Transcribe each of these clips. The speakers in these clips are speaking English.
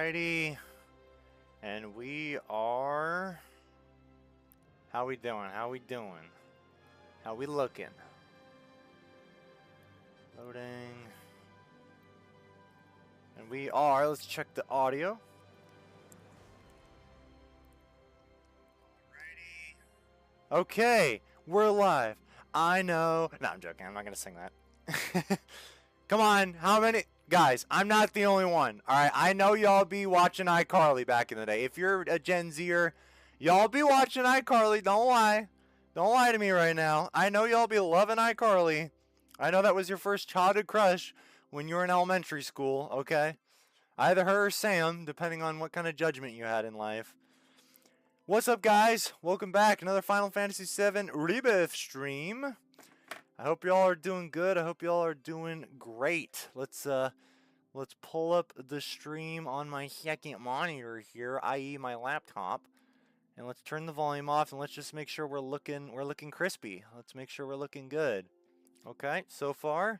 Alrighty. And we are... How we doing? How we doing? How we looking? Loading. And we are... Let's check the audio. Alrighty. Okay. We're live. I know... No, I'm joking. I'm not going to sing that. Come on. How many... Guys, I'm not the only one. Alright, I know y'all be watching iCarly back in the day. If you're a Gen Zer, y'all be watching iCarly. Don't lie. Don't lie to me right now. I know y'all be loving iCarly. I know that was your first childhood crush when you were in elementary school, okay? Either her or Sam, depending on what kind of judgment you had in life. What's up, guys? Welcome back. Another Final Fantasy VII Rebirth stream. I hope y'all are doing good. I hope y'all are doing great. Let's pull up the stream on my second monitor here, i.e. my laptop, and let's turn the volume off and let's just make sure we're looking crispy. Let's make sure we're looking good. Okay, so far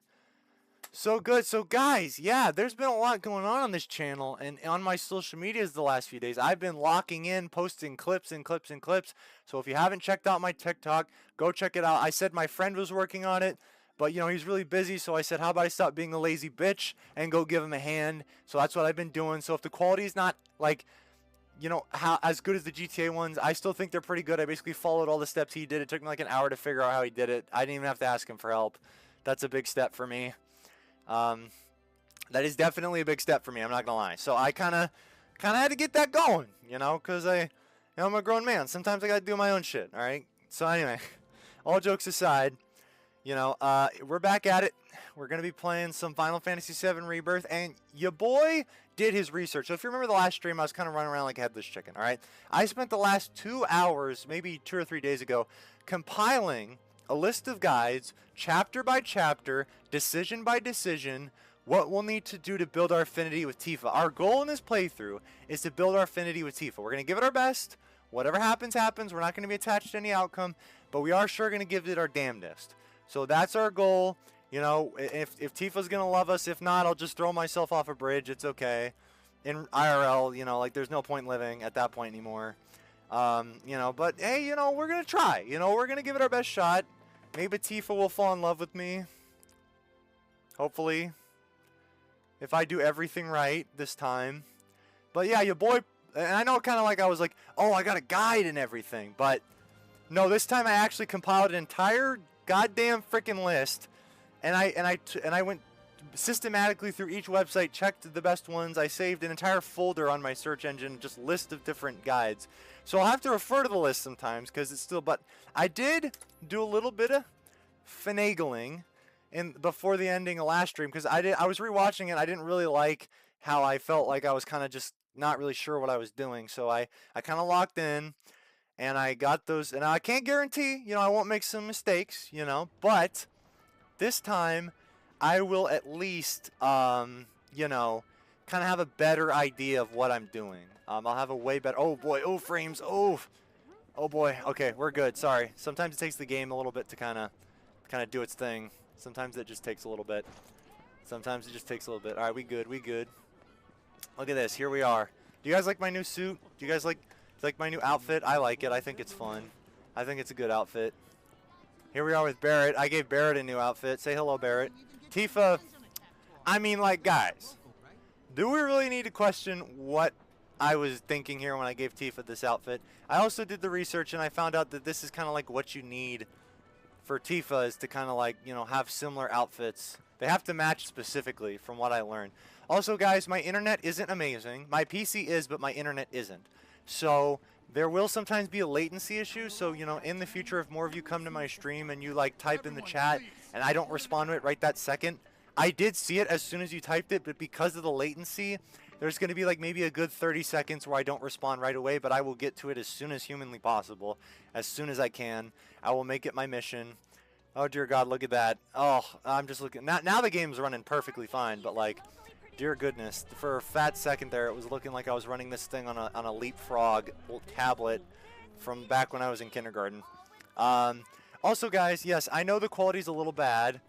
so good. So guys, yeah, there's been a lot going on this channel and on my social medias the last few days. I've been locking in, posting clips and clips and clips. So if you haven't checked out my TikTok, go check it out. I said my friend was working on it, but you know, he's really busy. So I said, how about I stop being a lazy bitch and go give him a hand? So that's what I've been doing. So if the quality is not like, you know, how as good as the GTA ones, I still think they're pretty good. I basically followed all the steps he did. It took me like an hour to figure out how he did it. I didn't even have to ask him for help. That's a big step for me. That is definitely a big step for me. I'm not gonna lie. So I kind of had to get that going, you know, because I'm a grown man. Sometimes I gotta do my own shit. All right. So anyway, all jokes aside, you know, we're back at it. We're gonna be playing some Final Fantasy VII Rebirth, and your boy did his research. So if you remember the last stream, I was kind of running around like a headless chicken. All right. I spent the last 2 hours, maybe 2 or 3 days ago, compiling a list of guides, chapter by chapter, decision by decision, what we'll need to do to build our affinity with Tifa. Our goal in this playthrough is to build our affinity with Tifa. We're going to give it our best. Whatever happens, happens. We're not going to be attached to any outcome, but we are sure going to give it our damnedest. So that's our goal. You know, if Tifa's going to love us, if not, I'll just throw myself off a bridge. It's okay. In IRL, you know, like there's no point living at that point anymore. You know, but hey, you know, we're going to try. You know, we're going to give it our best shot. Maybe Tifa will fall in love with me. Hopefully. If I do everything right this time. But yeah, your boy, and I know kind of like I was like, oh, I got a guide and everything. But no, this time I actually compiled an entire goddamn freaking list. And I went systematically through each website, checked the best ones. I saved an entire folder on my search engine, just list of different guides. So I'll have to refer to the list sometimes because it's still, but I did do a little bit of finagling before the ending of last stream because I was rewatching it. I didn't really like how I felt like I was kind of just not really sure what I was doing. So I kind of locked in and I got those, and I can't guarantee, you know, I won't make some mistakes, you know, but this time I will at least, you know, kind of have a better idea of what I'm doing. I'll have a way better... Oh, boy. Oh, frames. Oh. Oh, boy. Okay, we're good. Sorry. Sometimes it takes the game a little bit to kind of do its thing. Sometimes it just takes a little bit. Sometimes it just takes a little bit. All right, we good. We good. Look at this. Here we are. Do you guys like my new suit? Do you guys like my new outfit? I like it. I think it's fun. I think it's a good outfit. Here we are with Barrett. I gave Barrett a new outfit. Say hello, Barrett. Tifa, I mean, like, guys, do we really need to question what I was thinking here when I gave Tifa this outfit? I also did the research, and I found out that this is kind of like what you need for Tifa is to kind of like, you know, have similar outfits. They have to match specifically from what I learned. Also, guys, my internet isn't amazing. My PC is, but my internet isn't. So there will sometimes be a latency issue. So, you know, in the future, if more of you come to my stream and you, like, type in the chat and I don't respond to it right that second, I did see it as soon as you typed it, but because of the latency, there's going to be, like, maybe a good 30 seconds where I don't respond right away, but I will get to it as soon as humanly possible, as soon as I can. I will make it my mission. Oh, dear God, look at that. Oh, I'm just looking. Now the game's running perfectly fine, but, like, dear goodness, for a fat second there, it was looking like I was running this thing on a Leapfrog tablet from back when I was in kindergarten. Also, guys, yes, I know the quality's a little bad.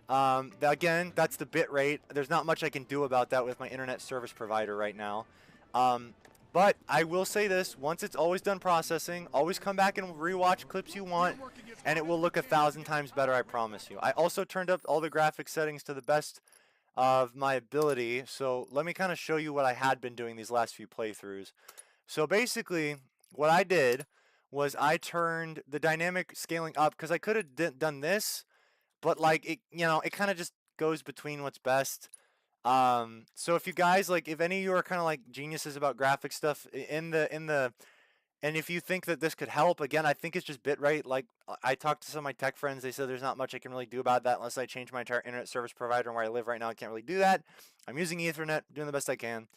Again, that's the bit rate. There's not much I can do about that with my internet service provider right now. But I will say this, once it's always done processing, always come back and rewatch clips you want, and it will look 1,000 times better, I promise you. I also turned up all the graphic settings to the best of my ability, so let me kind of show you what I had been doing these last few playthroughs. So basically, what I did was I turned the dynamic scaling up, because I could have done this, but like, it, you know, it kind of just goes between what's best. So if you guys, like, if any of you are kind of like geniuses about graphic stuff and if you think that this could help, again, I think it's just bitrate. Like, I talked to some of my tech friends, they said there's not much I can really do about that unless I change my entire internet service provider. And where I live right now, I can't really do that. I'm using Ethernet, doing the best I can,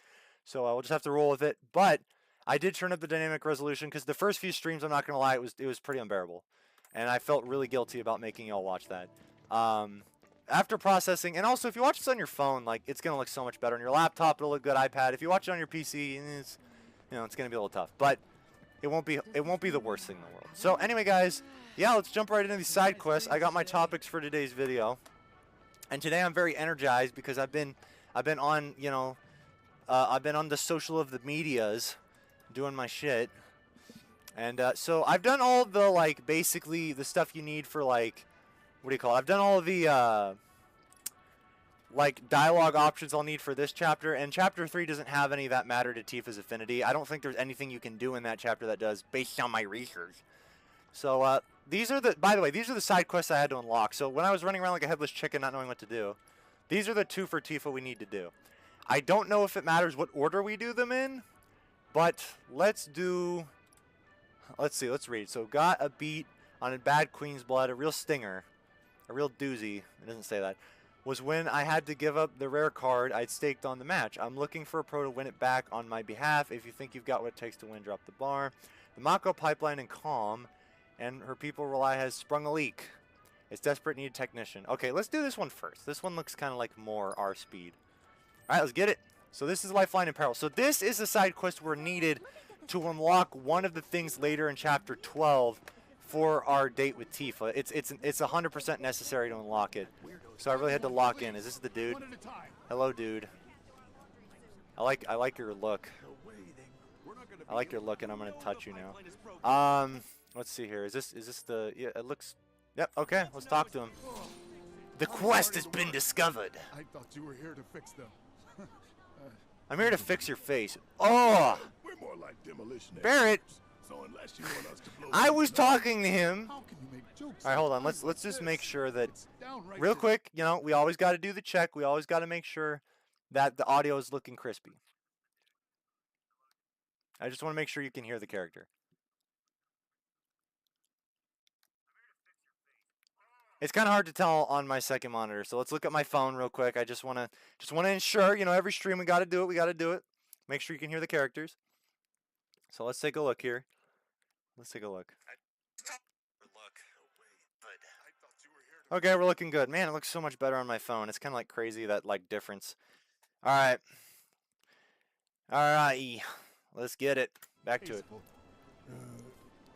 so I will just have to roll with it. But I did turn up the dynamic resolution because the first few streams, I'm not gonna lie, it was pretty unbearable, and I felt really guilty about making y'all watch that. After processing, and also if you watch this on your phone, like, it's gonna look so much better on your laptop. It'll look good. iPad. If you watch it on your PC, it's, you know, it's gonna be a little tough, but it won't be the worst thing in the world. So anyway, guys, yeah, let's jump right into these side quests. I got my topics for today's video, and today I'm very energized because I've been on, you know, I've been on the social of the medias, doing my shit, and so I've done all the, like, basically the stuff you need for, like, what do you call it? I've done all of the like, dialogue options I'll need for this chapter, and chapter 3 doesn't have any that matter to Tifa's affinity. I don't think there's anything you can do in that chapter that does, based on my research. So these are the, by the way, these are the side quests I had to unlock. So when I was running around like a headless chicken not knowing what to do, these are the 2 for Tifa we need to do. I don't know if it matters what order we do them in, but let's see, let's read. So got a beat on a bad Queen's Blood, a real stinger. A real doozy, it doesn't say that, was when I had to give up the rare card I'd staked on the match. I'm looking for a pro to win it back on my behalf. If you think you've got what it takes to win, drop the bar. The Mako pipeline and Calm and her people rely has sprung a leak. It's desperate, need a technician. Okay, let's do this one first. This one looks kind of like more our speed. All right, let's get it. So this is Lifeline in Peril. So this is a side quest we're needed to unlock one of the things later in chapter 12 for our date with Tifa. It's 100% necessary to unlock it. So I really had to lock in. Is this the dude? Hello, dude. I like your look. I like your look, and I'm gonna touch you now. Let's see here. Is this the? Yeah, it looks. Yep. Okay. Let's talk to him. The quest has been discovered. I thought you were here to fix them. I'm here to fix your face. Oh. We're more like demolition Barrett. So unless you want us to blow I was talking to him. How can you make jokes? All right, hold on. Let's just make sure that real quick, you know, we always got to do the check. We always got to make sure that the audio is looking crispy. I just want to make sure you can hear the character. It's kind of hard to tell on my second monitor, so let's look at my phone real quick. I just want to ensure, you know, every stream we got to do it. We got to do it. Make sure you can hear the characters. So let's take a look here. Let's take a look. Okay, we're looking good. Man, it looks so much better on my phone. It's kind of like crazy, that, like, difference. All right. All right. Let's get it. Back to it.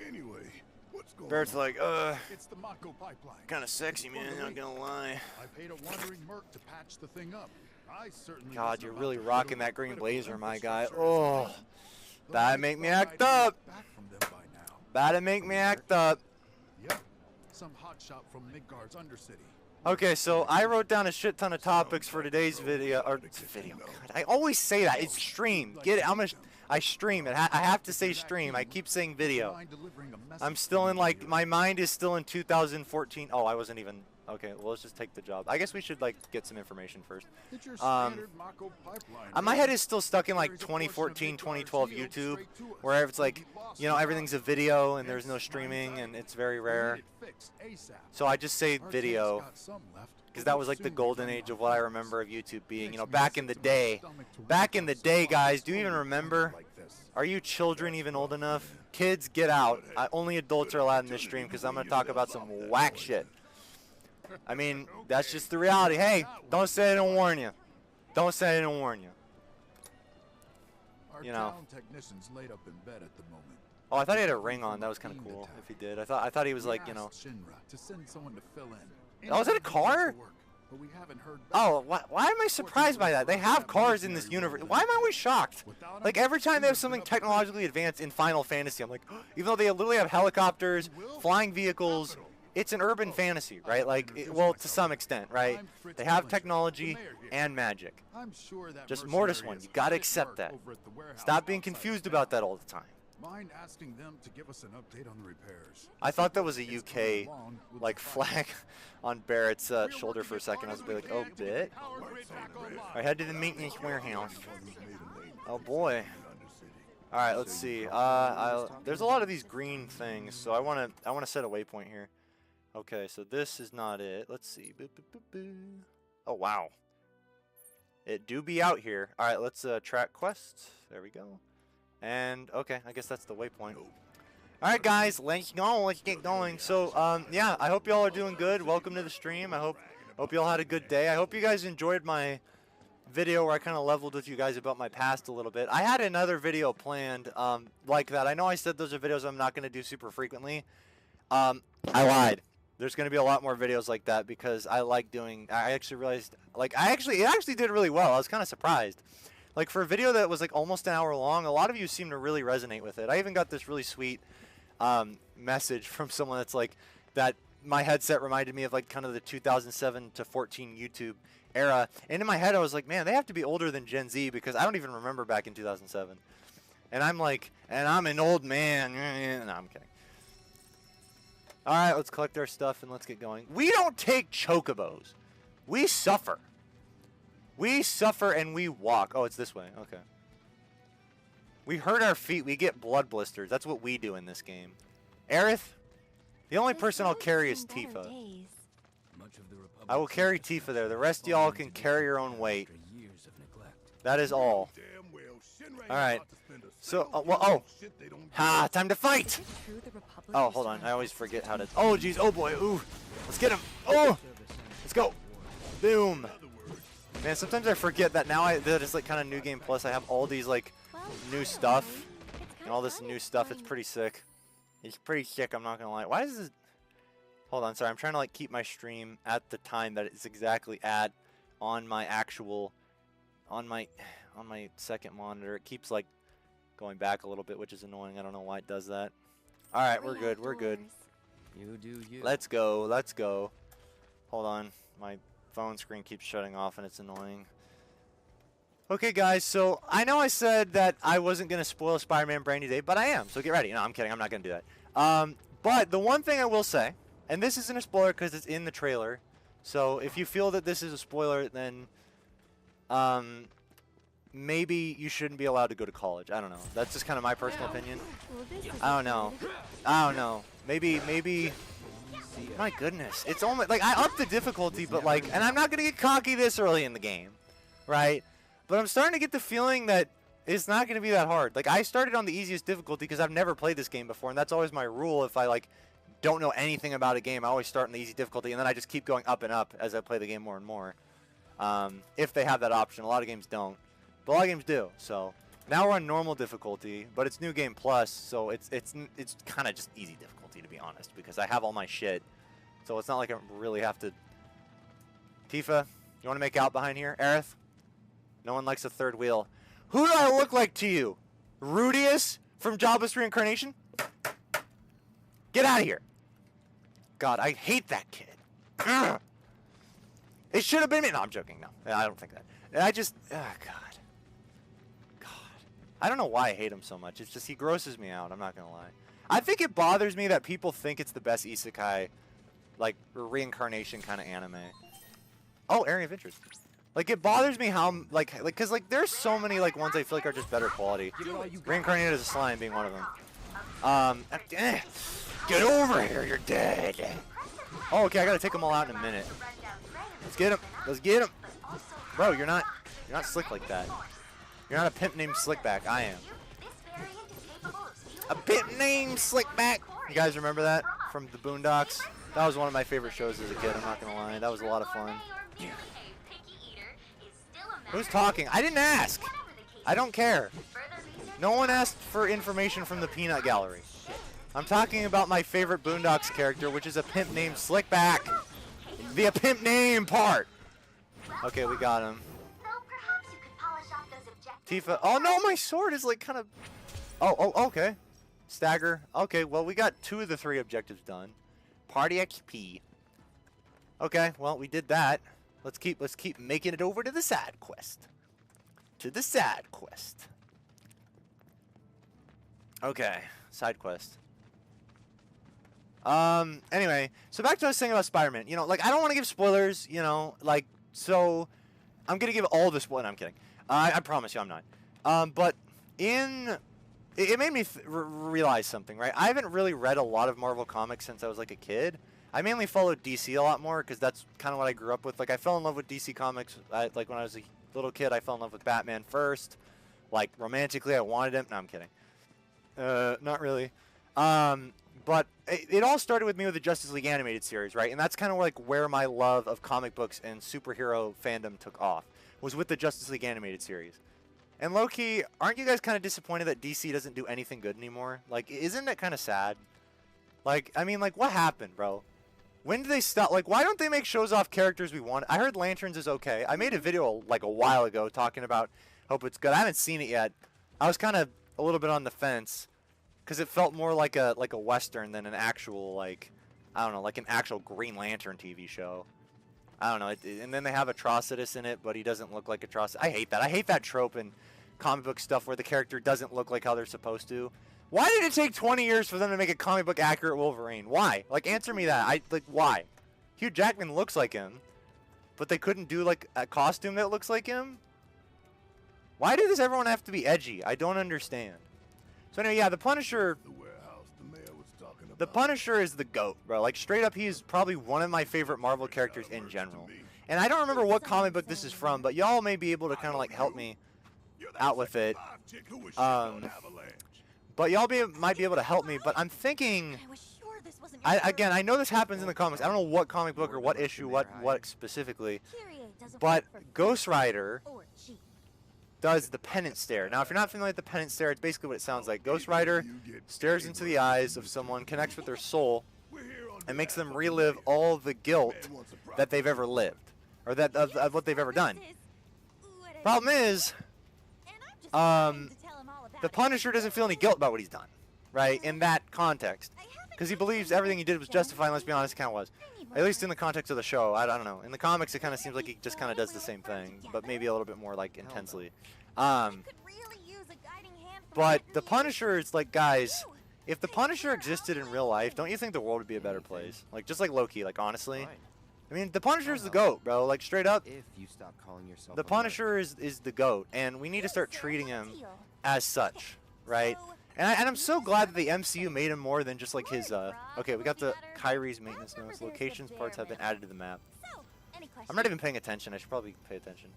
Anyway, what's going Barrett's on? like, It's the Mako pipeline. kind of sexy, man. Not gonna lie. I paid a wandering merc to patch the thing up. I certainly God, wasn't you're about really to rocking build that green critical blazer, my guy. infrastructure Oh, as well. Though that'd I make me thought act I'd heard up. back from them by now. That'd make me act up. Yep, some hotshot from Midgard's Undercity. Okay, so I wrote down a shit ton of topics for today's video. God, I always say that. It's stream. Get it? I stream it. I have to say stream. I keep saying video. I'm still in, like, my mind is still in 2014. Oh, I wasn't even. Okay, well, let's just take the job. I guess we should, like, get some information first. My head is still stuck in, like, 2014, 2012 YouTube, where it's like, you know, everything's a video and there's no streaming and it's very rare. So I just say video, because that was, like, the golden age of what I remember of YouTube being, you know, back in the day. Back in the day, guys, do you even remember? Are you children even old enough? Kids, get out. Only adults are allowed in this stream, because I'm going to talk about some whack shit. I mean, that's just the reality. Hey, don't say I didn't warn you. Don't say I didn't warn you. You know. Oh, I thought he had a ring on. That was kind of cool if he did. I thought he was, like, you know. Oh, is that a car? but we haven't heard back. Oh, why am I surprised by that? They have cars in this universe. Why am I always shocked? Like, every time they have something technologically advanced in Final Fantasy, I'm like, even though they literally have helicopters, flying vehicles, it's an urban fantasy, right? Like, well, to some extent, right? They have technology and magic. I'm sure that Just Mortis one, you gotta accept that. Stop being confused about that all the time. Mind asking them to give us an update on the repairs. I thought that was a UK, like, flag on Barrett's shoulder for a second. I was like, oh, bit. I head to the maintenance warehouse. Oh, boy. All right, let's see. There's a lot of these green things, so I want to set a waypoint here. Okay, so this is not it. Let's see. Boop, boop, boop, boop. Oh, wow. It do be out here. All right, let's track quests. There we go. And, okay, I guess that's the waypoint. All right, guys, let's go. Let's get going. So, yeah, I hope y'all are doing good. Welcome to the stream. I hope y'all had a good day. I hope you guys enjoyed my video where I kind of leveled with you guys about my past a little bit. I had another video planned like that. I know I said those are videos I'm not going to do super frequently. I lied. There's going to be a lot more videos like that because I like doing. I actually realized, like, it actually did really well. I was kind of surprised. Like, for a video that was like almost an hour long, a lot of you seem to really resonate with it. I even got this really sweet message from someone that's like that my headset reminded me of like kind of the 2007 to 14 YouTube era. And in my head, I was like, man, they have to be older than Gen Z because I don't even remember back in 2007. And I'm like, and I'm an old man. No, I'm kidding. All right, let's collect our stuff and let's get going. We don't take chocobos. We suffer. We suffer and we walk. Oh, it's this way. Okay. We hurt our feet. We get blood blisters. That's what we do in this game. Aerith, the only person I'll carry is Tifa. I will carry Tifa there. The rest of y'all can carry your own weight. That is all. All right. So, time to fight. Oh, hold on. I always forget how to. Oh, jeez. Oh, boy. Ooh. Let's get him. Oh. Let's go. Boom. Man, sometimes I forget that now that it's like kind of New Game Plus. I have all these like new stuff and all this new stuff. It's pretty sick. It's pretty sick. I'm not gonna lie. Why is this? Hold on. Sorry. I'm trying to like keep my stream at the time that it's exactly at on my actual on my second monitor. It keeps like going back a little bit, which is annoying. I don't know why it does that. All right, we're good. We're good. You do you. Let's go. Let's go. Hold on. My phone screen keeps shutting off and it's annoying. Okay, guys, so I know I said that I wasn't going to spoil Spider-Man Brand New Day, but I am, so get ready. No, I'm kidding. I'm not going to do that. But the one thing I will say, and this isn't a spoiler because it's in the trailer, so if you feel that this is a spoiler, then maybe you shouldn't be allowed to go to college. I don't know. That's just kind of my personal opinion. I don't know. I don't know. Maybe... My goodness. It's almost like I upped the difficulty, but like, and I'm not going to get cocky this early in the game, right? But I'm starting to get the feeling that it's not going to be that hard. Like, I started on the easiest difficulty because I've never played this game before, and that's always my rule. If I like don't know anything about a game, I always start on the easy difficulty, and then I just keep going up and up as I play the game more and more. If they have that option. A lot of games don't, but a lot of games do. So now we're on normal difficulty, but it's New Game Plus, so it's kind of just easy difficulty, to be honest, because I have all my shit. So it's not like I really have to... Tifa, you want to make out behind here? Aerith? No one likes a third wheel. Who do I look like to you? Rudius from Jobless Reincarnation? Get out of here. God, I hate that kid. Ugh. It should have been me. No, I'm joking. No, I don't think that. I just... Oh, God. God. I don't know why I hate him so much. It's just he grosses me out. I'm not going to lie. I think it bothers me that people think it's the best isekai, like, reincarnation kind of anime. Oh, Area of Interest. Like, it bothers me how, because, there's so many, ones I feel like are just better quality. Reincarnated as a slime being one of them. Get over here, you're dead. Oh, okay, I gotta take them all out in a minute. Let's get him. Let's get him. Bro, you're not slick like that. You're not a pimp named Slickback. I am. A pimp named Slickback. You guys remember that from the Boondocks? That was one of my favorite shows as a kid, I'm not gonna lie. That was a lot of fun. Who's talking? I didn't ask. I don't care. No one asked for information from the peanut gallery. I'm talking about my favorite Boondocks character, which is a pimp named Slickback. The pimp name part. Okay, we got him. Though perhaps you could polish off those objectives. Tifa. Oh no, my sword is like kind of. Oh, okay. Stagger. Okay, well we got 2 of the 3 objectives done. Party XP. Okay, well we did that. Let's keep making it over to the side quest. To the side quest. Okay, side quest. Anyway, so back to what I was saying about Spider-Man. You know, like, I don't want to give spoilers, you know, like, so I'm going to give all the spoilers. No, I'm kidding. I promise you I'm not. But it made me realize something, right? I haven't really read a lot of Marvel comics since I was, like, a kid. I mainly followed DC a lot more because that's kind of what I grew up with. Like, I fell in love with DC comics, like, when I was a little kid. I fell in love with Batman first. Like, romantically, I wanted him. No, I'm kidding. Not really. But it all started with me with the Justice League animated series, right? And that's kind of like where my love of comic books and superhero fandom took off, was with the Justice League animated series. And low-key, aren't you guys kind of disappointed that DC doesn't do anything good anymore? Like, isn't that kind of sad? Like, I mean, like, what happened, bro? When did they stop? Like, why don't they make shows off characters we want? I heard Lanterns is okay. I made a video, like, a while ago talking about hope it's good. I haven't seen it yet. I was kind of a little bit on the fence because it felt more like a Western than an actual, like, I don't know, like an actual Green Lantern TV show. I don't know. And then they have Atrocitus in it, but he doesn't look like Atrocitus. I hate that. I hate that trope in comic book stuff where the character doesn't look like how they're supposed to. Why did it take 20 years for them to make a comic book accurate Wolverine? Why? Like, answer me that. Like, why? Hugh Jackman looks like him, but they couldn't do, like, a costume that looks like him? Why does everyone have to be edgy? I don't understand. So anyway, yeah, the Punisher... The warehouse the mayor was talking about. The Punisher is the GOAT, bro. Like, straight up, he's probably one of my favorite Marvel characters in general. And I don't remember what comic book this is from, but y'all may be able to kind of, like, help me out with it. But y'all might be able to help me, but I'm thinking... Again, I know this happens in the comics. I don't know what comic book or what issue, what specifically. But Ghost Rider does the penance stare. Now, if you're not familiar with the penance stare, it's basically what it sounds like. Ghost Rider stares into the eyes of someone, connects with their soul, and makes them relive all the guilt that they've ever lived, or that of what they've ever done. Problem is, the Punisher doesn't feel any guilt about what he's done, right, in that context. Because he believes everything he did was justified, and let's be honest, it kind of was. At least in the context of the show, I don't know. In the comics, it kind of seems like he just kind of does the same thing, but maybe a little bit more, like, intensely. But the Punisher is like, guys, if the Punisher existed in real life, don't you think the world would be a better place? Like, just like Loki, like, honestly. I mean, the Punisher's the GOAT, bro. Like, straight up, the Punisher is the GOAT, and we need to start treating him as such, right? And I'm so glad that the MCU made him more than just like his, okay, we got the Kyrie's maintenance notes. Locations parts have been added to the map. I'm not even paying attention. I should probably pay attention.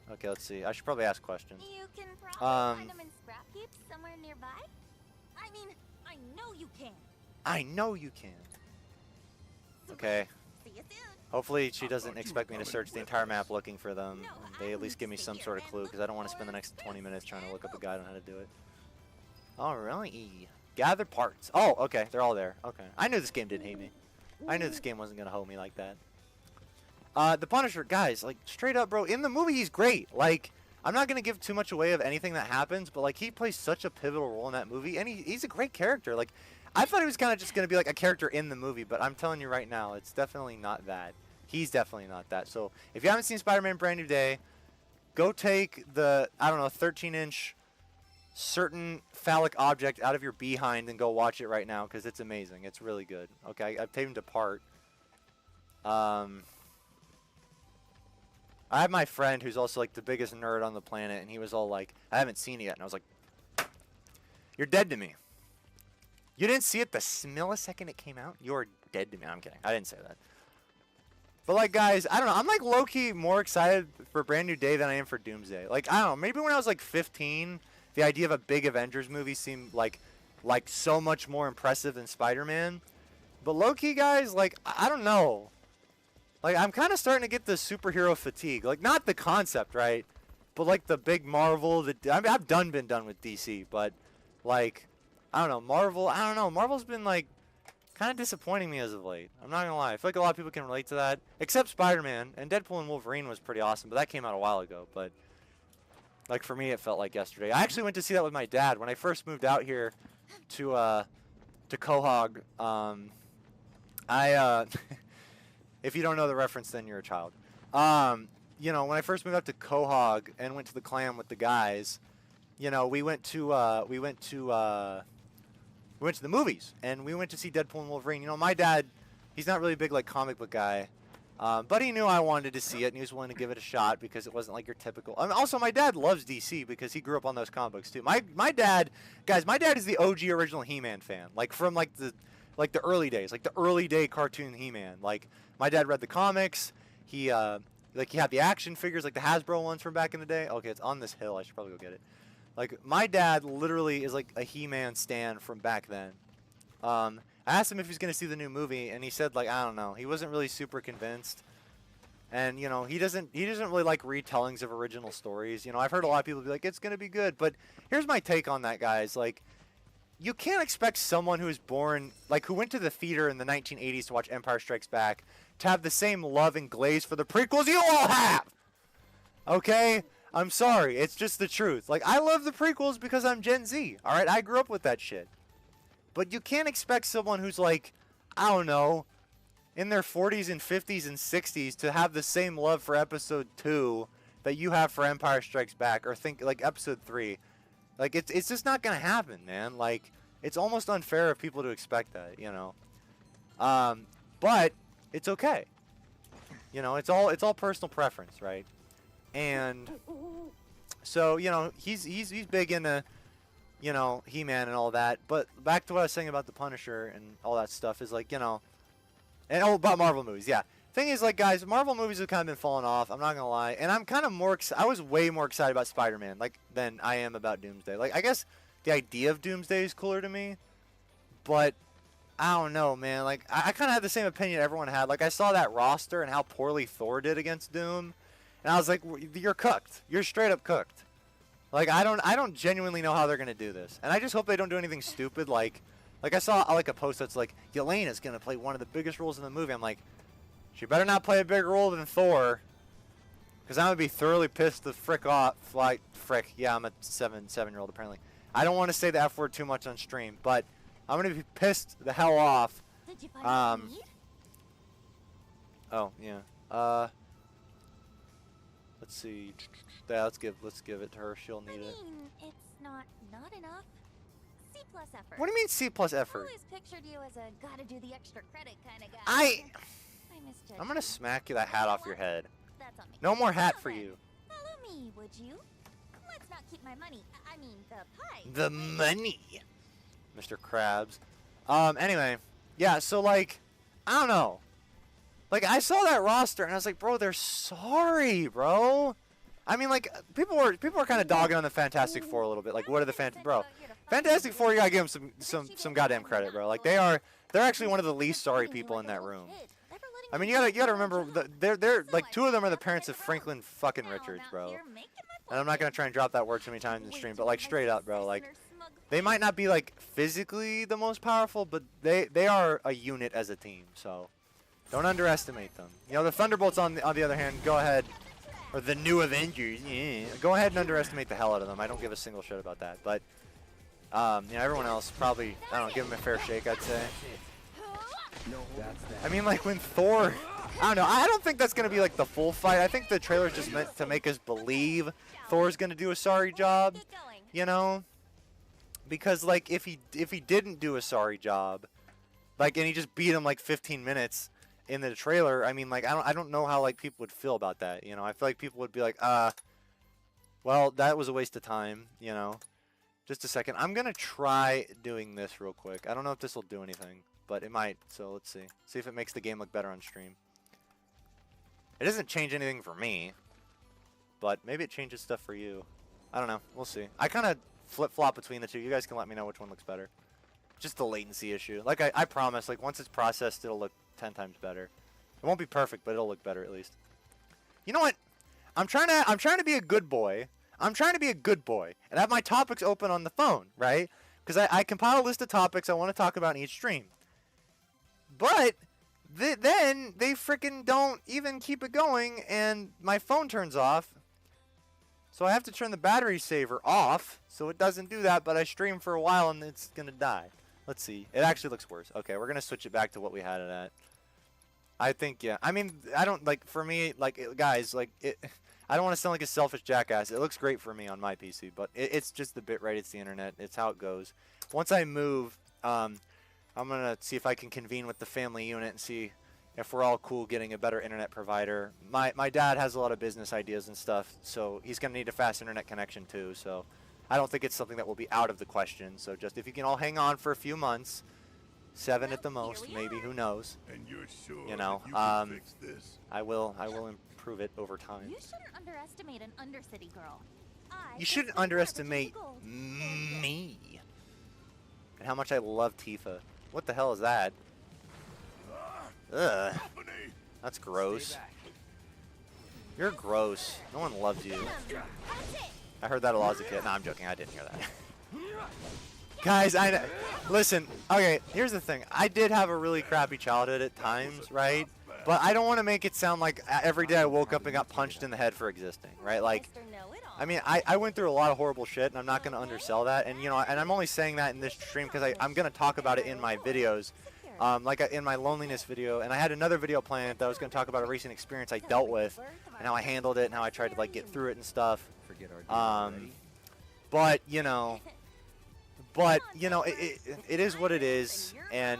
Okay, let's see. I should probably ask questions. You can probably find them in scrap heaps somewhere nearby. I mean, I know you can. I know you can. Okay. See you soon. Hopefully she doesn't expect me to search the entire map looking for them. They at least give me some sort of clue, because I don't want to spend the next 20 minutes trying to look up a guide on how to do it. Alright. Gather parts. Oh, okay. They're all there. Okay. I knew this game didn't hate me. I knew this game wasn't going to hoe me like that. The Punisher, guys, like, straight up, bro, in the movie, he's great. Like, I'm not going to give too much away of anything that happens, but, like, he plays such a pivotal role in that movie, and he's a great character. Like, I thought he was kind of just going to be, like, a character in the movie, but I'm telling you right now, it's definitely not that. He's definitely not that. So, if you haven't seen Spider-Man Brand New Day, go take the, I don't know, 13-inch certain phallic object out of your behind and go watch it right now, because it's amazing. It's really good. Okay, I've taken it apart. I have my friend who's also like the biggest nerd on the planet, and he was all like, I haven't seen it yet. And I was like, you're dead to me. You didn't see it the millisecond it came out? You're dead to me. I'm kidding. I didn't say that. But like, guys, I don't know. I'm like low-key more excited for Brand New Day than I am for Doomsday. Like, I don't know. Maybe when I was like 15, the idea of a big Avengers movie seemed like so much more impressive than Spider-Man. But low-key, guys, like, I don't know. Like, I'm kind of starting to get the superhero fatigue. Like, not the concept, right? But, like, the big Marvel. I mean, I've been done with DC. But, like, I don't know. Marvel, I don't know. Marvel's been, like, kind of disappointing me as of late. I'm not gonna lie. I feel like a lot of people can relate to that, except Spider-Man. And Deadpool and Wolverine was pretty awesome, but that came out a while ago. But like for me, it felt like yesterday. I actually went to see that with my dad when I first moved out here to Quahog. If you don't know the reference, then you're a child. You know, when I first moved up to Quahog and went to the clam with the guys, you know, we went to the movies and we went to see Deadpool and Wolverine. You know, my dad, he's not really a big like comic book guy, but he knew I wanted to see it and he was willing to give it a shot because it wasn't like your typical. I mean, also, my dad loves DC because he grew up on those comic books too. My dad, guys, my dad is the OG original He-Man fan, like from like the early days, like the early day cartoon He-Man. Like my dad read the comics. He like he had the action figures, like the Hasbro ones from back in the day. Okay, it's on this hill. I should probably go get it. Like my dad literally is like a He-Man stan from back then. I asked him if he's gonna see the new movie, and he said like I don't know. He wasn't really super convinced. And you know he doesn't really like retellings of original stories. You know I've heard a lot of people be like it's gonna be good, but here's my take on that, guys. Like you can't expect someone who was born like who went to the theater in the 1980s to watch Empire Strikes Back to have the same love and glaze for the prequels you all have. Okay? I'm sorry. It's just the truth. Like, I love the prequels because I'm Gen Z. Alright? I grew up with that shit. But you can't expect someone who's like, I don't know, in their 40s and 50s and 60s to have the same love for Episode 2 that you have for Empire Strikes Back or think, like, Episode 3. Like, it's just not gonna happen, man. Like, it's almost unfair of people to expect that, you know? But it's okay. You know, it's all personal preference, right? And so, you know, he's big into, you know, He-Man and all that. But back to what I was saying about the Punisher and all that stuff is like, you know, and about Marvel movies, yeah. Thing is, like, guys, Marvel movies have kind of been falling off. I'm not gonna lie, and I'm kind of I was way more excited about Spider-Man, like, than I am about Doomsday. Like, I guess the idea of Doomsday is cooler to me, but I don't know, man. Like, I kind of had the same opinion everyone had. Like, I saw that roster and how poorly Thor did against Doom, and I was like, you're cooked. You're straight up cooked. Like, I don't genuinely know how they're gonna do this, and I just hope they don't do anything stupid. Like I saw like a post that's like, Yelena's gonna play one of the biggest roles in the movie. I'm like, she better not play a bigger role than Thor, because I'm gonna be thoroughly pissed the frick off. Like, frick, yeah, I'm a seven-year-old apparently. I don't want to say the F word too much on stream, but I'm gonna be pissed the hell off. Did you find what you need? Oh yeah. Let's see. Yeah, let's give it to her. She'll need it. I mean, it's not enough. C+ effort. What do you mean C+ effort? I always pictured you as a gotta do the extra credit kind of guy. I misjudged. I'm gonna smack you that hat off your head. That's on me. No more hat Well for then, you. Follow me, would you? Let's not keep my money. I mean, the pie. The money, Mr. Krabs. Anyway, yeah. So like, I don't know. Like I saw that roster and I was like, bro, they're sorry, bro. I mean, like people were kind of dogging on the Fantastic Four a little bit. Like, what are the Fantastic Four? You gotta give them some goddamn credit, bro. Like they're actually one of the least sorry people in that room. I mean, you gotta remember they're like two of them are the parents of Franklin fucking Richards, bro. And I'm not gonna try and drop that word too many times in the stream, but like straight up, bro, like they might not be like physically the most powerful, but they are a unit as a team. So don't underestimate them. You know, the Thunderbolts on the other hand, go ahead, or the new Avengers, yeah, go ahead and underestimate the hell out of them. I don't give a single shit about that, but you know, everyone else probably, I don't know, give them a fair shake, I'd say. I mean, like when Thor, I don't know, I don't think that's gonna be like the full fight. I think the trailer's just meant to make us believe Thor's gonna do a sorry job, you know, because like if he didn't do a sorry job, like, and he just beat him like 15 minutes in the trailer, I mean, like I don't know how like people would feel about that, you know. I feel like people would be like, well, that was a waste of time, you know. Just a second, I'm gonna try doing this real quick. I don't know if this will do anything, but it might, so let's see. See if it makes the game look better on stream. It doesn't change anything for me, but maybe it changes stuff for you. I don't know. We'll see. I kind of flip-flop between the two. You guys can let me know which one looks better. Just the latency issue. Like, I promise, like, once it's processed, it'll look 10 times better. It won't be perfect, but it'll look better at least. You know what? I'm trying to be a good boy. I'm trying to be a good boy and have my topics open on the phone, right? Because I compile a list of topics I want to talk about in each stream. But then they freaking don't even keep it going, and my phone turns off. So I have to turn the battery saver off, so it doesn't do that, but I stream for a while and it's gonna die. Let's see. It actually looks worse. Okay, we're gonna switch it back to what we had it at. I think, yeah. I mean, I don't, like, for me, like, guys, like, I don't want to sound like a selfish jackass. It looks great for me on my PC, but it's just the bitrate, it's the internet, it's how it goes. Once I move, I'm gonna see if I can convene with the family unit and see if we're all cool getting a better internet provider. My dad has a lot of business ideas and stuff, so he's going to need a fast internet connection too. So I don't think it's something that will be out of the question. So just if you can all hang on for a few months, 7 at the most, maybe, who knows. And you're sure You know, that you can fix this? I will improve it over time. You shouldn't underestimate an Undercity girl. You shouldn't underestimate me. And how much I love Tifa. What the hell is that? Ugh. That's gross. You're gross. No one loves you. I heard that a lot as a kid. No, I'm joking. I didn't hear that. Guys, listen. Okay, here's the thing. I did have a really crappy childhood at times, right? But I don't want to make it sound like every day I woke up and got punched in the head for existing, right? Like, I mean, I went through a lot of horrible shit, and I'm not going to undersell that. And, you know, and I'm only saying that in this stream because I'm going to talk about it in my videos. Like in my loneliness video, and I had another video planned that I was going to talk about a recent experience I dealt with, and how I handled it, and how I tried to like get through it and stuff. But you know, it is what it is, and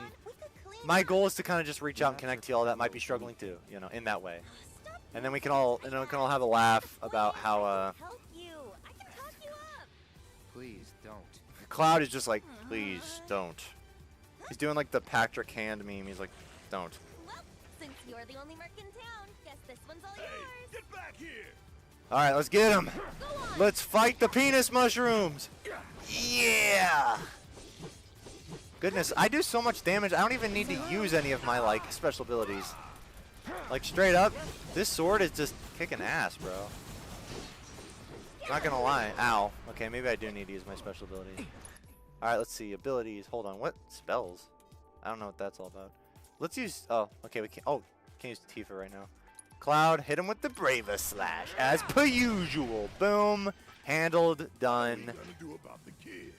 my goal is to kind of just reach out and connect to y'all that might be struggling too, you know, in that way, and then we can all have a laugh about how Please don't. Cloud is just like, please don't. He's doing like the Patrick Hand meme. He's like, don't. Well, since you're the only merc in town, guess this one's all yours. Get back here! All right, let's get him. Go on. Let's fight the penis mushrooms. Yeah. Goodness, I do so much damage. I don't even need to use any of my like special abilities. Like straight up, this sword is just kicking ass, bro. Not gonna lie. Ow. Okay, maybe I do need to use my special ability. Alright, let's see. Abilities. Hold on. What spells? I don't know what that's all about. Let's use... Oh, okay. We can't... Oh, can't use Tifa right now. Cloud, hit him with the Braver Slash. As per usual. Boom. Handled. Done. What are you gonna do about the kid?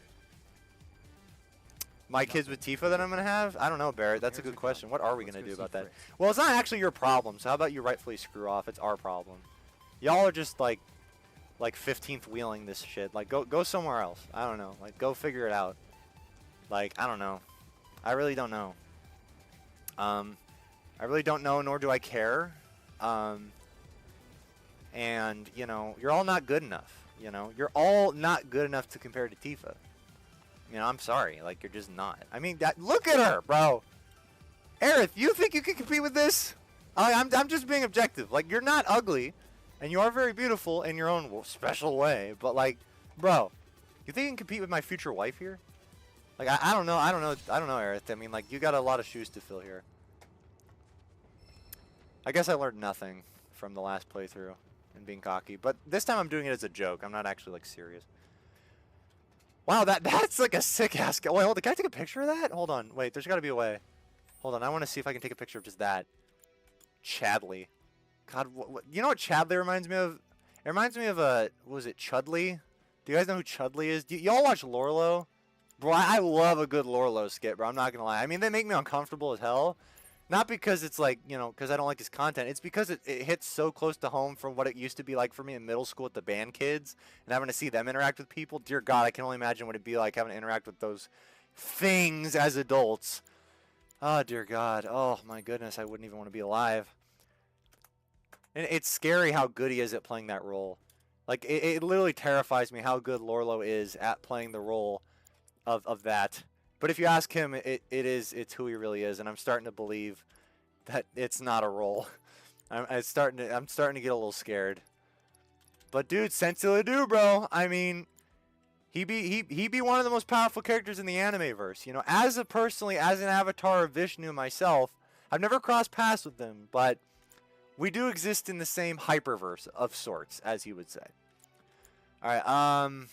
My kids with Tifa that I'm going to have? I don't know, Barrett. That's a good question. What are we going to do about that? Well, it's not actually your problem, so how about you rightfully screw off? It's our problem. Y'all are just, like 15th wheeling this shit. Like, go somewhere else. I don't know. Like, go figure it out. Like, I don't know. I really don't know. I really don't know, nor do I care. And, you know, you're all not good enough. You know, you're all not good enough to compare to Tifa. You know, I'm sorry. Like, you're just not. I mean, look at her, bro. Aerith, you think you can compete with this? I'm just being objective. Like, you're not ugly. And you are very beautiful in your own special way. But, like, bro, you think you can compete with my future wife here? Like, I don't know, Aerith. I mean, like, you got a lot of shoes to fill here. I guess I learned nothing from the last playthrough and being cocky. But this time I'm doing it as a joke. I'm not actually, like, serious. Wow, that's like a sick-ass... Wait, hold on. Can I take a picture of that? Hold on. Wait, there's got to be a way. Hold on. I want to see if I can take a picture of just that. Chadley. God, you know what Chadley reminds me of? It reminds me of, what was it, Chudley? Do you guys know who Chudley is? Y'all watch Lorlo? Bro, I love a good Lorlo skit, bro. I'm not going to lie. I mean, they make me uncomfortable as hell. Not because it's like, you know, because I don't like his content. It's because it hits so close to home from what it used to be like for me in middle school with the band kids and having to see them interact with people. Dear God, I can only imagine what it'd be like having to interact with those things as adults. Oh, dear God. Oh, my goodness. I wouldn't even want to be alive. And it's scary how good he is at playing that role. Like, it literally terrifies me how good Lorlo is at playing the role of that. But if you ask him, it's who he really is, and I'm starting to believe that it's not a role. I'm starting to get a little scared. But dude, Sensei Ledoux, bro. I mean, he be one of the most powerful characters in the anime-verse. You know, as an avatar of Vishnu myself, I've never crossed paths with him, but we do exist in the same hyperverse of sorts, as he would say. All right,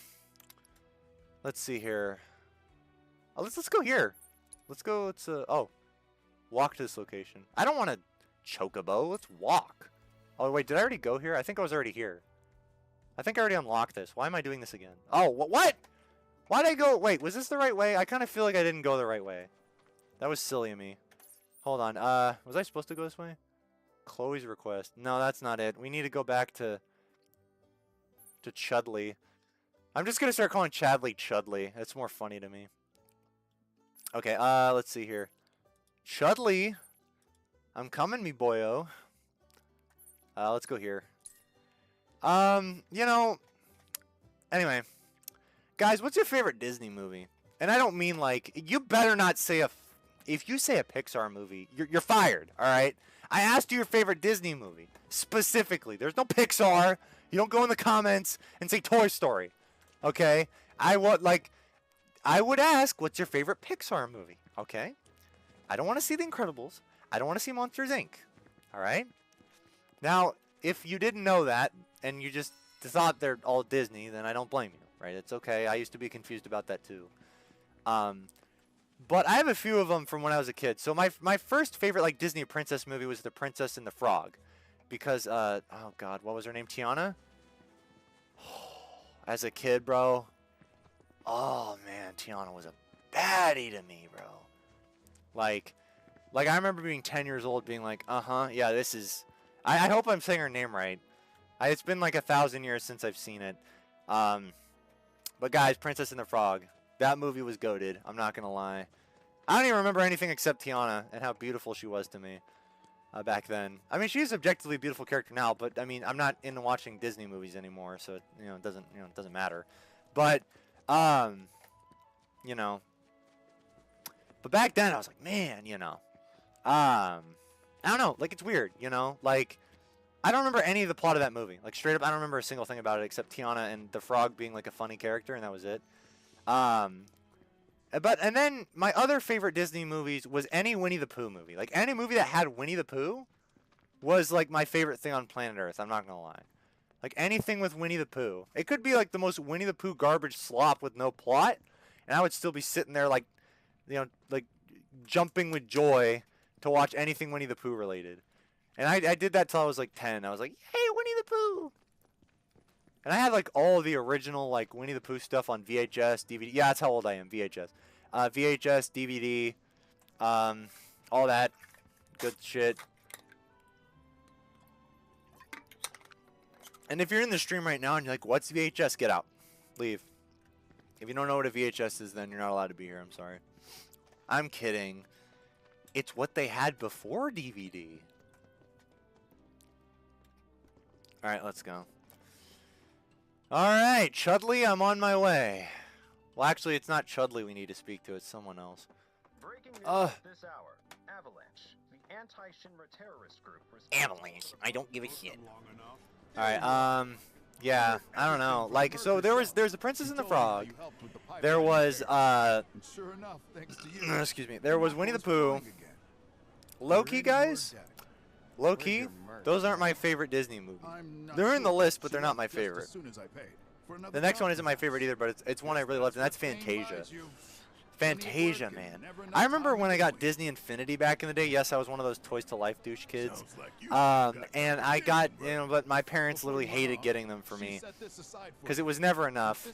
let's see here. Oh, let's go here. Let's go. Oh, Walk to this location. I don't want to chocobo. Let's walk. Oh, wait. Did I already go here? I think I was already here. I think I already unlocked this. Why am I doing this again? Oh, what? Why did I go? Wait, was this the right way? I kind of feel like I didn't go the right way. That was silly of me. Hold on. Was I supposed to go this way? Chloe's request. No, that's not it. We need to go back to Chudley. I'm just going to start calling Chadley Chudley. It's more funny to me. Okay, let's see here. Chudley. I'm coming, me boyo. Let's go here. You know, anyway. Guys, what's your favorite Disney movie? And I don't mean like, you better not say if you say a Pixar movie, you're fired, all right? I asked you your favorite Disney movie, specifically. There's no Pixar. You don't go in the comments and say Toy Story, okay? I would ask, what's your favorite Pixar movie, okay? I don't want to see The Incredibles. I don't want to see Monsters, Inc., all right? Now, if you didn't know that and you just thought they're all Disney, then I don't blame you, right? It's okay. I used to be confused about that too. But I have a few of them from when I was a kid. So my first favorite like Disney princess movie was The Princess and the Frog. Because, oh God, what was her name? Tiana? As a kid, bro. Oh, man, Tiana was a baddie to me, bro. Like I remember being 10 years old being like, yeah, this is... I hope I'm saying her name right. It's been like 1,000 years since I've seen it. But guys, Princess and the Frog. That movie was goated. I'm not going to lie. I don't even remember anything except Tiana and how beautiful she was to me back then. I mean, she's an objectively beautiful character now, but I mean, I'm not into watching Disney movies anymore, so it, it doesn't matter. But but back then I was like, man, I don't know, like it's weird, like I don't remember any of the plot of that movie. Like straight up, I don't remember a single thing about it except Tiana and the frog being like a funny character, and that was it. And then my other favorite Disney movies was any Winnie the Pooh movie. Like any movie that had Winnie the Pooh was like my favorite thing on planet Earth. I'm not gonna lie. Like anything with Winnie the Pooh. It could be like the most Winnie the Pooh garbage slop with no plot, and I would still be sitting there like, like jumping with joy to watch anything Winnie the Pooh related. And I did that till I was like 10. I was like, hey, Winnie the Pooh. And I had like all the original like Winnie the Pooh stuff on VHS, DVD. Yeah, that's how old I am. VHS, DVD, all that good shit. And if you're in the stream right now and you're like, "What's VHS?" Get out, leave. If you don't know what a VHS is, then you're not allowed to be here. I'm sorry. I'm kidding. It's what they had before DVD. All right, let's go. All right, Chudley, I'm on my way. Well, actually, it's not Chudley we need to speak to. It's someone else. Breaking news this hour. Avalanche, the anti-Shinra terrorist group. Avalanche. I don't give a shit. All right. Yeah. I don't know. Like, so there's the Princess and the Frog. There was Sure enough, thanks to you. excuse me. There was Winnie the Pooh. Low-key, guys. Low-key. Those aren't my favorite Disney movies. They're in the list, but they're not my favorite. The next one isn't my favorite either, but it's one I really loved, and that's Fantasia. Fantasia, man. I remember when I got Disney Infinity back in the day. Yes, I was one of those Toys to Life douche kids. And I got, but my parents literally hated getting them for me because it was never enough,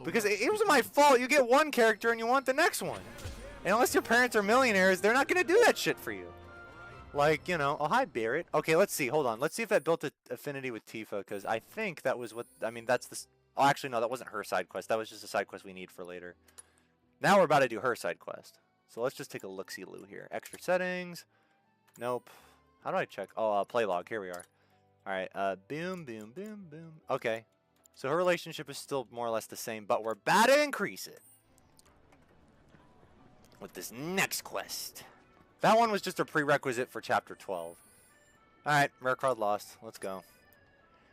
Because it was my fault. You get one character and you want the next one. And unless your parents are millionaires, they're not going to do that shit for you. Like, oh, hi, Barrett. Okay, let's see. Hold on. Let's see if that built an affinity with Tifa, because I think that was what, that's the, oh, actually, no, that wasn't her side quest. That was just a side quest we need for later. Now we're about to do her side quest. So let's just take a look-see-loo here. Extra settings. Nope. How do I check? Oh, play log. Here we are. All right. Boom, boom, boom, boom. Okay. So her relationship is still more or less the same, but we're about to increase it with this next quest. That one was just a prerequisite for Chapter 12. Alright, rare card lost. Let's go.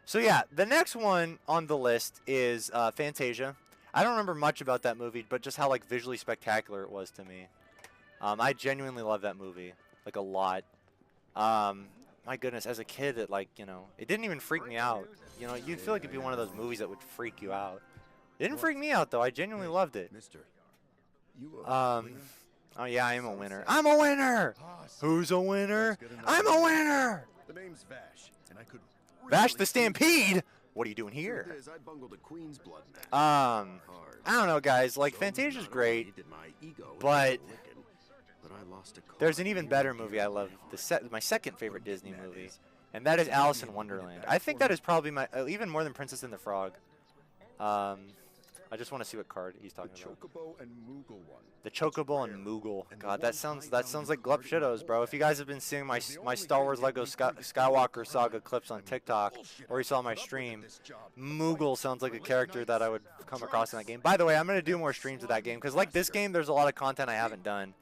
So yeah, the next one on the list is Fantasia. I don't remember much about that movie, but just how like visually spectacular it was to me. I genuinely love that movie. Like a lot. My goodness, as a kid, it like, it didn't even freak me out. You'd feel like it'd be one of those movies that would freak you out. It didn't freak me out though. I genuinely loved it. Oh yeah, I am a winner. I'm a winner. Who's a winner? I'm a winner. The name's Vash, and I could Vash the Stampede. What are you doing here? Truth is, I bungled a Queen's Blood match. I Hard. don't know, guys. Like So Fantasia's not great, only did my ego but take a licking, but I lost a card. there's an even better movie I love. My second favorite Disney movie, and that is Alice in Wonderland. I think that is probably my even more than Princess and the Frog. I just want to see what card he's talking The about. Chocobo and Moogle one. The Chocobo and Moogle. God, that sounds like Glup Shitos, bro. If you guys have been seeing my Star Wars Lego Skywalker Saga clips on TikTok, or you saw my stream, Moogle sounds like a character that I would come across in that game. By the way, I'm gonna do more streams of that game because, like this game, there's a lot of content I haven't done.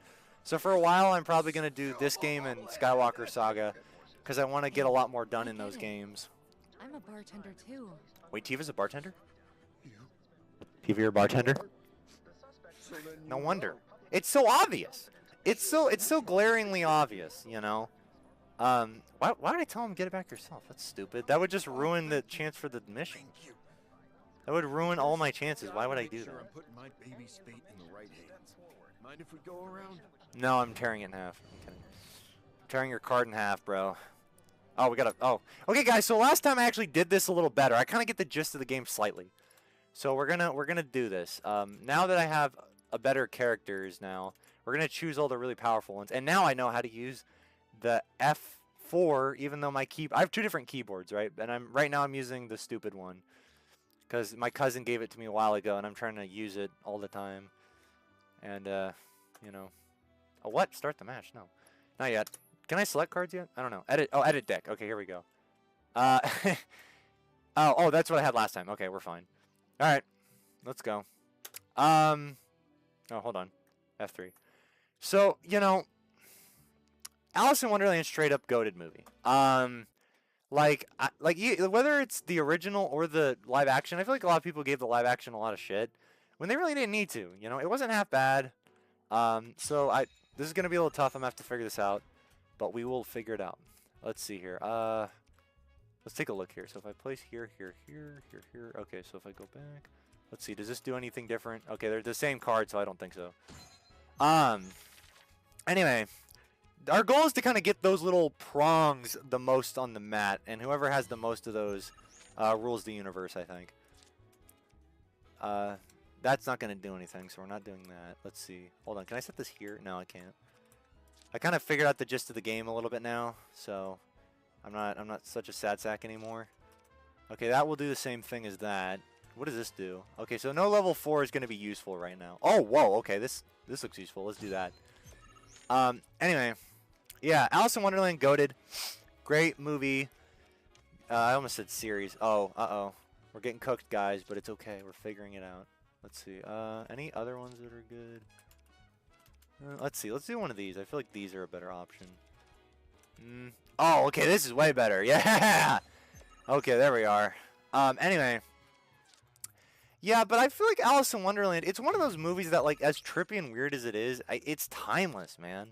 So for a while, I'm probably gonna do this game and Skywalker Saga because I want to get a lot more done in those games. I'm a bartender too. Wait, Tifa's a bartender? Tifa, you're a bartender? So then No you wonder. know. It's so obvious. It's so glaringly obvious, you know. Why would I tell him get it back yourself? That's stupid. That would just ruin the chance for the mission. That would ruin all my chances. Why would I do Sure, I'm that? putting my baby's fate in the right hands. Mind if we go around? No, I'm tearing it in half. I'm kidding. I'm tearing your card in half, bro. Oh, we gotta. Oh, okay, guys. So last time I actually did this a little better. I kind of get the gist of the game slightly. So we're gonna do this. Now that I have a better characters, now we're gonna choose all the really powerful ones. And now I know how to use the F4, even though I have two different keyboards, right? And right now I'm using the stupid one because my cousin gave it to me a while ago, and I'm trying to use it all the time. And you know, oh, what? Start the match? No, not yet. Can I select cards yet? I don't know. Edit. Oh, edit deck. Okay, here we go. Oh, that's what I had last time. Okay, we're fine. All right, let's go. Oh, hold on. F3. So, you know, Alice in Wonderland straight up goated movie. Whether it's the original or the live action, I feel like a lot of people gave the live action a lot of shit when they really didn't need to. You know, it wasn't half bad. This is gonna be a little tough. I'm gonna have to figure this out, but we will figure it out. Let's see here. Let's take a look here. So if I place here. Okay, so if I go back, let's see. Does this do anything different? Okay, they're the same card, so I don't think so. Anyway, our goal is to kind of get those little prongs the most on the mat, and whoever has the most of those rules the universe, I think. That's not going to do anything, so we're not doing that. Let's see. Hold on. Can I set this here? No, I can't. I kind of figured out the gist of the game a little bit now, so I'm not such a sad sack anymore. Okay, that will do the same thing as that. What does this do? Okay, so no level 4 is going to be useful right now. Oh, whoa. Okay, this looks useful. Let's do that. Anyway, yeah, Alice in Wonderland goated. Great movie. I almost said series. Oh, uh-oh. We're getting cooked, guys, but it's okay. We're figuring it out. Let's see. Any other ones that are good? Let's see. Let's do one of these. I feel like these are a better option. Oh, okay. This is way better. Yeah. Okay, there we are. Anyway. Yeah, but I feel like Alice in Wonderland, it's one of those movies that, like, as trippy and weird as it is, it's timeless, man.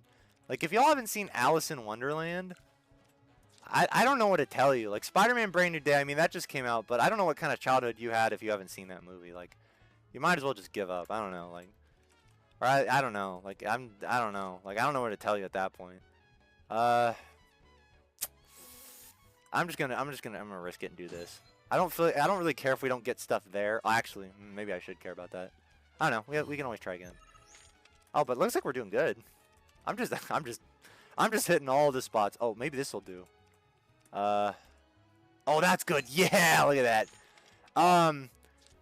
Like, if y'all haven't seen Alice in Wonderland, I don't know what to tell you. Like, Spider-Man Brand New Day, I mean, that just came out, but I don't know what kind of childhood you had if you haven't seen that movie. Like, you might as well just give up. I don't know, like, or I don't know. Like, I don't know. Like, I don't know what to tell you at that point. I'm gonna risk it and do this. I don't really care if we don't get stuff there. Oh, actually, maybe I should care about that. I don't know. We can always try again. Oh, but it looks like we're doing good. I'm just hitting all the spots. Oh, maybe this will do. Oh, that's good. Yeah, look at that.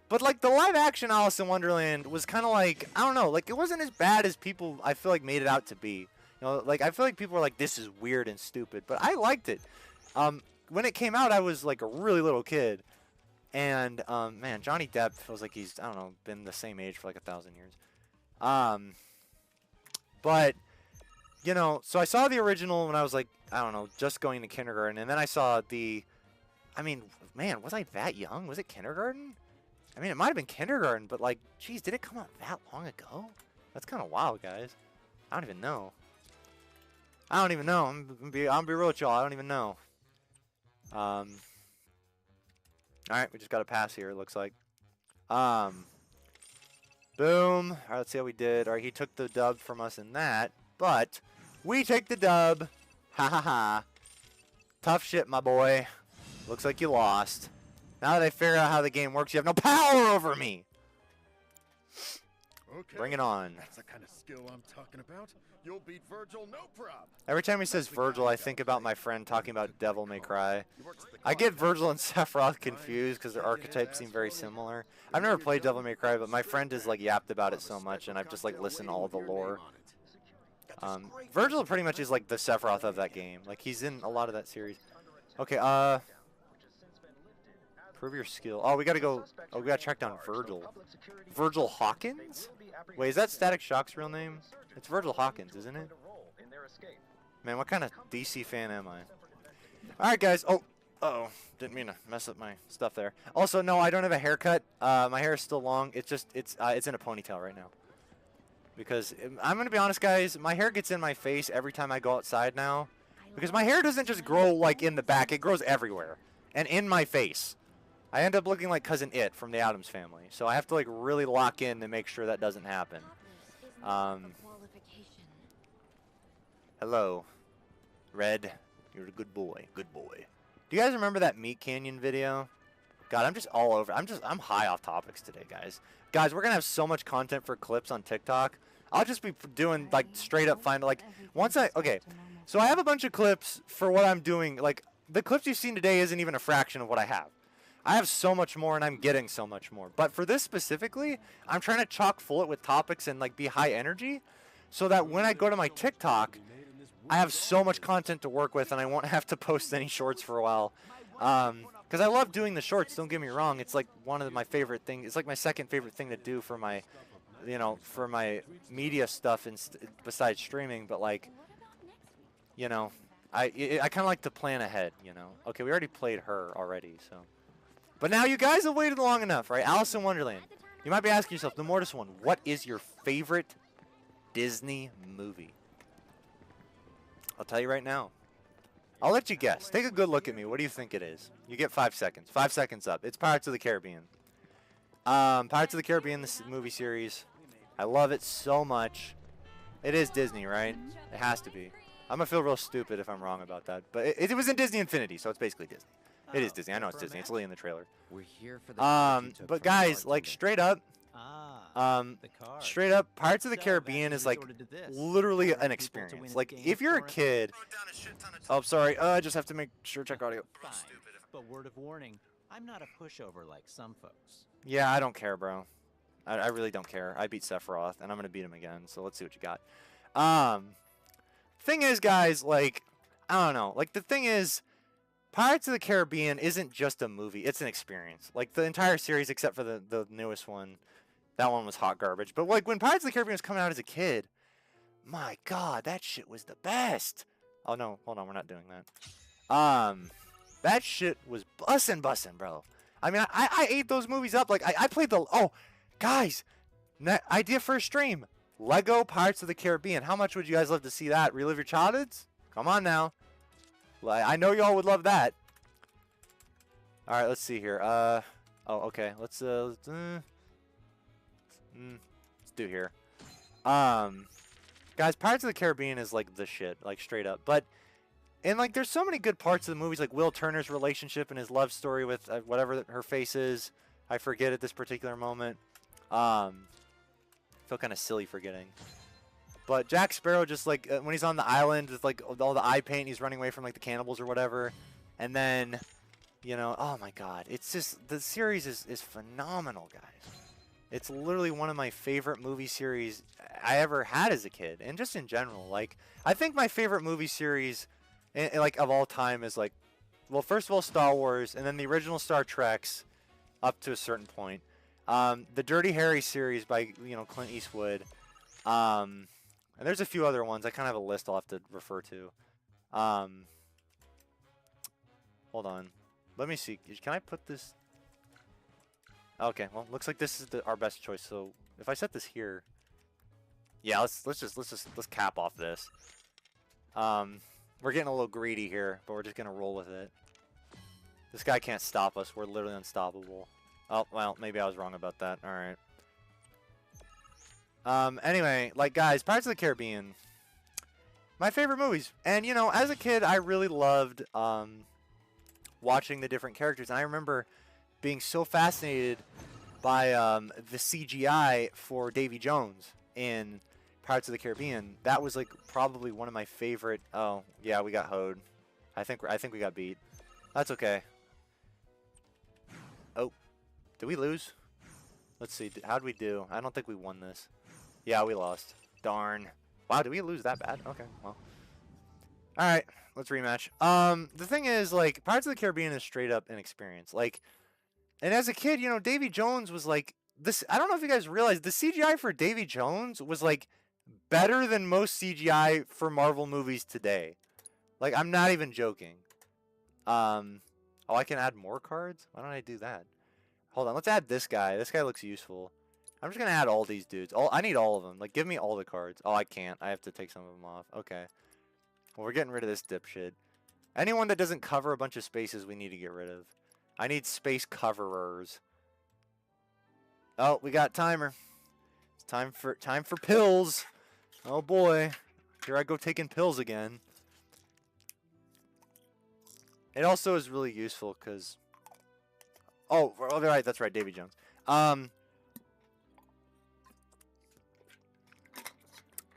But like the live action Alice in Wonderland was kind of like, I don't know, like it wasn't as bad as people I feel like made it out to be. You know, like I feel like people were like, this is weird and stupid, but I liked it. When it came out, I was like a really little kid, and man, Johnny Depp feels like he's, I don't know, been the same age for like 1,000 years. But you know, so I saw the original when I was like, I don't know, just going to kindergarten, and then I saw I mean, man, was I that young? Was it kindergarten? I mean, it might have been kindergarten, but like, geez, did it come out that long ago? That's kind of wild, guys. I don't even know. I'm gonna be real with y'all. I don't even know. All right, we just got to pass here. It looks like. Boom. All right, let's see how we did. All right, he took the dub from us in that, but we take the dub. Ha ha ha. Tough shit, my boy. Looks like you lost. Now that I figured out how the game works, you have no power over me. Okay. Bring it on. That's the kind of skill I'm talking about. You'll beat Virgil, no problem. Every time he says Virgil, I think about my friend talking about Devil May Cry. I get Virgil and Sephiroth confused because their archetypes seem very similar. I've never played Devil May Cry, but my friend has like yapped about it so much, and I've just like listened to all the lore. Virgil pretty much is like the Sephiroth of that game. Like he's in a lot of that series. Okay, prove your skill. Oh, we gotta go. Oh, we gotta track down Virgil. Virgil Hawkins? Wait, is that Static Shock's real name? It's Virgil Hawkins, isn't it? Man, what kind of DC fan am I? Alright, guys. Oh, uh-oh. Didn't mean to mess up my stuff there. Also, no, I don't have a haircut. My hair is still long. It's just, it's in a ponytail right now. Because, I'm going to be honest, guys, my hair gets in my face every time I go outside now. Because my hair doesn't just grow, like, in the back. It grows everywhere. And in my face. I end up looking like Cousin It from the Addams Family. So I have to, like, really lock in to make sure that doesn't happen. Hello. Red, you're a good boy. Good boy. Do you guys remember that Meat Canyon video? God, I'm just all over. I'm high off topics today, guys. Guys, we're going to have so much content for clips on TikTok. I'll just be doing, like, straight up okay. So I have a bunch of clips for what I'm doing. Like, the clips you've seen today isn't even a fraction of what I have. I have so much more, and I'm getting so much more. But for this specifically, I'm trying to chock full it with topics and, like, be high energy so that when I go to my TikTok, I have so much content to work with, and I won't have to post any shorts for a while. Because I love doing the shorts, don't get me wrong. It's, like, one of my favorite things. It's, like, my second favorite thing to do for my, you know, for my media stuff besides streaming. But, like, you know, I kind of like to plan ahead, you know. Okay, we already played her already, so. But now you guys have waited long enough, right? Alice in Wonderland. You might be asking yourself, the Mortis one, what is your favorite Disney movie? I'll tell you right now. I'll let you guess. Take a good look at me. What do you think it is? You get 5 seconds. 5 seconds up. It's Pirates of the Caribbean. Pirates of the Caribbean, this movie series. I love it so much. It is Disney, right? It has to be. I'm going to feel real stupid if I'm wrong about that. But it was in Disney Infinity, so it's basically Disney. It is Disney. I know it's Disney. It's literally in the trailer. We're here for the but guys, like straight up, Pirates of the Caribbean is like literally an experience. Like if you're a kid, oh sorry, I just have to make sure check audio. But word of warning, I'm not a pushover like some folks. Yeah, I don't care, bro. I really don't care. I beat Sephiroth, and I'm gonna beat him again. So let's see what you got. Thing is, guys, like I don't know. Like the thing is. Pirates of the Caribbean isn't just a movie. It's an experience. Like, the entire series, except for the newest one, that one was hot garbage. But, like, when Pirates of the Caribbean was coming out as a kid, my God, that shit was the best. Oh, no. Hold on. We're not doing that. That shit was bussin', bro. I mean, I ate those movies up. Like, I played the... Oh, guys, idea for a stream. Lego Pirates of the Caribbean. How much would you guys love to see that? Relive your childhoods? Come on now. I know y'all would love that. All right, let's see here. Oh, okay. Let's do here. Guys, Pirates of the Caribbean is like the shit, like straight up. But and like, there's so many good parts of the movies, like Will Turner's relationship and his love story with whatever her face is. I forget at this particular moment. I feel kind of silly forgetting. But Jack Sparrow, just like when he's on the island with like all the eye paint, he's running away from like the cannibals or whatever, and then, you know, oh my God, it's just the series is phenomenal, guys. It's literally one of my favorite movie series I ever had as a kid, and just in general. Like, I think my favorite movie series, like of all time, is like, well, first of all, Star Wars, and then the original Star Treks, up to a certain point. The Dirty Harry series by Clint Eastwood. And there's a few other ones. I kind of have a list I'll have to refer to. Hold on. Let me see. Can I put this? Okay. Well, looks like this is our best choice. So if I set this here, yeah, let's cap off this. We're getting a little greedy here, but we're just gonna roll with it. This guy can't stop us. We're literally unstoppable. Oh well, maybe I was wrong about that. All right. Anyway, like, guys, Pirates of the Caribbean, my favorite movies. And, you know, as a kid, I really loved watching the different characters. And I remember being so fascinated by the CGI for Davy Jones in Pirates of the Caribbean. That was, like, probably one of my favorite. Oh, yeah, we got hoed. I think we got beat. That's okay. Oh, did we lose? Let's see. How'd we do? I don't think we won this. Yeah, we lost. Darn. Wow, did we lose that bad? Okay, well. Alright, let's rematch. The thing is, like, Pirates of the Caribbean is straight up an experience. Like, and as a kid, you know, Davy Jones was like, this, I don't know if you guys realize, the CGI for Davy Jones was, like, better than most CGI for Marvel movies today. Like, I'm not even joking. Oh, I can add more cards? Why don't I do that? Hold on, let's add this guy. This guy looks useful. I'm just going to add all these dudes. I need all of them. Like, give me all the cards. Oh, I can't. I have to take some of them off. Okay. Well, we're getting rid of this dipshit. Anyone that doesn't cover a bunch of spaces, we need to get rid of. I need space coverers. Oh, we got timer. It's time for pills. Oh, boy. Here I go taking pills again. It also is really useful because... Oh, right. That's right. Davy Jones.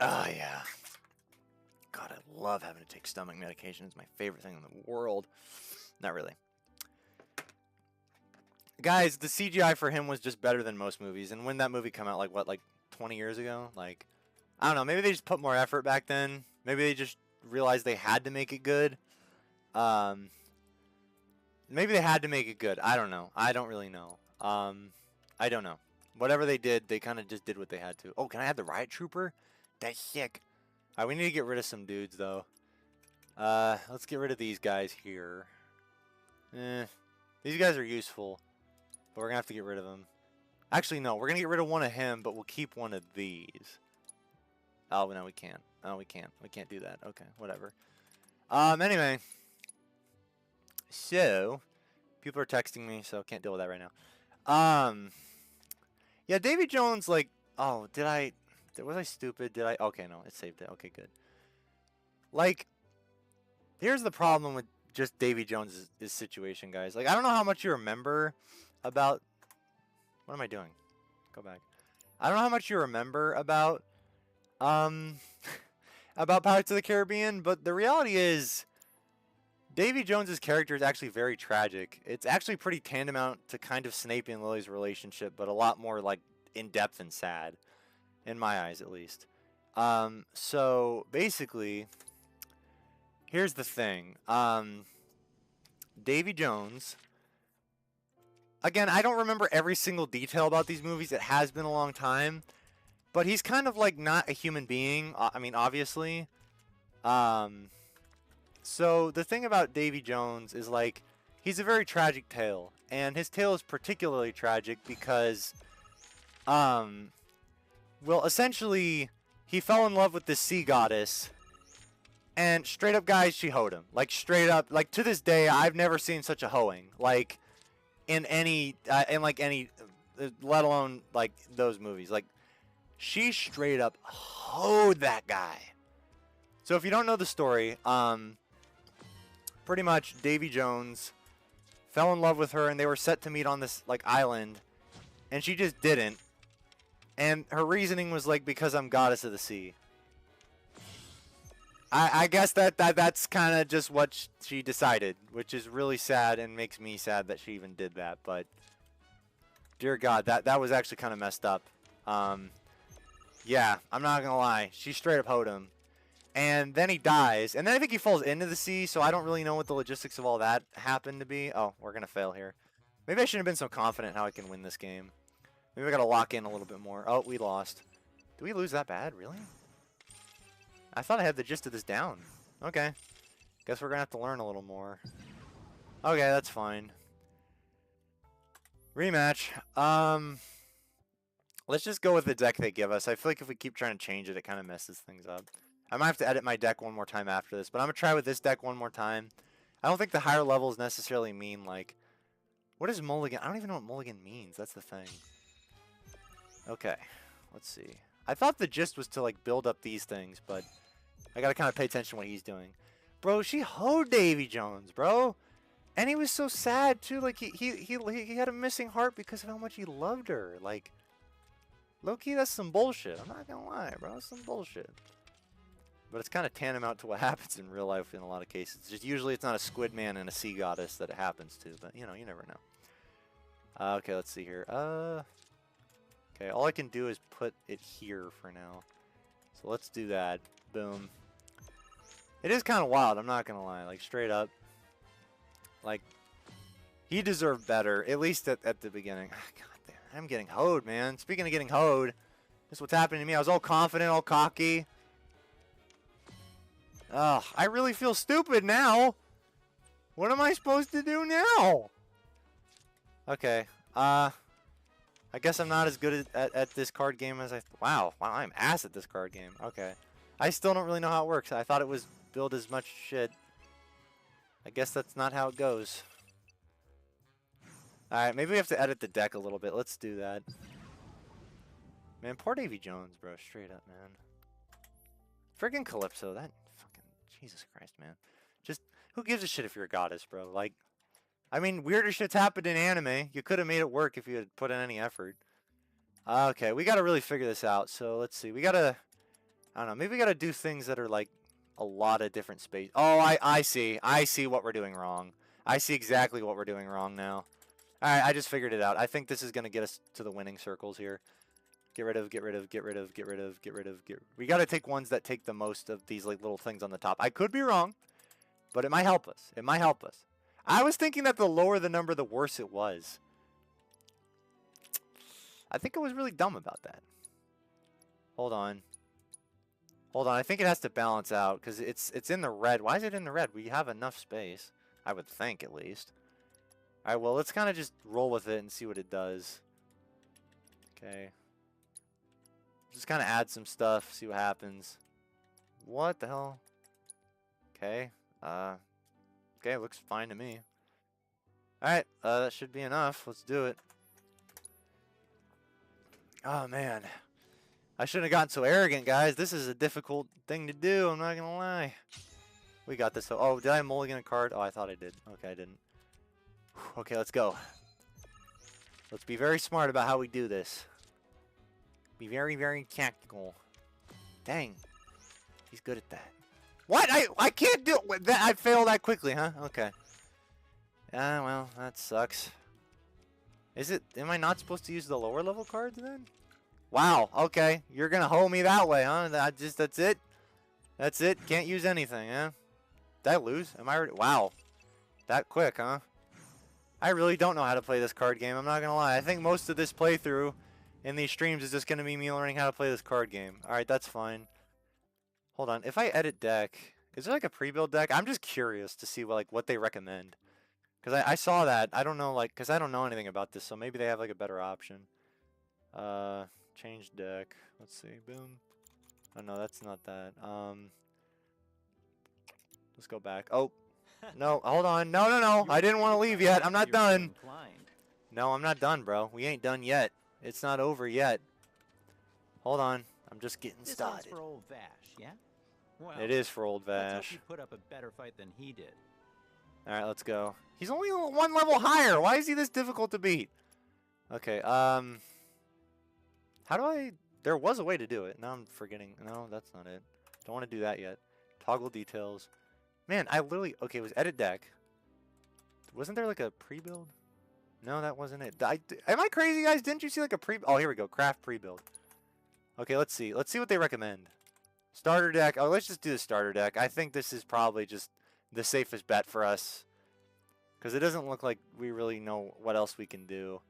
Oh, yeah. God, I love having to take stomach medication. It's my favorite thing in the world. Not really. Guys, the CGI for him was just better than most movies. And when that movie came out, like, what, like 20 years ago? Like, I don't know. Maybe they just put more effort back then. Maybe they just realized they had to make it good. Maybe they had to make it good. I don't know. I don't really know. I don't know. Whatever they did, they kind of just did what they had to. Oh, can I have the Riot Trooper? That's sick. Alright, we need to get rid of some dudes, though. Let's get rid of these guys here. These guys are useful, but we're going to have to get rid of them. Actually, no. We're going to get rid of one of him, but we'll keep one of these. Oh, no, we can't. Oh, we can't. We can't do that. Okay, whatever. Anyway. So, people are texting me, so can't deal with that right now. Yeah, Davy Jones, like, oh, was I stupid? Did I? Okay, no, it saved it. Okay, good. Like, here's the problem with just Davy Jones' situation, guys. Like, I don't know how much you remember about... What am I doing? Go back. I don't know how much you remember about, about Pirates of the Caribbean, but the reality is, Davy Jones' character is actually very tragic. It's actually pretty tantamount to kind of Snape and Lily's relationship, but a lot more, like, in-depth and sad. In my eyes, at least. So, basically, here's the thing. Davy Jones... Again, I don't remember every single detail about these movies. It has been a long time. But he's kind of, like, not a human being. I mean, obviously. So, the thing about Davy Jones is, like, he's a very tragic tale. And his tale is particularly tragic because... Well, essentially, he fell in love with this sea goddess, and straight up, guys, she hoed him. Like, straight up, like, to this day, I've never seen such a hoeing. Like, in any, let alone, like, those movies. Like, she straight up hoed that guy. So, if you don't know the story, pretty much, Davy Jones fell in love with her, and they were set to meet on this, like, island, and she just didn't. And her reasoning was like, because I'm goddess of the sea. I guess that's kind of just what she decided, which is really sad and makes me sad that she even did that. But dear God, that was actually kind of messed up. Yeah, I'm not gonna lie, she straight up hoed him, and then he dies, and then I think he falls into the sea. So I don't really know what the logistics of all that happened to be. Oh, we're gonna fail here. Maybe I shouldn't have been so confident how I can win this game. Maybe I gotta lock in a little bit more. Oh, we lost. Did we lose that bad? Really? I thought I had the gist of this down. Okay. Guess we're gonna have to learn a little more. Okay, that's fine. Rematch. Let's just go with the deck they give us. I feel like if we keep trying to change it, it kind of messes things up. I might have to edit my deck one more time after this, but I'm gonna try with this deck one more time. I don't think the higher levels necessarily mean, like... What is mulligan? I don't even know what mulligan means. That's the thing. Okay, let's see. I thought the gist was to like build up these things, but I gotta kind of pay attention to what he's doing. Bro, she hoed Davy Jones, bro. And he was so sad too. Like he had a missing heart because of how much he loved her. Like, low-key, that's some bullshit. I'm not gonna lie, bro. That's some bullshit. But it's kind of tantamount to what happens in real life in a lot of cases. Just usually it's not a squid man and a sea goddess that it happens to, but you know, you never know. Okay, let's see here. Okay, all I can do is put it here for now. So let's do that. Boom. It is kind of wild, I'm not gonna lie. Like, straight up. Like, he deserved better, at least at the beginning. God damn, I'm getting hoed, man. Speaking of getting hoed, this is what's happening to me. I was all confident, all cocky. Ugh, I really feel stupid now. What am I supposed to do now? Okay, I guess I'm not as good at this card game as I... Wow, I'm ass at this card game. Okay. I still don't really know how it works. I thought it was build as much shit. I guess that's not how it goes. Alright, maybe we have to edit the deck a little bit. Let's do that. Man, poor Davy Jones, bro. Straight up, man. Friggin' Calypso, that fucking... Jesus Christ, man. Just, who gives a shit if you're a goddess, bro? Like, I mean, weirder shit's happened in anime. You could have made it work if you had put in any effort. Okay, we gotta really figure this out. So, let's see. We gotta... I don't know. Maybe we gotta do things that are, like, a lot of different space. Oh, I see. I see what we're doing wrong. I see exactly what we're doing wrong now. Alright, I just figured it out. I think this is gonna get us to the winning circles here. Get rid of, get rid of, get rid of, get rid of, get rid of, get... We gotta take ones that take the most of these, like, little things on the top. I could be wrong, but it might help us. It might help us. I was thinking that the lower the number, the worse it was. I think I was really dumb about that. Hold on. Hold on, I think it has to balance out, because it's in the red. Why is it in the red? We have enough space. I would think, at least. Alright, well, let's kind of just roll with it and see what it does. Okay. Just kind of add some stuff, see what happens. What the hell? Okay. Okay, looks fine to me. Alright, that should be enough. Let's do it. Oh, man. I shouldn't have gotten so arrogant, guys. This is a difficult thing to do, I'm not gonna lie. We got this. Oh, did I mulligan a card? Oh, I thought I did. Okay, I didn't. Whew, okay, let's go. Let's be very smart about how we do this. Be very, very tactical. Dang. He's good at that. What? I can't do it. That I failed that quickly, huh? Okay. Well, that sucks. Is it... Am I not supposed to use the lower level cards then? Wow, okay. You're gonna hold me that way, huh? That's it? That's it? Can't use anything, huh? Did I lose? Am I already... Wow. That quick, huh? I really don't know how to play this card game, I'm not gonna lie. I think most of this playthrough in these streams is just gonna be me learning how to play this card game. Alright, that's fine. Hold on. If I edit deck... Is there like a pre-build deck? I'm just curious to see what they recommend. Because I saw that. I don't know, like... Because I don't know anything about this, so maybe they have like a better option. Change deck. Let's see. Boom. Oh, no, that's not that. Let's go back. Oh. No, hold on. No, no, no. I didn't want to leave yet. I'm not done. No, I'm not done, bro. We ain't done yet. It's not over yet. Hold on. I'm just getting started. This for old Vash, yeah? Well, it is for old Vash. Let's hope you put up a better fight than he did. All right, let's go. He's only one level higher. Why is he this difficult to beat? Okay, how do I... There was a way to do it. Now I'm forgetting. No, that's not it. Don't want to do that yet. Toggle details. Man, I literally... Okay, it was edit deck. Wasn't there like a pre-build? No, that wasn't it. Am I crazy, guys? Didn't you see like a pre... Oh, here we go. Craft pre-build. Okay, let's see. Let's see what they recommend. Starter deck. Oh, let's just do the starter deck. I think this is probably just the safest bet for us. Because it doesn't look like we really know what else we can do.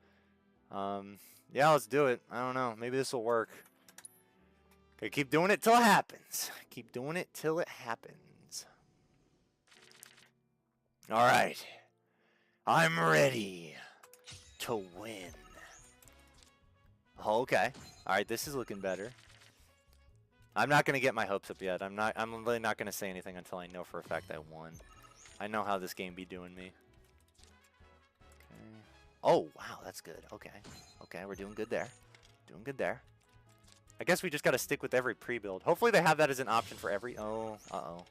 Yeah, let's do it. I don't know. Maybe this will work. Okay, keep doing it till it happens. Keep doing it till it happens. Alright. I'm ready to win. Okay. Alright, this is looking better. I'm not going to get my hopes up yet. I'm really not going to say anything until I know for a fact I won. I know how this game be doing me. Okay. Oh, wow, that's good. Okay. Okay, we're doing good there. Doing good there. I guess we just got to stick with every pre-build. Hopefully they have that as an option for every... Oh, uh-oh.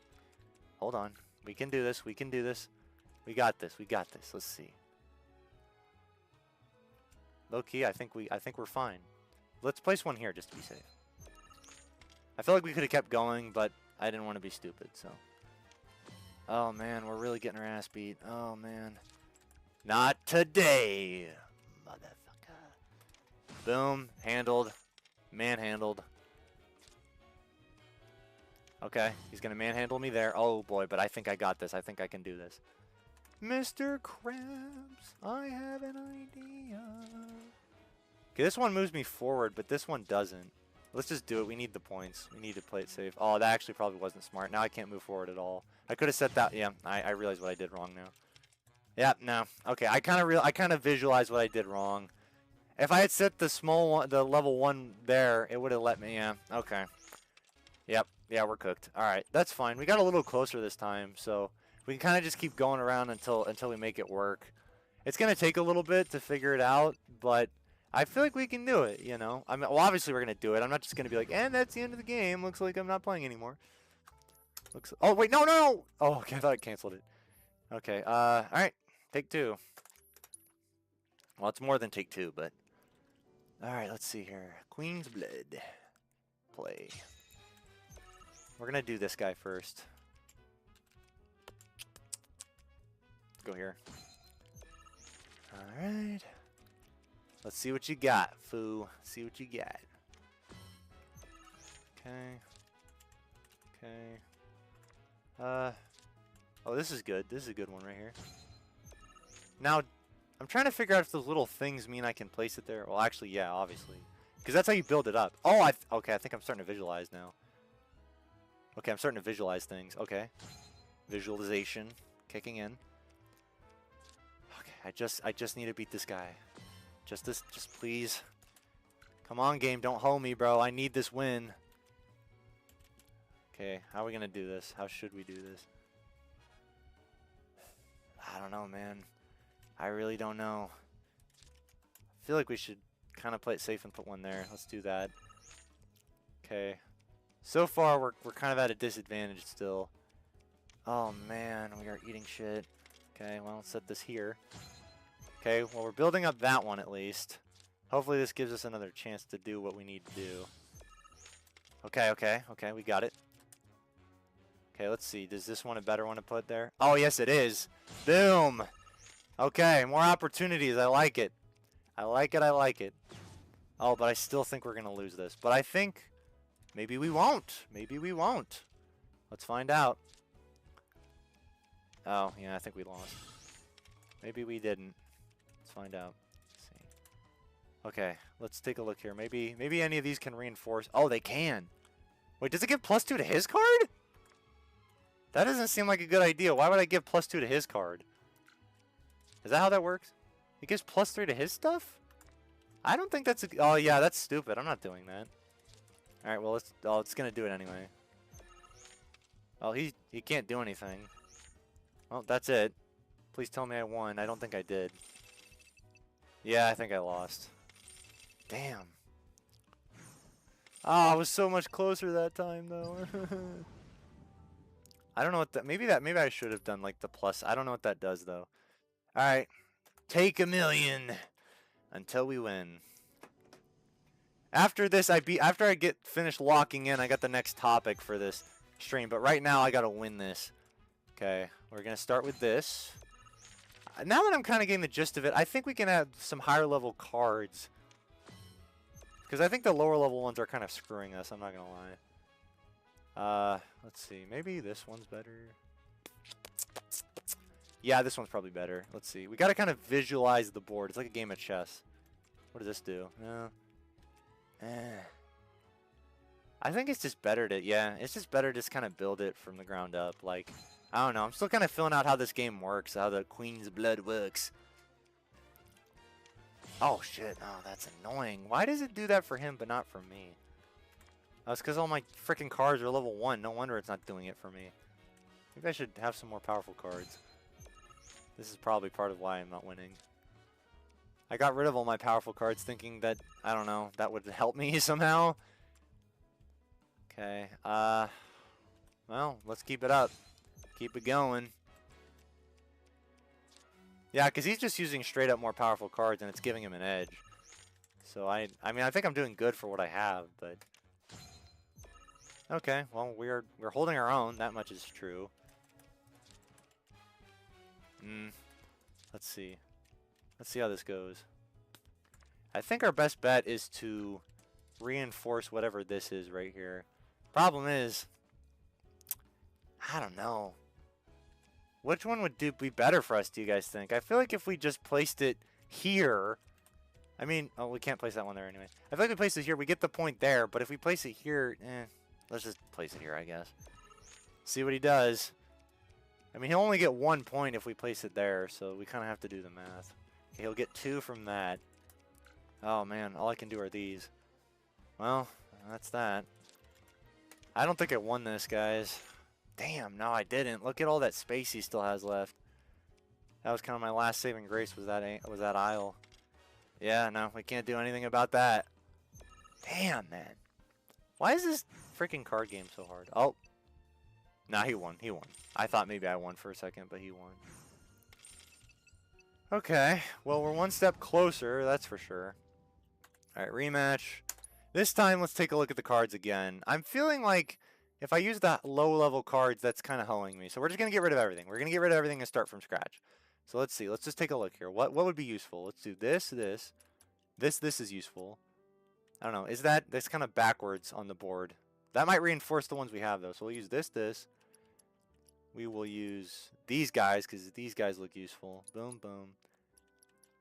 Hold on. We can do this. We can do this. We got this. We got this. Let's see. Low key, I think we're fine. Let's place one here just to be safe. I feel like we could have kept going, but I didn't want to be stupid, so. Oh man, we're really getting our ass beat. Oh man. Not today, motherfucker. Boom, handled. Manhandled. Okay, he's gonna manhandle me there. Oh boy, but I think I got this. I think I can do this. Mr. Krabs, I have an idea. Okay, this one moves me forward, but this one doesn't. Let's just do it. We need the points. We need to play it safe. Oh, that actually probably wasn't smart. Now I can't move forward at all. I could have set that. Yeah, I realize what I did wrong now. Yeah, no. Okay, I kind of visualized what I did wrong. If I had set the small one, the level 1 there, it would have let me. Yeah. Okay. Yep. Yeah, we're cooked. All right, that's fine. We got a little closer this time, so we can kind of just keep going around until we make it work. It's gonna take a little bit to figure it out, but I feel like we can do it. You know, I mean, well, obviously we're gonna do it. I'm not just gonna be like, and that's the end of the game. Looks like I'm not playing anymore. Looks. Oh wait, no, no, no. Oh, okay, I thought I canceled it. Okay. All right. Take 2. Well, it's more than take 2, but. All right. Let's see here. Queen's Blood. Play. We're gonna do this guy first. Go here. All right. Let's see what you got, foo. See what you got. Okay. Okay. Oh, this is good. This is a good one right here. Now, I'm trying to figure out if those little things mean I can place it there. Well, actually, yeah, obviously. Because that's how you build it up. Oh, okay, I think I'm starting to visualize now. Okay, I'm starting to visualize things. Okay. Visualization. Kicking in. Okay, I just need to beat this guy. Just please. Come on, game, don't hold me, bro. I need this win. Okay, how are we gonna do this? How should we do this? I don't know, man. I really don't know. I feel like we should kind of play it safe and put one there. Let's do that. Okay. So far, we're kind of at a disadvantage still. Oh, man, we are eating shit. Okay, well, let's set this here. Okay, well, we're building up that one at least. Hopefully this gives us another chance to do what we need to do. Okay, okay, okay, we got it. Okay, let's see. Does this one a better one to put there? Oh, yes, it is. Boom. Okay, more opportunities. I like it. I like it, I like it. Oh, but I still think we're going to lose this. But I think maybe we won't. Maybe we won't. Let's find out. Oh, yeah, I think we lost. Maybe we didn't. Let's find out. Let's see. Okay, let's take a look here. Maybe any of these can reinforce. Oh, they can. Wait, does it give +2 to his card? That doesn't seem like a good idea. Why would I give +2 to his card? Is that how that works? It gives +3 to his stuff? I don't think that's a... Oh, yeah, that's stupid. I'm not doing that. Alright, well, it's going to do it anyway. Oh, he can't do anything. Well, that's it. Please tell me I won. I don't think I did. Yeah, I think I lost. Damn. Oh, I was so much closer that time, though. I don't know what that... Maybe I should have done, like, the plus. I don't know what that does, though. Alright. Take 1,000,000 until we win. After this, after I get finished locking in, I got the next topic for this stream. But right now, I got to win this. Okay. We're going to start with this. Now that I'm kind of getting the gist of it, I think we can add some higher level cards. Because I think the lower level ones are kind of screwing us, I'm not going to lie. Let's see. Maybe this one's better. Yeah, this one's probably better. Let's see. We got to kind of visualize the board. It's like a game of chess. What does this do? No. I think it's just better to, yeah, it's just better to just kind of build it from the ground up. Like, I don't know. I'm still kind of filling out how this game works, how the Queen's Blood works. Oh, shit. Oh, that's annoying. Why does it do that for him but not for me? Oh, it's because all my freaking cards are level 1. No wonder it's not doing it for me. Maybe I should have some more powerful cards. This is probably part of why I'm not winning. I got rid of all my powerful cards thinking that, I don't know, that would help me somehow. Okay. Well, let's keep it up. Keep it going. Yeah, because he's just using straight up more powerful cards, and it's giving him an edge. So I mean, I think I'm doing good for what I have, but okay. Well, we're holding our own. That much is true. Let's see. Let's see how this goes. I think our best bet is to reinforce whatever this is right here. Problem is, I don't know. Which one would be better for us, do you guys think? I feel like if we just placed it here... I mean, oh, we can't place that one there anyway. I feel like we place it here, we get the point there, but if we place it here, let's just place it here, I guess. See what he does. I mean, he'll only get 1 point if we place it there, so we kind of have to do the math. Okay, he'll get 2 from that. Oh, man, all I can do are these. Well, that's that. I don't think I won this, guys. Damn, no, I didn't. Look at all that space he still has left. That was kind of my last saving grace, was that aisle. Yeah, no, we can't do anything about that. Damn, man. Why is this freaking card game so hard? Oh. Nah, he won. He won. I thought maybe I won for a second, but he won. Okay. Well, we're one step closer, that's for sure. Alright, rematch. This time, let's take a look at the cards again. I'm feeling like if I use the low-level cards, that's kind of hoeing me. So we're just going to get rid of everything. We're going to get rid of everything and start from scratch. So let's see. Let's just take a look here. What would be useful? Let's do this, this. This is useful. I don't know. Is that's kind of backwards on the board? That might reinforce the ones we have, though. So we'll use this. We will use these guys, because these guys look useful. Boom, boom.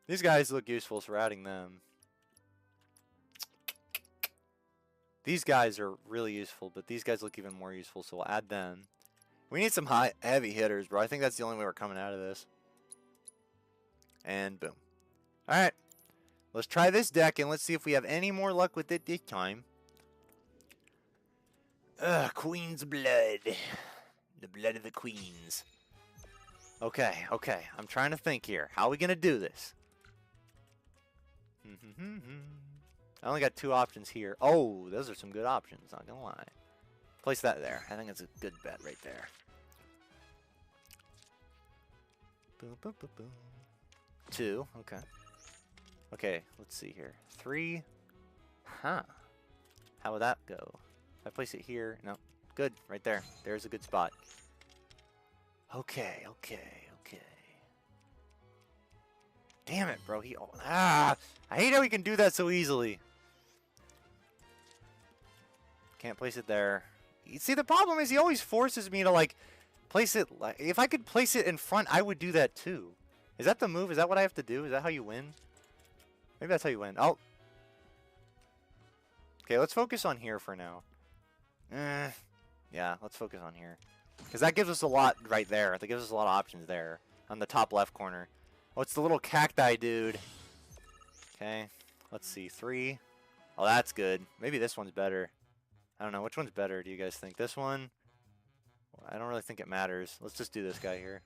These guys look useful, so we're adding them. These guys are really useful, but these guys look even more useful, so we'll add them. We need some heavy hitters, bro. I think that's the only way we're coming out of this. And boom. Alright. Let's try this deck, and let's see if we have any more luck with it this time. Queen's blood. The blood of the queens. Okay, okay. I'm trying to think here. How are we going to do this? I only got 2 options here. Oh, those are some good options, not gonna lie. Place that there. I think it's a good bet right there. Boom, boom, boom, boom. 2, okay. Okay, let's see here. 3. Huh. How would that go? If I place it here, no. Good, right there. There's a good spot. Okay, okay, okay. Damn it, bro. I hate how he can do that so easily. Can't place it there. You see, the problem is he always forces me to, like, place it. If I could place it in front, I would do that too. Is that the move? Is that what I have to do? Is that how you win? Maybe that's how you win. Oh. Okay, let's focus on here for now. Yeah, let's focus on here. Because that gives us a lot right there. That gives us a lot of options there. On the top left corner. Oh, it's the little cacti dude. Okay, let's see. 3. Oh, that's good. Maybe this one's better. I don't know. Which one's better, do you guys think? This one? I don't really think it matters. Let's just do this guy here.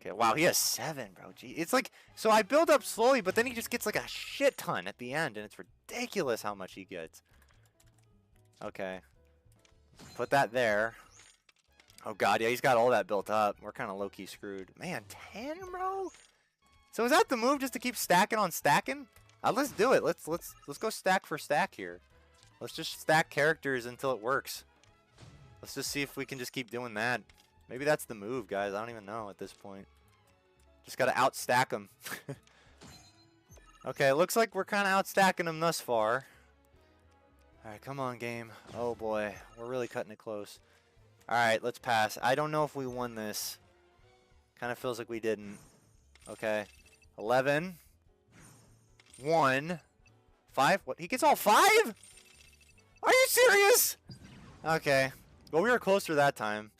Okay, wow, he has 7, bro. Gee, it's like, so I build up slowly, but then he just gets like a shit ton at the end, and it's ridiculous how much he gets. Okay. Put that there. Oh, God, yeah, he's got all that built up. We're kind of low-key screwed. Man, 10, bro? So is that the move, just to keep stacking on stacking? Let's do it. Let's go stack for stack here. Let's just stack characters until it works. Let's just see if we can just keep doing that. Maybe that's the move, guys. I don't even know at this point. Just got to outstack them. Okay, looks like we're kind of outstacking them thus far. Alright, come on, game. Oh, boy. We're really cutting it close. Alright, let's pass. I don't know if we won this. Kind of feels like we didn't. Okay. 11. 1. 5. What? He gets all 5? Are you serious? Okay. Well, we were closer that time.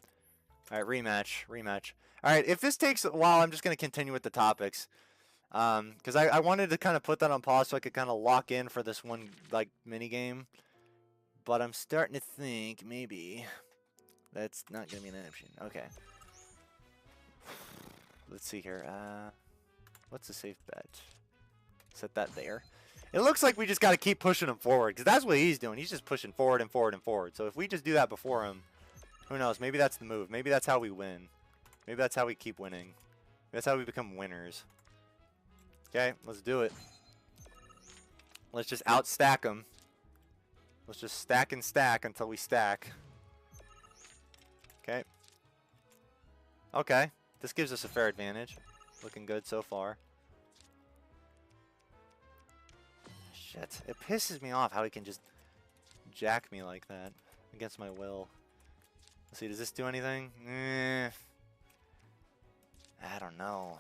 Alright, rematch. Rematch. Alright, if this takes a while, I'm just going to continue with the topics. Because I wanted to kind of put that on pause so I could kind of lock in for this one, like, mini game. But I'm starting to think maybe that's not going to be an option. Okay. Let's see here. What's a safe bet? Set that there. It looks like we just got to keep pushing him forward, because that's what he's doing. He's just pushing forward and forward and forward. So if we just do that before him, who knows? Maybe that's the move. Maybe that's how we win. Maybe that's how we keep winning. That's how we become winners. Okay, let's do it. Let's just outstack him. Let's just stack and stack until we stack. Okay. Okay. This gives us a fair advantage. Looking good so far. Shit. It pisses me off how he can just jack me like that against my will. Let's see, does this do anything? I don't know.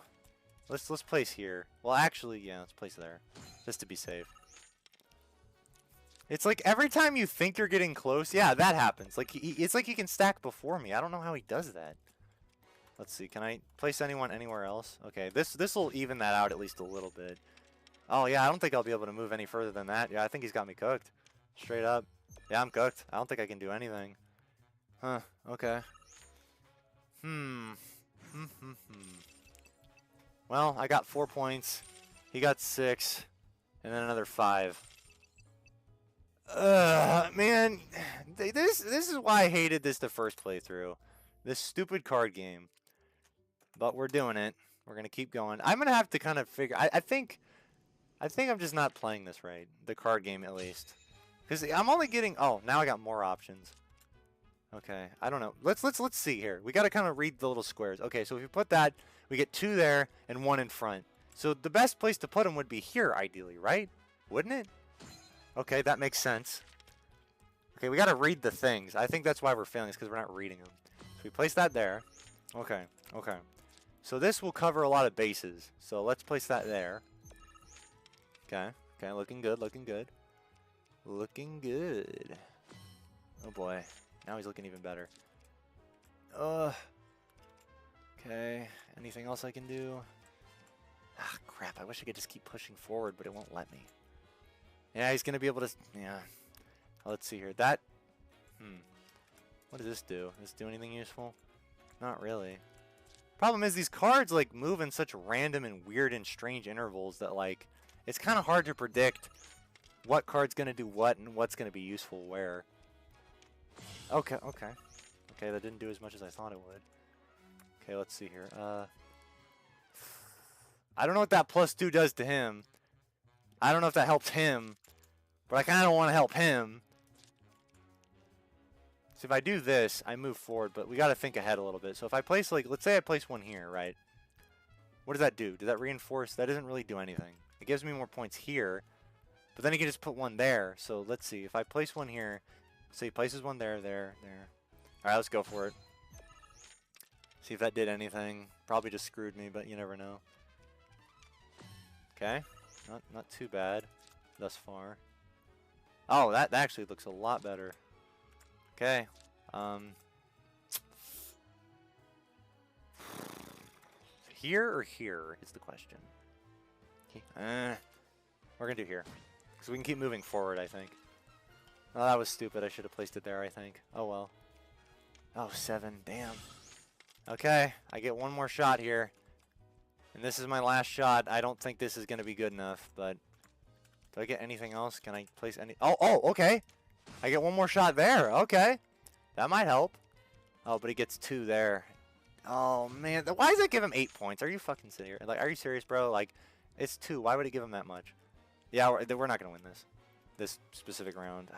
Let's place here. Well, actually, yeah, let's place there. Just to be safe. It's like every time you think you're getting close, yeah, that happens. Like it's like he can stack before me. I don't know how he does that. Let's see. Can I place anyone anywhere else? Okay, this will even that out at least a little bit. Oh yeah, I don't think I'll be able to move any further than that. Yeah, I think he's got me cooked. Straight up. Yeah, I'm cooked. I don't think I can do anything. Huh. Okay. Well, I got 4 points. He got 6, and then another 5. Man, this is why I hated this the first playthrough. This stupid card game. But we're doing it. We're gonna keep going. I'm gonna have to kind of figure. I think I'm just not playing this right. The card game, at least, because I'm only getting. Oh, now I got more options. Okay, I don't know. Let's see here. We got to kind of read the little squares. Okay, so if you put that, we get 2 there and 1 in front. So the best place to put them would be here, ideally, right? Wouldn't it? Okay, that makes sense. Okay, we got to read the things. I think that's why we're failing, is because we're not reading them. So we place that there. Okay, okay. So this will cover a lot of bases. So let's place that there. Okay, okay, looking good, looking good. Looking good. Oh boy. Now he's looking even better. Okay. Anything else I can do? Ah, crap. I wish I could just keep pushing forward, but it won't let me. Yeah, he's going to be able to... Yeah. Let's see here. That... What does this do? Does this do anything useful? Not really. Problem is, these cards, like, move in such random and weird and strange intervals that, like, it's kind of hard to predict what card's going to do what and what's going to be useful where. Okay, okay. Okay, that didn't do as much as I thought it would. Okay, let's see here. I don't know what that +2 does to him. I don't know if that helps him, but I kind of want to help him. So if I do this, I move forward, but we got to think ahead a little bit. So if I place, like, let's say I place one here, right? What does that do? Does that reinforce? That doesn't really do anything. It gives me more points here, but then you can just put one there. So let's see. If I place one here, so he places one there, there, there. All right, let's go for it. See if that did anything. Probably just screwed me, but you never know. Okay, not too bad thus far. Oh, that actually looks a lot better. Okay. Here or here is the question. We're gonna do here, because we can keep moving forward, I think. Oh, that was stupid. I should have placed it there, I think. Oh, well. Oh, 7. Damn. Okay, I get one more shot here. And this is my last shot. I don't think this is going to be good enough, but... Do I get anything else? Can I place any... Oh, okay. I get one more shot there. Okay. That might help. Oh, but he gets 2 there. Oh, man. Why does that give him 8 points? Are you fucking serious? Like, are you serious, bro? Like, it's 2. Why would it give him that much? Yeah, we're not going to win this. This specific round.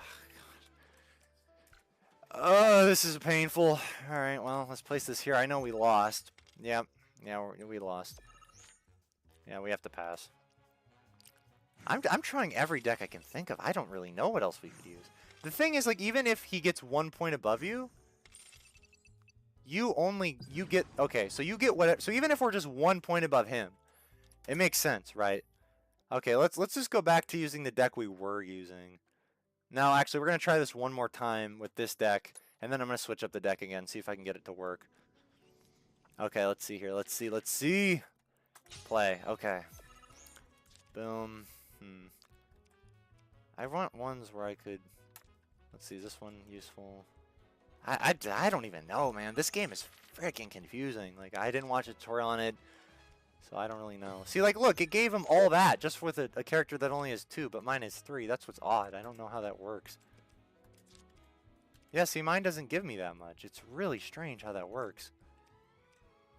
Oh, this is painful. Alright, well, let's place this here. I know we lost. Yep. Yeah, we lost. Yeah, we have to pass. I'm trying every deck I can think of. I don't really know what else we could use. The thing is, like, even if he gets 1 point above you, you get... Okay, so you get whatever... So even if we're just 1 point above him, it makes sense, right? Okay, let's just go back to using the deck we were using. Now, actually, we're going to try this one more time with this deck, and then I'm going to switch up the deck again, see if I can get it to work. Okay, let's see here. Let's see. Play. Okay. Boom. I want ones where I could... Let's see, is this one useful? I don't even know, man. This game is freaking confusing. Like, I didn't watch a tutorial on it. So I don't really know. See, like, look, it gave him all that just with a character that only has 2, but mine has 3. That's what's odd. I don't know how that works. Yeah, see, mine doesn't give me that much. It's really strange how that works.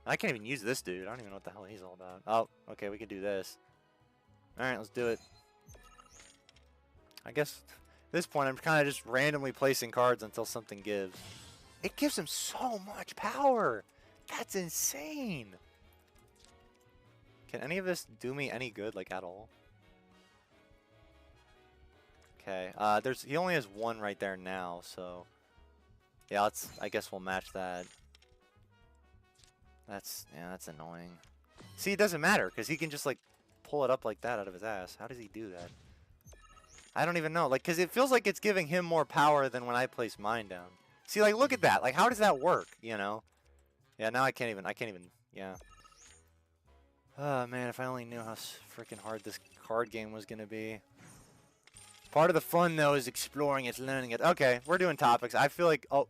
I can't even use this dude. I don't even know what the hell he's all about. Oh, okay, we could do this. Alright, let's do it. I guess at this point I'm kind of just randomly placing cards until something gives. It gives him so much power! That's insane! Can any of this do me any good, like, at all? Okay, he only has 1 right there now, so... Yeah, I guess we'll match that. That's annoying. See, it doesn't matter, because he can just, like, pull it up like that out of his ass. How does he do that? I don't even know. Like, because it feels like it's giving him more power than when I place mine down. See, like, look at that. Like, how does that work, you know? Yeah, now I can't even, yeah. Oh, man, if I only knew how freaking hard this card game was going to be. Part of the fun, though, is exploring it, learning it. Okay, we're doing topics. I feel like, oh.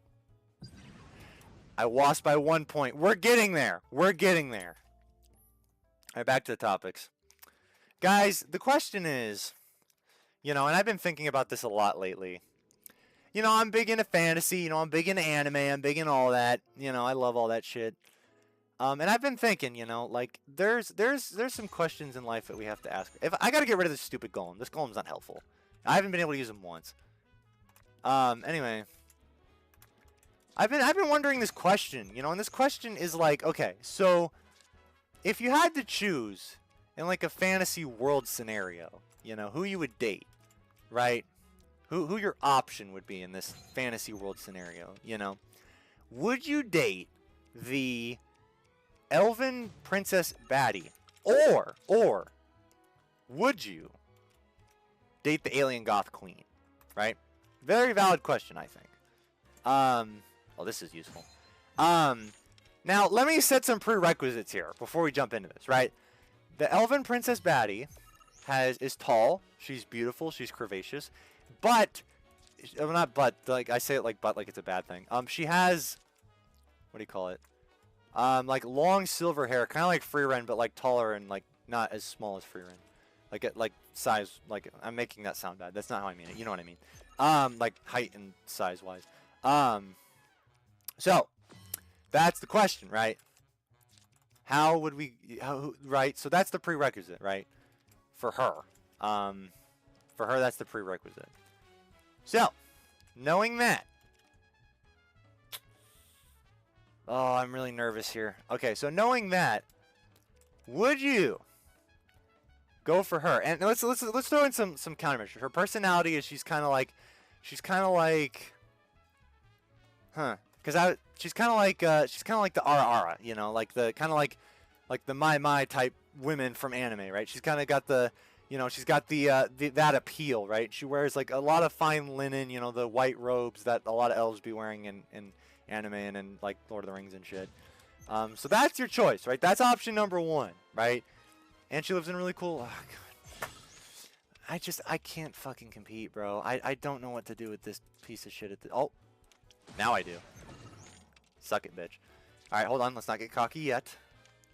I lost by 1 point. We're getting there. We're getting there. All right, back to the topics. Guys, the question is, you know, and I've been thinking about this a lot lately. You know, I'm big into fantasy. You know, I'm big into anime. I'm big into all that. You know, I love all that shit. And I've been thinking, you know, like, there's some questions in life that we have to ask. If I got to get rid of this stupid golem. This golem's not helpful. I haven't been able to use him once. Anyway, I've been wondering this question, you know, and this question is like, okay, so if you had to choose in like a fantasy world scenario, you know, who you would date, right? Who your option would be in this fantasy world scenario, you know? Would you date the elven princess baddie, or would you date the alien goth queen, right? Very valid question, I think. Oh, this is useful. Now let me set some prerequisites here before we jump into this, right? The elven princess baddie is tall, she's beautiful, she's curvaceous, but not but, like I say it like but like it's a bad thing. She has, what do you call it? Like long silver hair, kind of like Freeren, but like taller and like not as small as Freeren. Like size, like I'm making that sound bad. That's not how I mean it. You know what I mean? Like height and size wise. So that's the question, right? How would we? Right? So that's the prerequisite, right? For her, that's the prerequisite. So, knowing that. Oh, I'm really nervous here. Okay, so knowing that, would you go for her? And let's throw in some countermeasures. Her personality is she's kind of like, because she's kind of like the Ara, you know, like the kind of like the Mai type women from anime, right? She's kind of got the, you know, she's got the that appeal, right? She wears like a lot of fine linen, you know, the white robes that a lot of elves be wearing in anime and in like Lord of the Rings and shit. So that's your choice, right? That's option number 1, right? And she lives in a really cool. Oh, God. I can't fucking compete, bro. I don't know what to do with this piece of shit. Oh, now I do. Suck it, bitch. All right, hold on. Let's not get cocky yet.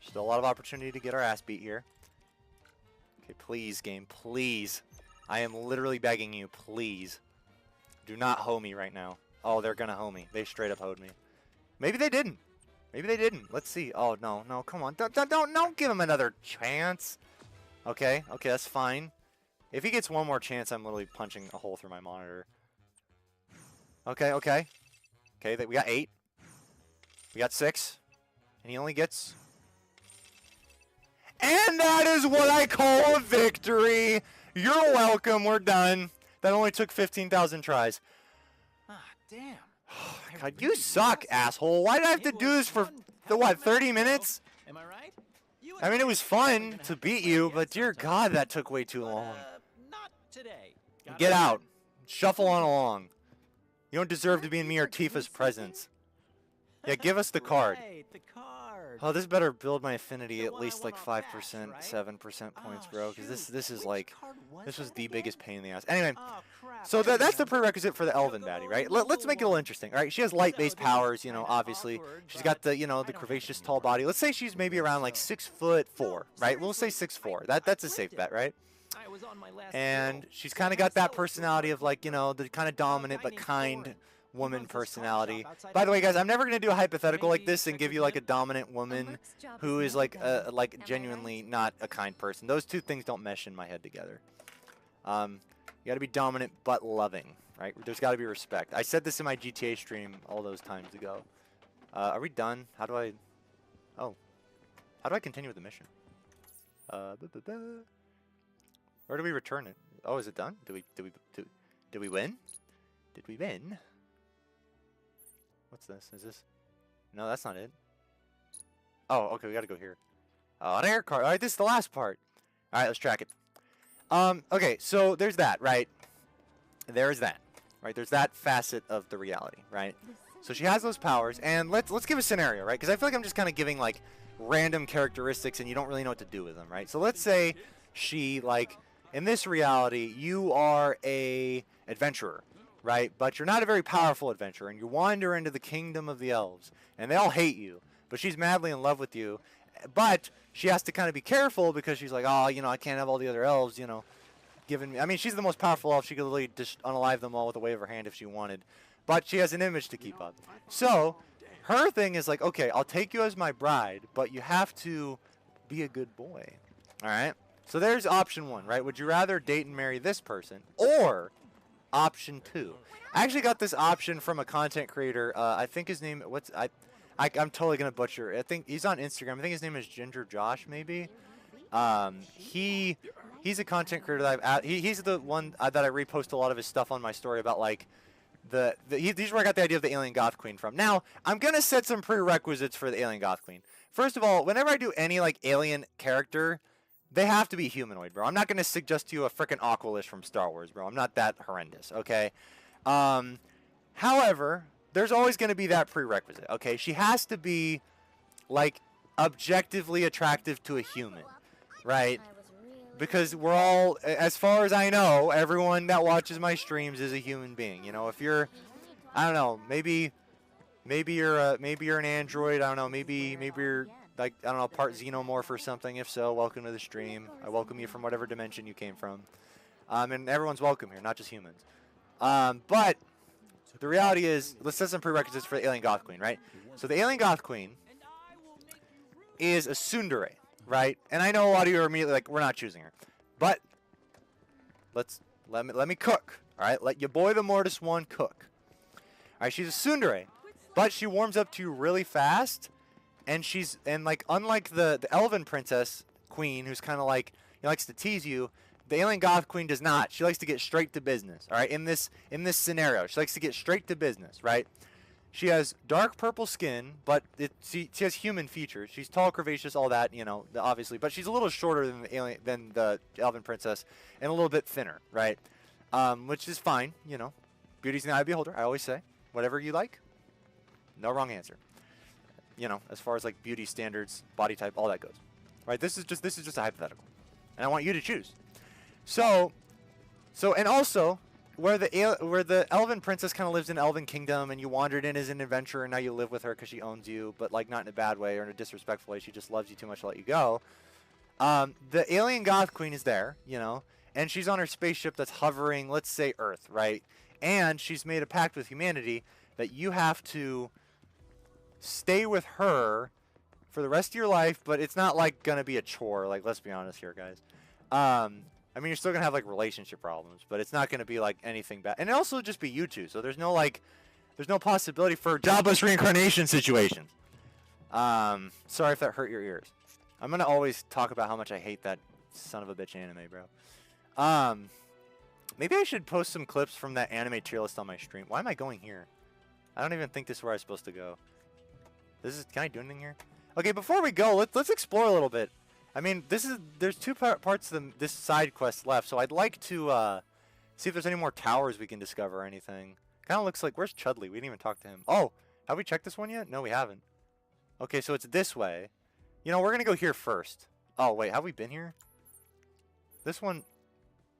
Still a lot of opportunity to get our ass beat here. Okay, please, game, please. I am literally begging you, please. Do not hoe me right now. Oh, they're gonna hoe me. They straight up hoed me. Maybe they didn't. Maybe they didn't. Let's see. Oh, no, come on. Don't give him another chance. Okay, that's fine. If he gets one more chance, I'm literally punching a hole through my monitor. Okay. Okay, we got 8. We got 6. And he only gets... And that is what I call a victory! You're welcome, we're done. That only took 15,000 tries. Ah, damn. God, you suck, asshole. Why did I have to do this for, the what, 30 minutes? Am I right? I mean, it was fun to beat you, but dear God, that took way too long. Not today. Get out. Shuffle on along. You don't deserve to be in me or Tifa's presence. Yeah, give us the card. Right, the card. word. Oh, this better build my affinity The at one I least won like off 5%, Dash, right? 7% points, Oh, bro. Because shoot. this is Which like, card this was that the again? biggest pain in the ass. Anyway, Oh, crap. so I that's the remember. prerequisite for the Elven baddie, right? Let's make it a little interesting, all right? She has light-based So this is powers, you know, kinda obviously. awkward, She's got the, but you know, I the don't have it curvaceous tall anymore. body. Let's say she's maybe around like 6'4", right? We'll say 6'4". That's a safe bet, right? I was on my last And roll. she's So kind of my got that cell is personality of like, you know, the kind of dominant but named kind Thorin. He woman runs this car personality. shop outside By the of way, guys, town. I'm never gonna do a hypothetical like Maybe this and check give with you like a him? dominant woman Merc's job who is is like never done. like Am I genuinely right? not a kind person. Those two things don't mesh in my head together. You got to be dominant but loving, right? There's got to be respect. I said this in my GTA stream all those times ago. Are we done? How do I? Oh, how do I continue with the mission? Where do we return it? Oh, is it done? Did we win? Did we win? What's this? Is this? No, that's not it. Oh, okay, we gotta go here. An air card. All right, this is the last part. All right, let's track it. Okay, so there's that, right? There's that, right? There's that facet of the reality, right? So she has those powers, and let's give a scenario, right? Because I feel like I'm just kind of giving like random characteristics, and you don't really know what to do with them, right? So let's say she like in this reality, you are a adventurer, right? But you're not a very powerful adventurer, and you wander into the kingdom of the elves, and they all hate you, but she's madly in love with you. But she has to kind of be careful because she's like, oh, you know, I can't have all the other elves, you know, giving me. I mean, she's the most powerful elf. She could literally just unalive them all with a wave of her hand if she wanted. But she has an image to keep up. So her thing is like, okay, I'll take you as my bride, but you have to be a good boy. All right? So there's option one, right? Would you rather date and marry this person? Or option two. I actually got this option from a content creator. I think his name, I'm totally going to butcher it. I think he's on Instagram. I think his name is Ginger Josh, maybe. He's a content creator that he's the one that I repost a lot of his stuff on my story about, like, these where I got the idea of the Alien Goth Queen from. Now, I'm going to set some prerequisites for the Alien Goth Queen. First of all, whenever I do any, like, alien character, they have to be humanoid, bro. I'm not going to suggest to you a frickin' Aqualish from Star Wars, bro. I'm not that horrendous, okay? However, there's always going to be that prerequisite, okay? She has to be, like, objectively attractive to a human, right? Because we're all, as far as I know, everyone that watches my streams is a human being. You know, if you're, I don't know, maybe you're an android. I don't know, maybe you're like, I don't know, part xenomorph or something. If so, welcome to the stream. I welcome you from whatever dimension you came from. And everyone's welcome here, not just humans. But the reality is, let's set some prerequisites for the Alien Goth Queen, right? So the Alien Goth Queen is a tsundere, right? And I know a lot of you are immediately like, we're not choosing her. But let me cook, all right? Let your boy the Mortis one cook. All right, she's a tsundere, but she warms up to you really fast, and like unlike the Elven Princess Queen, who's kind of like, likes to tease you, the Alien Goth Queen does not. She likes to get straight to business, all right? In this scenario, she likes to get straight to business, right? She has dark purple skin, but she has human features. She's tall, curvaceous, all that, you know, obviously. But she's a little shorter than the Elven Princess, and a little bit thinner, right? Which is fine, you know. Beauty's in the eye of the beholder. I always say, whatever you like, no wrong answer. You know, as far as like beauty standards, body type, all that goes, right? This is just a hypothetical, and I want you to choose. So, and also, where the Elven Princess kind of lives in Elven Kingdom, and you wandered in as an adventurer, and now you live with her because she owns you, but like not in a bad way or in a disrespectful way. She just loves you too much to let you go. The Alien Goth Queen is there, you know, and she's on her spaceship that's hovering, let's say Earth, right? And she's made a pact with humanity that you have to stay with her for the rest of your life, but it's not like gonna be a chore. Like, let's be honest here, guys. I mean, you're still gonna have like relationship problems, but it's not gonna be like anything bad. And also just be you two, so there's no possibility for jobless reincarnation situations. Sorry if that hurt your ears. I'm gonna always talk about how much I hate that son of a bitch anime, bro. Maybe I should post some clips from that anime tier list on my stream. Why am I going here? I don't even think this is where I'm supposed to go. Can I do anything here? Okay, before we go, let's explore a little bit. I mean, there's two parts of this side quest left, so I'd like to see if there's any more towers we can discover or anything. Kind of looks like, where's Chudley? We didn't even talk to him. Oh, have we checked this one yet? No, we haven't. Okay, so it's this way. You know, we're going to go here first. Oh, wait, have we been here? This one,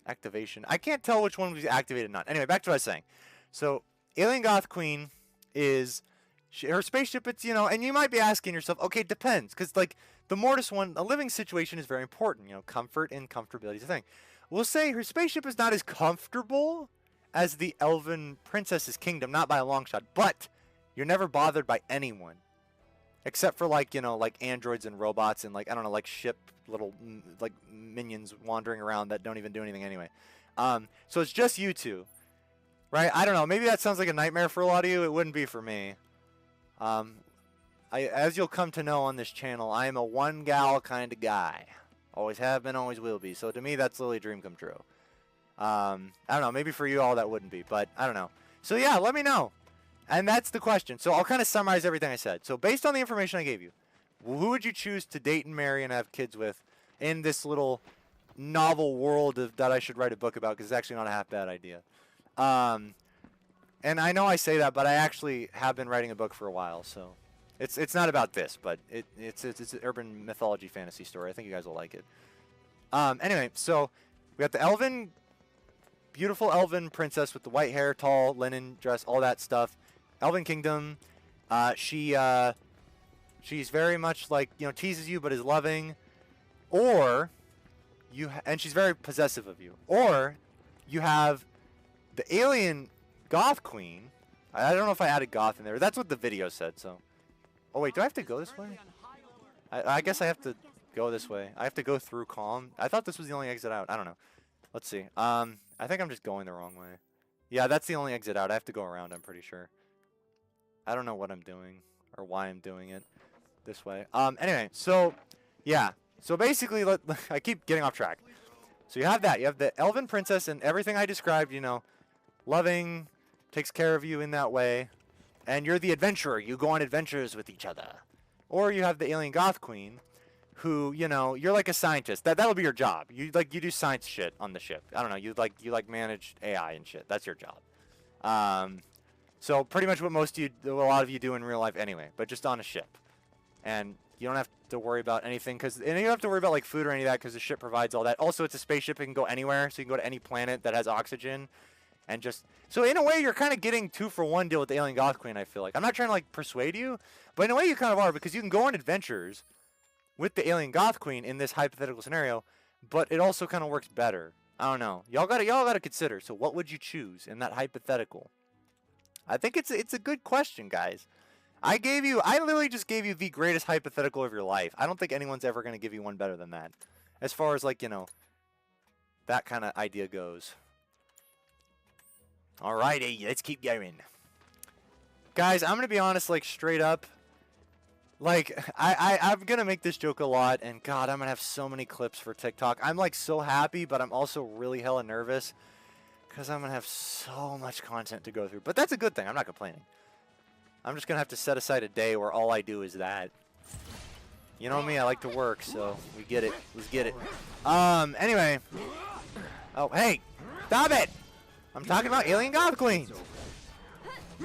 activation. I can't tell which one was activated or not. Anyway, back to what I was saying. So, Alien Goth Queen is... her spaceship, it's, you know, and you might be asking yourself, okay, it depends. Because, like, the Mortis one, a living situation is very important. You know, comfort and comfortability is a thing. We'll say her spaceship is not as comfortable as the Elven Princess's kingdom, not by a long shot. But you're never bothered by anyone. Except for, like, you know, like androids and robots and, like, I don't know, like ship little, like, minions wandering around that don't even do anything anyway. So it's just you two. Right? I don't know. Maybe that sounds like a nightmare for a lot of you. It wouldn't be for me. As you'll come to know on this channel, I am a one gal kind of guy. Always have been, always will be. So to me, that's literally a dream come true. I don't know. Maybe for you all that wouldn't be, but I don't know. So yeah, let me know. And that's the question. So I'll kind of summarize everything I said. So based on the information I gave you, who would you choose to date and marry and have kids with in this little novel world that I should write a book about? Because it's actually not a half bad idea. And I know I say that, but I actually have been writing a book for a while, so it's not about this, but it's an urban mythology fantasy story. I think you guys will like it. Anyway, so we got the beautiful elven princess with the white hair, tall, linen dress, all that stuff. Elven Kingdom. She's very much like, you know, teases you but is loving, or and she's very possessive of you. Or you have the alien Goth Queen. I don't know if I added goth in there. That's what the video said. So, oh wait, do I have to go this way? I guess I have to go this way. I have to go through Calm. I thought this was the only exit out. I don't know. Let's see. I think I'm just going the wrong way. Yeah, that's the only exit out. I have to go around, I'm pretty sure. I don't know what I'm doing or why I'm doing it this way. Anyway, so yeah. So basically, I keep getting off track. So you have that. You have the Elven Princess and everything I described, you know, loving, takes care of you in that way. And you're the adventurer. You go on adventures with each other. Or you have the Alien Goth Queen, who, you know, you're like a scientist. That'll be your job. You do science shit on the ship. I don't know. You manage AI and shit. That's your job. So pretty much what a lot of you do in real life anyway, but just on a ship. And you don't have to worry about anything, and you don't have to worry about like food or any of that because the ship provides all that. Also, it's a spaceship. It can go anywhere, so you can go to any planet that has oxygen. And just, so in a way, you're kind of getting 2-for-1 deal with the Alien Goth Queen, I feel like. I'm not trying to like persuade you, but in a way you kind of are, because you can go on adventures with the Alien Goth Queen in this hypothetical scenario, but it also kind of works better. I don't know. Y'all gotta consider. So what would you choose in that hypothetical? I think it's a good question, guys. I literally just gave you the greatest hypothetical of your life. I don't think anyone's ever going to give you one better than that. As far as, like, you know, that kind of idea goes. Alrighty, let's keep going. Guys, I'm going to be honest, like, straight up. Like, I'm going to make this joke a lot, and God, I'm going to have so many clips for TikTok. I'm, like, so happy, but I'm also really hella nervous. Because I'm going to have so much content to go through. But that's a good thing. I'm not complaining. I'm just going to have to set aside a day where all I do is that. You know me, I like to work, so we get it. Let's get it. Anyway. Oh, hey. Stop it. I'm talking about Alien Goth Queen.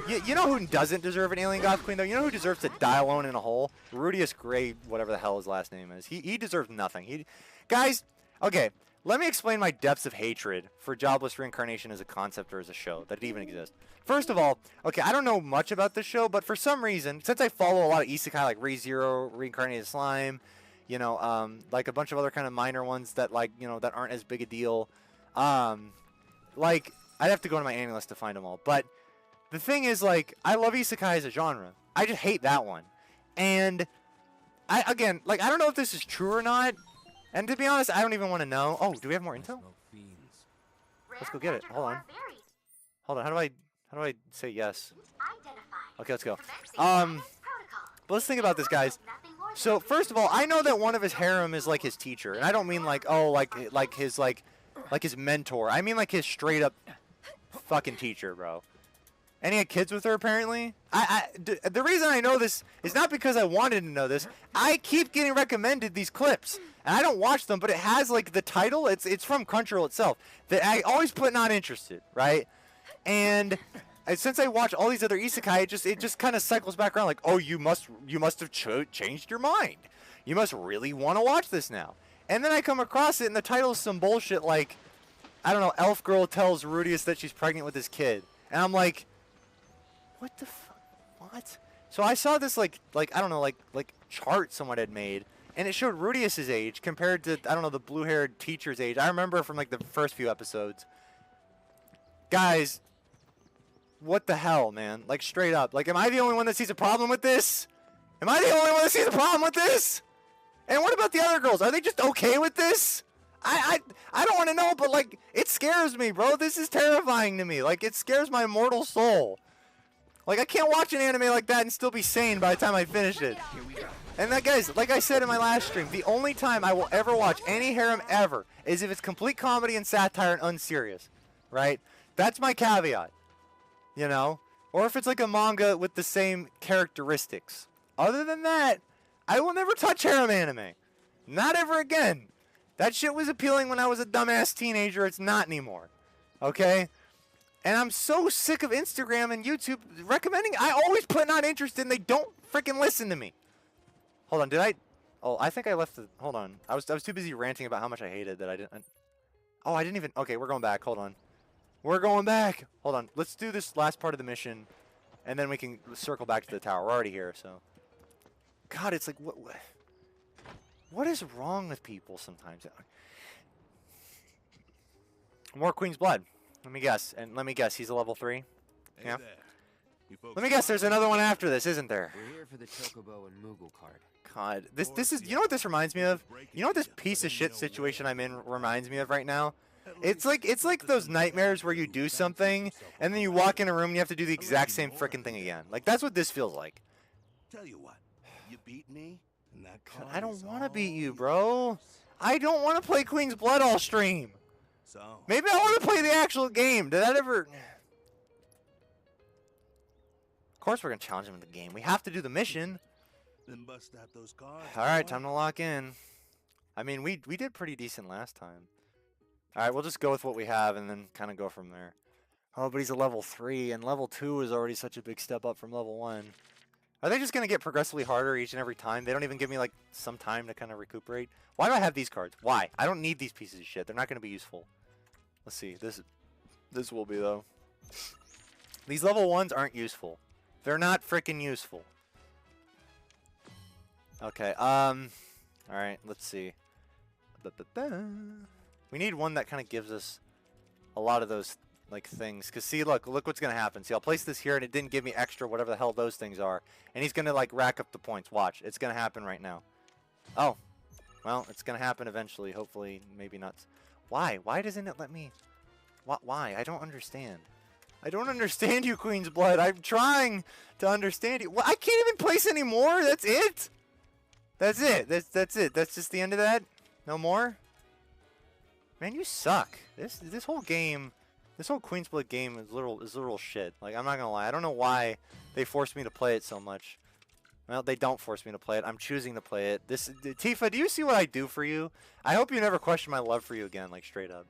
You know who doesn't deserve an Alien Goth Queen, though? You know who deserves to die alone in a hole? Rudius Gray, whatever the hell his last name is. He deserves nothing. Guys, okay. Let me explain my depths of hatred for jobless reincarnation as a concept or as a show, that it even exists. First of all, okay, I don't know much about this show, but for some reason, since I follow a lot of isekai like ReZero, Reincarnated Slime, you know, like a bunch of other kind of minor ones that, like, you know, that aren't as big a deal, like, I'd have to go to my anime list to find them all. But the thing is, like, I love isekai as a genre. I just hate that one. And, I don't know if this is true or not. And to be honest, I don't even want to know. Oh, do we have more intel? Let's go get it. Hold on. Hold on. How do I say yes? Okay, let's go. But let's think about this, guys. So first of all, I know that one of his harem is like his teacher, and I don't mean like, oh, like his mentor. I mean like his straight up fucking teacher, bro. And he had kids with her, apparently. The reason I know this is not because I wanted to know this. I keep getting recommended these clips. And I don't watch them, but it has, like, the title. It's from Crunchyroll itself. That I always put not interested, right? And since I watch all these other isekai, it just kind of cycles back around like, oh, you must have changed your mind. You must really want to watch this now. And then I come across it, and the title is some bullshit like, I don't know, Elf Girl tells Rudius that she's pregnant with his kid, and I'm like, what the fuck? What? So I saw this like I don't know, like chart someone had made, and it showed Rudius's age compared to, I don't know, the blue-haired teacher's age. I remember from like the first few episodes. Guys, what the hell, man? Like, straight up. Like, am I the only one that sees a problem with this? Am I the only one that sees a problem with this? And what about the other girls? Are they just okay with this? I don't want to know, but, like, it scares me, bro. This is terrifying to me. Like, it scares my mortal soul. Like, I can't watch an anime like that and still be sane by the time I finish it. And that, guys, like I said in my last stream, the only time I will ever watch any harem ever is if it's complete comedy and satire and unserious, right? That's my caveat. You know, or if it's like a manga with the same characteristics. Other than that, I will never touch harem anime. Not ever again. That shit was appealing when I was a dumbass teenager. It's not anymore. Okay? And I'm so sick of Instagram and YouTube recommending. I always put not interested and they don't freaking listen to me. Hold on, did I? Oh, I think I left the, hold on. I was too busy ranting about how much I hated that I didn't. Oh, I didn't even, okay, we're going back. Hold on. We're going back. Hold on. Let's do this last part of the mission, and then we can circle back to the tower. We're already here, so. God, it's like, what is wrong with people sometimes? More Queen's Blood. Let me guess. And let me guess, he's a level 3? Yeah. Let me guess, there's another one after this, isn't there? We're here for the Chocobo and Moogle card. God, this is, you know what this reminds me of? You know what this piece of shit situation I'm in reminds me of right now? It's like those nightmares where you do something and then you walk in a room and you have to do the exact same frickin' thing again. Like, that's what this feels like. Tell you what, you beat me, and that God, I don't want to beat you, bro. I don't want to play Queen's Blood all stream. So Maybe I want to play the actual game. Did that ever? Of course we're gonna challenge him in the game. We have to do the mission. then bust out those cards. All right, time to lock in. I mean, we did pretty decent last time. All right, we'll just go with what we have and then kind of go from there. Oh, but he's a level 3, and level 2 is already such a big step up from level 1. Are they just going to get progressively harder each and every time? They don't even give me, like, some time to kind of recuperate? Why do I have these cards? Why? I don't need these pieces of shit. They're not going to be useful. Let's see. This will be, though. These level 1s aren't useful. They're not freaking useful. Okay, alright, let's see. We need one that kind of gives us a lot of those, like, things. Because, see, look what's going to happen. See, I'll place this here, and it didn't give me extra whatever the hell those things are. And he's going to, like, rack up the points. Watch. It's going to happen right now. Oh. Well, it's going to happen eventually. Hopefully, maybe not. Why? Why doesn't it let me? Why? I don't understand. I don't understand you, Queen's Blood. I'm trying to understand you. Well, I can't even place any more? That's it? That's it. That's it. That's just the end of that? No more? Man, you suck. This whole game, this whole Queen's Blood game is literal shit. Like, I'm not gonna lie. I don't know why they forced me to play it so much. Well, they don't force me to play it. I'm choosing to play it. Tifa, do you see what I do for you? I hope you never question my love for you again, like, straight up.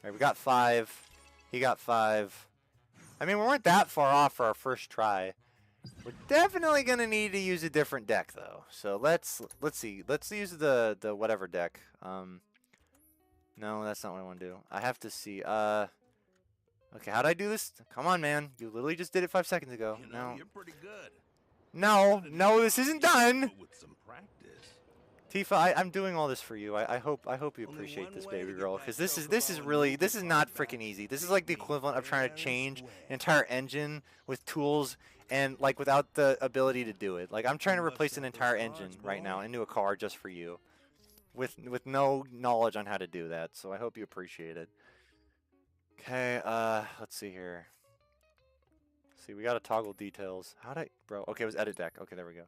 Alright, we got 5. He got 5. I mean, we weren't that far off for our first try. We're definitely gonna need to use a different deck, though. So let's see. Let's use the whatever deck. No, that's not what I want to do. I have to see. Okay, how'd I do this? Come on, man. You literally just did it 5 seconds ago. You know, No. you're pretty good. No, this isn't done. But with some practice. Tifa, I'm doing all this for you. I hope you Only appreciate one this, way baby to girl, get because back this is really, this is not freaking easy. This is like the equivalent of trying to change an entire engine with tools and, like, without the ability to do it. Like, I'm trying to replace an entire engine right now into a car just for you, with no knowledge on how to do that. So I hope you appreciate it. Okay, let's see here. See, we gotta toggle details. How'd I, bro? Okay, it was edit deck. Okay, there we go.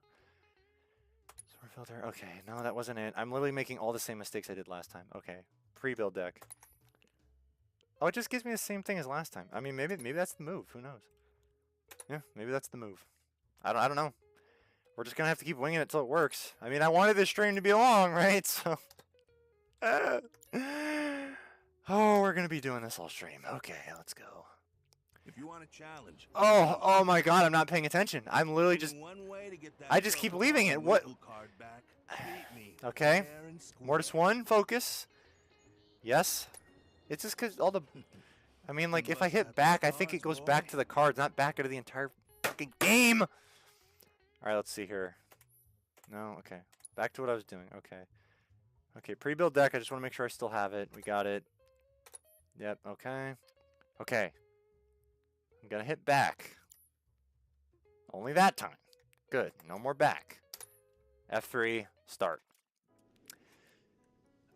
Sort filter. Okay, no, that wasn't it. I'm literally making all the same mistakes I did last time. Okay, pre-build deck. Oh, it just gives me the same thing as last time. I mean, maybe that's the move. Who knows? Yeah, maybe that's the move. I don't know. We're just gonna have to keep winging it till it works. I mean, I wanted this stream to be long, right? So. Oh, we're gonna be doing this all stream. Okay, let's go. If you want a challenge. Oh my God, I'm not paying attention. I'm literally just... One way to get that I just keep leaving it. What? card back. Beat me Okay. fair and square. Mortis 1, focus. Yes. It's just because all the... I mean, like, if I hit back, I think it goes back to the cards, not back into the entire fucking game. All right, let's see here. No, okay. Back to what I was doing. Okay. Okay, pre-build deck. I just want to make sure I still have it. We got it. Yep, okay. Okay. I'm going to hit back. Only that time. Good. No more back. F3, start.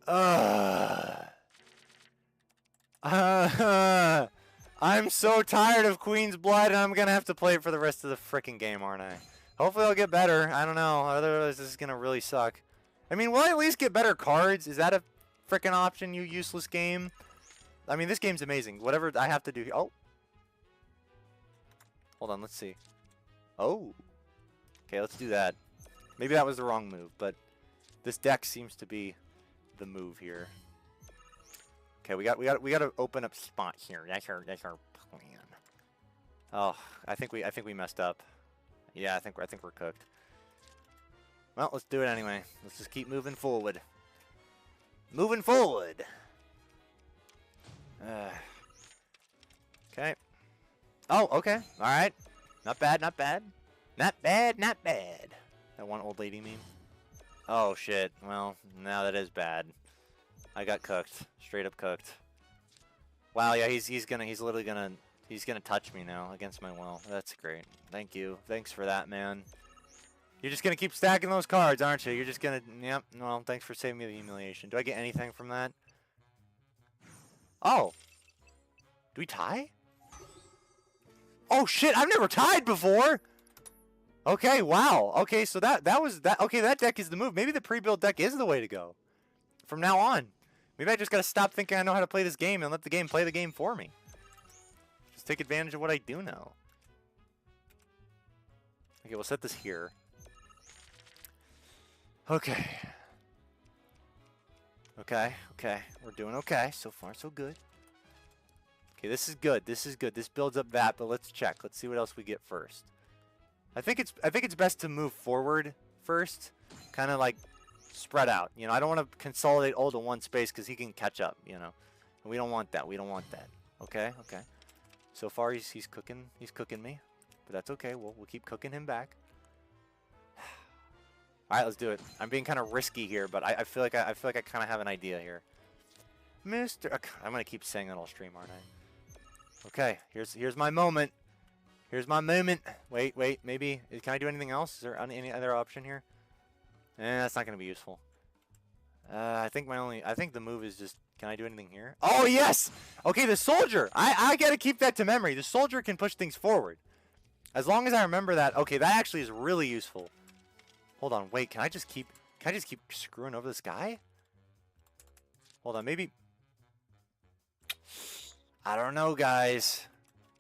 I'm so tired of Queen's Blood, and I'm going to have to play it for the rest of the frickin' game, aren't I? Hopefully I'll get better. I don't know. Otherwise, this is going to really suck. I mean, will I at least get better cards? Is that a frickin' option, you useless game? I mean, this game's amazing. Whatever I have to do... Oh. Hold on, let's see. Oh. Okay, let's do that. Maybe that was the wrong move, but this deck seems to be the move here. Okay, we got to open up spot here. That's our plan. Oh, I think we messed up. Yeah, I think we're cooked. Well, let's do it anyway. Let's just keep moving forward. Moving forward. Okay. Oh, okay. All right. Not bad, not bad. Not bad, not bad. That one old lady meme. Oh shit. Well, now that is bad. I got cooked. Straight up cooked. Wow, yeah, he's literally gonna touch me now against my will. That's great. Thank you. Thanks for that, man. You're just gonna keep stacking those cards, aren't you? You're just gonna... Yep. Well, thanks for saving me the humiliation. Do I get anything from that? Oh. Do we tie? Oh shit, I've never tied before! Okay, wow. Okay, so that was that. Okay, that deck is the move. Maybe the pre-built deck is the way to go. From now on. Maybe I just gotta stop thinking I know how to play this game and let the game play the game for me. Just take advantage of what I do know. Okay, we'll set this here. Okay. Okay, okay. We're doing okay. So far, so good. Okay, this is good. This is good. This builds up that, but let's check. Let's see what else we get first. I think it's best to move forward first, kind of like spread out. You know, I don't want to consolidate all to one space because he can catch up. You know, and we don't want that. We don't want that. Okay, okay. So far he's cooking. He's cooking me, but that's okay. We'll keep cooking him back. All right, let's do it. I'm being kind of risky here, but I feel like I kind of have an idea here. Mr. I'm gonna keep saying that all stream, aren't I? Okay, here's my moment. Here's my moment. Wait, maybe. Can I do anything else? Is there any other option here? That's not going to be useful. I think the move is just, can I do anything here? Oh, yes! Okay, the soldier. I got to keep that to memory. The soldier can push things forward. As long as I remember that. Okay, that actually is really useful. Hold on, wait. Can I just keep screwing over this guy? Hold on, maybe. I don't know, guys.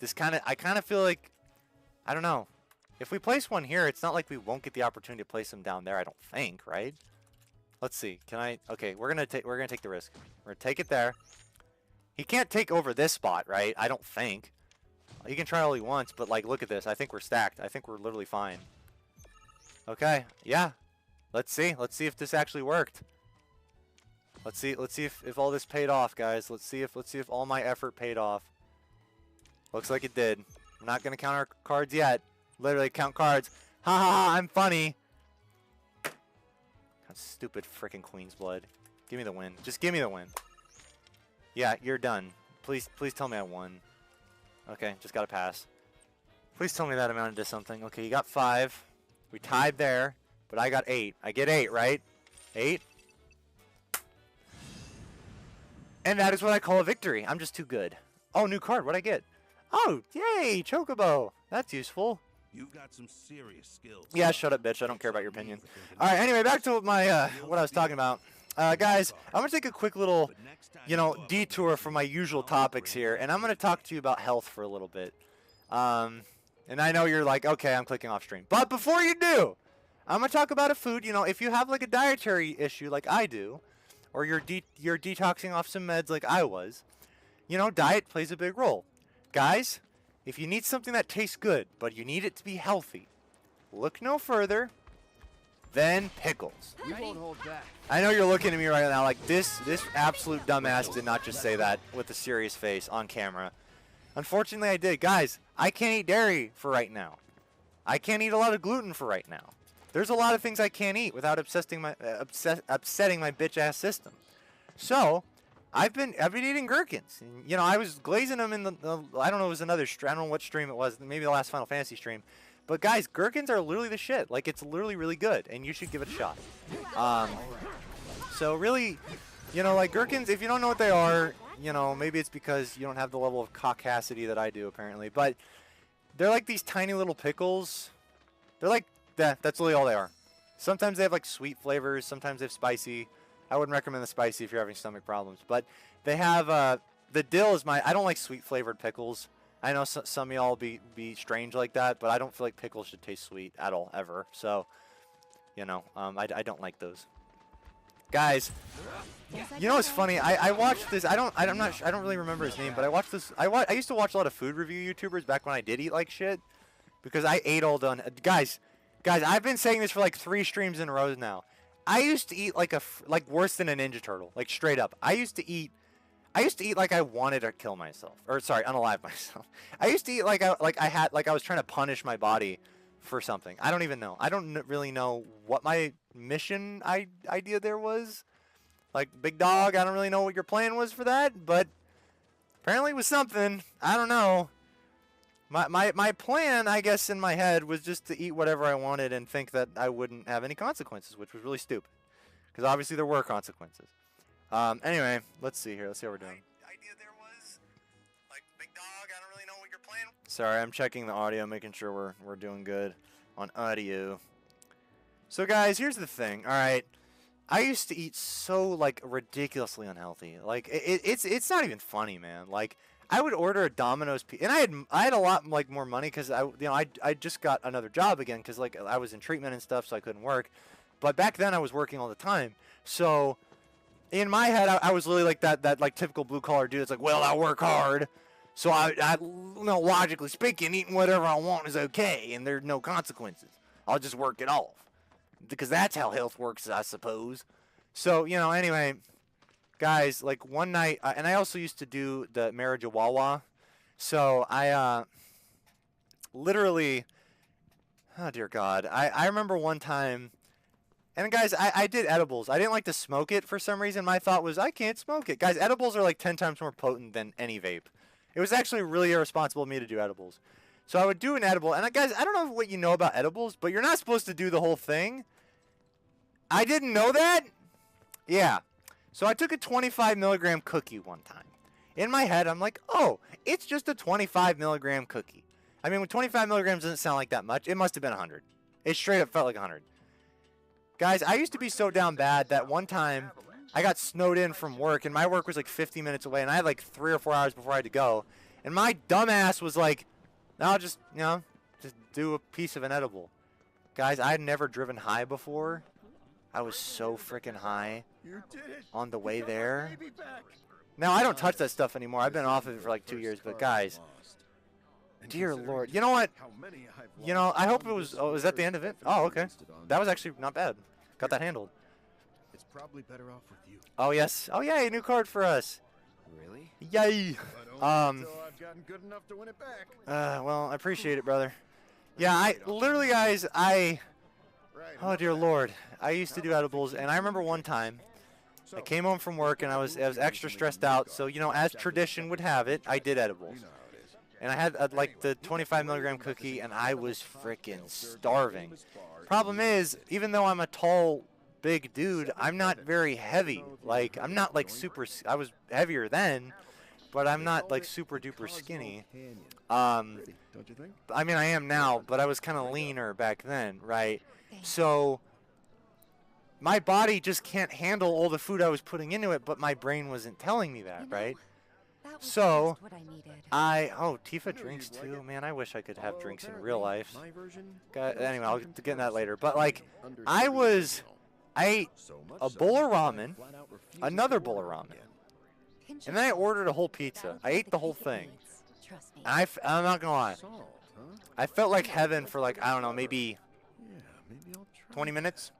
I kind of feel like, I don't know. If we place one here, it's not like we won't get the opportunity to place him down there, I don't think, right? Let's see. Can I... Okay, we're gonna take the risk. We're gonna take it there. He can't take over this spot, right? I don't think. He can try all he wants, but like, look at this. I think we're stacked. I think we're literally fine. Okay, yeah. Let's see. Let's see if this actually worked. Let's see if all this paid off, guys. Let's see if all my effort paid off. Looks like it did. I'm not gonna count our cards yet. Literally count cards. Ha ha ha! I'm funny. God, stupid freaking Queen's Blood. Give me the win. Just give me the win. Yeah, you're done. Please tell me I won. Okay, just gotta pass. Please tell me that amounted to something. Okay, you got 5. We tied there, but I got 8. I get 8, right? 8. And that is what I call a victory. I'm just too good. Oh, new card. What'd I get? Oh, yay! Chocobo. That's useful. You've got some serious skills. Yeah, shut up, bitch. I don't care about your opinion. All right, anyway, back to my what I was talking about. Guys, I'm going to take a quick little, detour from my usual topics here, and I'm going to talk to you about health for a little bit. And I know you're like, okay, I'm clicking off stream. But before you do, I'm going to talk about a food. If you have like a dietary issue like I do, or you're detoxing off some meds like I was, diet plays a big role. Guys, if you need something that tastes good, but you need it to be healthy, look no further than pickles. We won't hold back. I know you're looking at me right now like this absolute dumbass did not just say that with a serious face on camera. Unfortunately, I did. Guys, I can't eat dairy for right now. I can't eat a lot of gluten for right now. There's a lot of things I can't eat without upsetting my bitch-ass system. So, I've been eating gherkins. And, you know, I was glazing them in the I don't know, it was another stream. I don't know what stream it was. Maybe the last Final Fantasy stream. But guys, gherkins are literally the shit. Like, it's literally really good, and you should give it a shot. So really, you know, like gherkins, if you don't know what they are, you know, maybe it's because you don't have the level of caucasity that I do, apparently. But they're like these tiny little pickles. They're like, that's really all they are. Sometimes they have like sweet flavors. Sometimes they have spicy. I wouldn't recommend the spicy if you're having stomach problems. But they have, the dill is I don't like sweet flavored pickles. I know some of y'all be strange like that, but I don't feel like pickles should taste sweet at all, ever. So, you know, I don't like those. Guys, you know what's funny? I watched this. I don't really remember his name, but I watched this. I used to watch a lot of food review YouTubers back when I did eat like shit, because I ate all done. Guys, I've been saying this for like 3 streams in a row now. I used to eat like worse than a Ninja Turtle, like straight up. I used to eat like I wanted to kill myself, or sorry, unalive myself. I used to eat like I was trying to punish my body for something. I don't even know. I don't really know what my mission idea there was. Like, big dog, I don't really know what your plan was for that, but apparently it was something. I don't know. My plan, I guess, in my head was just to eat whatever I wanted and think that I wouldn't have any consequences, which was really stupid. Because obviously there were consequences. Anyway, let's see here. Let's see how we're doing. Idea there was, like, big dog, I don't really know what your plan. Sorry, I'm checking the audio, making sure we're doing good on audio. So guys, here's the thing. All right, I used to eat so like ridiculously unhealthy. Like it's not even funny, man. Like I would order a Domino's pizza, and I had a lot like more money because I just got another job again because like I was in treatment and stuff, so I couldn't work. But back then I was working all the time, so in my head I was literally like that like typical blue collar dude. It's like, well, I work hard. So I you know, logically speaking, eating whatever I want is okay, and there's no consequences. I'll just work it off, because that's how health works, I suppose. So, you know, anyway, guys, like one night, and I also used to do the marriage of Wawa. So I literally, oh dear God, I remember one time, and guys, I did edibles. I didn't like to smoke it for some reason. My thought was, I can't smoke it. Guys, edibles are like 10 times more potent than any vape. It was actually really irresponsible of me to do edibles. So I would do an edible. And guys, I don't know what you know about edibles, but you're not supposed to do the whole thing. I didn't know that? Yeah. So I took a 25 milligram cookie one time. In my head, I'm like, oh, it's just a 25 milligram cookie. I mean, when 25 milligrams doesn't sound like that much, it must have been 100. It straight up felt like 100. Guys, I used to be so down bad that one time I got snowed in from work, and my work was like 50 minutes away, and I had like 3 or 4 hours before I had to go. And my dumbass was like, no, I'll just, you know, just do a piece of an edible. Guys, I had never driven high before. I was so freaking high on the way there. Now, I don't touch that stuff anymore. I've been off of it for like 2 years, but guys, dear Lord. You know what? You know, I hope it was, oh, was that the end of it? Oh, okay. That was actually not bad. Got that handled. It's probably better off with you. Oh, yes. Oh, yay, a new card for us. Really? Yay. Until I've gotten good enough to win it back. Well, I appreciate it, brother. Yeah, I literally, guys, oh dear Lord, I used to do edibles, and I remember one time I came home from work and I was extra stressed out. So, you know, as tradition would have it, I did edibles, and I had like the 25 milligram cookie, and I was freaking starving. Problem is, even though I'm a tall, big dude, I'm not very heavy. Like, I'm not like super. I was heavier then, but I'm not like super duper skinny. Don't you think? I mean, I am now, but I was kind of leaner back then, right? So my body just can't handle all the food I was putting into it, but my brain wasn't telling me that, right? So oh, Tifa drinks too. Man, I wish I could have drinks in real life. Anyway, I'll get to that later. But like, I ate a bowl of ramen, another bowl of ramen, and then I ordered a whole pizza. I ate the whole thing. Trust me. I'm not gonna lie. Salt, huh? I felt like heaven for like, I don't know, maybe Yeah, maybe I'll try. 20 minutes.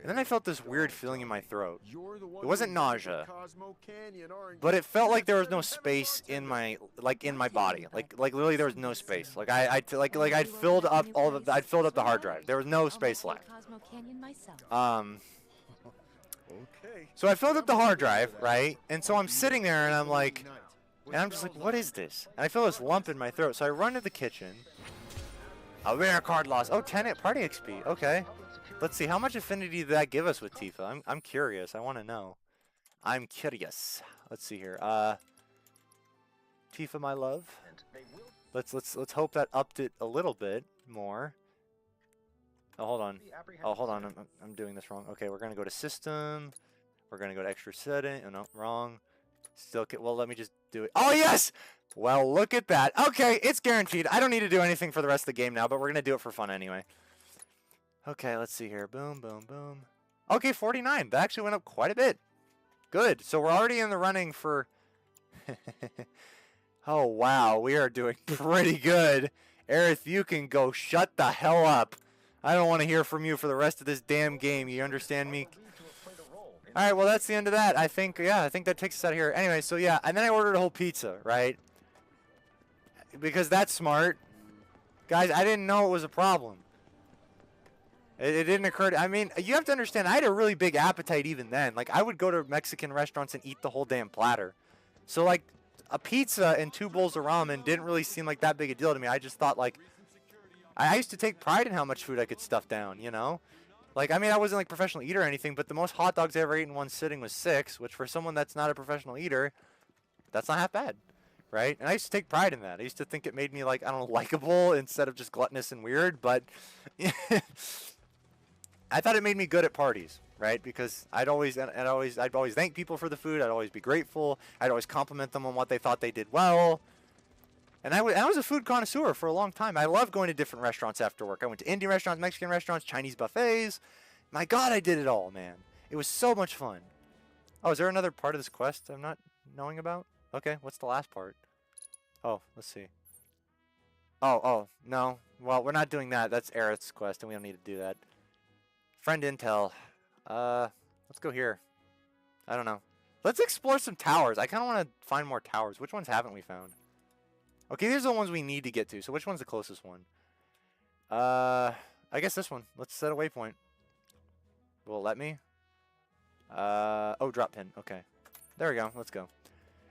And then I felt this weird feeling in my throat. You're the one It wasn't who invented nausea, Cosmo Canyon, aren't but you? it felt like there was no space in my body. Like literally there was no space. Like I'd filled up I'd filled up the hard drive. There was no space left. Cosmo Canyon myself. Okay. So I filled up the hard drive, right? And so I'm sitting there and I'm like, and I'm just like, what is this? And I feel this lump in my throat. So I run to the kitchen. A rare card loss. Oh, 10 party XP. Okay. Let's see. How much affinity did that give us with Tifa? I'm curious. I want to know. I'm curious. Let's see here. Tifa, my love. Let's hope that upped it a little bit more. Oh, hold on. Oh, hold on. I'm doing this wrong. Okay, we're gonna go to system. We're gonna go to extra setting. Oh no, wrong. Still, well, let me just do it. Oh yes. Well, look at that. Okay, it's guaranteed. I don't need to do anything for the rest of the game now, but we're gonna do it for fun anyway. Okay, let's see here. Boom, boom, boom. Okay, 49. That actually went up quite a bit. Good. So we're already in the running for... Oh, wow. We are doing pretty good. Aerith, you can go shut the hell up. I don't want to hear from you for the rest of this damn game. You understand me? All right, well, that's the end of that. I think, yeah, I think that takes us out of here. Anyway, so yeah, and then I ordered a whole pizza, right? Because that's smart. Guys, I didn't know it was a problem. It didn't occur to, I mean, you have to understand, I had a really big appetite even then. Like, I would go to Mexican restaurants and eat the whole damn platter. So, like, a pizza and 2 bowls of ramen didn't really seem like that big a deal to me. I just thought, like, I used to take pride in how much food I could stuff down, you know? Like, I mean, I wasn't, like, a professional eater or anything, but the most hot dogs I ever ate in one sitting was 6, which for someone that's not a professional eater, that's not half bad, right? And I used to take pride in that. I used to think it made me, like, I don't know, likable instead of just gluttonous and weird, but... I thought it made me good at parties, right? Because I'd always thank people for the food. I'd always be grateful. I'd always compliment them on what they thought they did well. And I was a food connoisseur for a long time. I loved going to different restaurants after work. I went to Indian restaurants, Mexican restaurants, Chinese buffets. My God, I did it all, man. It was so much fun. Oh, is there another part of this quest I'm not knowing about? Okay, what's the last part? Oh, let's see. Oh, no. Well, we're not doing that. That's Aerith's quest, and we don't need to do that. Friend intel. Let's go here. I don't know. Let's explore some towers. I kind of want to find more towers. Which ones haven't we found? Okay, these are the ones we need to get to. So which one's the closest one? I guess this one. Let's set a waypoint. Will it let me? Oh, drop pin. Okay. There we go. Let's go. All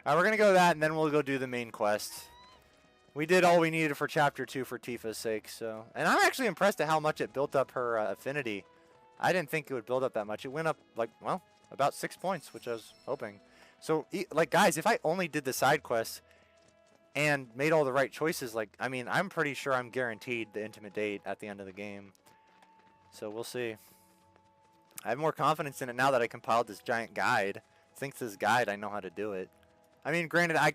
right, we're going to go to that, and then we'll go do the main quest. We did all we needed for Chapter 2 for Tifa's sake, so... And I'm actually impressed at how much it built up her affinity. I didn't think it would build up that much. It went up, like, well, about 6 points, which I was hoping. So, like, guys, if I only did the side quests and made all the right choices, like, I mean, I'm pretty sure I'm guaranteed the intimate date at the end of the game. So, we'll see. I have more confidence in it now that I compiled this giant guide. Thanks to this guide, I know how to do it. I mean, granted, I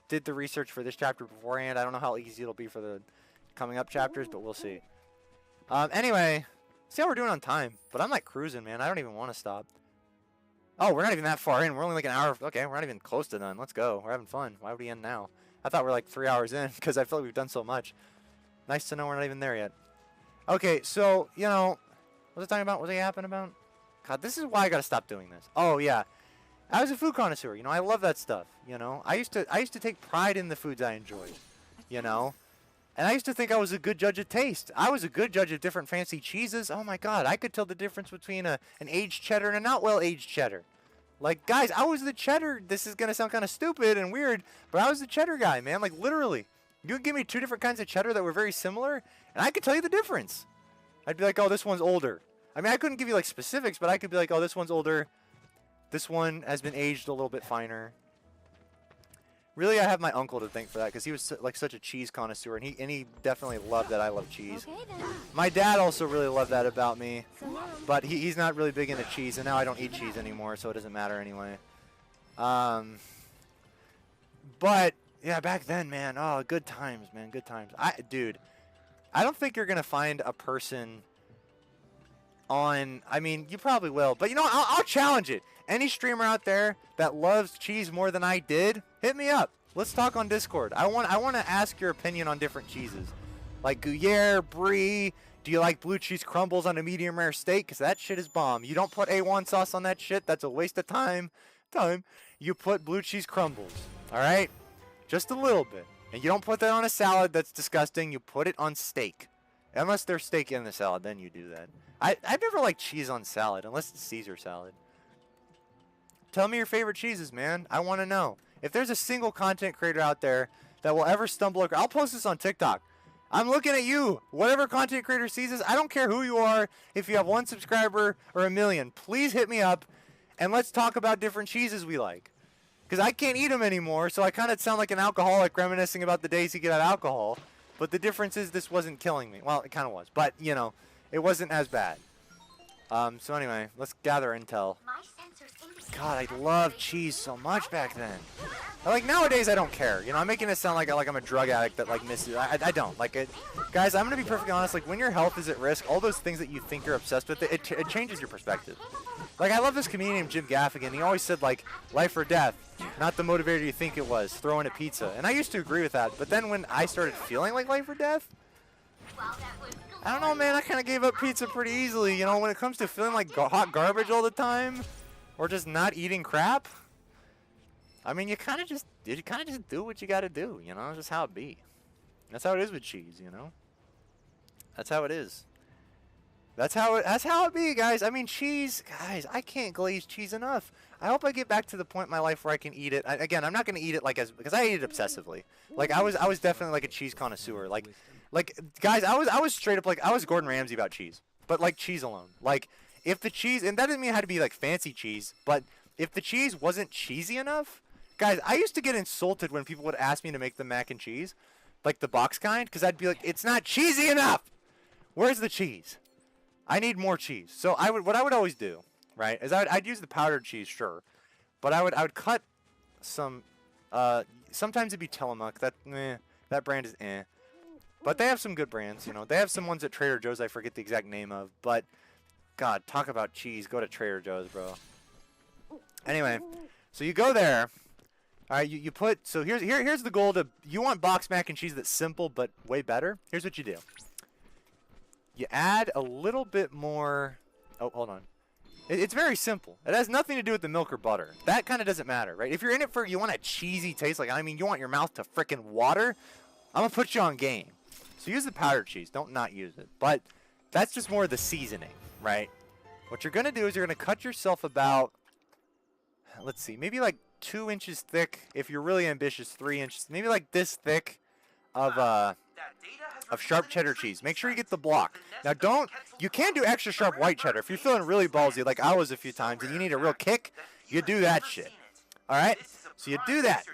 did the research for this chapter beforehand. I don't know how easy it'll be for the coming up chapters, but we'll see. Anyway... See how we're doing on time, but I'm like cruising, man. I don't even want to stop. Oh, we're not even that far in. We're only like an hour. Okay, we're not even close to done. Let's go. We're having fun. Why would we end now? I thought we're like 3 hours in because I feel like we've done so much. Nice to know we're not even there yet. Okay, so, you know, what was I talking about? What was I yapping about? God, this is why I got to stop doing this. Oh, yeah. I was a food connoisseur. You know, I love that stuff. You know, I used to take pride in the foods I enjoyed. You know? And I used to think I was a good judge of taste. I was a good judge of different fancy cheeses. Oh, my God. I could tell the difference between an aged cheddar and a not well-aged cheddar. Like, guys, I was the cheddar. This is going to sound kind of stupid and weird, but I was the cheddar guy, man. Like, literally. You could give me 2 different kinds of cheddar that were very similar, and I could tell you the difference. I'd be like, oh, this one's older. I mean, I couldn't give you, like, specifics, but I could be like, oh, this one's older. This one has been aged a little bit finer. Really, I have my uncle to thank for that because he was like such a cheese connoisseur, and he definitely loved that I love cheese. Okay, then. My dad also really loved that about me, but he's not really big into cheese, and now I don't eat cheese anymore, so it doesn't matter anyway. But yeah, back then, man, oh, good times, man, good times. Dude, I don't think you're gonna find a person on. I mean, you probably will, but you know, I'll challenge it. Any streamer out there that loves cheese more than I did, hit me up. Let's talk on Discord. I want to ask your opinion on different cheeses. Like Gruyere, Brie. Do you like blue cheese crumbles on a medium rare steak? Because that shit is bomb. You don't put A1 sauce on that shit. That's a waste of time. You put blue cheese crumbles. All right? Just a little bit. And you don't put that on a salad. That's disgusting. You put it on steak. Unless there's steak in the salad, then you do that. I've never liked cheese on salad, unless it's Caesar salad. Tell me your favorite cheeses, man. I want to know. If there's a single content creator out there that will ever stumble across, I'll post this on TikTok. I'm looking at you. Whatever content creator sees this, I don't care who you are. If you have 1 subscriber or 1 million, please hit me up and let's talk about different cheeses we like. Because I can't eat them anymore, so I kind of sound like an alcoholic reminiscing about the days he get out alcohol. But the difference is this wasn't killing me. Well, it kind of was, but, you know, it wasn't as bad. So anyway, let's gather intel. God, I loved cheese so much back then. Like, nowadays, I don't care. You know, I'm making it sound like I'm a drug addict that, like, misses. I don't. Like, it, guys, I'm going to be perfectly honest. Like, when your health is at risk, all those things that you think you're obsessed with, it changes your perspective. Like, I love this comedian named Jim Gaffigan. He always said, like, life or death, not the motivator you think it was, throwing a pizza. And I used to agree with that. But then when I started feeling like life or death, I don't know, man. I kind of gave up pizza pretty easily. You know, when it comes to feeling like hot garbage all the time, or just not eating crap. I mean, you kind of just do what you got to do. You know, that's just how it be. That's how it is with cheese. You know, that's how it is. That's how it be, guys. I mean, cheese, guys. I can't glaze cheese enough. I hope I get back to the point in my life where I can eat it. Again, I'm not gonna eat it because I eat it obsessively. Like I was definitely like a cheese connoisseur. Like guys, I was straight up like I was Gordon Ramsay about cheese, but like cheese alone. Like if the cheese, and that doesn't mean it had to be like fancy cheese, but if the cheese wasn't cheesy enough, guys, I used to get insulted when people would ask me to make the mac and cheese, like the box kind, because I'd be like, it's not cheesy enough. Where's the cheese? I need more cheese. So what I would always do, right, is I'd use the powdered cheese, sure, but I would cut some. Sometimes it'd be Tillamook. That brand is eh. But they have some good brands, you know. They have some ones at Trader Joe's I forget the exact name of, but God, talk about cheese. Go to Trader Joe's, bro. Anyway, so you go there. All right, you put, so here's the goal. You want box mac and cheese that's simple but way better. Here's what you do. You add a little bit more. Oh, hold on. It's very simple. It has nothing to do with the milk or butter. That kind of doesn't matter, right? If you're in it for, you want a cheesy taste, like, I mean, you want your mouth to frickin' water, I'm going to put you on game. So use the powdered cheese. Don't not use it. But that's just more of the seasoning, right? What you're going to do is you're going to cut yourself about, let's see, maybe like 2 inches thick. If you're really ambitious, 3 inches. Maybe like this thick of sharp cheddar cheese. Make sure you get the block. Now you can do extra sharp white cheddar. If you're feeling really ballsy, like I was a few times, and you need a real kick, you do that shit. All right? So you do that.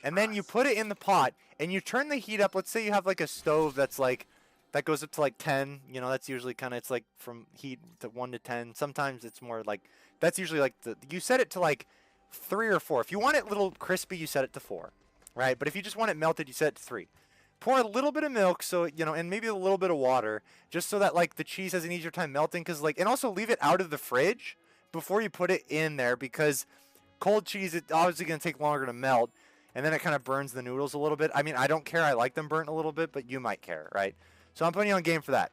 And then you put it in the pot, and you turn the heat up. Let's say you have like a stove that's like, that goes up to like 10. You know, that's usually kind of, it's like from heat to 1 to 10. Sometimes it's more like, that's usually like, you set it to like 3 or 4. If you want it a little crispy, you set it to 4. Right? But if you just want it melted, you set it to 3. Pour a little bit of milk, so, you know, and maybe a little bit of water, just so that, like, the cheese has an easier time melting. Because, like, and also leave it out of the fridge before you put it in there, because cold cheese, it's obviously going to take longer to melt, and then it kind of burns the noodles a little bit. I mean, I don't care. I like them burnt a little bit, but you might care, right? So I'm putting you on game for that.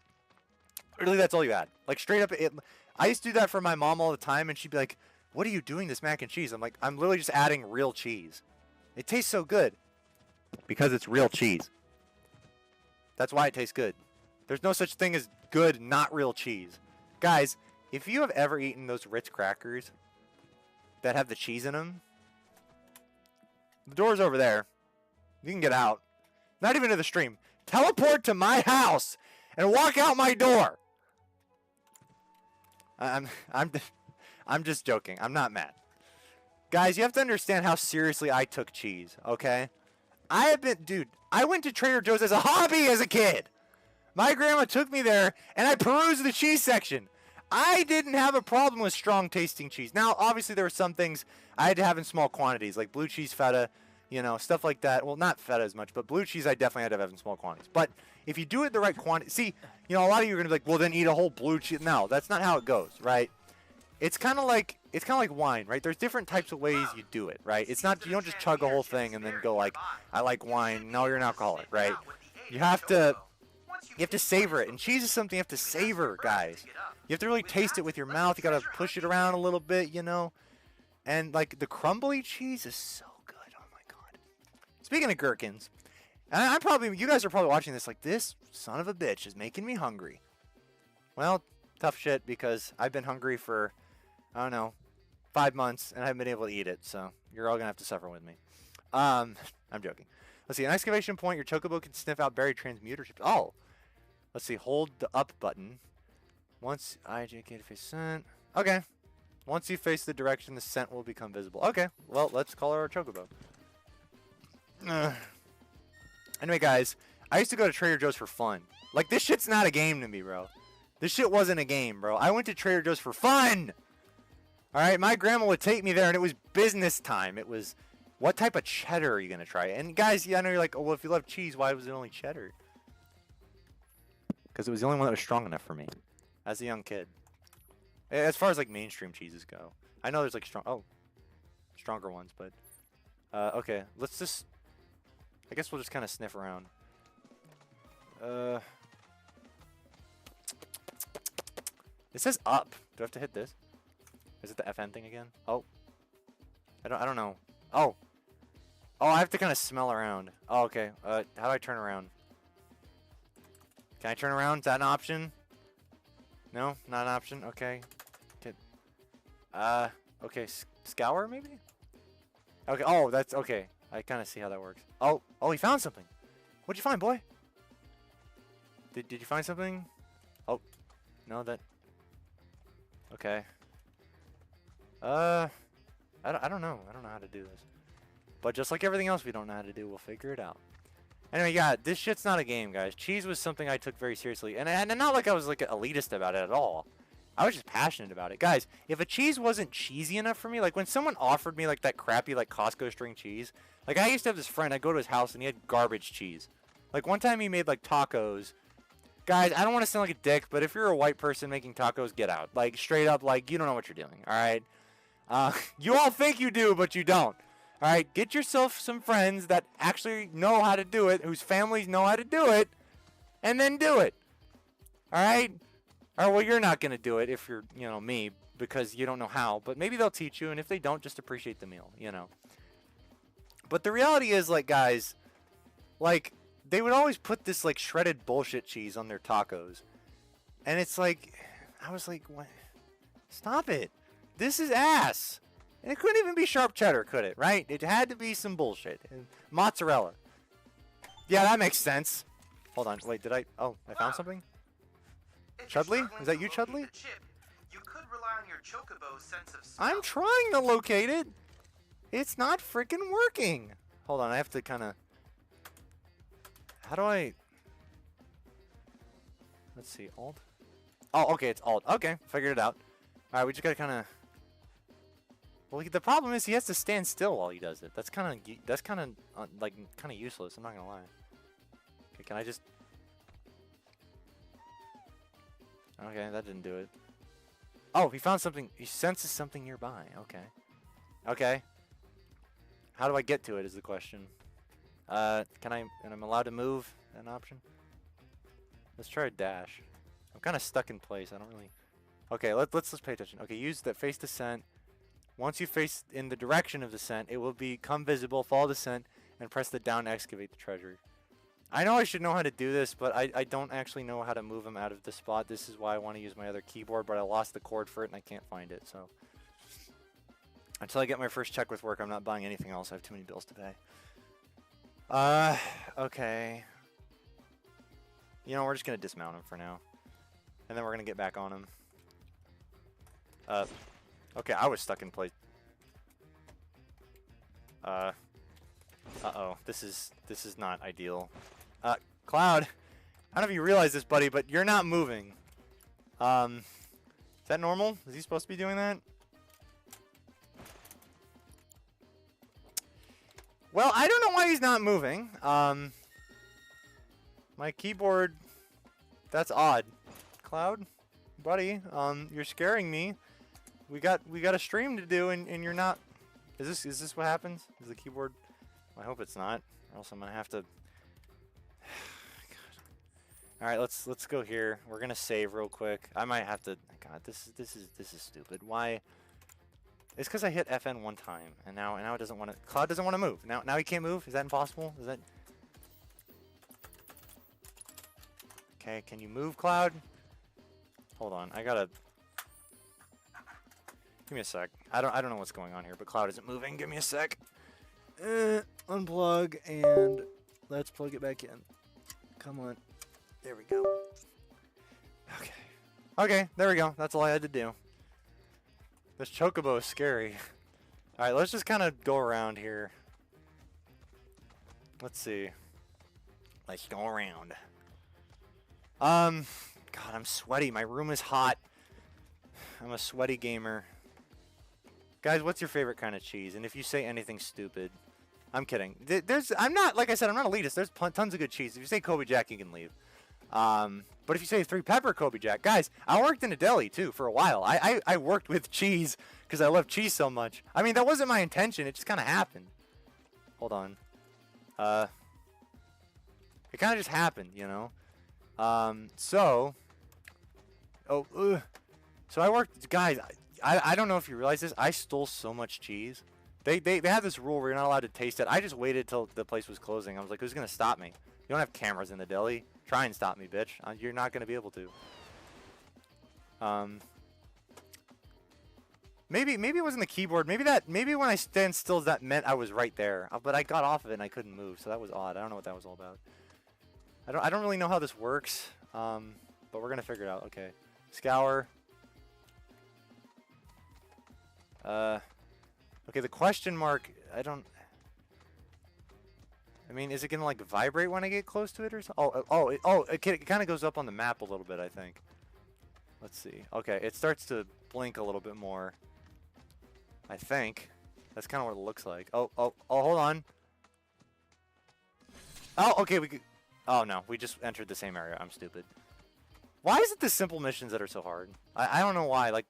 Really, that's all you add. Like, straight up, I used to do that for my mom all the time, and she'd be like, what are you doing, this mac and cheese? I'm like, I'm literally just adding real cheese. It tastes so good because it's real cheese. That's why it tastes good. There's no such thing as good, not real cheese. Guys, if you have ever eaten those Ritz crackers that have the cheese in them, the door's over there. You can get out. Not even to the stream. Teleport to my house and walk out my door. I'm just joking. I'm not mad. Guys, you have to understand how seriously I took cheese, okay? I went to Trader Joe's as a hobby as a kid. My grandma took me there, and I perused the cheese section. I didn't have a problem with strong tasting cheese. Now, obviously, there were some things I had to have in small quantities, like blue cheese feta, you know, stuff like that. Well, not feta as much, but blue cheese I definitely had to have in small quantities. But if you do it the right quantity, see, you know, a lot of you are going to be like, well, then eat a whole blue cheese. No, that's not how it goes, right? it's kind of like wine, right? There's different types of ways you do it, right? It's not, you don't just chug a whole thing and then go like, I like wine. No, you're an alcoholic, right? You have to savor it, and cheese is something you have to savor, guys. You have to really taste it with your mouth. You gotta push it around a little bit, you know. And like the crumbly cheese is so good. Oh my god. Speaking of gherkins, and you guys are probably watching this like, this son of a bitch is making me hungry. Well, tough shit, because I've been hungry for, I don't know, 5 months and I haven't been able to eat it. So you're all gonna have to suffer with me. I'm joking. Let's see. An excavation point. Your chocobo can sniff out buried transmuter chips. Oh. Let's see. Hold the up button. Once IJK to face scent. Okay. Once you face the direction, the scent will become visible. Okay. Well, let's call her our chocobo. Anyway, guys, I used to go to Trader Joe's for fun. Like, this shit's not a game to me, bro. This shit wasn't a game, bro. I went to Trader Joe's for fun. All right. My grandma would take me there, and it was business time. It was, what type of cheddar are you going to try? And guys, yeah, I know you're like, oh, well, if you love cheese, why was it only cheddar? Because it was the only one that was strong enough for me as a young kid. As far as like mainstream cheeses go, I know there's like stronger ones, but okay, let's just, I guess we'll just kind of sniff around. It says up. Do I have to hit this? Is it the FN thing again? Oh, I don't know. Oh, I have to kind of smell around. Oh, okay. How do I turn around? Can I turn around? Is that an option? No, not an option. Okay. Okay. Scour maybe? Okay. Oh, that's okay. I kind of see how that works. Oh, he found something. What'd you find, boy? Did you find something? Oh, no, that. Okay. I don't know. I don't know how to do this. But just like everything else we don't know how to do, we'll figure it out. Anyway, yeah, this shit's not a game, guys. Cheese was something I took very seriously. And not like I was like elitist about it at all. I was just passionate about it. Guys, if a cheese wasn't cheesy enough for me, like when someone offered me like that crappy like Costco string cheese, like I used to have this friend, I'd go to his house and he had garbage cheese. Like one time he made like tacos. Guys, I don't want to sound like a dick, but if you're a white person making tacos, get out. Like straight up, like you don't know what you're doing, all right? You all think you do, but you don't. All right, get yourself some friends that actually know how to do it, whose families know how to do it, and then do it. All right? Or, well, you're not going to do it if you're, me, because you don't know how. But maybe they'll teach you, and if they don't, just appreciate the meal, But the reality is, like, guys, like, they would always put this, like, shredded bullshit cheese on their tacos. And it's like, I was like, what? Stop it. This is ass. And it couldn't even be sharp cheddar, could it? Right? It had to be some bullshit. And mozzarella. Yeah, that makes sense. Hold on. Wait, I found something? Chudley? Is that you, Chudley? You could rely on your chocobo's sense of smell. I'm trying to locate it. It's not freaking working. Hold on. I have to kind of... How do I... Let's see. Alt? Oh, okay. It's Alt. Okay. Figured it out. All right. We just got to kind of... Well, the problem is he has to stand still while he does it. That's kind of useless. I'm not gonna lie. Okay, can I just? Okay, that didn't do it. Oh, he found something. He senses something nearby. Okay. Okay. How do I get to it? Is the question. Can I? And I'm allowed to move. An option. Let's try a dash. I'm kind of stuck in place. I don't really. Okay, let's pay attention. Okay, use the face the scent. Once you face in the direction of the scent, it will become visible, follow the scent, and press the down to excavate the treasure. I know I should know how to do this, but I don't actually know how to move them out of the spot. This is why I want to use my other keyboard, but I lost the cord for it and I can't find it. So until I get my first check with work, I'm not buying anything else. I have too many bills to pay. Okay. We're just going to dismount him for now. And then we're going to get back on him. Okay, I was stuck in place. Uh-oh. This is not ideal. Cloud, I don't know if you realize this, buddy, but you're not moving. Is that normal? Is he supposed to be doing that? Well, I don't know why he's not moving. My keyboard, that's odd. Cloud, buddy, you're scaring me. we got a stream to do, and you're not. Is this what happens? Is the keyboard? Well, I hope it's not, or else I'm gonna have to. All right, let's go here. We're gonna save real quick. I might have to. God, this is stupid. Why? It's because I hit FN one time, and now it doesn't want to. Cloud doesn't want to move. Now he can't move. Is that impossible? Is that? Okay, can you move, Cloud? Hold on, I gotta. Give me a sec. I don't know what's going on here, but Cloud isn't moving. Give me a sec. Unplug and let's plug it back in. Come on. There we go. Okay. Okay, there we go. That's all I had to do. This chocobo is scary. Alright, let's just kind of go around here. Let's see. Let's go around. God, I'm sweaty. My room is hot. I'm a sweaty gamer. Guys, what's your favorite kind of cheese? And if you say anything stupid, I'm kidding. I'm not, like I said, I'm not elitist. There's tons of good cheese. If you say Kobe Jack, you can leave. But if you say 3-pepper Kobe Jack, guys, I worked in a deli too for a while. I worked with cheese because I love cheese so much. I mean, that wasn't my intention. It just kind of happened. Hold on. It kind of just happened, you know. So I worked, guys. I don't know if you realize this. I stole so much cheese. They have this rule where you're not allowed to taste it. I just waited till the place was closing. I was like, who's gonna stop me? You don't have cameras in the deli. Try and stop me, bitch. You're not gonna be able to. Maybe it wasn't the keyboard. Maybe when I stand still, that meant I was right there. But I got off of it and I couldn't move, so that was odd. I don't know what that was all about. I don't really know how this works. But we're gonna figure it out. Okay, scour. Okay, the question mark. I mean, is it gonna like vibrate when I get close to it or something? It kind of goes up on the map a little bit, I think. Let's see. Okay, it starts to blink a little bit more. I think that's kind of what it looks like. Oh, hold on. Oh, okay, oh no, we just entered the same area. I'm stupid. Why is it the simple missions that are so hard? I don't know why. Like,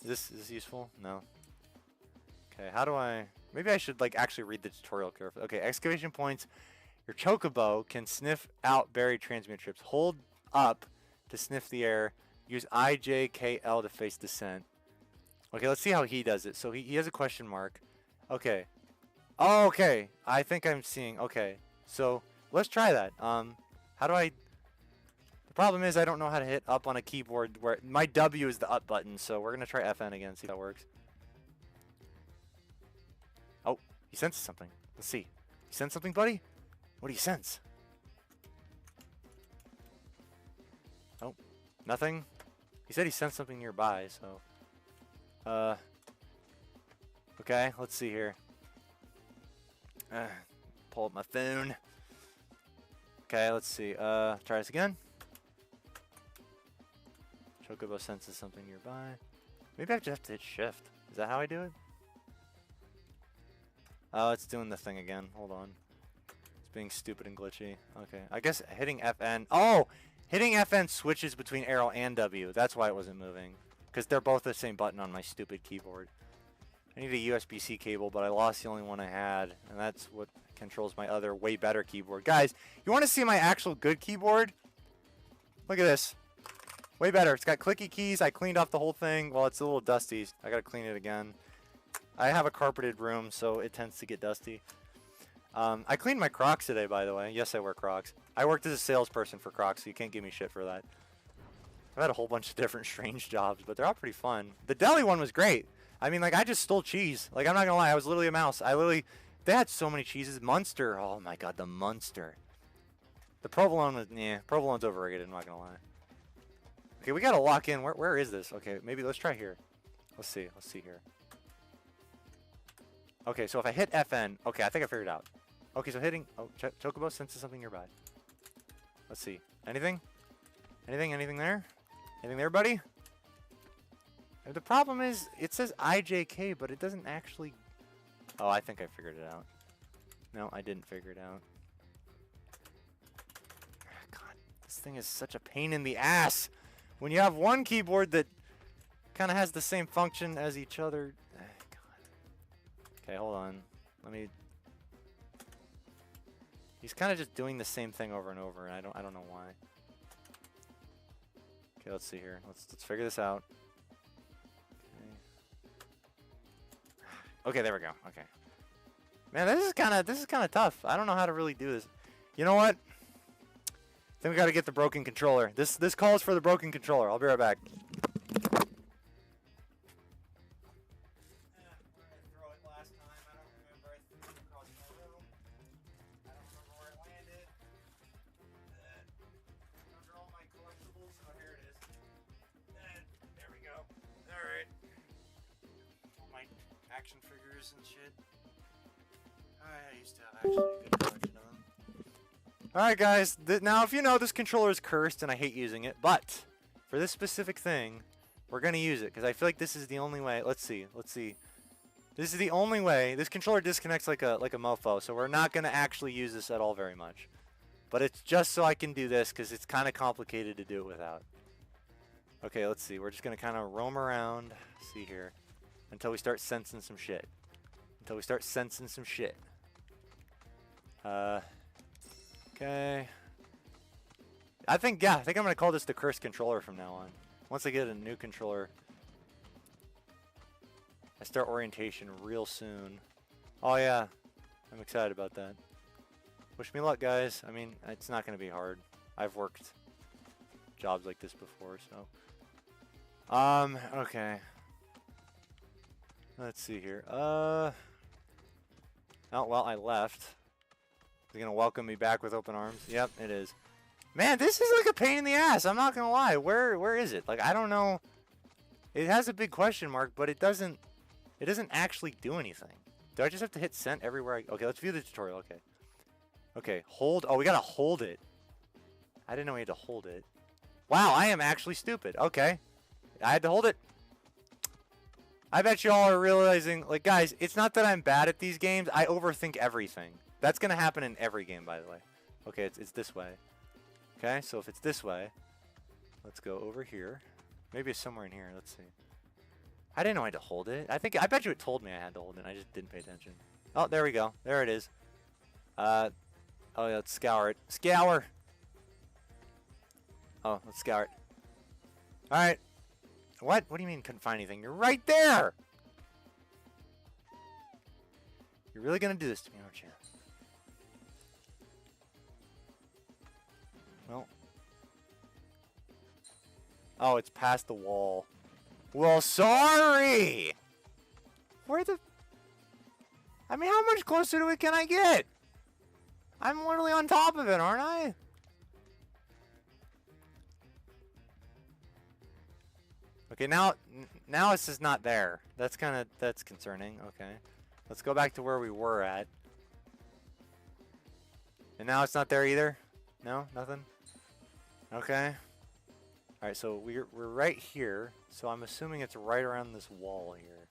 is this useful? No. Okay, how do I? Maybe I should like actually read the tutorial carefully. Okay, excavation points. Your chocobo can sniff out buried transmute trips. Hold up to sniff the air. Use IJKL to face descent. Okay, let's see how he does it. So he has a question mark. Okay. Oh, okay. I think I'm seeing. Okay, so let's try that. How do I? The problem is I don't know how to hit up on a keyboard where my W is the up button. So we're gonna try FN again. See if that works. Oh, he senses something. Let's see. You sense something, buddy? What do you sense? Oh, nothing. He said he sensed something nearby, so. Okay, let's see here. Pull up my phone. Okay, let's see. Try this again. Chocobo senses something nearby. Maybe I just have to hit shift. Is that how I do it? Oh, it's doing the thing again. Hold on. It's being stupid and glitchy. Okay, I guess hitting FN. Oh! Hitting FN switches between arrow and W. That's why it wasn't moving. Because they're both the same button on my stupid keyboard. I need a USB-C cable, but I lost the only one I had. And that's what controls my other way better keyboard. Guys, you want to see my actual good keyboard? Look at this. Way better. It's got clicky keys. I cleaned off the whole thing. Well, it's a little dusty. I got to clean it again. I have a carpeted room, so it tends to get dusty. I cleaned my Crocs today, by the way. Yes, I wear Crocs. I worked as a salesperson for Crocs, so you can't give me shit for that. I've had a whole bunch of different strange jobs, but they're all pretty fun. The deli one was great. I mean, like, I just stole cheese. Like, I'm not gonna lie, I was literally a mouse. They had so many cheeses. Munster. Oh my god, the Munster. The provolone was, provolone's overrated, I'm not gonna lie. Okay, we gotta lock in. Where is this? Okay, maybe let's try here. Let's see here. Okay, so if I hit FN, okay, I think I figured it out. Okay, so hitting, Chocobo senses something nearby. Let's see. Anything? Anything there? Anything there, buddy? The problem is, it says IJK, but it doesn't actually... Oh, I think I figured it out. No, I didn't figure it out. God, this thing is such a pain in the ass. When you have one keyboard that kind of has the same function as each other. Okay, hold on. Let me. He's kind of just doing the same thing over and over, and I don't know why. Okay, let's see here. Let's figure this out. Okay, there we go. Okay. Man, this is kind of tough. I don't know how to really do this. You know what? I think we got to get the broken controller. This calls for the broken controller. I'll be right back. Action figures and shit. I used to have actually a good collection of them. Alright guys, now if you know, this controller is cursed and I hate using it, but for this specific thing, we're going to use it because I feel like this is the only way. Let's see. This is the only way. This controller disconnects like a mofo, so we're not going to actually use this at all very much. But it's just so I can do this because it's kind of complicated to do it without. Okay, let's see. We're just going to kind of roam around. See here. Until we start sensing some shit. Okay. I think I'm going to call this the cursed controller from now on. Once I get a new controller, I start orientation real soon. Oh yeah, I'm excited about that. Wish me luck, guys. I mean, it's not going to be hard. I've worked jobs like this before, so. Okay. Let's see here. Oh, well, I left. Is it going to welcome me back with open arms? Yep, it is. Man, this is like a pain in the ass. I'm not going to lie. Where is it? Like, I don't know. It has a big question mark, but it doesn't actually do anything. Do I just have to hit sent everywhere okay, let's view the tutorial. Okay. Okay, hold. Oh, we got to hold it. I didn't know we had to hold it. Wow, I am actually stupid. Okay. I had to hold it. I bet you all are realizing, like, guys, it's not that I'm bad at these games. I overthink everything. That's going to happen in every game, by the way. Okay, it's this way. Okay, so if it's this way, let's go over here. Maybe it's somewhere in here. Let's see. I didn't know I had to hold it. I bet you it told me I had to hold it. I just didn't pay attention. Oh, there we go. There it is. Oh, yeah, let's scour it. Scour! Oh, let's scour it. All right. What? What do you mean couldn't find anything? You're right there! You're really gonna do this to me, aren't you? Well. Oh, it's past the wall. Well, sorry! Where the... I mean, how much closer to it can I get? I'm literally on top of it, aren't I? Okay, now it's just not there. That's concerning. Okay. Let's go back to where we were at. And now it's not there either? No? Nothing? Okay. Alright, so we're right here. So I'm assuming it's right around this wall here.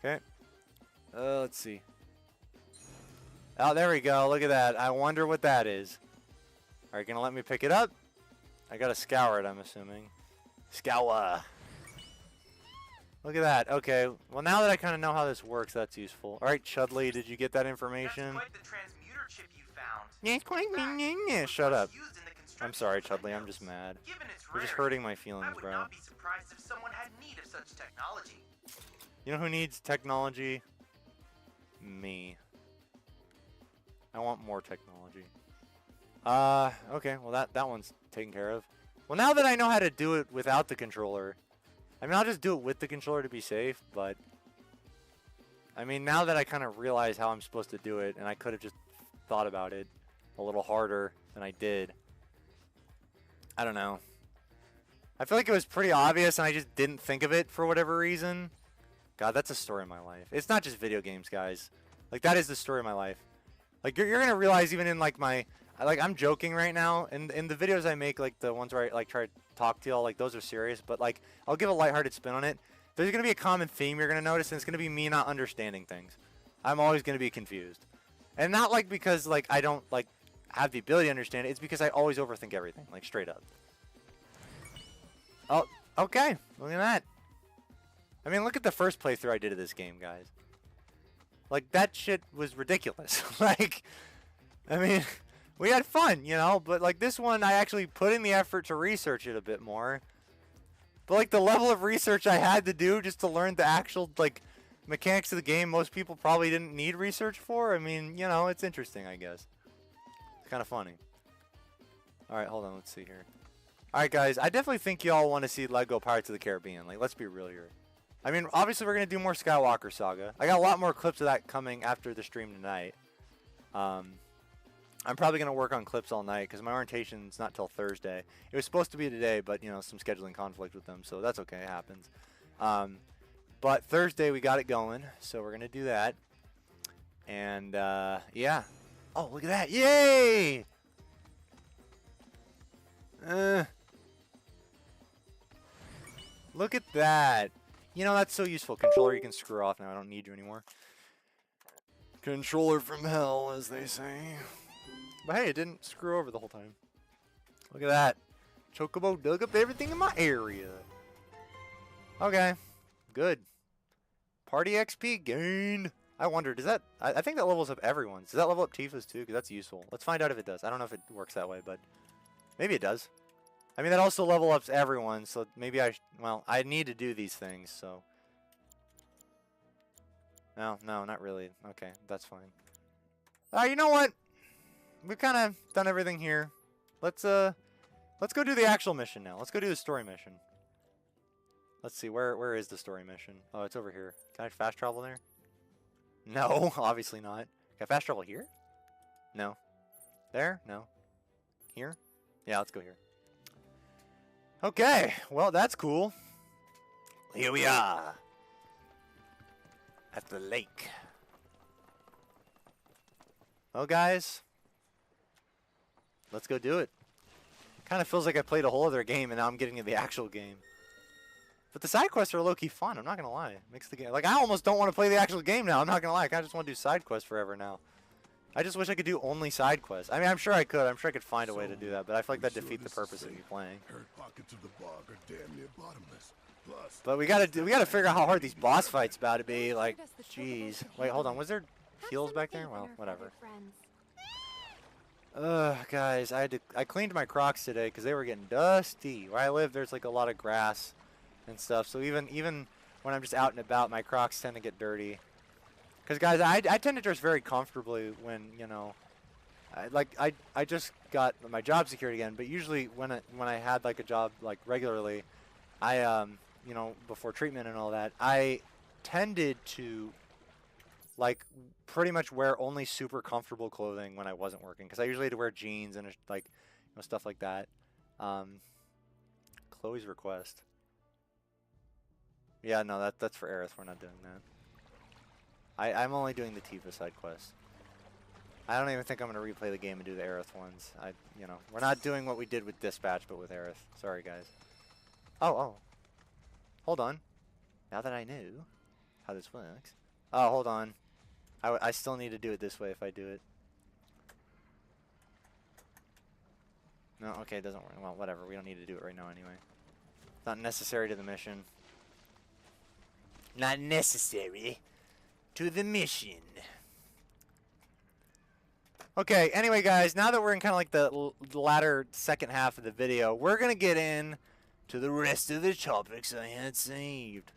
Okay. Let's see. Oh, there we go. Look at that. I wonder what that is. Alright, gonna let me pick it up? I gotta scour it, I'm assuming. Scour. Look at that. Okay. Well, now that I kind of know how this works, that's useful. All right, Chudley, did you get that information? That's quite the transmuter chip you found. Yeah, it's quite. Yeah, shut up. I'm sorry, Chudley. I'm just mad. You're just hurting my feelings, bro. I would not be surprised if someone had need of such technology. You know who needs technology? Me. I want more technology. Okay. Well, that one's taken care of. Well, now that I know how to do it without the controller, I mean, I'll just do it with the controller to be safe, but I mean, now that I kind of realize how I'm supposed to do it, and I could have just thought about it a little harder than I did. I don't know. I feel like it was pretty obvious, and I just didn't think of it for whatever reason. God, that's a story of my life. It's not just video games, guys. Like, that is the story of my life. Like, you're going to realize even in, like, I'm joking right now, and in the videos I make, like the ones where I like try to talk to y'all, like those are serious, but like I'll give a lighthearted spin on it. There's gonna be a common theme you're gonna notice, and it's gonna be me not understanding things. I'm always gonna be confused, and not like because like I don't like have the ability to understand it. It's because I always overthink everything, like straight up. Oh, okay, look at that. I mean, look at the first playthrough I did of this game, guys. Like, that shit was ridiculous. Like, I mean, we had fun, you know, but like this one, I actually put in the effort to research it a bit more. But like the level of research I had to do just to learn the actual, like, mechanics of the game, most people probably didn't need research for. I mean, you know, it's interesting, I guess. It's kind of funny. Alright, hold on, let's see here. Alright, guys, I definitely think y'all want to see Lego Pirates of the Caribbean. Like, let's be real here. I mean, obviously we're going to do more Skywalker Saga. I got a lot more clips of that coming after the stream tonight. I'm probably going to work on clips all night because my orientation's not till Thursday. It was supposed to be today, but, you know, some scheduling conflict with them, so that's okay, it happens. But Thursday we got it going, so we're going to do that. And, yeah. Oh, look at that. Yay! Look at that. You know, that's so useful. Controller, you can screw off now. I don't need you anymore. Controller from hell, as they say. But hey, it didn't screw over the whole time. Look at that. Chocobo dug up everything in my area. Okay. Good. Party XP gained. I wonder, does that... I think that levels up everyone's. Does that level up Tifa's too? Because that's useful. Let's find out if it does. I don't know if it works that way, but... maybe it does. I mean, that also level ups everyone, so maybe well, I need to do these things, so... No, not really. Okay, that's fine. You know what? We've kind of done everything here. Let's go do the actual mission now. Let's go do the story mission. Let's see, where is the story mission? Oh, it's over here. Can I fast travel there? No, obviously not. Can I fast travel here? No. There? No. Here? Yeah, let's go here. Okay, well, that's cool. Here we are. At the lake. Well, guys. Let's go do it. Kind of feels like I played a whole other game and now I'm getting to the actual game. But the side quests are low-key fun, I'm not going to lie. Makes the game... like, I almost don't want to play the actual game now, I'm not going to lie. I kind of just want to do side quests forever now. I just wish I could do only side quests. I mean, I'm sure I could. I'm sure I could find a way to do that, but I feel like that defeats the purpose of me playing. But we gotta figure out how hard these boss fights about to be. Like, jeez. Wait, hold on. Was there heals back there? Well, whatever. Guys, I cleaned my Crocs today because they were getting dusty. Where I live, there's like a lot of grass and stuff. So even when I'm just out and about, my Crocs tend to get dirty. Because, guys, I tend to dress very comfortably when, you know, I just got my job secured again. But usually when I had, like, a job, like, regularly, you know, before treatment and all that, I tended to, like, pretty much wear only super comfortable clothing when I wasn't working. Because I usually had to wear jeans and, like, you know, stuff like that. Chloe's request. Yeah, no, that's for Aerith. We're not doing that. I'm only doing the Tifa side quest. I don't even think I'm going to replay the game and do the Aerith ones. You know, we're not doing what we did with Dispatch, but with Aerith. Sorry, guys. Oh. Hold on. Now that I knew how this works. Oh, hold on. I still need to do it this way if I do it. No, okay, it doesn't work. Well, whatever. We don't need to do it right now anyway. It's not necessary to the mission. Not necessary to the mission. Okay, anyway, guys, now that we're in kind of like the latter second half of the video, we're going to get in to the rest of the topics I had saved.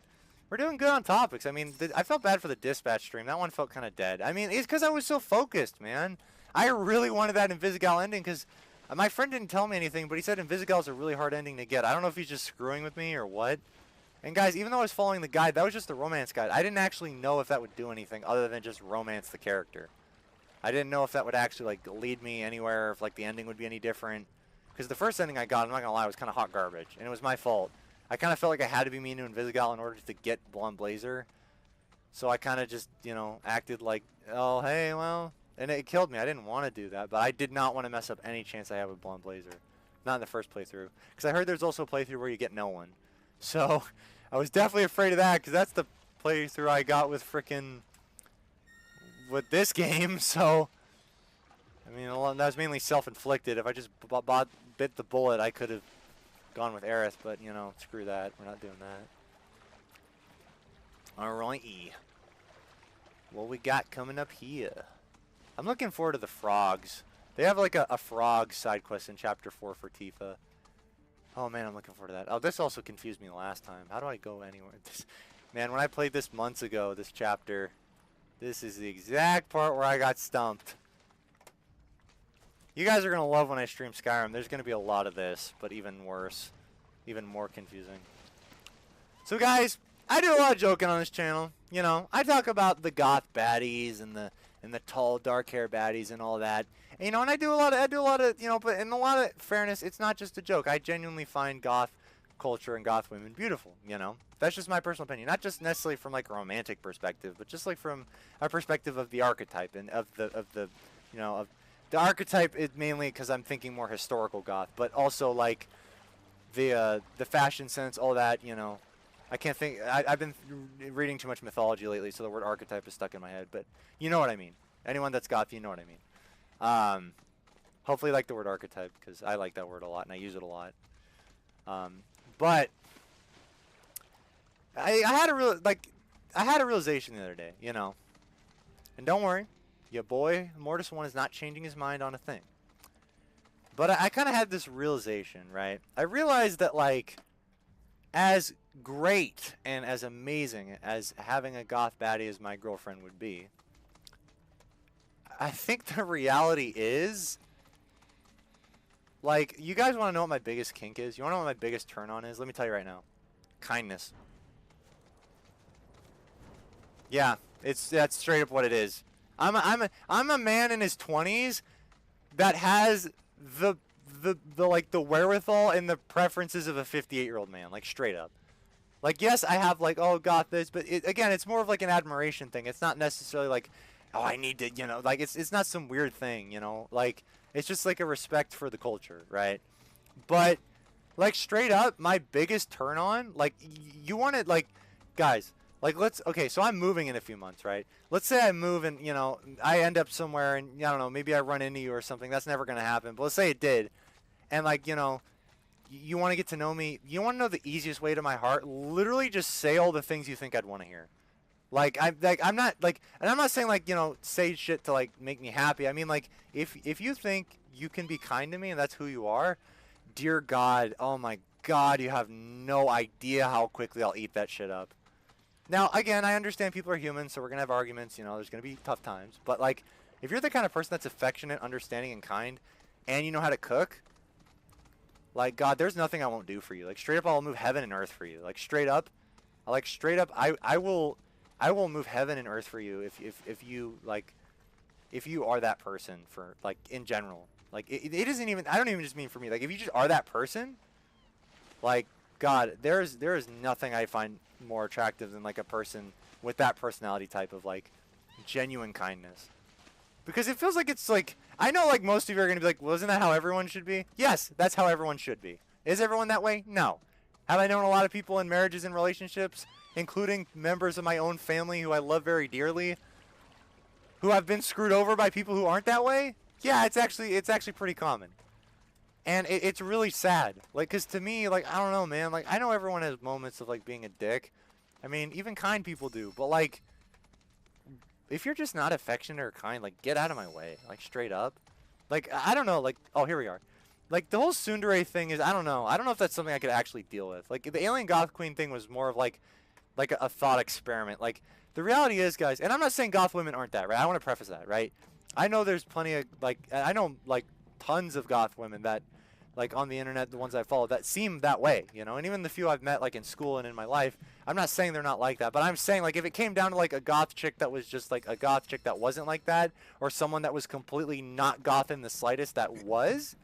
We're doing good on topics. I mean, I felt bad for the Dispatch stream. That one felt kind of dead. I mean, it's because I was so focused, man. I really wanted that Invisigal ending because my friend didn't tell me anything, but he said Invisigal is a really hard ending to get. I don't know if he's just screwing with me or what. And guys, even though I was following the guide, that was just the romance guide. I didn't actually know if that would do anything other than just romance the character. I didn't know if that would actually, like, lead me anywhere, if, like, the ending would be any different. Because the first ending I got, I'm not going to lie, was kind of hot garbage. And it was my fault. I kind of felt like I had to be mean to Invisigal in order to get Blonde Blazer. So I kind of just, you know, acted like, oh, hey, well. And it killed me. I didn't want to do that. But I did not want to mess up any chance I have with Blonde Blazer. Not in the first playthrough. Because I heard there's also a playthrough where you get no one. So I was definitely afraid of that. Because that's the playthrough I got with frickin' with this game. So, I mean, that was mainly self-inflicted. If I just bit the bullet, I could have gone with Aerith, but, you know, screw that. We're not doing that. Alrighty. What we got coming up here? I'm looking forward to the frogs. They have like a frog side quest in chapter 4 for Tifa. Oh man, I'm looking forward to that. Oh, this also confused me last time. How do I go anywhere? Man, when I played this months ago, this chapter, this is the exact part where I got stumped. You guys are going to love when I stream Skyrim. There's going to be a lot of this, but even worse. Even more confusing. So guys, I do a lot of joking on this channel. You know, I talk about the goth baddies and the tall, dark hair baddies and all that. And, you know, and I do a lot of, you know, but in a lot of fairness, it's not just a joke. I genuinely find goth culture and goth women beautiful, you know. That's just my personal opinion. Not just necessarily from like a romantic perspective, but just like from a perspective of the archetype and of the you know, of the archetype is mainly because I'm thinking more historical goth, but also like the fashion sense, all that, you know. I can't think. I've been reading too much mythology lately, so the word archetype is stuck in my head. But you know what I mean. Anyone that's goth, you know what I mean. Hopefully, you like the word archetype because I like that word a lot and I use it a lot. But I had a realization the other day, you know. And don't worry, your boy Mortis One is not changing his mind on a thing. But I kind of had this realization, right? I realized that like, as great and as amazing as having a goth baddie as my girlfriend would be, I think the reality is, like, you guys want to know what my biggest kink is? You want to know what my biggest turn on is? Let me tell you right now. Kindness. Yeah, that's straight up what it is. I'm a man in his 20s that has the wherewithal and the preferences of a 58-year-old man, like straight up. Like, yes, I have like, oh, got this, but again, it's more of like an admiration thing. It's not necessarily like, oh, I need to, you know, like it's not some weird thing, you know, like it's just like a respect for the culture, right? But like straight up, my biggest turn on, like you want to, like, guys, like okay, so I'm moving in a few months, right? Let's say I move and, you know, I end up somewhere and, I don't know, maybe I run into you or something. That's never going to happen. But let's say it did. And like, you know, you want to get to know me. You want to know the easiest way to my heart? Literally just say all the things you think I'd want to hear. I'm not like, and I'm not saying like, you know, say shit to like make me happy. I mean, like, if you think you can be kind to me and that's who you are, dear God, oh my God, you have no idea how quickly I'll eat that shit up. Now, again, I understand people are human, so we're going to have arguments, you know, there's going to be tough times. But, like, if you're the kind of person that's affectionate, understanding, and kind, and you know how to cook, like, God, there's nothing I won't do for you. Like, straight up, I'll move heaven and earth for you. Like, straight up, I will move heaven and earth for you if you, like, if you are that person for, like, in general. Like, it isn't even, I don't even just mean for me. Like, if you just are that person, like, God, there is nothing I find more attractive than like a person with that personality type of like genuine kindness. Because it feels like it's like, I know like most of you are going to be like, well, isn't that how everyone should be? Yes, that's how everyone should be. Is everyone that way? No. Have I known a lot of people in marriages and relationships, including members of my own family who I love very dearly, who have been screwed over by people who aren't that way? Yeah, it's actually pretty common. And it's really sad. Like, because to me, like, I don't know, man. Like, I know everyone has moments of, like, being a dick. I mean, even kind people do. But, like, if you're just not affectionate or kind, like, get out of my way. Like, straight up. Like, I don't know. Like, oh, here we are. Like, the whole tsundere thing is, I don't know. I don't know if that's something I could actually deal with. Like, the alien goth queen thing was more of, like a thought experiment. Like, the reality is, guys, and I'm not saying goth women aren't that, right? I want to preface that, right? I know there's plenty of, like, I know, like, tons of goth women that, like, on the internet, the ones I follow, that seem that way, you know? And even the few I've met, like, in school and in my life, I'm not saying they're not like that, but I'm saying, like, if it came down to, like, a goth chick that was just, like, a goth chick that wasn't like that, or someone that was completely not goth in the slightest that was,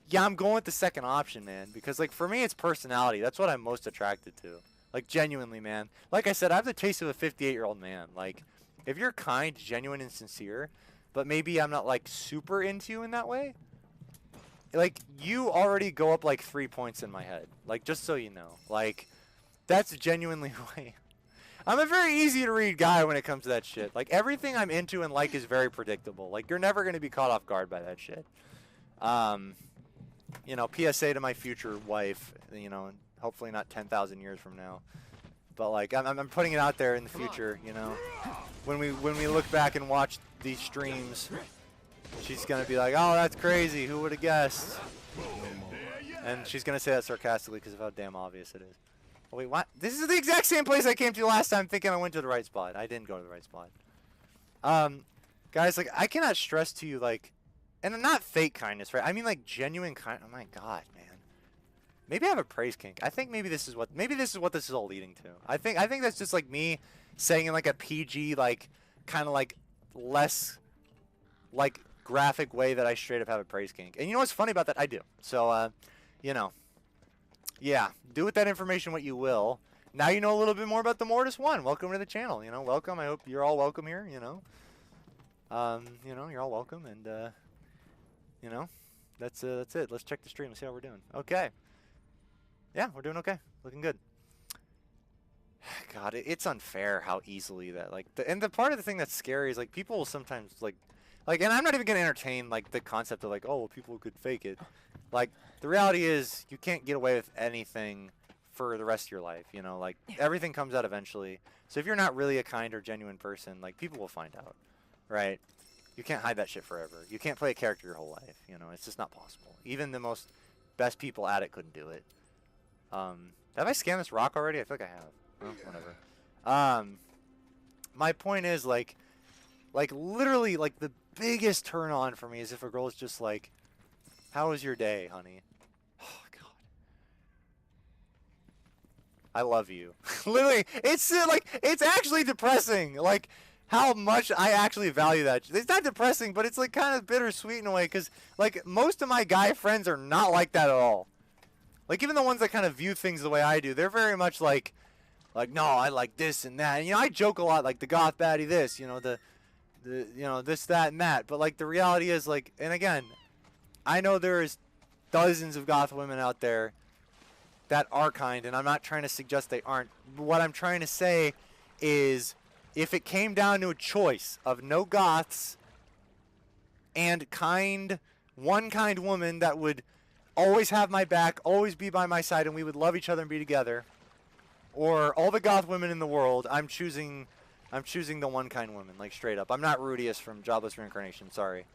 yeah, I'm going with the second option, man. Because, like, for me, it's personality. That's what I'm most attracted to. Like, genuinely, man. Like I said, I have the taste of a 58-year-old man. Like, if you're kind, genuine, and sincere, but maybe I'm not, like, super into you in that way, like, you already go up, like, 3 points in my head. Like, just so you know. Like, that's genuinely who I am. I'm a very easy-to-read guy when it comes to that shit. Like, everything I'm into and like is very predictable. Like, you're never going to be caught off guard by that shit. You know, PSA to my future wife, you know, hopefully not 10,000 years from now. But like I'm putting it out there in the future, you know. When we look back and watch these streams, she's gonna be like, "Oh, that's crazy. Who would have guessed?" And she's gonna say that sarcastically because of how damn obvious it is. Oh, wait, what? This is the exact same place I came to last time, thinking I went to the right spot. I didn't go to the right spot. Guys, like I cannot stress to you, like, and not fake kindness, right? I mean like genuine kind. Oh my god, man. Maybe I have a praise kink. I think maybe this is what this is all leading to. I think that's just like me saying in like a PG, like kind of like less like graphic way that I straight up have a praise kink. And you know what's funny about that? I do. So you know, yeah, do with that information what you will. Now you know a little bit more about the Mortis One. Welcome to the channel. You know, welcome. I hope you're all welcome here. You know, you're all welcome, and you know, that's it. Let's check the stream and see how we're doing. Okay. Yeah, we're doing okay. Looking good. God, it's unfair how easily that, like, and the part of the thing that's scary is, like, people will sometimes, like, and I'm not even going to entertain, like, the concept of, like, oh, well, people could fake it. Like, the reality is you can't get away with anything for the rest of your life, you know? Like, everything comes out eventually. So if you're not really a kind or genuine person, like, people will find out, right? You can't hide that shit forever. You can't play a character your whole life, you know? It's just not possible. Even the most best people at it couldn't do it. Have I scanned this rock already? I feel like I have. Oh, whatever. My point is, like literally, like, the biggest turn on for me is if a girl is just like, how was your day, honey? Oh, God. I love you. Literally, it's like, it's actually depressing. Like, how much I actually value that. It's not depressing, but it's, like, kind of bittersweet in a way, because, like, most of my guy friends are not like that at all. Like, even the ones that kind of view things the way I do, they're very much like, no, I like this and that. And, you know, I joke a lot, like, the goth baddie this, you know, the you know, this, that, and that. But, like, the reality is, like, and again, I know there's dozens of goth women out there that are kind, and I'm not trying to suggest they aren't. What I'm trying to say is, if it came down to a choice of no goths and one kind woman that would always have my back, always be by my side, and we would love each other and be together, or all the goth women in the world, I'm choosing the one kind woman, like, straight up. I'm not Rudius from Jobless Reincarnation, sorry.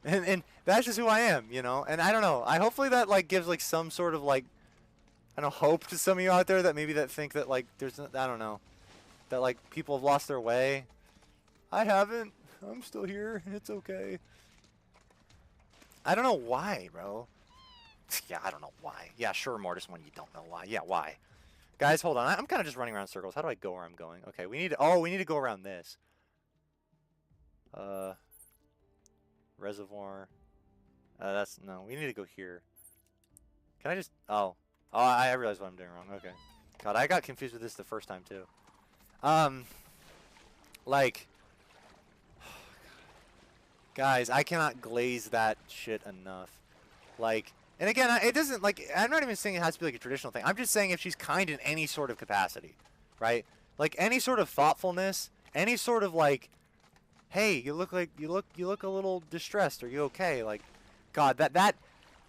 And that's just who I am, you know. And I don't know. Hopefully that, like, gives, like, some sort of, like, I don't know, hope to some of you out there that maybe that think that, like, there's, I don't know, that, like, people have lost their way. I haven't. I'm still here. It's okay. I don't know why, bro. Yeah, I don't know why. Yeah, sure, Mortis One, you don't know why. Yeah, why? Guys, hold on. I'm kind of just running around circles. How do I go where I'm going? Okay, we need to go around this. Reservoir. No, we need to go here. Can I just, I realized what I'm doing wrong. Okay. God, I got confused with this the first time, too. Like, guys, I cannot glaze that shit enough. Like, and again, it doesn't, like, I'm not even saying it has to be like a traditional thing. I'm just saying if she's kind in any sort of capacity, right? Like, any sort of thoughtfulness, any sort of, like, hey, you look a little distressed. Are you okay? Like, God, that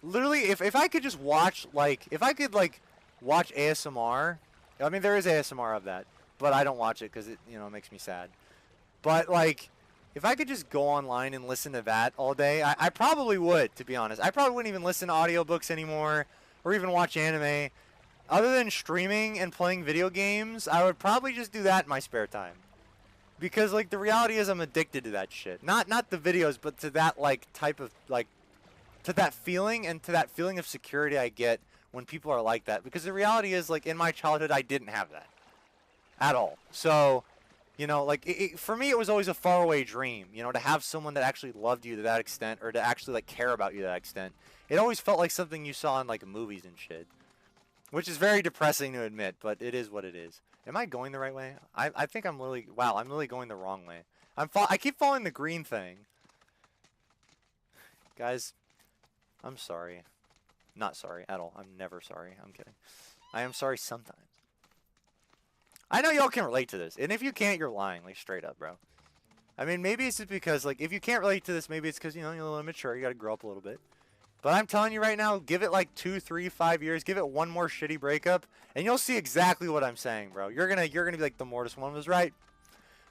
literally, if I could just watch, like, if I could, like, watch ASMR, I mean, there is ASMR of that, but I don't watch it because it, you know, makes me sad. But, like, if I could just go online and listen to that all day, I probably would, to be honest. I probably wouldn't even listen to audiobooks anymore or even watch anime. Other than streaming and playing video games, I would probably just do that in my spare time. Because, like, the reality is I'm addicted to that shit. Not the videos, but to that, like, type of, like, to that feeling and to that feeling of security I get when people are like that. Because the reality is, like, in my childhood, I didn't have that at all. So, you know, like, for me, it was always a faraway dream, you know, to have someone that actually loved you to that extent or to actually, like, care about you to that extent. It always felt like something you saw in, like, movies and shit. Which is very depressing to admit, but it is what it is. Am I going the right way? I think I'm really... Wow, I'm really going the wrong way. I keep following the green thing. Guys, I'm sorry. Not sorry at all. I'm never sorry. I'm kidding. I am sorry sometimes. I know y'all can relate to this. And if you can't, you're lying. Like, straight up, bro. I mean, maybe it's just because, like, if you can't relate to this, maybe it's because, you know, you're a little immature. You gotta grow up a little bit. But I'm telling you right now, give it like 2, 3, 5 years. Give it one more shitty breakup, and you'll see exactly what I'm saying, bro. You're gonna be like, the Mortis one was right.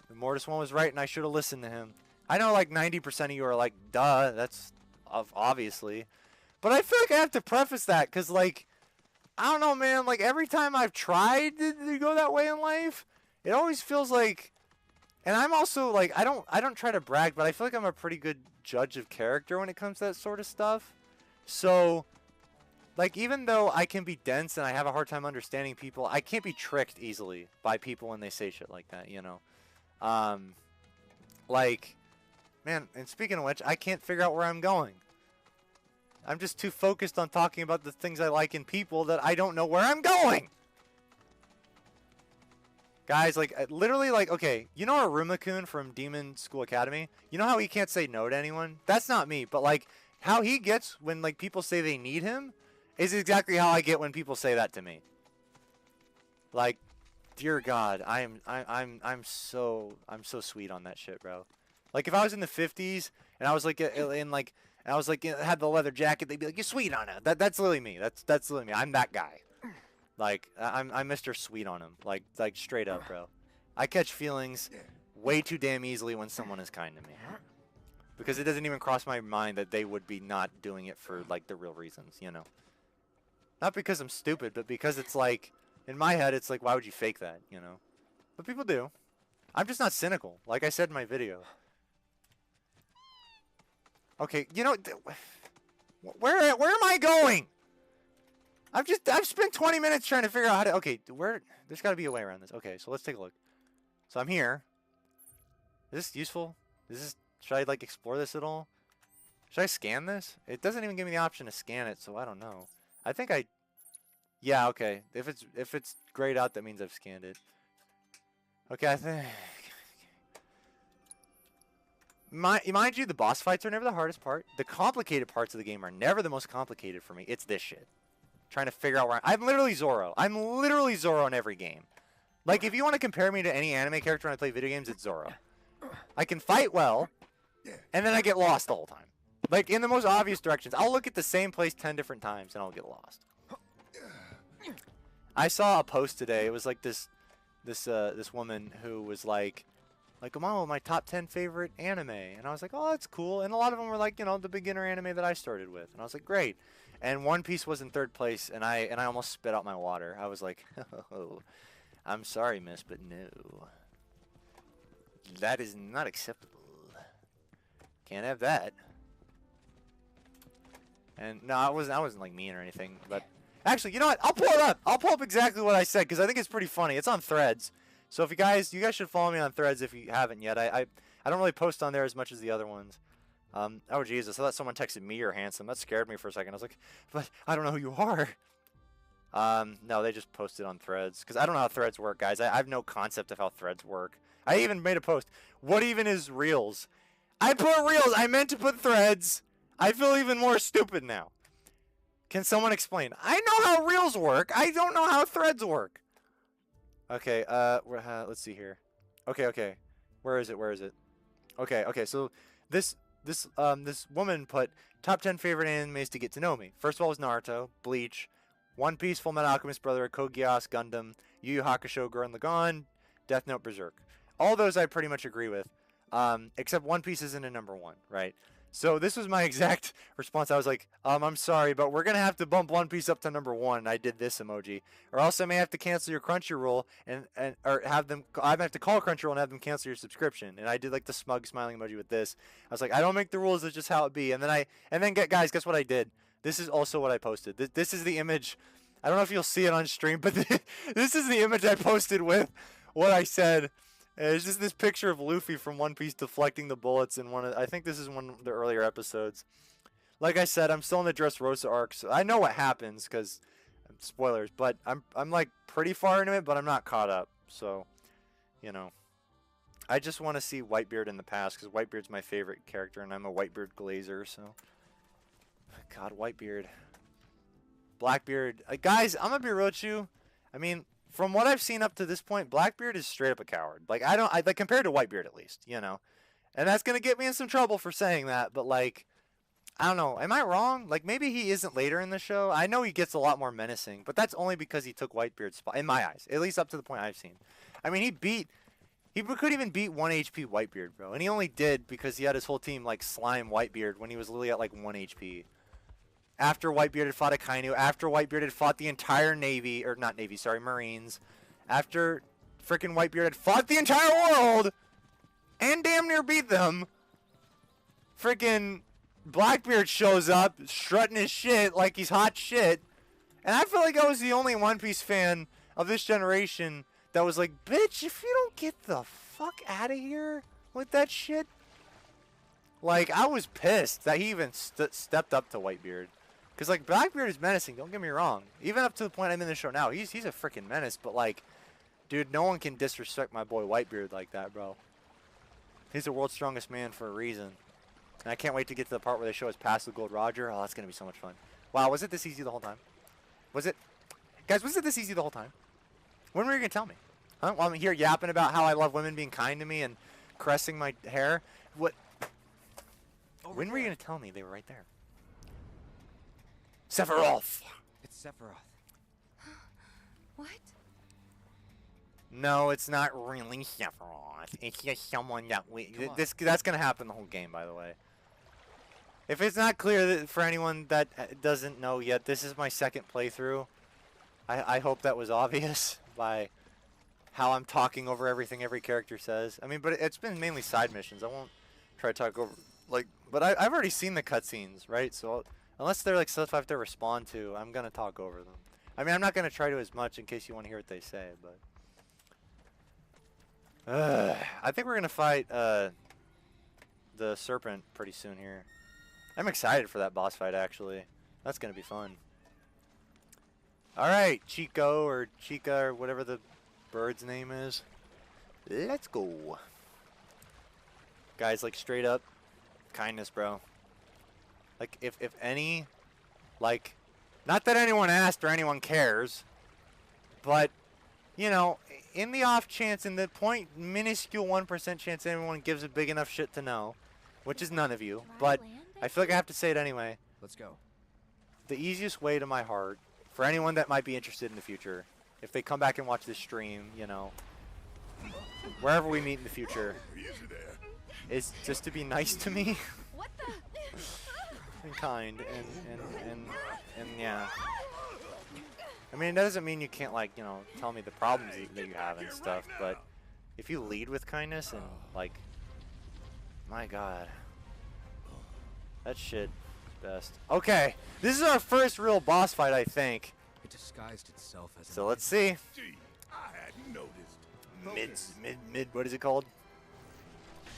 The Mortis one was right, and I should have listened to him. I know like 90% of you are like, duh, that's obviously. But I feel like I have to preface that because, like, I don't know, man. Like, every time I've tried to go that way in life, it always feels like... And I'm also, like, I don't try to brag, but I feel like I'm a pretty good judge of character when it comes to that sort of stuff. So, like, even though I can be dense and I have a hard time understanding people, I can't be tricked easily by people when they say shit like that, you know? Like, man, and speaking of which, I can't figure out where I'm going. I'm just too focused on talking about the things I like in people that I don't know where I'm going. Guys, like, literally, like, okay, you know Aruma-kun from Demon School Academy? You know how he can't say no to anyone? That's not me, but, like, how he gets when, like, people say they need him is exactly how I get when people say that to me. Like, dear God, I'm so sweet on that shit, bro. Like, if I was in the 50s and I was like had the leather jacket, they'd be like, "You're sweet on it." That's literally me. That's literally me. I'm that guy. Like, I'm Mr. Sweet on him. Like straight up, bro. I catch feelings way too damn easily when someone is kind to me. Because it doesn't even cross my mind that they would be not doing it for, like, the real reasons, you know? Not because I'm stupid, but because it's like, in my head, it's like, why would you fake that, you know? But people do. I'm just not cynical, like I said in my video. Okay, you know, where am I going? I've spent 20 minutes trying to figure out how to, okay, there's got to be a way around this. Okay, so let's take a look. So I'm here. Is this useful? Should I, like, explore this at all? Should I scan this? It doesn't even give me the option to scan it, so I don't know. I think yeah, okay. If it's grayed out, that means I've scanned it. Okay, I think... Mind you, the boss fights are never the hardest part. The complicated parts of the game are never the most complicated for me. It's this shit. Trying to figure out where I'm literally Zoro. I'm literally Zoro in every game. Like, if you want to compare me to any anime character when I play video games, it's Zoro. I can fight well, and then I get lost the whole time. Like, in the most obvious directions. I'll look at the same place 10 different times, and I'll get lost. I saw a post today. It was like this woman who was like, oh, my top 10 favorite anime. And I was like, oh, that's cool. And a lot of them were like, you know, the beginner anime that I started with. And I was like, great. And One Piece was in 3rd place, and I almost spit out my water. I was like, oh, I'm sorry, miss, but no. That is not acceptable. Can't have that. And no, I wasn't like mean or anything, but actually, you know what? I'll pull it up. I'll pull up exactly what I said because I think it's pretty funny. It's on Threads. So if you guys should follow me on Threads if you haven't yet. I don't really post on there as much as the other ones. Oh Jesus, I thought someone texted me you're handsome. That scared me for a second. I was like, but I don't know who you are. No, they just posted on Threads because I don't know how Threads work, guys. I have no concept of how Threads work. I even made a post. What even is Reels? I put Reels. I meant to put Threads. I feel even more stupid now. Can someone explain? I know how Reels work. I don't know how Threads work. Okay, let's see here. Okay. Where is it? Okay, so this woman put top 10 favorite animes to get to know me. First of all was Naruto, Bleach, One Piece, Full Metal Alchemist Brotherhood, Code Geass, Gundam, Yu Yu Hakusho, Gurren Lagann, Death Note, Berserk. All those I pretty much agree with, except One Piece isn't a number 1, right? So this was my exact response. I was like, I'm sorry, but we're going to have to bump One Piece up to number 1. And I did this emoji. Or else I may have to cancel your Crunchyroll or I might have to call Crunchyroll and have them cancel your subscription. And I did like the smug smiling emoji with this. I was like, I don't make the rules. It's just how it be. And then guys, guess what I did? This is also what I posted. This is the image. I don't know if you'll see it on stream, but this is the image I posted with what I said. It's just this picture of Luffy from One Piece deflecting the bullets in I think this is one of the earlier episodes. Like I said, I'm still in the Dressrosa arc, so I know what happens because spoilers, but I'm like pretty far into it, but I'm not caught up. So, you know, I just want to see Whitebeard in the past because Whitebeard's my favorite character, and I'm a Whitebeard glazer. So, God, Whitebeard, Blackbeard, guys, I'm gonna be real with you. I mean, from what I've seen up to this point, Blackbeard is straight up a coward. Like, like, compared to Whitebeard at least, you know. And that's going to get me in some trouble for saying that, but, like, I don't know. Am I wrong? Like, maybe he isn't later in the show. I know he gets a lot more menacing, but that's only because he took Whitebeard's spot, in my eyes. At least up to the point I've seen. I mean, he could even beat 1 HP Whitebeard, bro. And he only did because he had his whole team, like, slime Whitebeard when he was literally at, like, 1 HP. After Whitebeard had fought Akainu, after Whitebeard had fought the entire Navy, or not Navy, sorry, Marines. After frickin' Whitebeard had fought the entire world and damn near beat them, frickin' Blackbeard shows up, strutting his shit like he's hot shit. And I feel like I was the only One Piece fan of this generation that was like, bitch, if you don't get the fuck out of here with that shit. Like, I was pissed that he even stepped up to Whitebeard. Because, like, Blackbeard is menacing, don't get me wrong. Even up to the point I'm in the show now, he's a freaking menace. But, like, dude, no one can disrespect my boy Whitebeard like that, bro. He's the world's strongest man for a reason. And I can't wait to get to the part where they show us past the Gold Roger. Oh, that's going to be so much fun. Wow, was it this easy the whole time? Was it? Guys, was it this easy the whole time? When were you going to tell me? Huh? While I'm here yapping about how I love women being kind to me and caressing my hair? What? When were you going to tell me they were right there? Sephiroth! It's Sephiroth. What? No, it's not really Sephiroth. It's just someone that that's going to happen the whole game, by the way. If it's not clear for anyone that doesn't know yet, this is my second playthrough. I hope that was obvious by how I'm talking over everything every character says. I mean, but it's been mainly side missions. I won't try to talk over, like, but I've already seen the cutscenes, right? So unless they're like stuff I have to respond to, I'm going to talk over them. I mean, I'm not going to try to as much in case you want to hear what they say, but I think we're going to fight the serpent pretty soon here. I'm excited for that boss fight, actually. That's going to be fun. Alright, Chico or Chica or whatever the bird's name is. Let's go. Guys, like, straight up kindness, bro. Like, if any, like, not that anyone asked or anyone cares, but, you know, in the off chance, in the minuscule 1% chance anyone gives a big enough shit to know, which is none of you, but I feel like I have to say it anyway. Let's go. The easiest way to my heart, for anyone that might be interested in the future, if they come back and watch this stream, you know, wherever we meet in the future, is just to be nice to me. What the? And kind, and yeah. I mean, that doesn't mean you can't, like, you know, tell me the problems that you have and stuff, but if you lead with kindness and, like, my God. That shit, best. Okay, this is our first real boss fight, I think. It disguised itself as So let's see. Gee, I hadn't noticed. Mid, what is it called?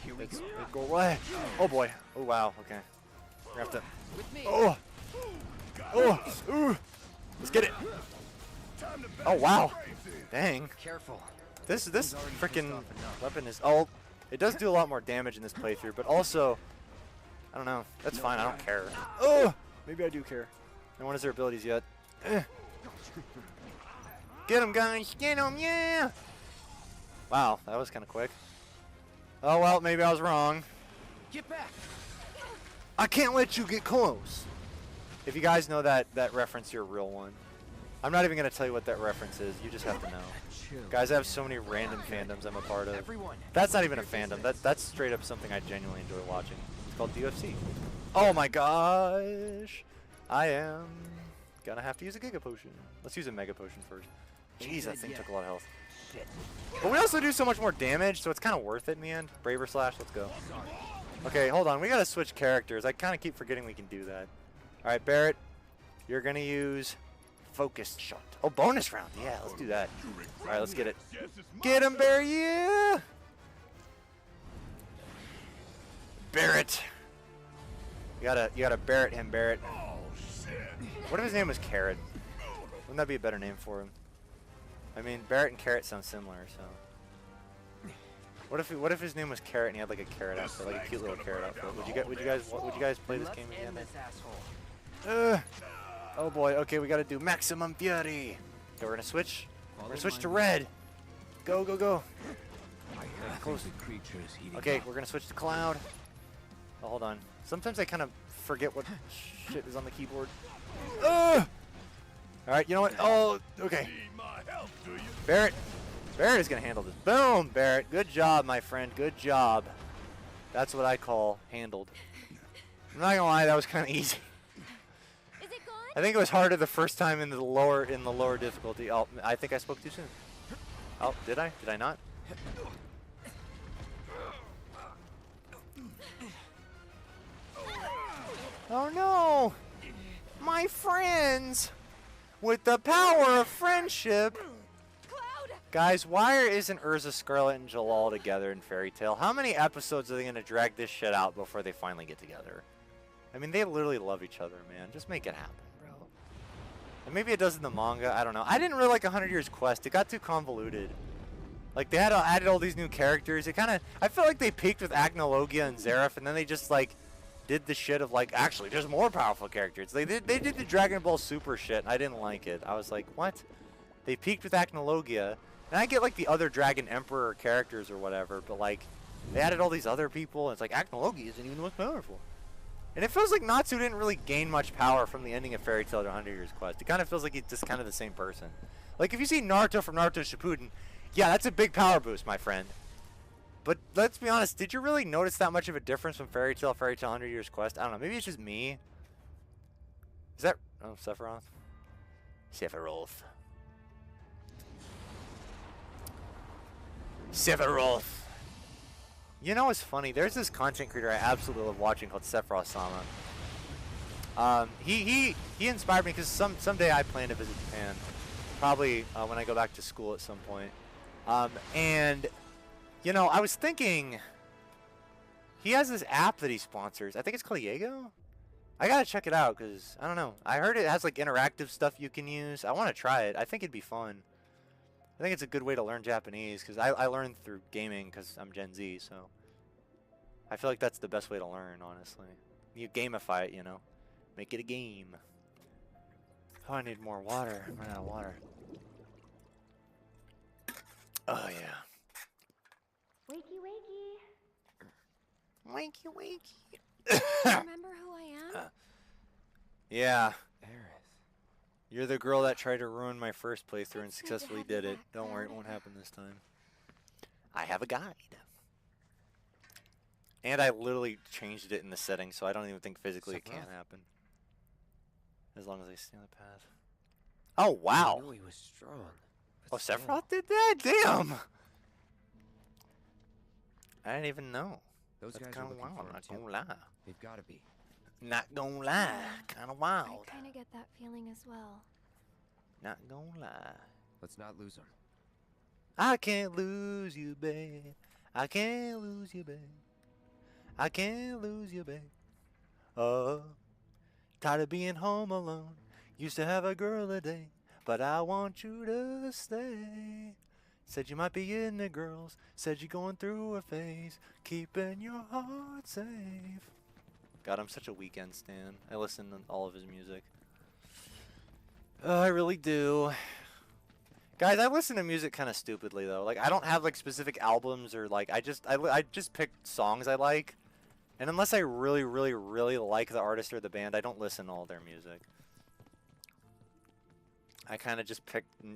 Here we go. What? Oh boy. Oh wow, okay. We have to. Oh! Ooh! Let's get it! Oh wow! Dang. Careful. This freaking weapon is. Oh, it does do a lot more damage in this playthrough, but also, I don't know. That's fine. I don't care. Oh, maybe I do care. No one has their abilities yet. Get him, guys! Get him! Yeah! Wow, that was kind of quick. Oh well, maybe I was wrong. Get back. I can't let you get close. If you guys know that reference, you're a real one. I'm not even gonna tell you what that reference is. You just have to know. Guys, I have so many random fandoms I'm a part of. That's not even a fandom. That's straight up something I genuinely enjoy watching. It's called UFC. Oh my gosh! I am gonna have to use a Giga Potion. Let's use a Mega Potion first. Jeez, that thing took a lot of health. But we also do so much more damage, so it's kind of worth it in the end. Braver Slash, let's go. Okay, hold on. We gotta switch characters. I kind of keep forgetting we can do that. All right, Barrett, you're gonna use Focused Shot. Oh, bonus round. Yeah, let's do that. All right, let's get it. Get him, Barrett. Yeah. Barrett. You gotta Barrett him, Barrett. What if his name was Carrot? Wouldn't that be a better name for him? I mean, Barrett and Carrot sound similar, so. What if his name was Carrot and he had like a carrot outfit, like a cute little carrot outfit? Would you guys play this game again? Oh boy. Okay, we gotta do Maximum Fury. Okay, we're gonna switch. We're gonna switch to red. Go, go, go. Close. Okay, we're gonna switch to Cloud. Oh, hold on. Sometimes I kind of forget what shit is on the keyboard. Ugh! Alright, you know what? Oh, okay. Barrett. Barrett is going to handle this. Boom, Barrett. Good job, my friend. Good job. That's what I call handled. I'm not going to lie, that was kind of easy. Is it gone? I think it was harder the first time in the lower difficulty. Oh, I think I spoke too soon. Oh, did I? Did I not? Oh no! My friends! With the power of friendship! Cloud! Guys, why isn't Urza, Scarlet, and Jalal together in Fairy Tail? How many episodes are they going to drag this shit out before they finally get together? I mean, they literally love each other, man. Just make it happen, bro. And maybe it does in the manga. I don't know. I didn't really like 100 Years Quest. It got too convoluted. Like, they had added all these new characters. It kind of... I felt like they peaked with Acnologia and Zeref, and then they just, like... did the shit of like, actually there's more powerful characters. They did the Dragon Ball Super shit and I didn't like it. I was like, what? They peaked with Acnologia, and I get like the other Dragon Emperor characters or whatever, but like they added all these other people and it's like Acnologia isn't even the most powerful. And it feels like Natsu didn't really gain much power from the ending of Fairy Tail to 100 Years Quest. It kind of feels like he's just kind of the same person. Like if you see Naruto from Naruto Shippuden, yeah, that's a big power boost, my friend. But let's be honest, did you really notice that much of a difference from Fairy Tail 100 Years Quest? I don't know, maybe it's just me. Is that... oh, Sephiroth? Sephiroth. Sephiroth. You know what's funny? There's this content creator I absolutely love watching called Sephiroth Sama. He inspired me because someday I plan to visit Japan. Probably when I go back to school at some point. And... you know, I was thinking, he has this app that he sponsors. I think it's called Yago? I gotta check it out, because, I don't know. I heard it has, like, interactive stuff you can use. I want to try it. I think it'd be fun. I think it's a good way to learn Japanese, because I learned through gaming, because I'm Gen Z, so. I feel like that's the best way to learn, honestly. You gamify it, you know. Make it a game. Oh, I need more water. I'm running out of water. Oh, yeah. Wakey, wakey. Wakey, wakey. Remember who I am? Yeah. Aerith. You're the girl that tried to ruin my first playthrough and It's good to successfully have you did it. back, Don't worry, it Cloud. won't happen this time. I have a guide. And I literally changed it in the settings, so I don't even think physically it can Sephiroth? happen. As long as I stay on the path. Oh, wow. I knew he was strong. Oh, but still. Sephiroth did that? Damn! I didn't even know. Those That's guys are kind of looking wild, for I'm him not too. gonna lie. They've got to be. Not gonna lie. Kind of wild. I kind of get that feeling as well. Not gonna lie. Let's not lose them. I can't lose you, babe. I can't lose you, babe. I can't lose you, babe. Oh, tired of being home alone. Used to have a girl a day, but I want you to stay. Said you might be into girls. Said you're going through a phase. Keeping your heart safe. God, I'm such a Weekend stan. I listen to all of his music. Oh, I really do. Guys, I listen to music kind of stupidly though. Like I don't have like specific albums or like I just pick songs I like, and unless I really like the artist or the band, I don't listen to all their music. I kind of just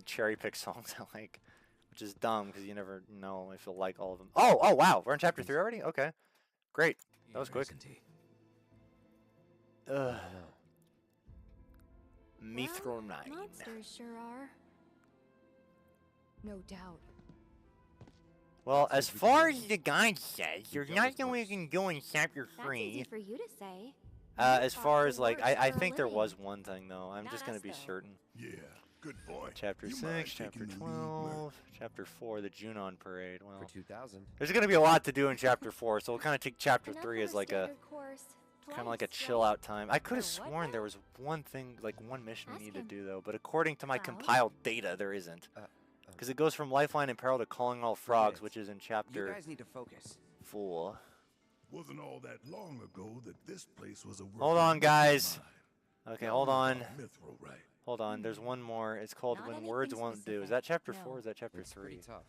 cherry pick songs I like, which is dumb because you never know if you'll like all of them. Oh wow, we're in chapter 3 already. Okay, great. That was quick. Isn't he? Ugh. No. Mithro 9. Monsters sure are. No doubt. Well, as far as the guide says, there's nothing we can do in chapter That's easy 3. for you to say. As You far fought as the like, worst I for a think there living. was one thing though. I'm Not just gonna us, be though. certain. Yeah, good boy. Chapter You 6, mind chapter taking the lead, 12, chapter 4, the Junon parade. Well, For 2000. there's gonna be a lot to do in chapter 4, so we'll kind of take chapter Enough 3 of as like a standard course. kind of like a Twice, chill right? out time. I could have For what sworn now? there was one thing, like one mission we Ask need to him. do though, but according to my Well? compiled data, there isn't. Because it goes from Lifeline and Peril to Calling All Frogs, it. which is in You chapter guys need to focus. 4. Wasn't all that long ago that this place was a work Hold of on, guys. mine. Okay, Y'all hold know on. about Mithril, right? Hold on, there's one more. It's called Not When anything Words Won't Do. Is specific, that chapter no. 4 or is that chapter It's pretty 3? tough.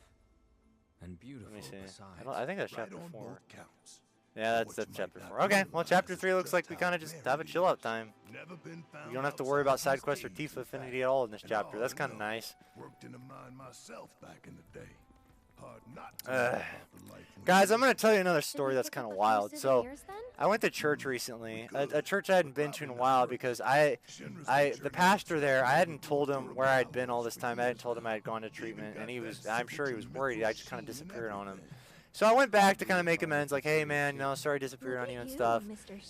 And Let beautiful me see. besides. I think that's Right chapter on 4. both counts. Yeah, that's chapter 4. Okay, well, chapter 3 looks like we kind of just have a chill out time. You don't have to worry about side quests or Tifa affinity at all in this chapter. That's kind of nice. Worked in a mine myself back in the day. Hard not to know about the life we Guys, I'm live. going to tell you another story that's kind of wild. So, Souvenirs, then? I went to church recently, a church I hadn't been to in a while because the pastor there, I hadn't told him where I'd been all this time. I hadn't told him I had gone to treatment, and I'm sure he was worried. I just kind of disappeared on him. So I went back to kind of make amends, like, hey man, sorry I disappeared on you and stuff.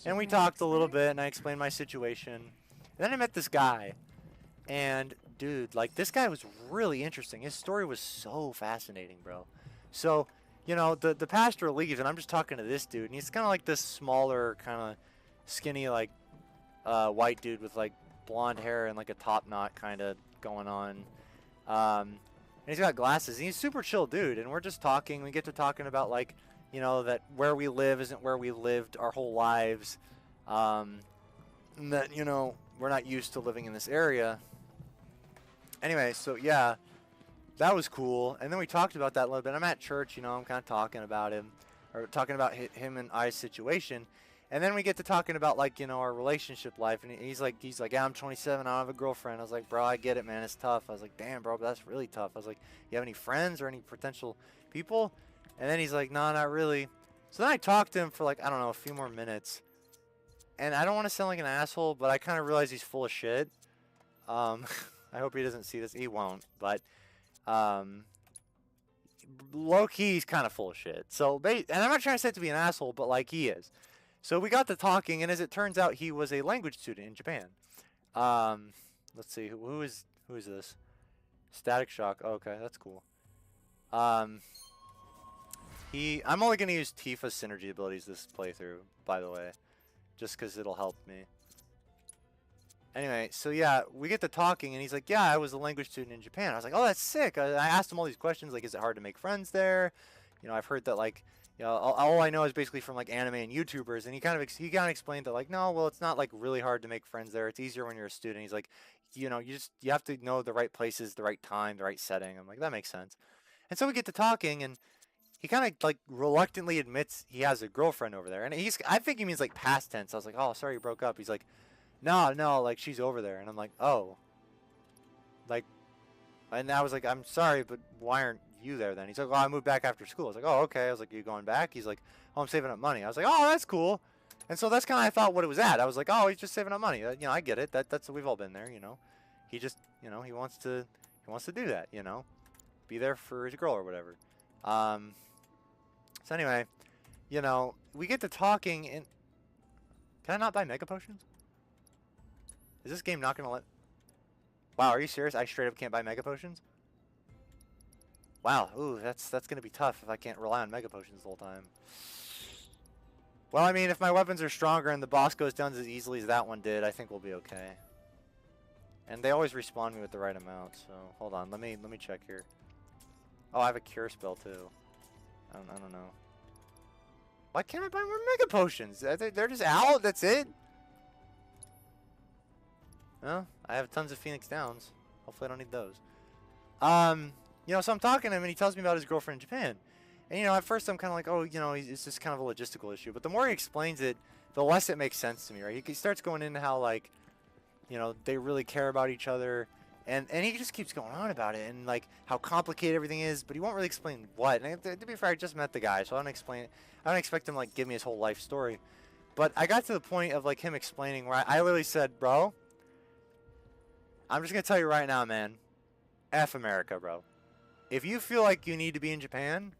And we talked a little bit, and I explained my situation. And then I met this guy, and dude, like, this guy was really interesting. His story was so fascinating, bro. So, the pastor leaves, and I'm just talking to this dude, and he's kind of like this smaller, kind of skinny, like, white dude with, like, blonde hair and, like, a top knot kind of going on. And he's got glasses, and he's a super chill dude, and we're just talking. We get to talking about, like, that where we live isn't where we lived our whole lives. And that, we're not used to living in this area. Anyway, so, yeah. That was cool, and then we talked about that a little bit. I'm at church, I'm kind of talking about him, or talking about him and I's situation, and then we get to talking about, like, our relationship life, and he's like, yeah, I'm 27, I don't have a girlfriend. I was like, bro, I get it, man, it's tough. I was like, damn, bro, but that's really tough. I was like, you have any friends or any potential people? And then he's like, no, not really. So then I talked to him for, like, I don't know, a few more minutes, and I don't want to sound like an asshole, but I kind of realize he's full of shit. I hope he doesn't see this. He won't, but low-key, he's kind of full of shit. So, and I'm not trying to say it to be an asshole, but, like, he is. So we got to talking, and as it turns out, he was a language student in Japan. Let's see, who is this? Static Shock. Oh, okay, that's cool. I'm only gonna use Tifa's synergy abilities this playthrough, by the way, just because it'll help me. Anyway, so yeah, we get to talking, and he's like, yeah, I was a language student in Japan. I was like, oh, that's sick. I asked him all these questions, like, is it hard to make friends there? I've heard that, like, all I know is basically from, like, anime and YouTubers, and he kind of explained that, like, no, well, it's not, like, really hard to make friends there. It's easier when you're a student. He's like, you have to know the right places, the right time, the right setting. I'm like, that makes sense. And so we get to talking, and he kind of, like, reluctantly admits he has a girlfriend over there. And I think he means, like, past tense. I was like, oh, sorry you broke up. He's like, no, like, she's over there. And I'm like, oh. Like, and I was like, I'm sorry, but why aren't you there then? He's like, well, I moved back after school. I was like, oh, okay. I was like, you going back? He's like, oh, I'm saving up money. I was like, oh, that's cool. And so that's kind of, I thought what it was at. I was like, oh, he's just saving up money. I get it. That's we've all been there, He just, he wants to do that, be there for his girl or whatever. So anyway, we get to talking, and can I not buy mega potions? Is this game not gonna let? Wow, are you serious? I straight up can't buy mega potions? Wow, ooh, that's gonna be tough if I can't rely on mega potions the whole time. Well, I mean, if my weapons are stronger and the boss goes down as easily as that one did, I think we'll be okay. And they always respawn me with the right amount, so hold on, let me check here. Oh, I have a cure spell too. I don't know. Why can't I buy more mega potions? They're just out. That's it. Well, I have tons of Phoenix Downs. Hopefully I don't need those. So I'm talking to him, and he tells me about his girlfriend in Japan. And, at first I'm kind of like, oh, it's just kind of a logistical issue. But the more he explains it, the less it makes sense to me, right? He starts going into how, like, they really care about each other. And he just keeps going on about it, and, like, how complicated everything is, but he won't really explain what. And to be fair, I just met the guy, so I don't expect him to, like, give me his whole life story. But I got to the point of, like, him explaining where I literally said, bro, I'm just going to tell you right now, man, F America, bro. If you feel like you need to be in Japan,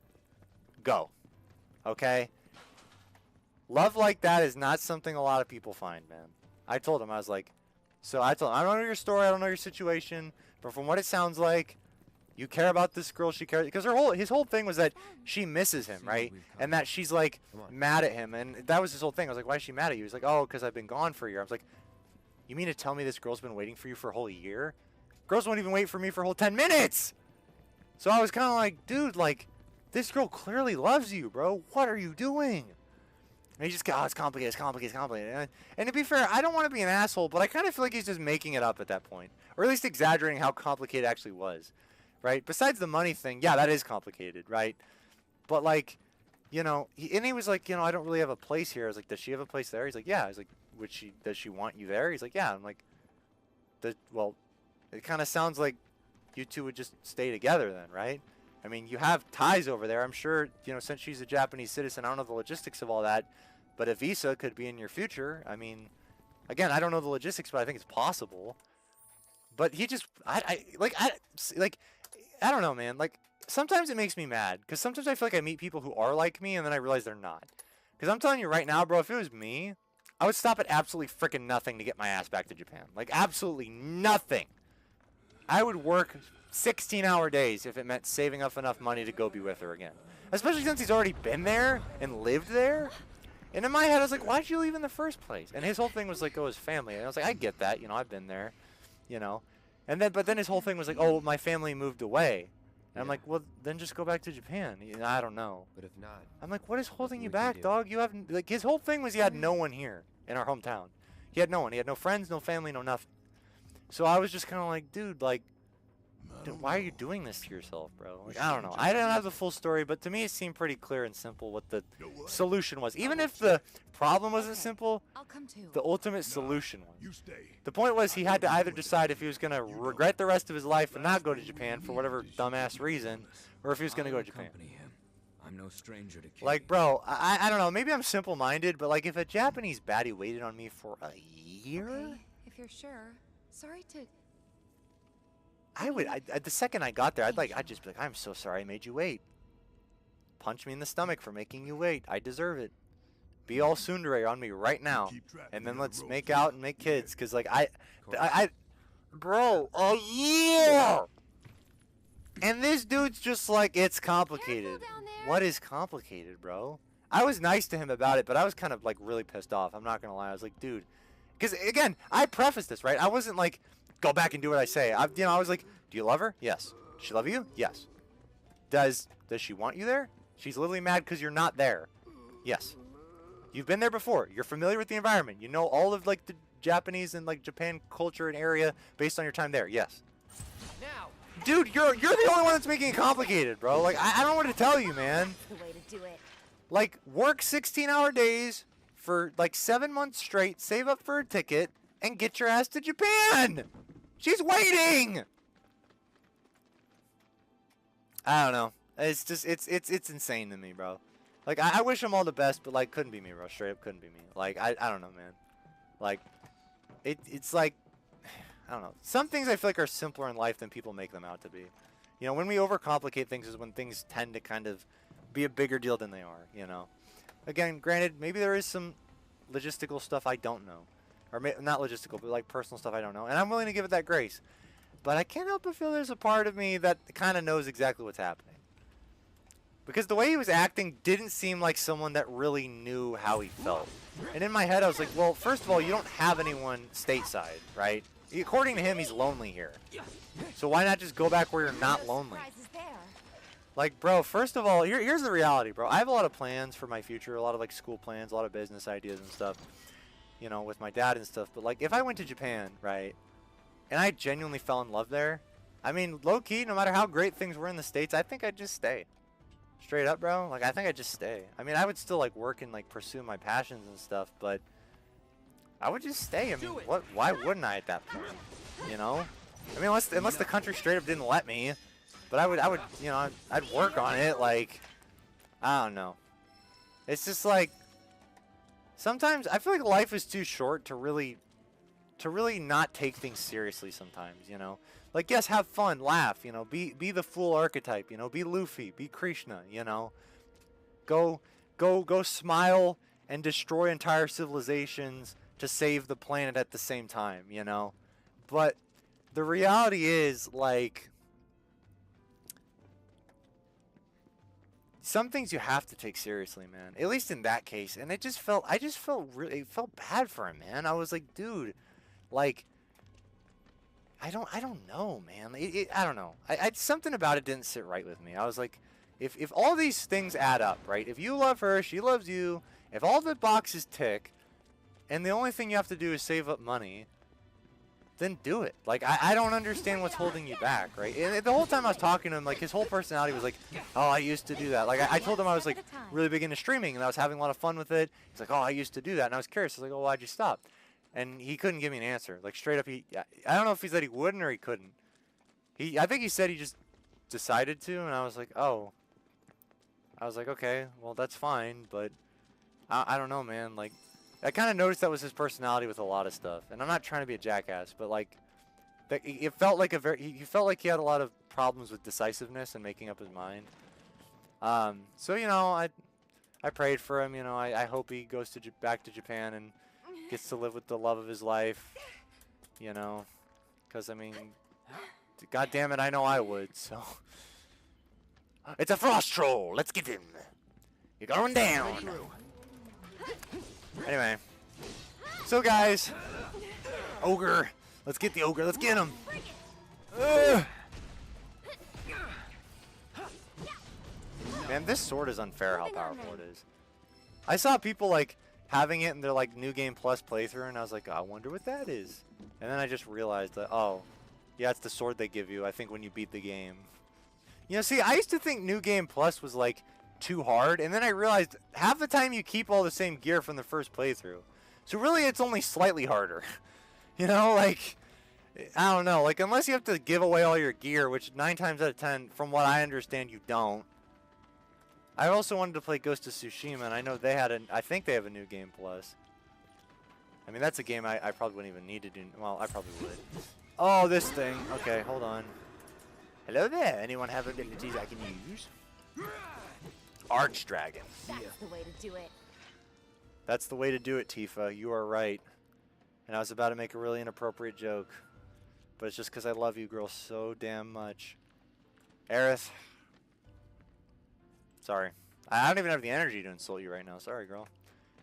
go. Okay? Love like that is not something a lot of people find, man. I told him, I was like, I don't know your story, I don't know your situation, but from what it sounds like, you care about this girl, she cares, because his whole thing was that she misses him, right? And that she's, like, mad at him, and that was his whole thing. I was like, why is she mad at you? He's like, oh, because I've been gone for a year. I was like, you mean to tell me this girl's been waiting for you for a whole year? Girls won't even wait for me for a whole 10 minutes! So I was kind of like, dude, like, this girl clearly loves you, bro. What are you doing? And he just goes, oh, it's complicated, it's complicated, it's complicated. And to be fair, I don't want to be an asshole, but I kind of feel like he's just making it up at that point. Or at least exaggerating how complicated it actually was, right? Besides the money thing, yeah, that is complicated, right? But, like, you know, he was like, you know, I don't really have a place here. I was like, does she have a place there? He's like, yeah. He's like, does she want you there? He's like, yeah. I'm like, well, it kind of sounds like you two would just stay together then, right? I mean, you have ties over there. I'm sure, you know, since she's a Japanese citizen, I don't know the logistics of all that, but a visa could be in your future. I mean, again, I don't know the logistics, but I think it's possible. But he just, I don't know, man. Like, sometimes it makes me mad, because sometimes I feel like I meet people who are like me, and then I realize they're not. Because I'm telling you right now, bro, if it was me, I would stop at absolutely freaking nothing to get my ass back to Japan. Like, absolutely nothing. I would work 16-hour days if it meant saving up enough money to go be with her again. Especially since he's already been there and lived there. And in my head, I was like, why'd you leave in the first place? And his whole thing was like, oh, his family. And I was like, I get that. You know, I've been there. You know. But then his whole thing was like, oh, my family moved away. And I'm like, well, then just go back to Japan. I don't know. But if not, I'm like, what is holding you would you back, do? dog? You have, like, his whole thing was he had no one here in our hometown. He had no one. He had no friends, no family, no nothing. So I was just kind of like, dude, like, why are you doing this to yourself, bro? Like, I don't know. I don't have the full story, but to me it seemed pretty clear and simple what the solution was. Even if the problem wasn't simple, I'll come too. the ultimate solution was. You stay. The point was he had to either decide if he was going to regret the rest of his life and not go to Japan for whatever dumbass reason, or if he was going to go to Japan. Him. I'm no stranger to Like, bro, I don't know. Maybe I'm simple-minded, but like if a Japanese baddie waited on me for a year, Okay, if you're sure. Sorry to. the second I got there, I'd just be like, I'm so sorry I made you wait. Punch me in the stomach for making you wait. I deserve it. Be all tsundere on me right now, and then let's make out and make kids. Cause like bro, a year. And this dude's just like, it's complicated. Careful down there. What is complicated, bro? I was nice to him about it, but I was kind of like really pissed off. I'm not gonna lie. I was like, dude, because again, I prefaced this, right? I wasn't like, go back and do what I say. I was like, do you love her? Yes. Does she love you? Yes. Does she want you there? She's literally mad because you're not there. Yes. You've been there before. You're familiar with the environment. You know all of like the Japanese and like Japan culture and area based on your time there. Yes. now. Dude, you're the only one that's making it complicated, bro. Like, I don't know what to tell you, man. The way to do it. Like, work 16-hour days for like 7 months straight, save up for a ticket, and get your ass to Japan. She's waiting. I don't know. It's just it's insane to me, bro. Like, I wish him all the best, but like, couldn't be me, bro. Straight up couldn't be me. Like, I don't know, man. Like, it's like, I don't know. Some things I feel like are simpler in life than people make them out to be. You know, when we overcomplicate things is when things tend to kind of be a bigger deal than they are, you know. Again, granted, maybe there is some logistical stuff I don't know. Or not logistical, but like personal stuff I don't know. And I'm willing to give it that grace. But I can't help but feel there's a part of me that kind of knows exactly what's happening. Because the way he was acting didn't seem like someone that really knew how he felt. And in my head, I was like, well, first of all, you don't have anyone stateside, right? According to him, he's lonely here. So why not just go back where you're not lonely? Like, bro, first of all, here's the reality, bro. I have a lot of plans for my future, a lot of like school plans, a lot of business ideas and stuff, you know, with my dad and stuff. But like, if I went to Japan, right, and I genuinely fell in love there, I mean, low-key, no matter how great things were in the States, I think I'd just stay. Straight up, bro. Like, I think I'd just stay. I mean, I would still like work and like pursue my passions and stuff, but I would just stay. I mean, why wouldn't I at that point? You know? I mean, unless the country straight up didn't let me. But I would, you know, I'd work on it. Like, I don't know. It's just like, sometimes I feel like life is too short to really not take things seriously sometimes, you know? Like, yes, have fun, laugh, you know, be the fool archetype, you know, be Luffy, be Krishna, you know? Go smile and destroy entire civilizations to save the planet at the same time, you know? But the reality is, like, some things you have to take seriously, man. At least in that case. And I just felt it felt bad for him, man. I was like, dude, like, I don't know, man. I don't know. Something about it didn't sit right with me. I was like, if all these things add up, right? If you love her, she loves you, if all the boxes tick, and the only thing you have to do is save up money, then do it. Like, I don't understand what's holding you back, right? And the whole time I was talking to him, like, his whole personality was like, oh, I used to do that. Like, I told him I was, like, really big into streaming, and I was having a lot of fun with it. He's like, oh, I used to do that. And I was curious. I was like, oh, why'd you stop? And he couldn't give me an answer. Like, straight up, I don't know if he said he wouldn't or he couldn't. I think he said he just decided to, and I was like, oh. I was like, okay, well, that's fine, but I don't know, man. Like, I kind of noticed that was his personality with a lot of stuff. And I'm not trying to be a jackass, but, like, it felt like he felt like he had a lot of problems with decisiveness and making up his mind. So, you know, I prayed for him. You know, I hope he goes back to Japan and gets to live with the love of his life. You know, because, I mean, God damn it, I know I would, so. It's a frost troll. Let's get him. You're going down. Anyway. So, guys. Ogre. Let's get the ogre. Let's get him. Man, this sword is unfair how powerful it is. I saw people, like, having it in their, like, New Game Plus playthrough, and I was like, oh, I wonder what that is. And then I just realized that, oh, yeah, it's the sword they give you, I think, when you beat the game. You know, see, I used to think New Game Plus was, like, too hard, and then I realized half the time you keep all the same gear from the first playthrough. So really, it's only slightly harder. You know, like, I don't know. Like, unless you have to give away all your gear, which 9 times out of 10, from what I understand, you don't. I also wanted to play Ghost of Tsushima, and I know they had I think they have a New Game Plus. I mean, that's a game I probably wouldn't even need to do. Well, I probably would. Oh, this thing. Okay, hold on. Hello there. Anyone have abilities I can use? Archdragon. That's the way to do it. That's the way to do it, Tifa. You are right. And I was about to make a really inappropriate joke. But it's just because I love you, girl, so damn much. Aerith. Sorry. I don't even have the energy to insult you right now. Sorry, girl.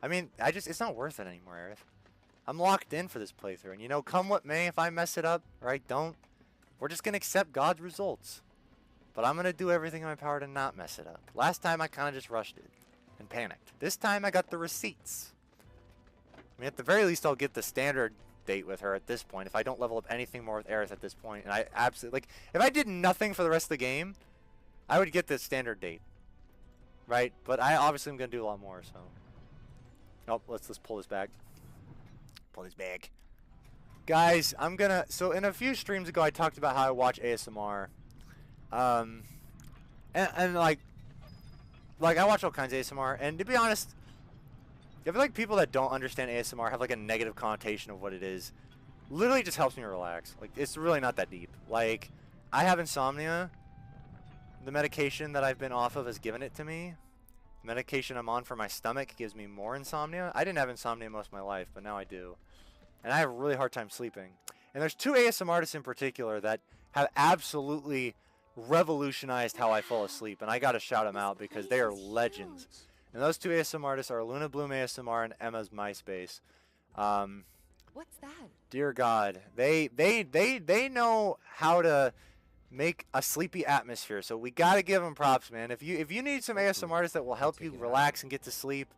I mean, it's not worth it anymore, Aerith. I'm locked in for this playthrough. And, you know, come what may, if I mess it up, right, we're just going to accept God's results. But I'm going to do everything in my power to not mess it up. Last time, I kind of just rushed it and panicked. This time, I got the receipts. I mean, at the very least, I'll get the standard date with her at this point. If I don't level up anything more with Aerith at this point. And I absolutely, like, if I did nothing for the rest of the game, I would get the standard date. Right? But I obviously am going to do a lot more, so. Nope, let's pull this back. Pull this back. Guys, I'm going to, so in a few streams ago, I talked about how I watch ASMR. And like I watch all kinds of ASMR, and to be honest, I feel like people that don't understand ASMR have like a negative connotation of what it is. Literally just helps me relax. Like, it's really not that deep. Like, I have insomnia. The medication that I've been off of has given it to me. The medication I'm on for my stomach gives me more insomnia. I didn't have insomnia most of my life, but now I do. And I have a really hard time sleeping. And there's 2 ASMR artists in particular that have absolutely revolutionized how I fall asleep. And I got to shout them out because they are legends. And those 2 ASMR artists are Luna Bloom ASMR and Emma's MySpace. What's that? Dear God, they know how to make a sleepy atmosphere. So we gotta give them props, man. If you need some ASMR artists that will help you relax and get to sleep,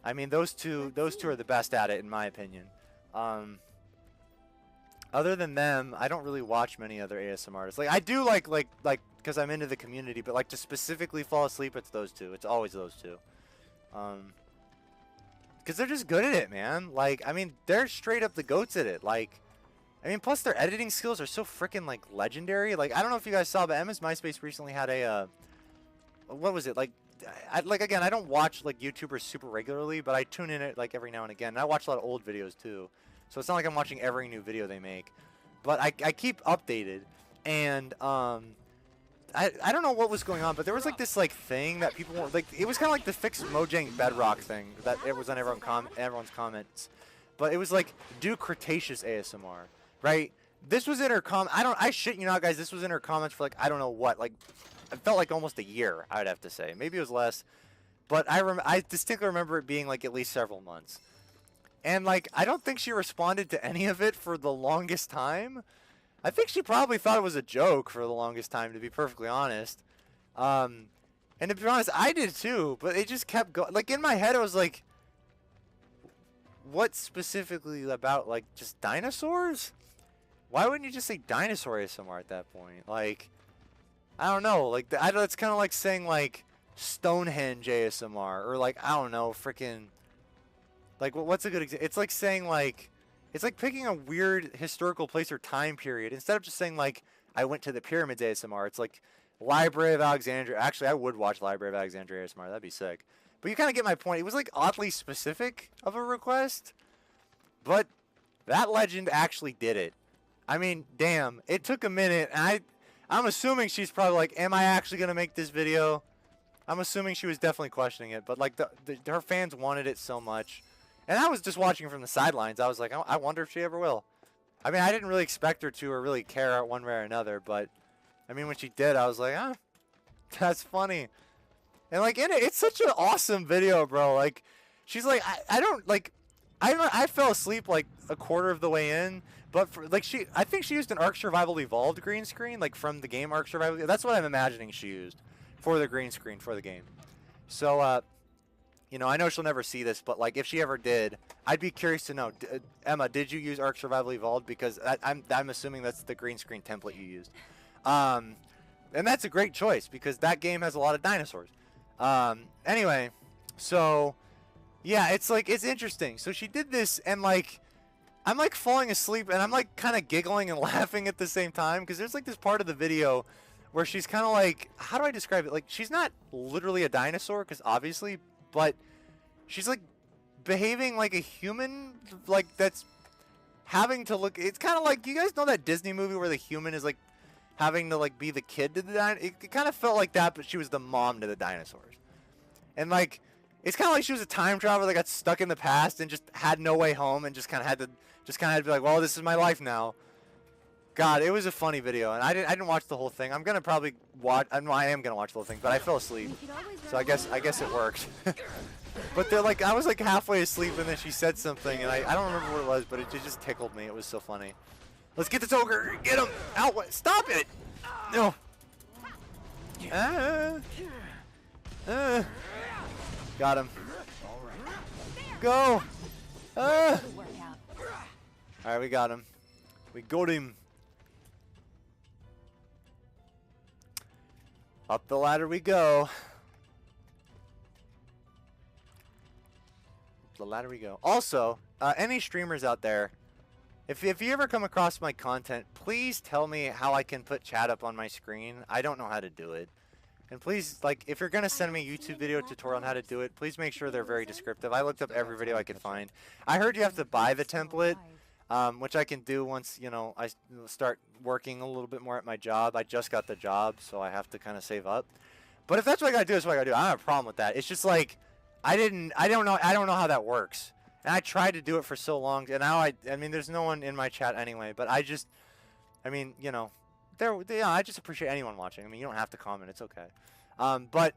I mean, those two are the best at it, in my opinion. Other than them, I don't really watch many other ASMR artists. Like, I do like because I'm into the community, but like to specifically fall asleep, it's those 2. It's always those 2. Because they're just good at it, man. Like, I mean, they're straight up the goats at it. Like, I mean, plus their editing skills are so freaking, like, legendary. Like, I don't know if you guys saw, but Emma's MySpace recently had a, what was it? Like, again, I don't watch, like, YouTubers super regularly, but I tune in it, like, every now and again. And I watch a lot of old videos, too. So it's not like I'm watching every new video they make. But I keep updated. And, I don't know what was going on, but there was, like, this, like, thing that people were, like, it was kind of like the fixed Mojang Bedrock thing that it was on everyone's comments. But it was, like, do Cretaceous ASMR. Right? This was in her I shit you not, guys, this was in her comments for, like, I don't know what, like, it felt like almost a year, I'd have to say. Maybe it was less. But I distinctly remember it being, like, at least several months. And, like, I don't think she responded to any of it for the longest time. I think she probably thought it was a joke for the longest time, to be perfectly honest. And to be honest, I did too, but it just kept going. Like, in my head, I was like, what specifically about, like, just dinosaurs? Why wouldn't you just say dinosaur ASMR at that point? Like, I don't know. Like, it's kind of like saying, like, Stonehenge ASMR. Or, like, I don't know, freaking... Like, what's a good example? It's like saying, like... It's like picking a weird historical place or time period. Instead of just saying, like, I went to the pyramids ASMR, it's like Library of Alexandria. Actually, I would watch Library of Alexandria ASMR. That'd be sick. But you kind of get my point. It was, like, oddly specific of a request. But that legend actually did it. I mean, damn. It took a minute. And I'm assuming she's probably like, am I actually going to make this video? I'm assuming she was definitely questioning it. But, like, her fans wanted it so much. And I was just watching from the sidelines. I was like, I wonder if she ever will. I mean, I didn't really expect her to or really care one way or another. But, I mean, when she did, I was like, ah, that's funny. And, like, in it, it's such an awesome video, bro. Like, she's like, I fell asleep, like, a quarter of the way in. But, I think she used an Ark Survival Evolved green screen, like, from the game Ark Survival. That's what I'm imagining she used for the green screen for the game. So, you know, I know she'll never see this, but, like, if she ever did, I'd be curious to know, Emma, did you use Ark Survival Evolved? Because I'm assuming that's the green screen template you used. And that's a great choice, because that game has a lot of dinosaurs. Anyway, so, yeah, it's, like, it's interesting. So she did this, and, like, I'm, like, falling asleep, and I'm, like, kind of giggling and laughing at the same time, because there's, like, this part of the video where she's kind of, like, how do I describe it? Like, she's not literally a dinosaur, because obviously... But she's, like, behaving like a human, like, that's having to look... It's kind of like... You guys know that Disney movie where the human is, like, having to, like, be the kid to the dinosaurs? It kind of felt like that, but she was the mom to the dinosaurs. And, like, it's kind of like she was a time traveler that got stuck in the past and just had no way home and just kind of had to be like, well, this is my life now. God, it was a funny video, and I didn't watch the whole thing. I'm gonna probably watch. I am gonna watch the whole thing, but I fell asleep, so I guess it worked. But they're like, I was like halfway asleep, and then she said something, and I don't remember what it was, but it just tickled me. It was so funny. Let's get this ogre. Get him out! Stop it! No. Got him. Go. All right, we got him. We got him. Up the ladder we go. Up the ladder we go. Also, any streamers out there, if you ever come across my content, please tell me how I can put chat up on my screen. I don't know how to do it. And please, like, if you're going to send me a YouTube video tutorial on how to do it, please make sure they're very descriptive. I looked up every video I could find. I heard you have to buy the template. Which I can do once, you know, I start working a little bit more at my job. I just got the job, so I have to kind of save up. But if that's what I gotta do, that's what I gotta do. I don't have a problem with that. It's just like, I don't know how that works. And I tried to do it for so long, and now I mean, there's no one in my chat anyway, but I mean, you know, I just appreciate anyone watching. I mean, you don't have to comment, it's okay. But,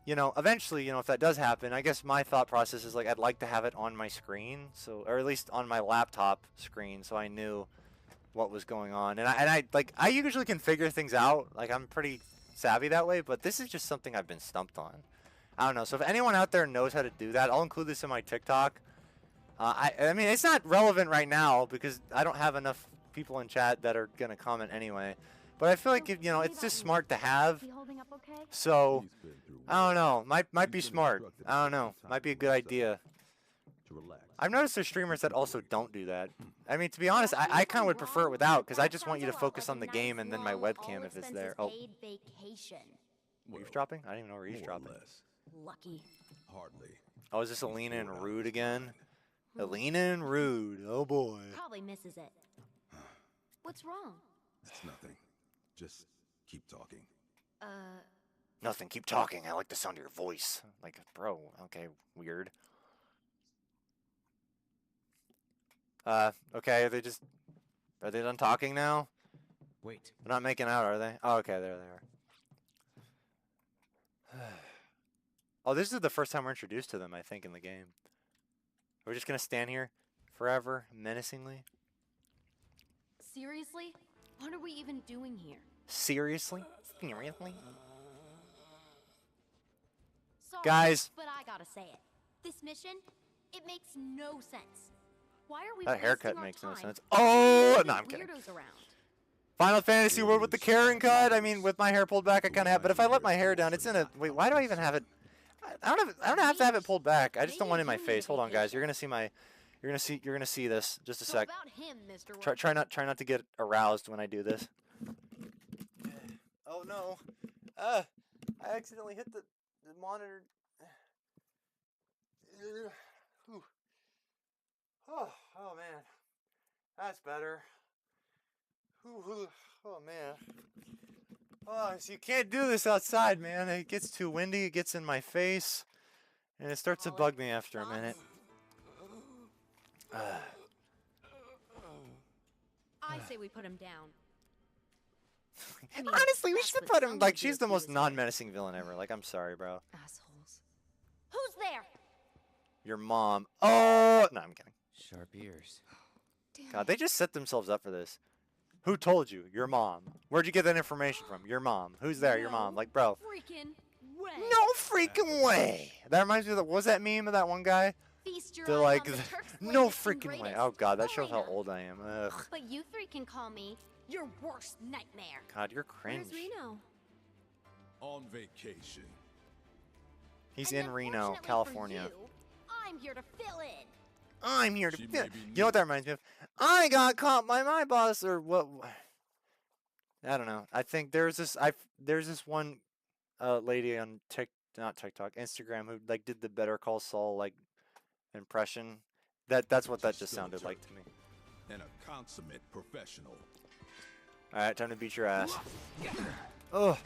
you know, eventually, you know, if that does happen, I guess my thought process is, like, I'd like to have it on my screen, so, or at least on my laptop screen, so I knew what was going on. And I usually can figure things out. Like, I'm pretty savvy that way, but this is just something I've been stumped on. I don't know. So if anyone out there knows how to do that, I'll include this in my TikTok. I mean, it's not relevant right now because I don't have enough people in chat that are going to comment anyway. But I feel like, you know, it's just smart to have. So, I don't know. Might be smart. I don't know. Might be a good idea. I've noticed there's streamers that also don't do that. I mean, to be honest, I kind of would prefer it without, because I just want you to focus on the game and then my webcam if it's there. Oh. Eavesdropping? I didn't even know we're eavesdropping. Lucky. Hardly. Oh, is this Alina and Rude again? Alina and Rude. Oh, boy. Probably misses it. What's wrong? It's nothing. Just keep talking. Nothing. Keep talking. I like the sound of your voice. Like, bro. Okay, weird. Okay, are they done talking now? Wait. They're not making out, are they? Oh, okay, there they are. Oh, this is the first time we're introduced to them, I think, in the game. We're just gonna stand here forever, menacingly? Seriously? What are we even doing here? Seriously? Seriously? Sorry, Guys. but I gotta say it. This mission, it makes no sense. Why are we That haircut wasting our makes no time? sense. Oh, no, Leaving I'm kidding. weirdos around? Final Fantasy World with the Karen cut. I mean, with my hair pulled back, I kind of have. But if I let my hair down, it's in a. Wait, why do I even have it? I don't have to have it pulled back. I just don't want it in my face. Hold on, guys. You're gonna see my. You're gonna see this. Just a So sec. about him, Mr. Try not to get aroused when I do this. Oh no. I accidentally hit the monitor. Whew. Oh man. That's better. Oh man. Oh, so you can't do this outside, man. It gets too windy, it gets in my face, and it starts to bug me after a minute. I say we put him down. Honestly, we should put him like she's the most non-menacing villain ever. Like, I'm sorry, bro. Assholes. Who's there? Your mom. Oh no, I'm kidding. Sharp ears. God, they just set themselves up for this. Who told you? Your mom. Where'd you get that information from? Your mom. Who's there? Your mom. Like, bro. Freaking way. No freaking way. That reminds me of what was that meme of that one guy? Feast your They're eyes like, on the Turk's no latest and freaking way. greatest. Oh god, that shows how Elena. old I am. Ugh. But you three can call me your worst nightmare. God, you're cringe. Where's Reno? On vacation. He's And in Reno, unfortunately for California. you, I'm here to fill in. I'm here to. She Fi- may be you know what that reminds me of? I got caught by my boss, or what? I don't know. I think there's this. There's this one lady on not TikTok, Instagram who like did the Better Call Saul like impression. That's what that just sounded like to me. And a consummate professional. All right, time to beat your ass. Oh.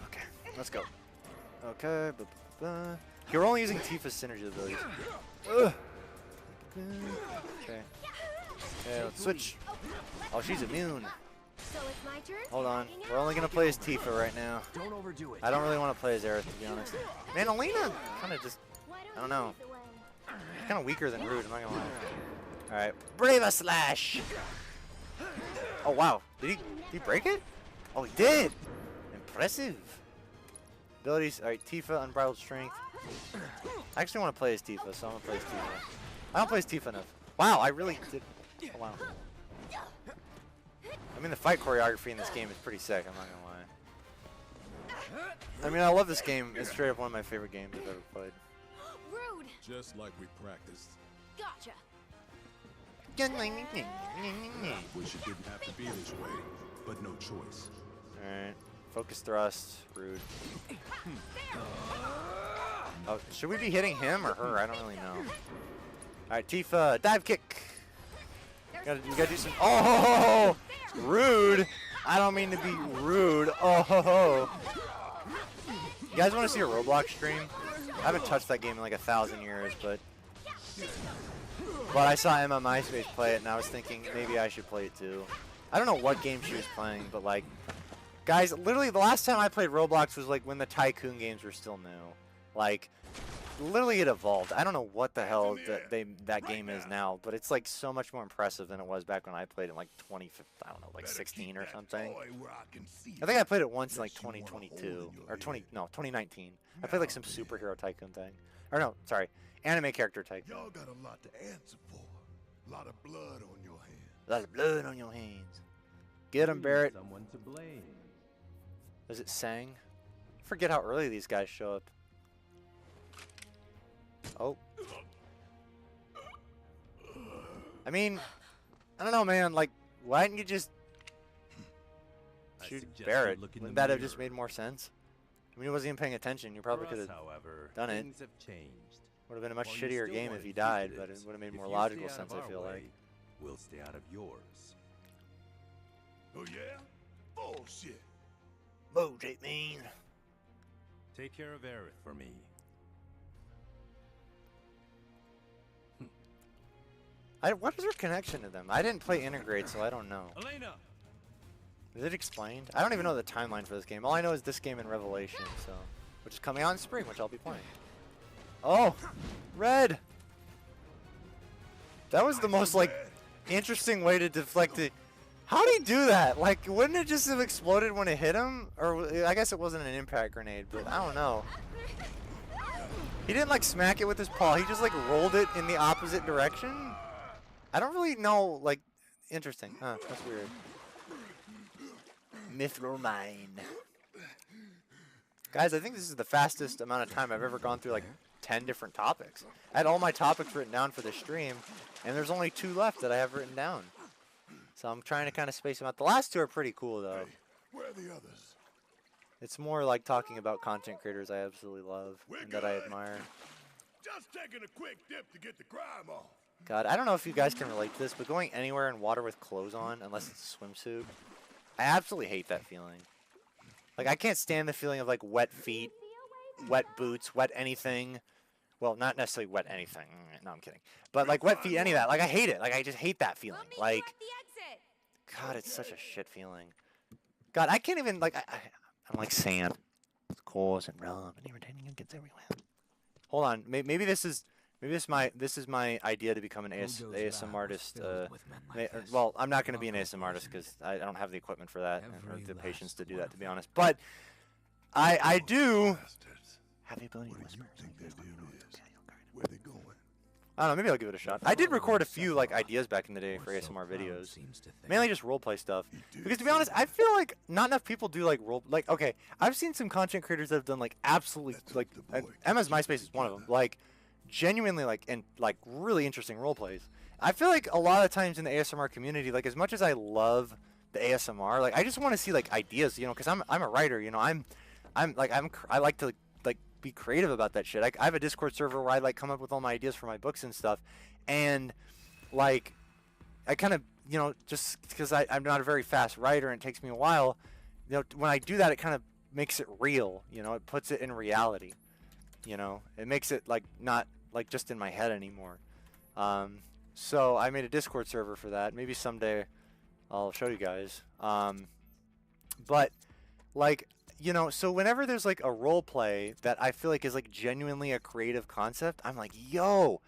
Okay, let's go. Okay. You're only using Tifa's synergy abilities. Ugh. Okay. Okay, let's switch. Oh, she's immune. So it's my turn? Hold on. We're only gonna play as Tifa right now. Don't overdo it. I don't really want to play as Aerith, to be honest. Man, Alina kind of just, I don't know. Kind of weaker than Rude, I'm not gonna lie. All right, Brave Slash. Oh wow, did he break it? Oh, he did. Impressive. Abilities. All right, Tifa, Unbridled Strength. I actually want to play as Tifa, so I'm gonna play as Tifa. I don't play as Tifa enough. Wow, I really did. Oh, wow. I mean, the fight choreography in this game is pretty sick, I'm not gonna lie. I mean, I love this game. It's straight up one of my favorite games I've ever played. Rude. Just like we practiced. Gotcha. Wish it didn't have to be this way, but no choice. Alright. Focus thrust. Rude. Oh, should we be hitting him or her? I don't really know. Alright, Tifa. Dive kick. You gotta do some. Oh! Rude. I don't mean to be rude. Oh! You guys want to see a Roblox stream? I haven't touched that game in like 1,000 years, but I saw Emma MySpace play it, and I was thinking maybe I should play it too. I don't know what game she was playing, but like, guys, literally the last time I played Roblox was like when the Tycoon games were still new. Like, literally it evolved. I don't know what the hell that game is now, but it's like so much more impressive than it was back when I played in like 16 or something. I think I played it once in like 2022 or 2019. I played like some superhero tycoon thing. Or no, sorry, anime character tycoon. Y'all got a lot to answer for. A lot of blood on your hands. A lot of blood on your hands. Get him, Barrett. Someone to blame. Is it Sang? I forget how early these guys show up. Oh. I mean, I don't know, man. Like, why didn't you just shoot Barrett? Wouldn't that have just made more sense? I mean, he wasn't even paying attention. You probably could have done it. Things have changed. Would have been a much While you shittier still game want if he died, but it fugitives, would have made if more you logical stay out sense, of I our feel way, like. we'll stay out of yours. Oh yeah? Bullshit. Bullshit, man. Take care of Aerith for me. What is your connection to them? I didn't play Integrate, so I don't know. Elena! Is it explained? I don't even know the timeline for this game. All I know is this game and Revelation, so which is coming out in spring, which I'll be playing. Oh, red. That was the most like interesting way to deflect it. How did he do that? Like, wouldn't it just have exploded when it hit him? Or I guess it wasn't an impact grenade, but I don't know. He didn't like smack it with his paw. He just like rolled it in the opposite direction. I don't really know, like, interesting. Huh, that's weird. Mithril Mine. Guys, I think this is the fastest amount of time I've ever gone through, like, 10 different topics. I had all my topics written down for the stream, and there's only 2 left that I have written down. So I'm trying to kind of space them out. The last 2 are pretty cool, though. Hey, where are the others? It's more like talking about content creators I absolutely love and that I admire. Just taking a quick dip to get the crime off. God, I don't know if you guys can relate to this, but going anywhere in water with clothes on, unless it's a swimsuit, I absolutely hate that feeling. Like, I can't stand the feeling of, like, wet feet, wet boots, wet anything. Well, not necessarily wet anything. No, I'm kidding. But, like, wet feet, any of that. Like, I hate it. Like, I just hate that feeling. Like, God, it's such a shit feeling. God, I can't even, like, I'm like sand. It's coarse and rough and irritating and gets everywhere. Hold on. Maybe this is my idea to become an ASM artist. Well, I'm not going to be an ASM artist because I don't have the equipment for that or the patience to do that, to be honest. But I do have the ability to whisper. Where they going? I don't know. Maybe I'll give it a shot. I did record a few like ideas back in the day for ASMR videos, mainly just roleplay stuff. Because to be honest, I feel like not enough people do like okay, I've seen some content creators that have done like absolutely like Emma's MySpace is one of them. Like genuinely like and like really interesting role plays. I feel like a lot of times in the ASMR community, like as much as I love the ASMR, like I just want to see like ideas, you know, because I'm a writer, you know, I like to like be creative about that shit. I have a Discord server where I like come up with all my ideas for my books and stuff, and like I kind of, you know, just because I'm not a very fast writer and it takes me a while, you know, when I do that, it kind of makes it real, you know, it puts it in reality, you know, it makes it like not like just in my head anymore. So I made a Discord server for that. Maybe someday I'll show you guys. But like, you know, so whenever there's like a role play that I feel like is like genuinely a creative concept, I'm like, yo,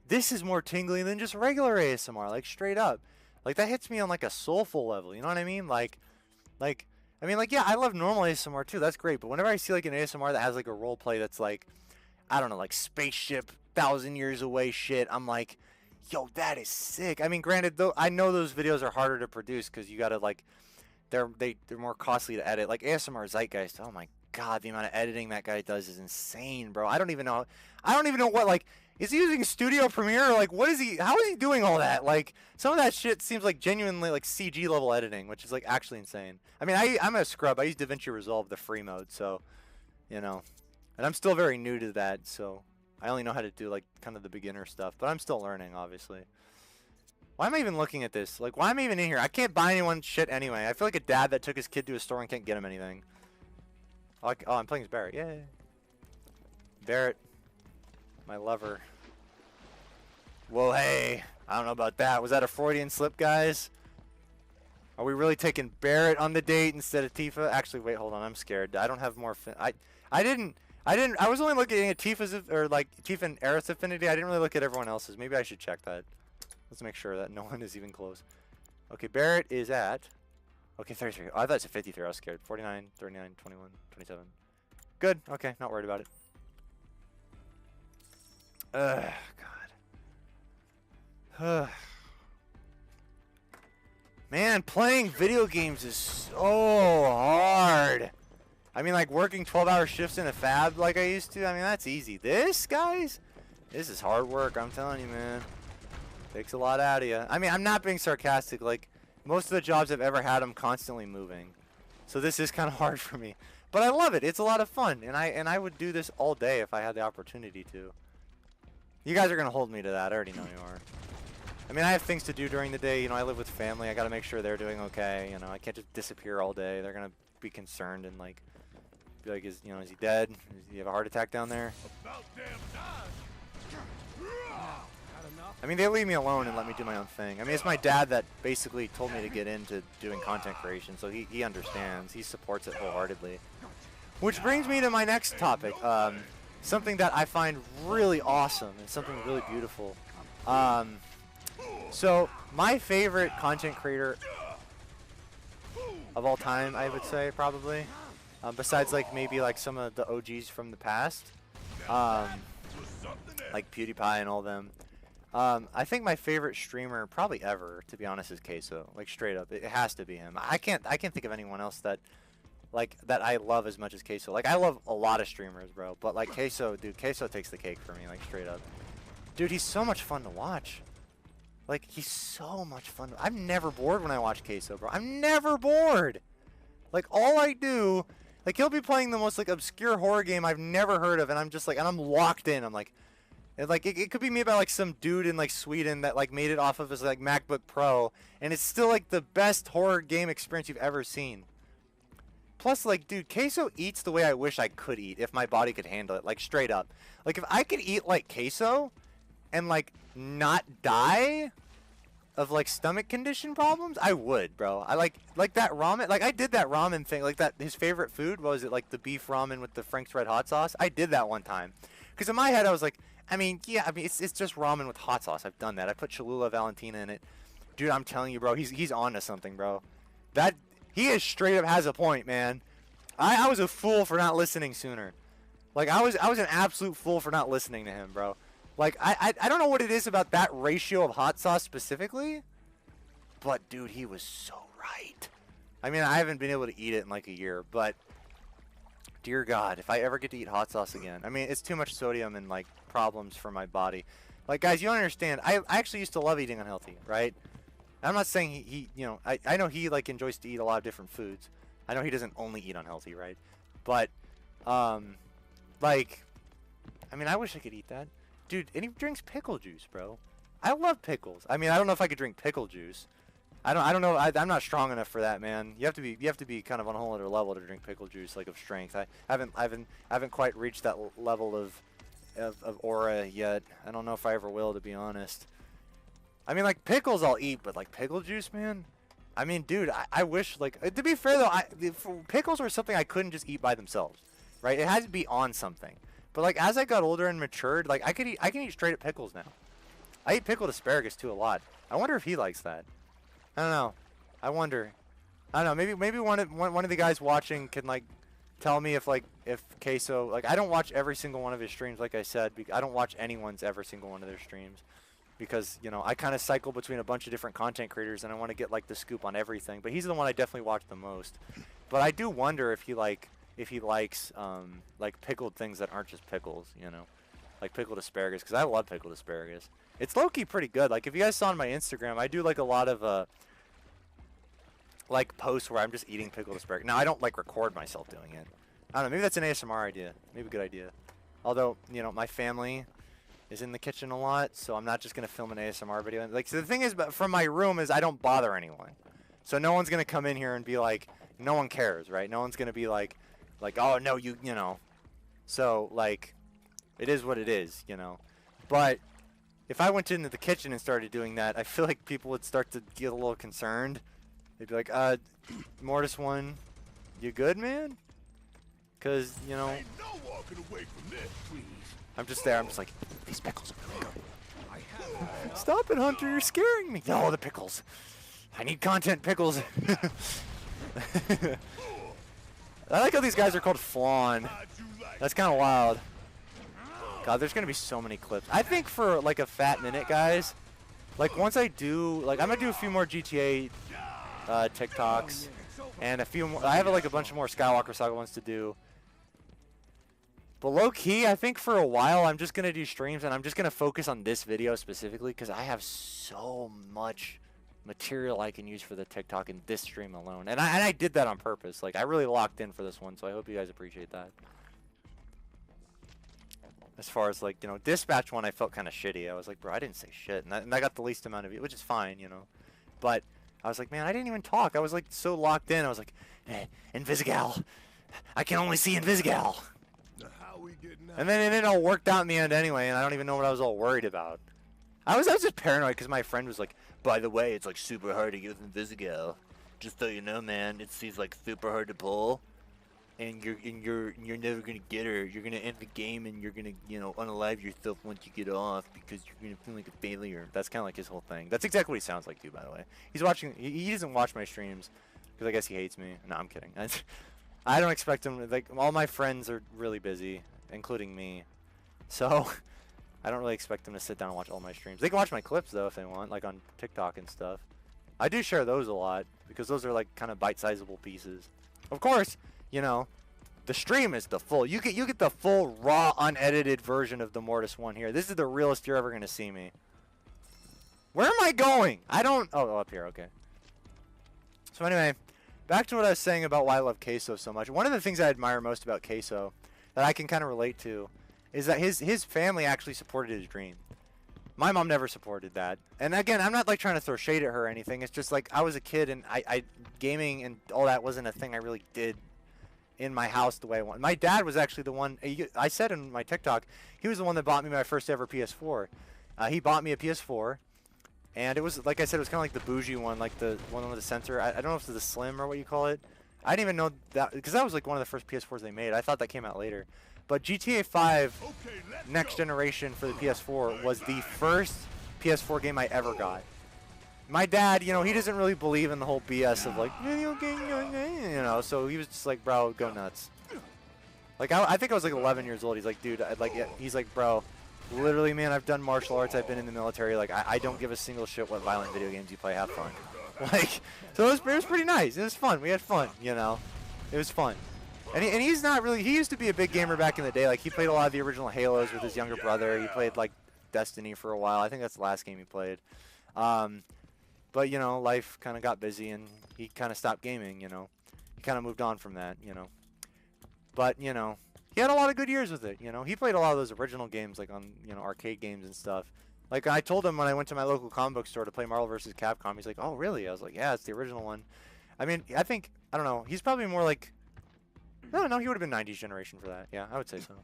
this is more tingly than just regular ASMR, like straight up. Like that hits me on like a soulful level, you know what I mean? Like, I mean, like, yeah, I love normal ASMR too, that's great. But whenever I see like an ASMR that has like a role play that's like, I don't know, like spaceship 1,000 years away shit, I'm like, yo, that is sick. I mean, granted, though, I know those videos are harder to produce because you gotta like, they're more costly to edit. Like ASMR Zeitgeist, oh my god, the amount of editing that guy does is insane, bro. I don't even know what, like, is he using Studio Premiere or like what is he? How is he doing all that? Like some of that shit seems like genuinely like CG level editing, which is like actually insane. I mean, I'm a scrub. I use DaVinci Resolve, the free mode, so you know, and I'm still very new to that, so I only know how to do like kind of the beginner stuff, but I'm still learning, obviously. Why am I even looking at this? Like, why am I even in here? I can't buy anyone shit anyway. I feel like a dad that took his kid to a store and can't get him anything. Oh, I'm playing as Barrett. Yay. Barrett. My lover. Whoa, hey. I don't know about that. Was that a Freudian slip, guys? Are we really taking Barrett on the date instead of Tifa? Actually, wait, hold on. I'm scared. I don't have more... I was only looking at Tifa's... Or, like, Tifa and Aerith's affinity. I didn't really look at everyone else's. Maybe I should check that. Let's make sure that no one is even close. Okay, Barrett is at... Okay, 33. Oh, I thought it said 53. I was scared. 49, 39, 21, 27. Good. Okay, not worried about it. God. Man, playing video games is so hard. I mean, like, working 12-hour shifts in a fab like I used to, I mean, that's easy. This, guys? This is hard work, I'm telling you, man. Takes a lot out of you. I mean, I'm not being sarcastic. Like, most of the jobs I've ever had, I'm constantly moving. So this is kind of hard for me. But I love it. It's a lot of fun. And I would do this all day if I had the opportunity to. You guys are going to hold me to that. I already know you are. I mean, I have things to do during the day. You know, I live with family. I got to make sure they're doing okay. You know, I can't just disappear all day. They're going to be concerned and, like, be like, is he dead? Does he have a heart attack down there? About damn time. I mean, they leave me alone and let me do my own thing. I mean, it's my dad that basically told me to get into doing content creation, so he understands. He supports it wholeheartedly. Which brings me to my next topic, something that I find really awesome and something really beautiful. So, my favorite content creator of all time, I would say, probably, besides, like, maybe, like, some of the OGs from the past, like PewDiePie and all them, I think my favorite streamer probably ever, to be honest, is Queso. Like straight up, it has to be him. I can't think of anyone else that I love as much as Queso. Like I love a lot of streamers, bro, but like Queso, dude, Queso takes the cake for me, like straight up. Dude, he's so much fun to watch. Like he's so much fun. I'm never bored when I watch Queso, bro. I'm never bored. Like all I do, like he'll be playing the most like obscure horror game I've never heard of, and I'm just like, and I'm locked in. I'm like, and like it could be made by like some dude in like Sweden that like made it off of his like MacBook Pro, and it's still like the best horror game experience you've ever seen. Plus, like, dude, Queso eats the way I wish I could eat if my body could handle it, like straight up. Like if I could eat like Queso, and like not die of like stomach condition problems, I would, bro. I like that ramen. Like I did that ramen thing, like that his favorite food, what was it, like the beef ramen with the Frank's Red Hot Sauce? I did that one time. Because in my head I was like, I mean, yeah, I mean it's just ramen with hot sauce. I've done that. I put Cholula Valentina in it. Dude, I'm telling you, bro, he's on to something, bro. That he is straight up has a point, man. I was a fool for not listening sooner. Like I was an absolute fool for not listening to him, bro. Like, I don't know what it is about that ratio of hot sauce specifically, but, dude, he was so right. I mean, I haven't been able to eat it in, like, a year, but, dear God, if I ever get to eat hot sauce again, I mean, it's too much sodium and, like, problems for my body. Like, guys, you don't understand. I actually used to love eating unhealthy, right? I'm not saying he you know, I know he, like, enjoys to eat a lot of different foods. I know he doesn't only eat unhealthy, right? But, like, I mean, I wish I could eat that. Dude, and he drinks pickle juice, bro. I love pickles. I mean, I don't know if I could drink pickle juice. I don't know. I'm not strong enough for that, man. You have to be kind of on a whole other level to drink pickle juice, like of strength. I haven't quite reached that level of aura yet. I don't know if I ever will, to be honest. I mean, like pickles I'll eat, but like pickle juice, man. I mean, dude, I wish, like, to be fair though, pickles were something I couldn't just eat by themselves, right? It had to be on something. But like as I got older and matured, like I can eat straight up pickles now. I eat pickled asparagus too a lot. I wonder if he likes that. I don't know. I wonder. I don't know. Maybe one of the guys watching can like tell me if Queso, like I don't watch every single one of his streams, like I said. I don't watch anyone's every single one of their streams because, you know, I kind of cycle between a bunch of different content creators and I want to get like the scoop on everything. But he's the one I definitely watch the most. But I do wonder if he likes like pickled things that aren't just pickles, you know, like pickled asparagus, because I love pickled asparagus. It's low-key pretty good. Like if you guys saw on my Instagram, I do like a lot of like posts where I'm just eating pickled asparagus. Now I don't like record myself doing it. I don't know, maybe that's an ASMR idea, maybe a good idea. Although, you know, my family is in the kitchen a lot, so I'm not just gonna film an ASMR video. Like, so the thing is, but from my room is I don't bother anyone, so no one's gonna come in here and be like, no one cares, right? No one's gonna be like, oh no, you know. So like, it is what it is, you know. But if I went into the kitchen and started doing that, I feel like people would start to get a little concerned. They'd be like, Mortis One, you good, man? Because, you know, Ain't no walking away from this, please. I'm just there. I'm just like, these pickles are really good. Stop it, Hunter. You're scaring me. No, the pickles. I need content, pickles. I like how these guys are called Flan. That's kind of wild. God, there's going to be so many clips. I think for, like, a fat minute, guys, like, once I do, like, I'm going to do a few more GTA TikToks, and a few more, I have, like, a bunch more Skywalker Saga ones to do. But low-key, I think for a while, I'm just going to do streams, and I'm just going to focus on this video specifically, because I have so much material I can use for the TikTok in this stream alone. And I did that on purpose. Like, I really locked in for this one, so I hope you guys appreciate that. As far as, like, you know, Dispatch one, I felt kind of shitty. I was like, bro, I didn't say shit. And I got the least amount of it, which is fine, you know. But I was like, man, I didn't even talk. I was, like, so locked in. I was like, Invisigal. I can only see Invisigal. How we getting out? And then it all worked out in the end anyway, and I don't even know what I was all worried about. I was just paranoid because my friend was like, by the way, it's, like, super hard to get with Invisigal. Just so you know, man, it's like, super hard to pull. And you're never gonna get her. You're gonna end the game, and you're gonna, you know, unalive yourself once you get off because you're gonna feel like a failure. That's kind of like his whole thing. That's exactly what he sounds like too, by the way. He's watching. He doesn't watch my streams because I guess he hates me. No, I'm kidding. I don't expect him. Like all my friends are really busy, including me. So I don't really expect them to sit down and watch all my streams. They can watch my clips though if they want, like on TikTok and stuff. I do share those a lot because those are like kind of bite-sizable pieces. Of course, you know, the stream is the full. You get the full raw, unedited version of the Mortis one here. This is the realest you're ever gonna see me. Where am I going? I don't. Oh, up here. Okay. So anyway, back to what I was saying about why I love Queso so much. One of the things I admire most about Queso that I can kind of relate to is that his family actually supported his dream. My mom never supported that. And again, I'm not like trying to throw shade at her or anything. It's just like I was a kid and I gaming and all that wasn't a thing I really did in my house the way I wanted. My dad was actually the one, I said in my TikTok, he was the one that bought me my first ever PS4. He bought me a PS4. And it was, like I said, it was kind of like the bougie one, like the one with the sensor. I don't know if it's the Slim or what you call it. I didn't even know that, because that was like one of the first PS4s they made. I thought that came out later. But GTA 5 Next Generation for the PS4 was the first PS4 game I ever got. My dad, you know, he doesn't really believe in the whole BS of like, video game, you know, so he was just like, bro, go nuts. Like, I think I was like 11 years old. He's like, dude, he's like, bro, literally, man, I've done martial arts. I've been in the military. Like, I don't give a single shit what violent video games you play. Have fun. Like, so it was pretty nice. It was fun. We had fun, you know. It was fun. And he's not really, he used to be a big gamer back in the day. Like, he played a lot of the original Halos with his younger brother. He played, like, Destiny for a while. I think that's the last game he played. But, you know, life kind of got busy and he kind of stopped gaming, you know. He kind of moved on from that, you know. But, you know, he had a lot of good years with it, you know. He played a lot of those original games, like on, you know, arcade games and stuff. Like, I told him when I went to my local comic book store to play Marvel vs. Capcom, he's like, oh, really? I was like, yeah, it's the original one. I mean, I think, I don't know, he's probably more like, I don't know, he would have been 90s generation for that. Yeah, I would say so.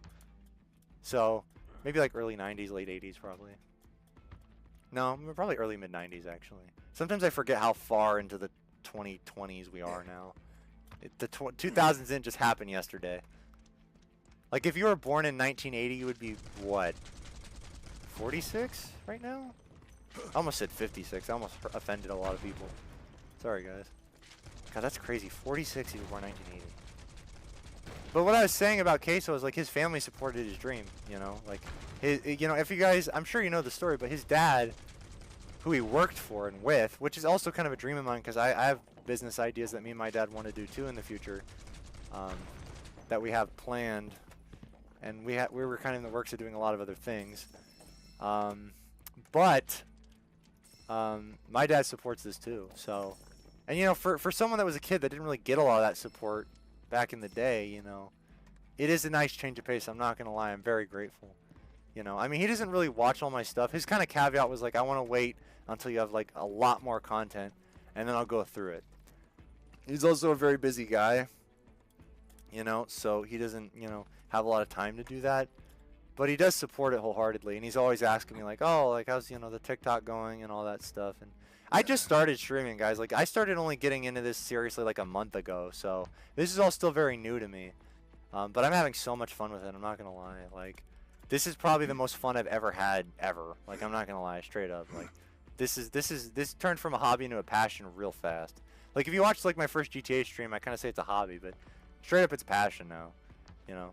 So, maybe like early 90s, late 80s probably. No, probably early mid-90s actually. Sometimes I forget how far into the 2020s we are now. The 2000s didn't just happen yesterday. Like, if you were born in 1980, you would be, what, 46 right now? I almost said 56. I almost offended a lot of people. Sorry, guys. God, that's crazy. 46, he was born in 1980. But what I was saying about Queso is, like, his family supported his dream, you know? Like, you know, if you guys, I'm sure you know the story, but his dad, who he worked for and with, which is also kind of a dream of mine, because I have business ideas that me and my dad want to do, too, in the future, that we have planned. And we were kind of in the works of doing a lot of other things. But my dad supports this too. So, and you know, for someone that was a kid that didn't really get a lot of that support back in the day, you know, it is a nice change of pace. I'm not going to lie. I'm very grateful. You know, I mean, he doesn't really watch all my stuff. His kind of caveat was like, I want to wait until you have like a lot more content and then I'll go through it. He's also a very busy guy, you know, so he doesn't, you know, have a lot of time to do that, but he does support it wholeheartedly, and he's always asking me like, oh, like, how's, you know, the TikTok going and all that stuff. And I just started streaming, guys. Like, I started only getting into this seriously like a month ago, so this is all still very new to me, but I'm having so much fun with it. I'm not gonna lie. Like, this is probably the most fun I've ever had ever. Like, I'm not gonna lie, straight up. Like, this turned from a hobby into a passion real fast. Like, if you watch like my first GTA stream, I kind of say it's a hobby, but straight up it's a passion now, you know.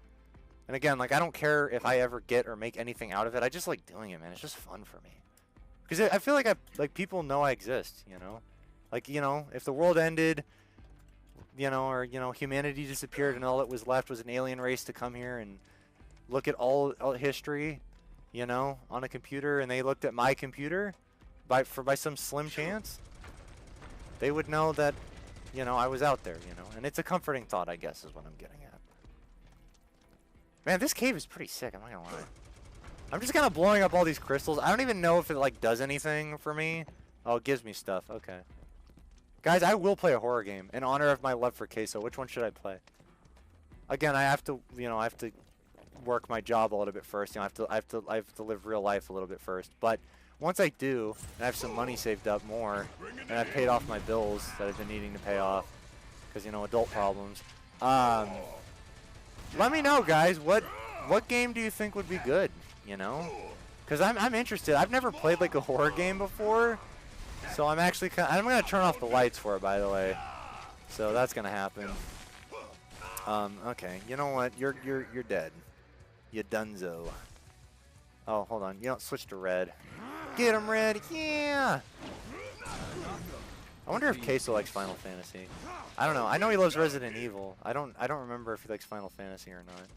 And again, like, I don't care if I ever get or make anything out of it. I just like doing it, man. It's just fun for me. Because I feel like people know I exist, you know? Like, you know, if the world ended, you know, or, you know, humanity disappeared and all that was left was an alien race to come here and look at all history, you know, on a computer, and they looked at my computer by some slim chance, they would know that, you know, I was out there, you know? And it's a comforting thought, I guess, is what I'm getting at. Man, this cave is pretty sick, I'm not gonna lie. I'm just kind of blowing up all these crystals. I don't even know if it, like, does anything for me. Oh, it gives me stuff. Okay. Guys, I will play a horror game in honor of my love for Queso. Which one should I play? Again, I have to, you know, I have to work my job a little bit first. You know, I have to live real life a little bit first. But once I do, and I have some money saved up more, and I've paid off my bills that I've been needing to pay off, because, you know, adult problems. Let me know, guys. What game do you think would be good? You know, because I'm interested. I've never played like a horror game before, so I'm actually I'm gonna turn off the lights for it, by the way. So that's gonna happen. Okay. You know what? You're dead. You dunzo. Oh, hold on. You don't switch to red. Get him, red. Yeah. I wonder if Queso likes Final Fantasy. I don't know. I know he loves Resident Evil. I don't remember if he likes Final Fantasy or not.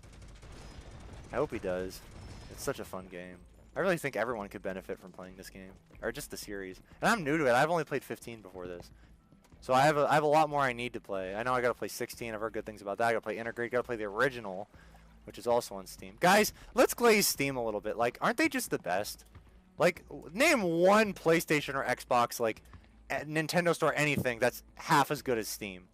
I hope he does. It's such a fun game. I really think everyone could benefit from playing this game, or just the series. And I'm new to it. I've only played 15 before this, so I have a lot more I need to play. I know I gotta play 16. I've heard good things about that. I gotta play Integrate. Gotta play the original, which is also on Steam. Guys, let's glaze Steam a little bit. Like, aren't they just the best? Like, name one PlayStation or Xbox, like, Nintendo Store, anything that's half as good as Steam.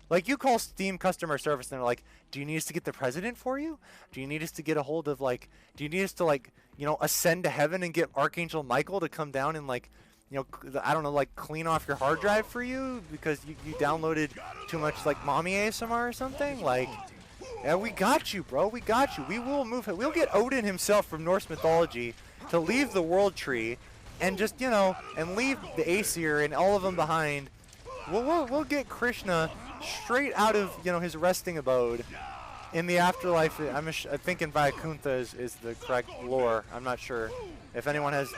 Like, you call Steam customer service and they're like, do you need us to get the president for you? Do you need us to get a hold of, like, do you need us to, like, you know, ascend to heaven and get Archangel Michael to come down and, like, you know, I don't know, like, clean off your hard drive for you because you downloaded too much, like, mommy ASMR or something? Like, yeah, we got you, bro. We got you. We will move it. We'll get Odin himself from Norse mythology to leave the world tree and just, you know, and leave the Aesir and all of them behind. We'll get Krishna straight out of, you know, his resting abode in the afterlife. I'm thinking Vaikuntha is the correct lore. I'm not sure. If anyone has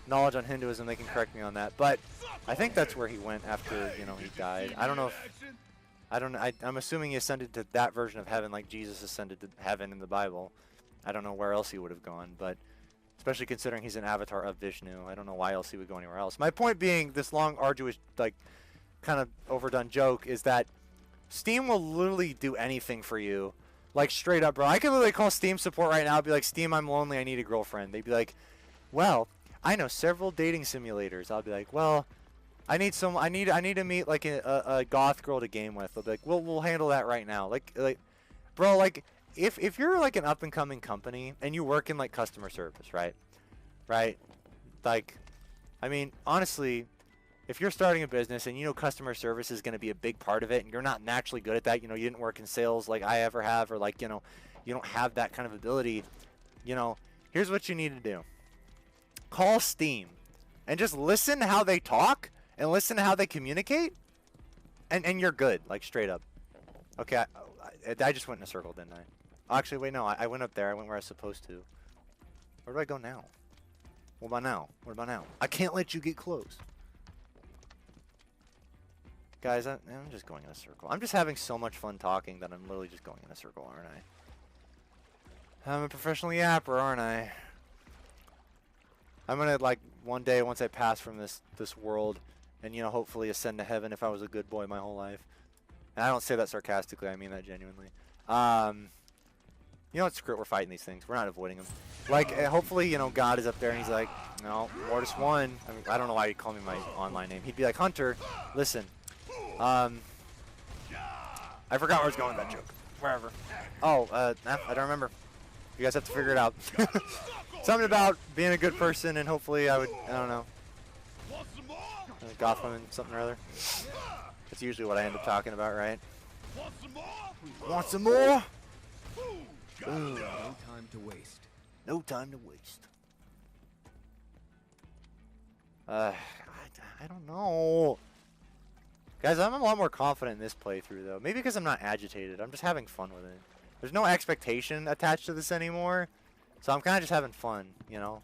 knowledge on Hinduism, they can correct me on that. But I think that's where he went after, you know, he died. I don't know if... I'm assuming he ascended to that version of heaven like Jesus ascended to heaven in the Bible. I don't know where else he would have gone, but especially considering he's an avatar of Vishnu, I don't know why else he would go anywhere else. My point being, this long, arduous, like, kind of overdone joke is that Steam will literally do anything for you. Like, straight up, bro. I could literally call Steam support right now and be like, Steam, I'm lonely, I need a girlfriend. They'd be like, well, I know several dating simulators. I'll be like, well, I need to meet like a goth girl to game with. They'll be like, we'll handle that right now. Like, bro, like, if you're like an up and coming company and you work in like customer service, right? Like, I mean, honestly, if you're starting a business and you know customer service is going to be a big part of it and you're not naturally good at that, you know, you didn't work in sales like I ever have, or like, you know, you don't have that kind of ability, you know, here's what you need to do. Call Steam and just listen to how they talk and listen to how they communicate, and you're good, like, straight up. Okay, I just went in a circle, didn't I? Actually, wait, no, I went up there. I went where I was supposed to. Where do I go now? What about now? What about now? I can't let you get close. Guys, I'm just going in a circle. I'm just having so much fun talking that I'm literally just going in a circle, aren't I? I'm a professional yapper, aren't I? I'm gonna, like, one day, once I pass from this world, and, you know, hopefully ascend to heaven if I was a good boy my whole life. And I don't say that sarcastically, I mean that genuinely. You know what, screw it, we're fighting these things. We're not avoiding them. Like, hopefully, you know, God is up there and he's like, no, Mortis won. I mean, I don't know why he'd call me my online name. He'd be like, Hunter, listen. I forgot where I was going with that joke. Wherever. Oh, I don't remember. You guys have to figure it out. Something about being a good person and hopefully I don't know. Goth women, something or other. That's usually what I end up talking about, right? Want some more? Ooh. No time to waste. No time to waste. I don't know. Guys, I'm a lot more confident in this playthrough, though. Maybe because I'm not agitated. I'm just having fun with it. There's no expectation attached to this anymore. So I'm kind of just having fun, you know?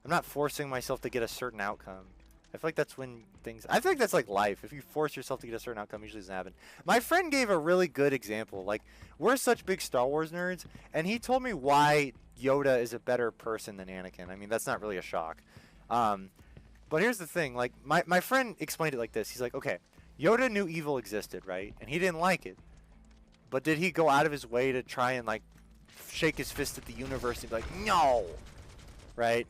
I'm not forcing myself to get a certain outcome. I feel like that's when things... I think that's like life. If you force yourself to get a certain outcome, it usually doesn't happen. My friend gave a really good example. Like, we're such big Star Wars nerds, and he told me why Yoda is a better person than Anakin. I mean, that's not really a shock. But here's the thing. Like, my friend explained it like this. He's like, okay, Yoda knew evil existed, right? And he didn't like it. But did he go out of his way to try and, like, shake his fist at the universe and be like, no! Right?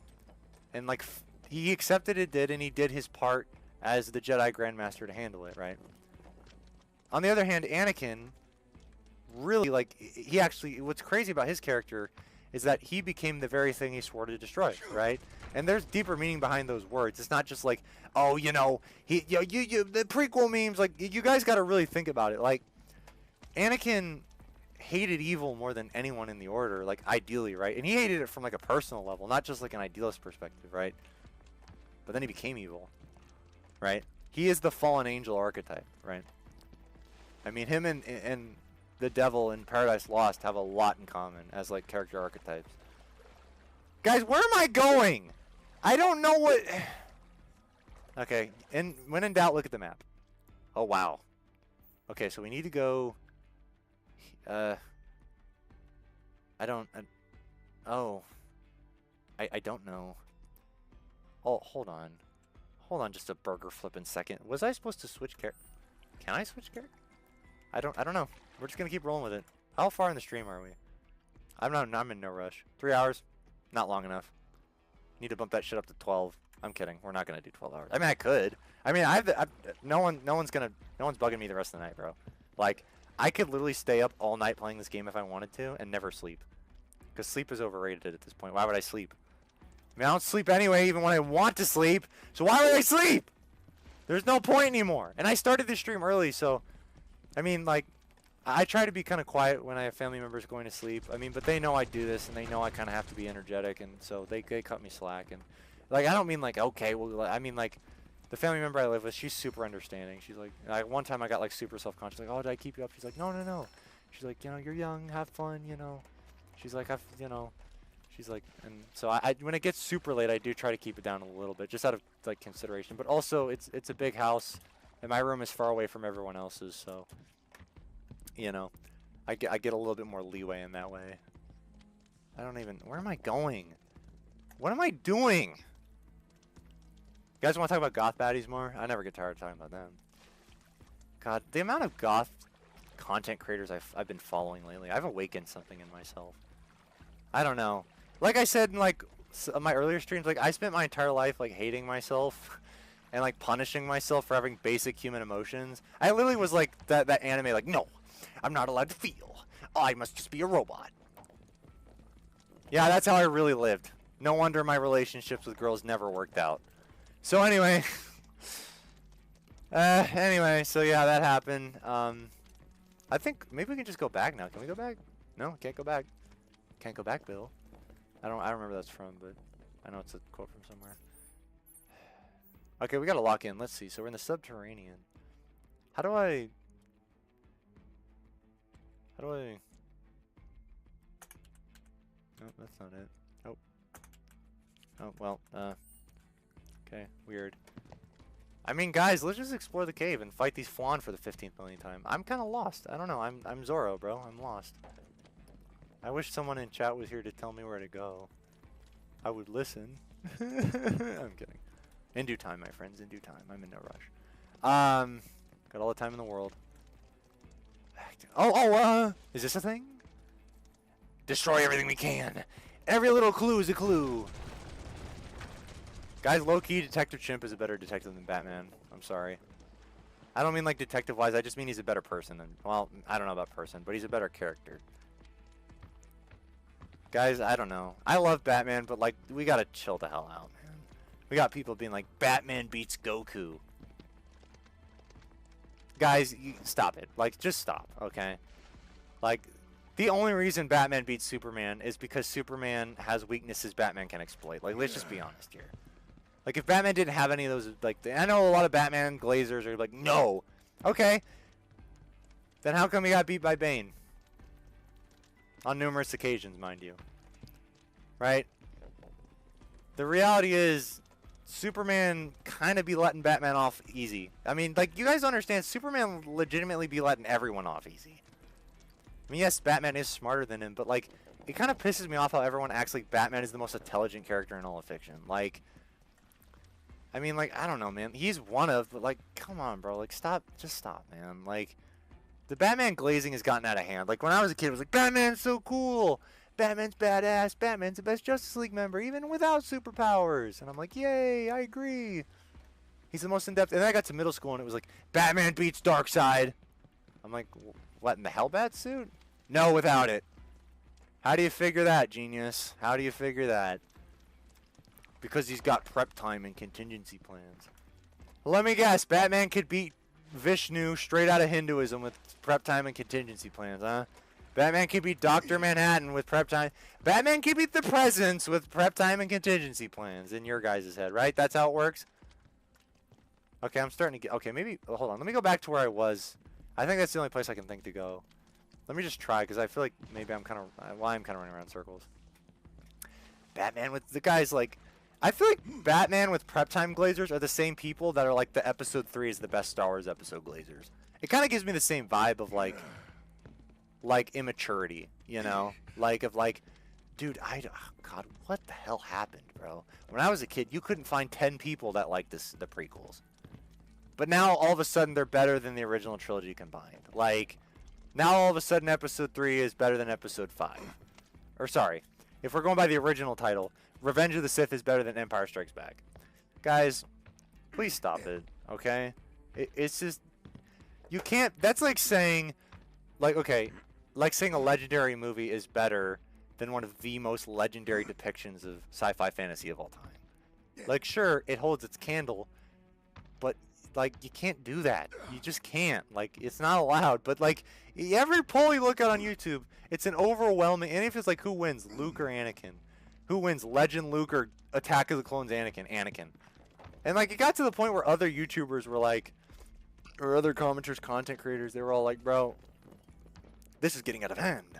And, like... he accepted it did, and he did his part as the Jedi Grandmaster to handle it, right? On the other hand, Anakin really, like, he actually, what's crazy about his character is that he became the very thing he swore to destroy, right? And there's deeper meaning behind those words. It's not just like, oh, you know, the prequel memes, like, you guys got to really think about it. Like, Anakin hated evil more than anyone in the Order, like, ideally, right? And he hated it from, like, a personal level, not just, like, an idealist perspective, right? But then he became evil, right? He is the fallen angel archetype, right? I mean, him and the devil in Paradise Lost have a lot in common as, like, character archetypes. Guys, where am I going? I don't know what... Okay, and when in doubt, look at the map. Oh, wow. Okay, so we need to go... I don't... I don't know. Oh, hold on. Hold on just a burger flipping second. Was I supposed to switch character? Can I switch character? I don't know. We're just gonna keep rolling with it. How far in the stream are we? I'm in no rush. 3 hours? Not long enough. Need to bump that shit up to 12. I'm kidding. We're not gonna do 12 hours. I mean, I could. I mean, no one's bugging me the rest of the night, bro. Like, I could literally stay up all night playing this game if I wanted to and never sleep. Because sleep is overrated at this point. Why would I sleep? I mean, I don't sleep anyway, even when I want to sleep. So why would I sleep? There's no point anymore. And I started this stream early, so... I mean, like... I try to be kind of quiet when I have family members going to sleep. I mean, but they know I do this, and they know I kind of have to be energetic, and so they cut me slack. And, like, I don't mean, like, okay, well, I mean, like... The family member I live with, she's super understanding. She's like... one time I got, like, super self-conscious. Like, oh, did I keep you up? She's like, no, no, no. She's like, you know, you're young, have fun, you know. She's like, you know... She's like, and so I when it gets super late, I do try to keep it down a little bit, just out of like consideration. But also, it's a big house, and my room is far away from everyone else's, so you know, I get a little bit more leeway in that way. I don't even. Where am I going? What am I doing? You guys want to talk about goth baddies more? I never get tired of talking about them. God, the amount of goth content creators I've been following lately, I've awakened something in myself. I don't know. Like I said in like my earlier streams, like I spent my entire life like hating myself and like punishing myself for having basic human emotions. I literally was like that anime, like, no, I'm not allowed to feel. I must just be a robot. Yeah, that's how I really lived. No wonder my relationships with girls never worked out. So anyway, so yeah, that happened. I think maybe we can just go back now. Can we go back? No, can't go back. Can't go back, Bill. I don't remember that's from, but I know it's a quote from somewhere. Okay, we gotta lock in. Let's see. So we're in the subterranean. How do I? No, that's not it. Oh. Oh well. Okay. Weird. I mean, guys, let's just explore the cave and fight these Flan for the 15th millionth time. I'm kind of lost. I don't know. I'm Zoro, bro. I'm lost. I wish someone in chat was here to tell me where to go. I would listen. I'm kidding. In due time, my friends. In due time. I'm in no rush. Got all the time in the world. Is this a thing? Destroy everything we can. Every little clue is a clue. Guys, low-key, Detective Chimp is a better detective than Batman. I'm sorry. I don't mean like detective-wise. I just mean he's a better person than... Well, I don't know about person, but he's a better character. Guys, I don't know. I love Batman, but like, we gotta chill the hell out, man. We got people being like, Batman beats Goku. Guys, stop it. Like, just stop, okay? Like, the only reason Batman beats Superman is because Superman has weaknesses Batman can exploit. Like, let's just be honest here. Like, if Batman didn't have any of those, like, I know a lot of Batman glazers are like, no. Okay. Then how come he got beat by Bane? On numerous occasions, mind you. Right? The reality is, Superman kind of be letting Batman off easy. I mean, like, you guys understand, Superman legitimately be letting everyone off easy. I mean, yes, Batman is smarter than him, but, like, it kind of pisses me off how everyone acts like Batman is the most intelligent character in all of fiction. Like, I mean, like, I don't know, man. He's one of, but, like, come on, bro. Like, stop. Just stop, man. Like, the Batman glazing has gotten out of hand. Like, when I was a kid, it was like, Batman's so cool. Batman's badass. Batman's the best Justice League member, even without superpowers. And I'm like, yay, I agree. He's the most in-depth. And then I got to middle school, and it was like, Batman beats Darkseid. I'm like, what, in the Hellbat suit? No, without it. How do you figure that, genius? How do you figure that? Because he's got prep time and contingency plans. Let me guess, Batman could beat Vishnu straight out of Hinduism with prep time and contingency plans, huh? Batman could beat Dr. Manhattan with prep time. Batman could beat the Presence with prep time and contingency plans in your guys' head, right? That's how it works? Okay, I'm starting to get... Okay, maybe... Hold on. Let me go back to where I was. I think that's the only place I can think to go. Let me just try, because I feel like maybe I'm kind of... Well, I'm kind of running around in circles. Batman with the guys like, I feel like Batman with prep time glazers are the same people that are like the episode 3 is the best Star Wars episode glazers. It kind of gives me the same vibe of like immaturity, you know, like of like, dude, oh God, what the hell happened, bro? When I was a kid, you couldn't find 10 people that liked the prequels, but now all of a sudden they're better than the original trilogy combined. Like, now all of a sudden episode 3 is better than episode 5, or sorry, if we're going by the original title, Revenge of the Sith is better than Empire Strikes Back. Guys, please stop it, okay? It's just, you can't, that's like saying, like, okay, like saying a legendary movie is better than one of the most legendary depictions of sci-fi fantasy of all time. Like, sure, it holds its candle, but, like, you can't do that. You just can't. Like, it's not allowed. But, like, every poll you look at on YouTube, it's an overwhelming, and if it's like, who wins, Luke or Anakin? Who wins, Legend Luke or Attack of the Clones Anakin? Anakin. And, like, it got to the point where other YouTubers were like, or other commenters, content creators, they were all like, bro, this is getting out of hand.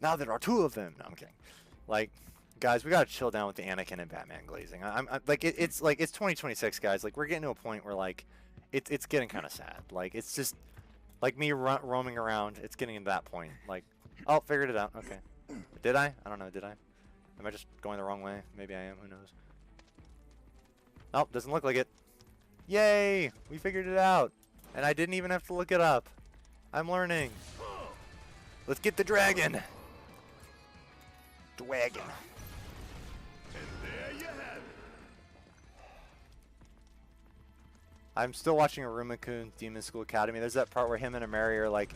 Now there are 2 of them. No, I'm kidding. Like, guys, we gotta chill down with the Anakin and Batman glazing. I'm like, it's like, it's 2026, guys. Like, we're getting to a point where, like, it's getting kind of sad. Like, it's just, like, me roaming around, it's getting to that point. Like, oh, figured it out. Okay. Did I? I don't know. Did I? Am I just going the wrong way? Maybe I am. Who knows? Oh, doesn't look like it. Yay! We figured it out. And I didn't even have to look it up. I'm learning. Let's get the dragon. Dragon. And there you have it. I'm still watching Aruma-kun Demon School Academy. There's that part where him and Amari are like,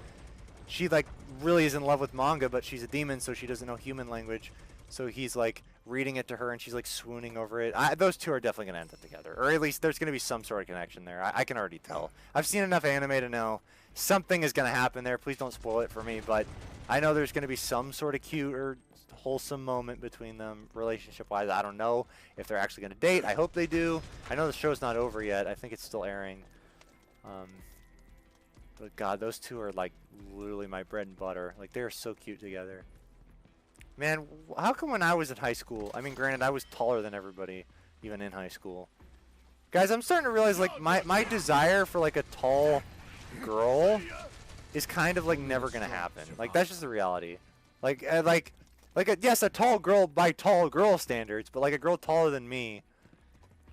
she like really is in love with manga, but she's a demon, so she doesn't know human language. So he's like reading it to her, and she's like swooning over it. Those two are definitely gonna end up together, or at least there's gonna be some sort of connection there. I can already tell. I've seen enough anime to know something is gonna happen there. Please don't spoil it for me, but I know there's gonna be some sort of cute or wholesome moment between them, relationship-wise. I don't know if they're actually gonna date. I hope they do. I know the show's not over yet. I think it's still airing. But God, those two are like literally my bread and butter. Like, they are so cute together. Man, how come when I was in high school, I mean, granted, I was taller than everybody, even in high school. Guys, I'm starting to realize, like, my desire for, like, a tall girl is kind of, like, never gonna happen. Like, that's just the reality. Like, yes, a tall girl by tall girl standards, but, like, a girl taller than me.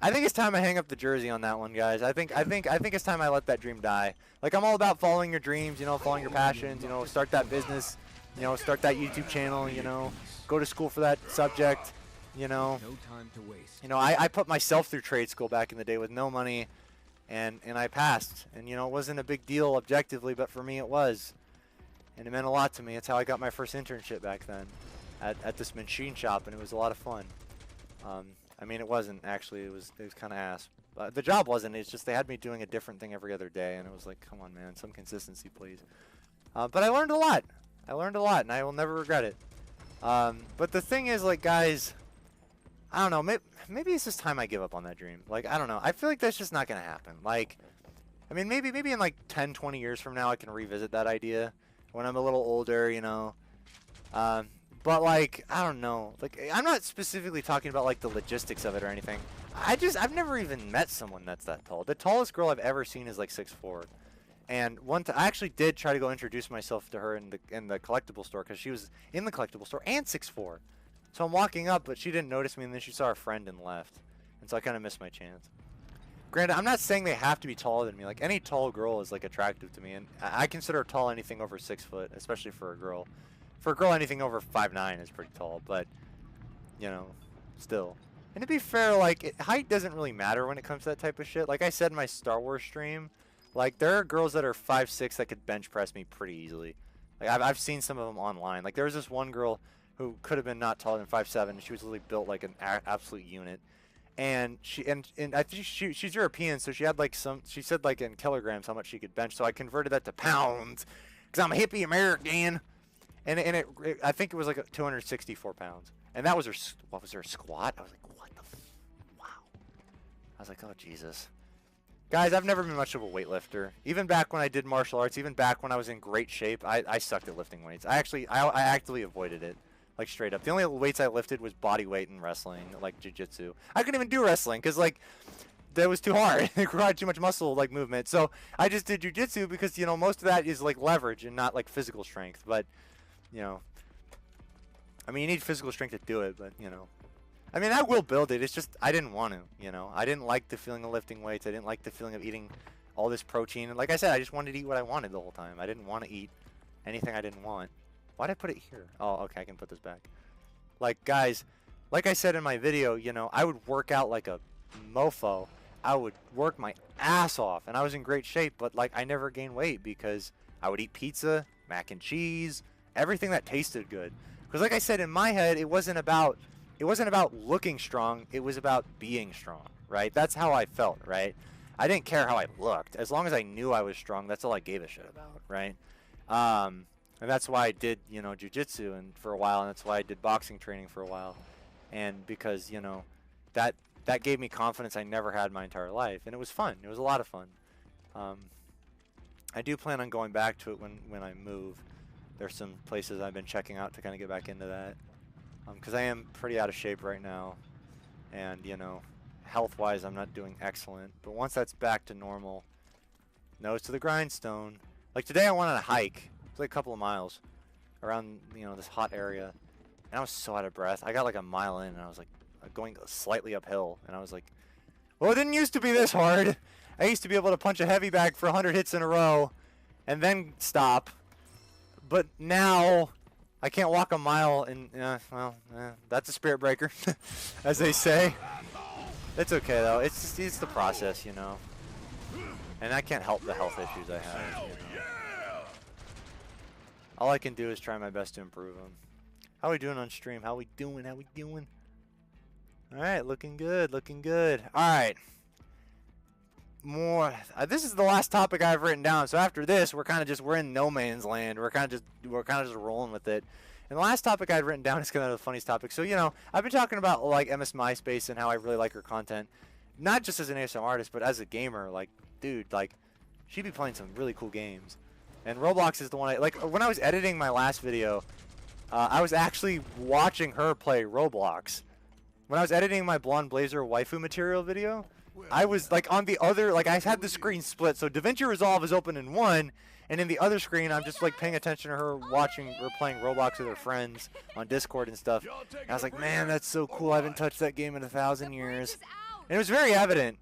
I think it's time I hang up the jersey on that one, guys. I think it's time I let that dream die. Like, I'm all about following your dreams, you know, following your passions, you know, start that business. You know, start that YouTube channel, you know, go to school for that subject, you know. No time to waste. You know, I put myself through trade school back in the day with no money, and I passed. And, you know, it wasn't a big deal objectively, but for me it was. And it meant a lot to me. It's how I got my first internship back then at this machine shop, and it was a lot of fun. I mean, it wasn't, actually. It was kind of ass. The job wasn't. It's just they had me doing a different thing every other day, and it was like, come on, man, some consistency, please. But I learned a lot. I learned a lot, and I will never regret it. But the thing is, like, guys, I don't know. Maybe it's just time I give up on that dream. Like, I don't know. I feel like that's just not going to happen. Like, I mean, maybe in, like, 10, 20 years from now I can revisit that idea when I'm a little older, you know. But, like, I don't know. Like, I'm not specifically talking about, like, the logistics of it or anything. I've never even met someone that's that tall. The tallest girl I've ever seen is, like, 6'4". And I actually did try to go introduce myself to her in the collectible store, because she was in the collectible store and 6'4". So I'm walking up, but she didn't notice me, and then she saw her friend and left. And so I kind of missed my chance. Granted, I'm not saying they have to be taller than me. Like, any tall girl is, like, attractive to me, and I consider tall anything over 6 foot, especially for a girl. For a girl, anything over 5'9" is pretty tall, but, you know, still. And to be fair, like, height doesn't really matter when it comes to that type of shit. Like I said in my Star Wars stream, like, there are girls that are 5'6" that could bench press me pretty easily. Like, I've seen some of them online. Like, there was this one girl who could have been not taller than 5'7", and she was literally built like an absolute unit. And I think she's European, so she had like she said like in kilograms how much she could bench. So I converted that to pounds, because I'm a hippie American. And I think it was like 264 pounds. And that was her, what was her squat? I was like, what the wow. I was like, oh, Jesus. Guys, I've never been much of a weightlifter. Even back when I did martial arts, even back when I was in great shape, I sucked at lifting weights. I actively avoided it. like straight up. The only weights I lifted was body weight and wrestling, like jiu-jitsu. I couldn't even do wrestling because like that was too hard. It required too much muscle like movement. So I just did jiu-jitsu because, you know, most of that is like leverage and not like physical strength. But, you know, I mean, you need physical strength to do it, but, you know. I mean, I will build it. It's just I didn't want to, you know. I didn't like the feeling of lifting weights. I didn't like the feeling of eating all this protein. And like I said, I just wanted to eat what I wanted the whole time. I didn't want to eat anything I didn't want. Why'd I put it here? Oh, okay, I can put this back. Like, guys, like I said in my video, you know, I would work out like a mofo. I would work my ass off, and I was in great shape, but, like, I never gained weight because I would eat pizza, mac and cheese, everything that tasted good. Because, like I said, in my head, it wasn't about looking strong. It was about being strong, right? That's how I felt, right? I didn't care how I looked. As long as I knew I was strong, that's all I gave a shit about, right? And that's why I did, you know, jiu-jitsu and for a while, and that's why I did boxing training for a while. And because, you know, that gave me confidence I never had my entire life. And it was fun. It was a lot of fun. I do plan on going back to it when I move. There's some places I've been checking out to kind of get back into that. Because I am pretty out of shape right now. And, you know, health-wise, I'm not doing excellent. But once that's back to normal, nose to the grindstone. Like today I went on a hike. It's like a couple of miles around, you know, this hot area. And I was so out of breath. I got like a mile in and I was like going slightly uphill. And I was like, well, it didn't used to be this hard. I used to be able to punch a heavy bag for 100 hits in a row and then stop. But now I can't walk a mile and, that's a spirit breaker, as they say. It's okay though. It's the process, you know. And I can't help the health issues I have. You know? All I can do is try my best to improve them. How we doing on stream? How we doing? How we doing? All right, looking good, looking good. All right. More. This is the last topic I've written down. So after this, we're in no man's land. We're kind of just rolling with it. And the last topic I'd written down is kind of the funniest topic. So, you know, I've been talking about like MS MySpace and how I really like her content, not just as an ASMR artist, but as a gamer. Like, dude, like, she'd be playing some really cool games. And Roblox is the one like when I was editing my last video, I was actually watching her play Roblox. When I was editing my Blonde Blazer waifu material video, I was like on the other, like I had the screen split. So DaVinci Resolve is open in one, and in the other screen, I'm just like paying attention to her watching or playing Roblox with her friends on Discord and stuff. And I was like, man, that's so cool. I haven't touched that game in 1,000 years. And it was very evident.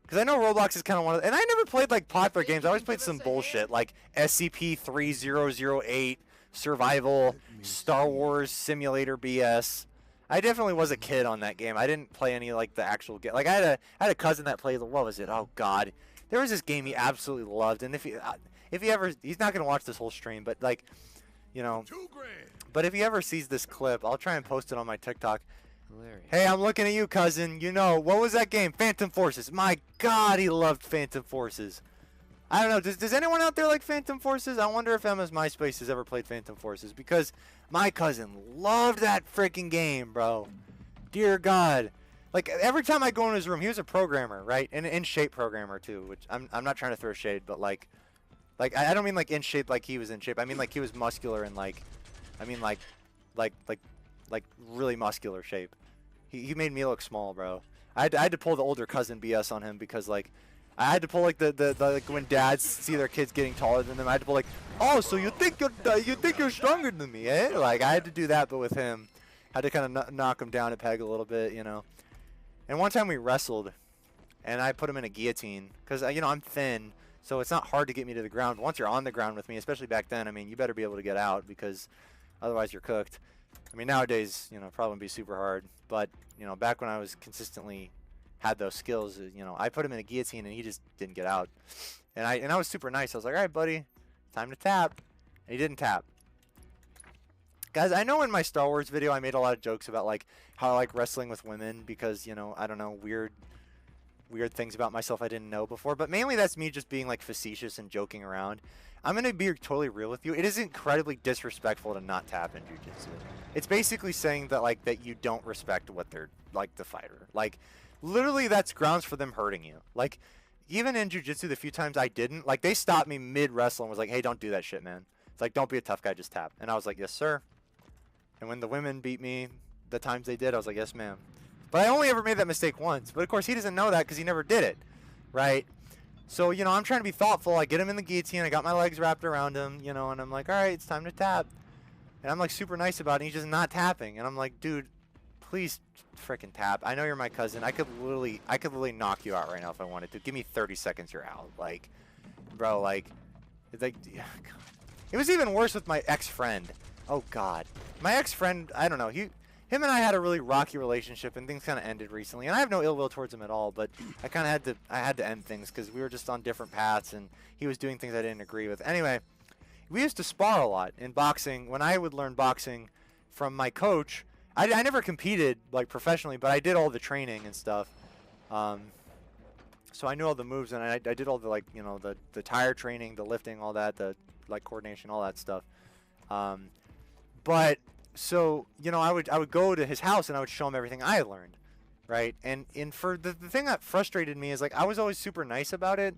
Because I know Roblox is kind of one of the, and I never played like popular games. I always played some bullshit like SCP-3008, Survival, Star Wars Simulator BS. I definitely was a kid on that game. I didn't play any like the actual game. Like I had a cousin that played, what was it? Oh God, there was this game he absolutely loved. And if he ever, he's not gonna watch this whole stream, but like, you know. But if he ever sees this clip, I'll try and post it on my TikTok. Hilarious. Hey, I'm looking at you, cousin. You know, what was that game? Phantom Forces. My God, he loved Phantom Forces. I don't know. Does anyone out there like Phantom Forces? I wonder if MS MySpace has ever played Phantom Forces, because my cousin loved that freaking game, bro. Dear God. Like, every time I go in his room, he was a programmer, right? And in shape programmer, too, which I'm not trying to throw shade, but like I don't mean like in shape like he was in shape. I mean like he was muscular and like, I mean like really muscular shape. He made me look small, bro. I had to pull the older cousin BS on him because like I had to pull like the like when dads see their kids getting taller than them. I had to pull like, oh, so you think you're stronger than me, eh? Like I had to do that, but with him, I had to kind of knock him down a peg a little bit, you know. And one time we wrestled, and I put him in a guillotine because you know I'm thin, so it's not hard to get me to the ground. But once you're on the ground with me, especially back then, I mean you better be able to get out because otherwise you're cooked. I mean nowadays, you know, probably wouldn't be super hard, but you know back when I was consistently had those skills, you know, I put him in a guillotine and he just didn't get out. And I was super nice. I was like, all right, buddy, time to tap. And he didn't tap. Guys, I know in my Star Wars video I made a lot of jokes about like how I like wrestling with women because, you know, I don't know, weird things about myself I didn't know before. But mainly that's me just being like facetious and joking around. I'm going to be totally real with you. It is incredibly disrespectful to not tap in jiu-jitsu. It's basically saying that like that you don't respect what they're like the fighter. Like literally that's grounds for them hurting you. Like even in jiu-jitsu the few times I didn't, like they stopped me mid wrestle and was like, hey, don't do that shit, man. It's like, don't be a tough guy, just tap. And I was like, yes, sir. And when the women beat me, the times they did, I was like, yes, ma'am. But I only ever made that mistake once. But, of course, he doesn't know that because he never did it, right? So, you know, I'm trying to be thoughtful. I get him in the guillotine. I got my legs wrapped around him, you know, and I'm like, all right, it's time to tap. And I'm, like, super nice about it. And he's just not tapping. And I'm like, dude, please frickin' tap. I know you're my cousin. I could literally knock you out right now if I wanted to. Give me 30 seconds, you're out. Like, bro, like, it's like, yeah, it was even worse with my ex-friend. Oh, God. My ex-friend, I don't know. Him and I had a really rocky relationship, and things kind of ended recently. And I have no ill will towards him at all, but I kind of had to end things because we were just on different paths, and he was doing things I didn't agree with. Anyway, we used to spar a lot in boxing. When I would learn boxing from my coach, I never competed like professionally, but I did all the training and stuff. So I knew all the moves, and I did all the, like, you know, the tire training, the lifting, all that, the like coordination, all that stuff. But so, you know, I would go to his house and I would show him everything I learned, right? And for the thing that frustrated me is, like, I was always super nice about it,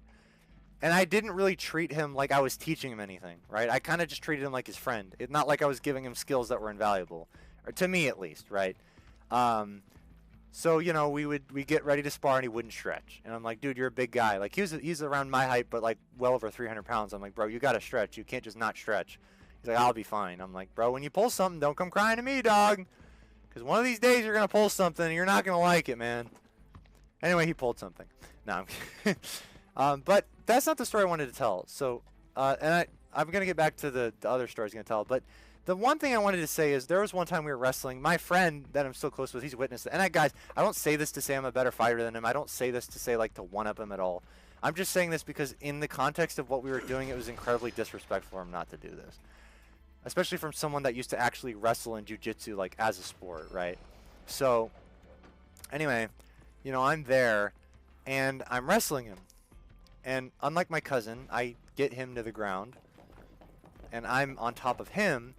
and I didn't really treat him like I was teaching him anything, right? I kind of just treated him like his friend. It's not like I was giving him skills that were invaluable, or to me at least, right? So, you know, we get ready to spar and he wouldn't stretch, and I'm like, dude, you're a big guy. Like, he's around my height, but like well over 300 pounds. I'm like, bro, you gotta stretch. You can't just not stretch. He's like, I'll be fine. I'm like, bro, when you pull something, don't come crying to me, dog. Because one of these days you're going to pull something and you're not going to like it, man. Anyway, he pulled something. No, but that's not the story I wanted to tell. So, and I'm going to get back to the other story I was going to tell. But the one thing I wanted to say is there was one time we were wrestling. My friend that I'm still close with, he's witnessed it. And guys, I don't say this to say I'm a better fighter than him. I don't say this to say, like, to one-up him at all. I'm just saying this because in the context of what we were doing, it was incredibly disrespectful for him not to do this. Especially from someone that used to actually wrestle in jiu-jitsu, like, as a sport, right? So, anyway, you know, I'm there, and I'm wrestling him. And unlike my cousin, I get him to the ground, and I'm on top of him,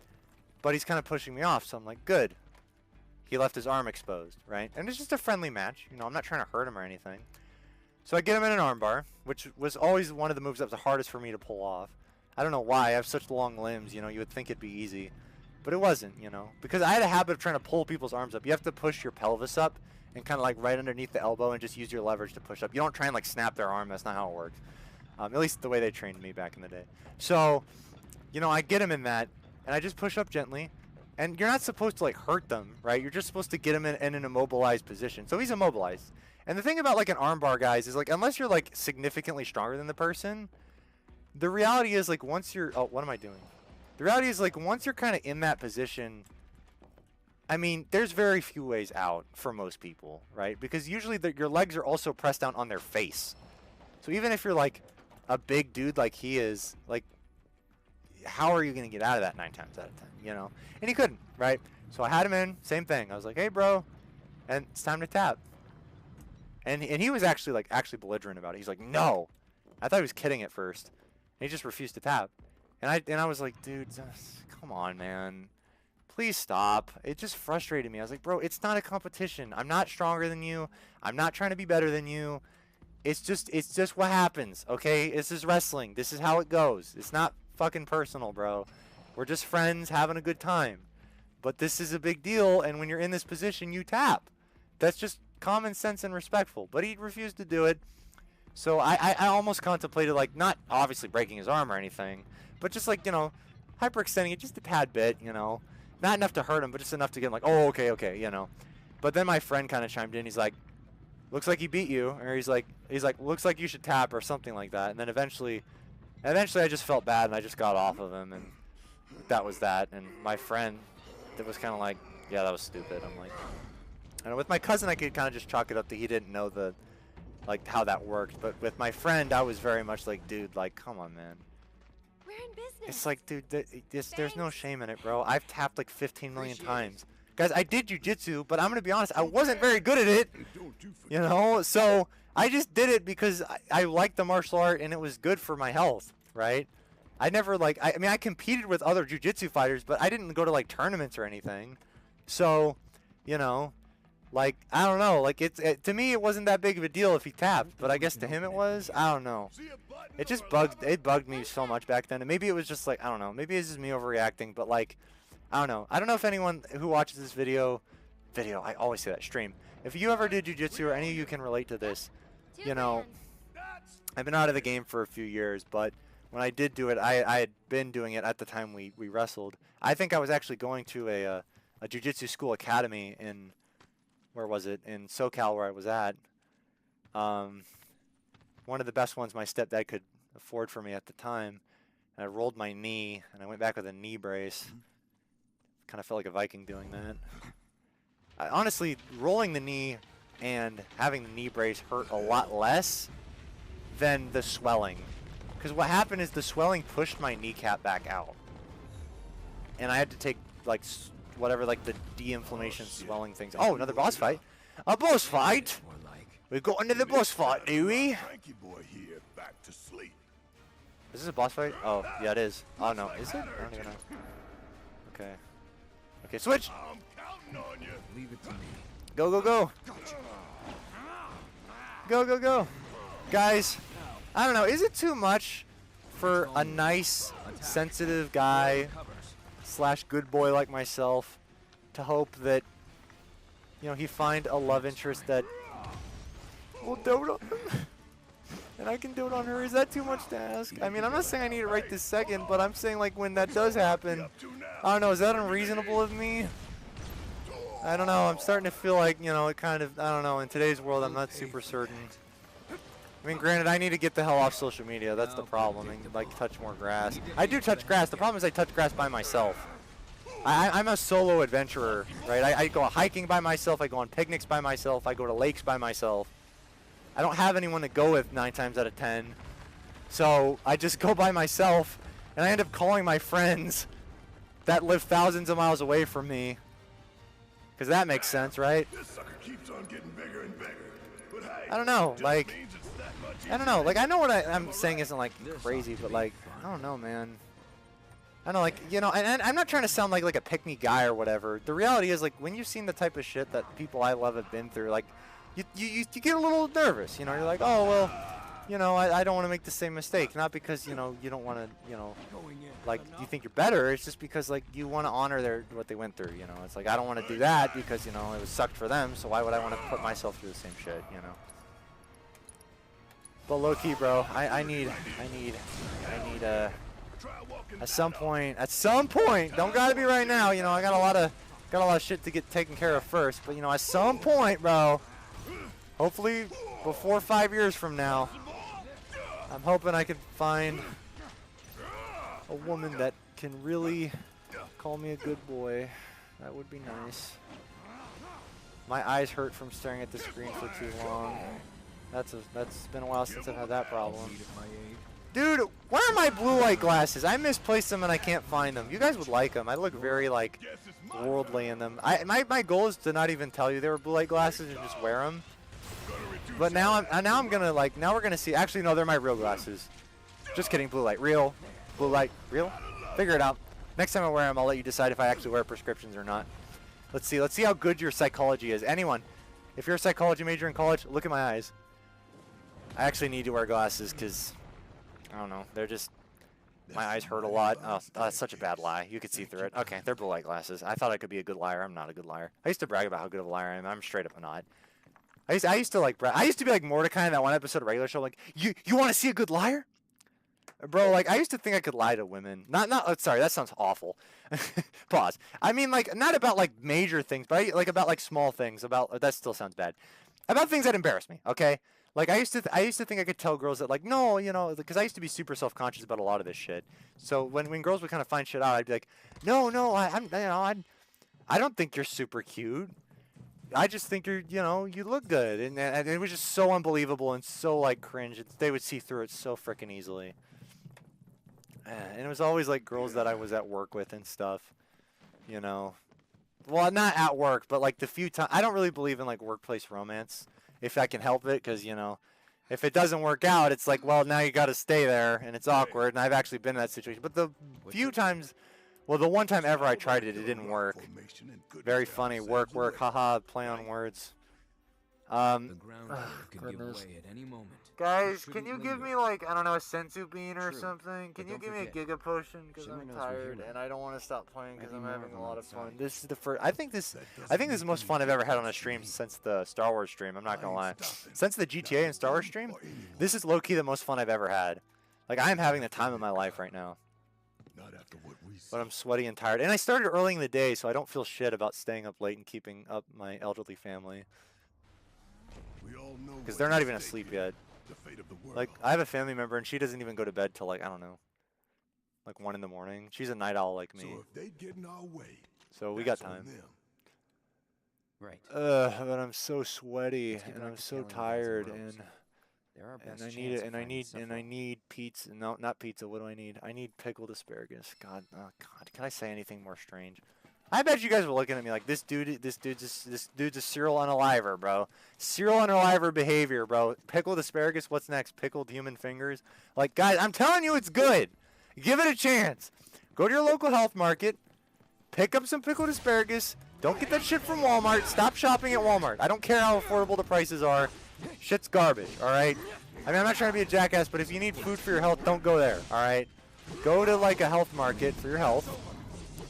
but he's kind of pushing me off, so I'm like, good. He left his arm exposed, right? And it's just a friendly match. You know, I'm not trying to hurt him or anything. So I get him in an armbar, which was always one of the moves that was the hardest for me to pull off. I don't know why. I have such long limbs, you know, you would think it'd be easy. But it wasn't, you know. Because I had a habit of trying to pull people's arms up. You have to push your pelvis up and kind of like right underneath the elbow and just use your leverage to push up. You don't try and like snap their arm. That's not how it works. At least the way they trained me back in the day. So, you know, I get him in that, and I just push up gently. And you're not supposed to like hurt them, right? You're just supposed to get him in an immobilized position. So he's immobilized. And the thing about like an armbar, guys, is like unless you're like significantly stronger than the person, the reality is, like, once you're... Oh, what am I doing? The reality is, like, once you're kind of in that position, I mean, there's very few ways out for most people, right? Because usually your legs are also pressed down on their face. So even if you're, like, a big dude like he is, like, how are you going to get out of that 9 times out of 10, you know? And he couldn't, right? So I had him in, same thing. I was like, hey, bro, and it's time to tap. And he was actually belligerent about it. He's like, no. I thought he was kidding at first. He just refused to tap. And I was like, dude, come on, man. Please stop. It just frustrated me. I was like, bro, it's not a competition. I'm not stronger than you. I'm not trying to be better than you. It's just what happens, okay? This is wrestling. This is how it goes. It's not fucking personal, bro. We're just friends having a good time. But this is a big deal, and when you're in this position, you tap. That's just common sense and respectful. But he refused to do it. So I almost contemplated, like, not obviously breaking his arm or anything, but just, like, you know, hyperextending it just a tad bit, you know. Not enough to hurt him, but just enough to get him like, oh, okay, you know. But then my friend kind of chimed in. He's like, looks like he beat you. Or he's like, looks like you should tap or something like that. And then eventually I just felt bad, and I just got off of him, and that was that. And my friend, that was kind of like, yeah, that was stupid. I'm like, and with my cousin, I could kind of just chalk it up to he didn't know like how that worked. But with my friend, I was very much like, dude, like, come on, man. We're in business. It's like, dude, there's no shame in it, bro. I've tapped like 15 million times. Guys, I did jiu-jitsu, but I'm going to be honest, I wasn't very good at it, you know? So I just did it because I liked the martial art, and it was good for my health, right? I never, like, I mean, I competed with other jiu-jitsu fighters, but I didn't go to, like, tournaments or anything. So, you know, like, I don't know. Like, to me, it wasn't that big of a deal if he tapped, but I guess to him it was. I don't know. It just bugged me so much back then. And maybe it was just, like, I don't know. Maybe it's just me overreacting, but, like, I don't know. I don't know if anyone who watches this video, I always say that, stream. If you ever did jujitsu or any of you can relate to this, you know, I've been out of the game for a few years, but when I did do it, I had been doing it at the time we wrestled. I think I was actually going to a jujitsu school academy in, where was it? In SoCal where I was at. One of the best ones my stepdad could afford for me at the time. And I rolled my knee, and I went back with a knee brace. Kind of felt like a Viking doing that. Honestly, rolling the knee and having the knee brace hurt a lot less than the swelling. Because what happened is the swelling pushed my kneecap back out. And I had to take, like, whatever, like, the de-inflammation swelling things. Oh, another boss fight. A boss fight? We got into the boss fight, do we? Frankie boy here, back to sleep. Is this a boss fight? Oh, yeah, it is. Oh, no. Is it? I don't even know. Okay. Okay, switch! I'm counting on you. Leave it to me. Go, go, go! Go, go, go! Guys, I don't know. Is it too much for a nice, sensitive guy slash good boy like myself to hope that, you know, he find a love interest that will dote on him? And I can dote on her. Is that too much to ask? I mean, I'm not saying I need it right this second, but I'm saying, like, when that does happen, I don't know, is that unreasonable of me? I don't know. I'm starting to feel like, you know, it kind of, I don't know, in today's world, I'm not super certain. I mean, granted, I need to get the hell off social media. That's the problem. And, like, touch more grass. I do touch grass. The problem is I touch grass by myself. I'm a solo adventurer, right? I go hiking by myself. I go on picnics by myself. I go to lakes by myself. I don't have anyone to go with 9 times out of 10. So I just go by myself, and I end up calling my friends that live thousands of miles away from me. Because that makes sense, right? This sucker keeps on getting bigger and bigger. But hey, I don't know, just like, means it's that much I don't know, like, I know what I'm saying isn't, like, crazy, but, like, I don't know, man. I don't know, like, you know, and I'm not trying to sound like a pick-me guy or whatever. The reality is, like, when you've seen the type of shit that people I love have been through, like, you get a little nervous, you know? You're like, oh, well, you know, I don't want to make the same mistake. Not because, you know, you don't want to, you know, like, you think you're better. It's just because, like, you want to honor what they went through, you know? It's like, I don't want to do that because, you know, it was sucked for them, so why would I want to put myself through the same shit, you know? But low-key, bro, I need, at some point, don't gotta be right now, you know, I got a lot of shit to get taken care of first, but, you know, at some point, bro, hopefully before 5 years from now, I'm hoping I can find a woman that can really call me a good boy. That would be nice. My eyes hurt from staring at the screen for too long. That's been a while since I've had that problem. Dude, where are my blue light glasses? I misplaced them and I can't find them. You guys would like them. I look very, like, worldly in them. My goal is to not even tell you they were blue light glasses and just wear them. But now we're gonna see. Actually, no, they're my real glasses. Just kidding. Blue light, real. Blue light, real. Figure it out. Next time I wear them, I'll let you decide if I actually wear prescriptions or not. Let's see how good your psychology is. Anyone, if you're a psychology major in college, look at my eyes. I actually need to wear glasses because, I don't know, they're just, my eyes hurt a lot. Oh, that's such a bad lie. You could see through it. Okay, they're blue light glasses. I thought I could be a good liar. I'm not a good liar. I used to brag about how good of a liar I am. I'm straight up not. I used to be like Mordecai in that one episode of Regular Show. Like, you want to see a good liar? Bro, like, I used to think I could lie to women. Sorry, that sounds awful. Pause. I mean, like, not about, like, major things, but, like, about, like, small things. That still sounds bad. About things that embarrass me, okay? Like, I used to think I could tell girls that, like, no, you know, because I used to be super self-conscious about a lot of this shit. So when girls would kind of find shit out, I'd be like, no, I don't think you're super cute. I just think you look good. And it was just so unbelievable and so, like, cringe. They would see through it so freaking easily. And it was always, like, girls that I was at work with and stuff, you know. Well, not at work, but, like, the few times. I don't really believe in, like, workplace romance, if I can help it, because, you know, if it doesn't work out, it's like, well, now you got to stay there, and it's awkward, and I've actually been in that situation. But the few times, well, the one time ever I tried it, it didn't work. Very funny. Work, haha, play on words. The ground could give away at any moment. Guys, can you give me like, I don't know, a sensu bean or something? Can you give me a giga potion? Because I'm tired and I don't want to stop playing because I'm having a lot of fun. This is the first. I think this is the most fun I've ever had on a stream since the Star Wars stream. I'm not gonna lie. Since the GTA and Star Wars stream, this is low key the most fun I've ever had. Like I am having the time of my life right now. But I'm sweaty and tired, and I started early in the day, so I don't feel shit about staying up late and keeping up my elderly family. Because they're not even asleep yet. Like, I have a family member, and she doesn't even go to bed till, like, I don't know, like 1 in the morning. She's a night owl like me. So if they get in our way, so we got time. Right. But I'm so sweaty, and I'm so tired, and I need pizza. No, not pizza. What do I need? I need pickled asparagus. God, oh God, can I say anything more strange? I bet you guys were looking at me like this dude's a serial unaliver, bro. Serial unaliver behavior, bro. Pickled asparagus. What's next? Pickled human fingers. Like, guys, I'm telling you, it's good. Give it a chance. Go to your local health market. Pick up some pickled asparagus. Don't get that shit from Walmart. Stop shopping at Walmart. I don't care how affordable the prices are. Shit's garbage. All right. I mean, I'm not trying to be a jackass, but if you need food for your health, don't go there. All right. Go to like a health market for your health.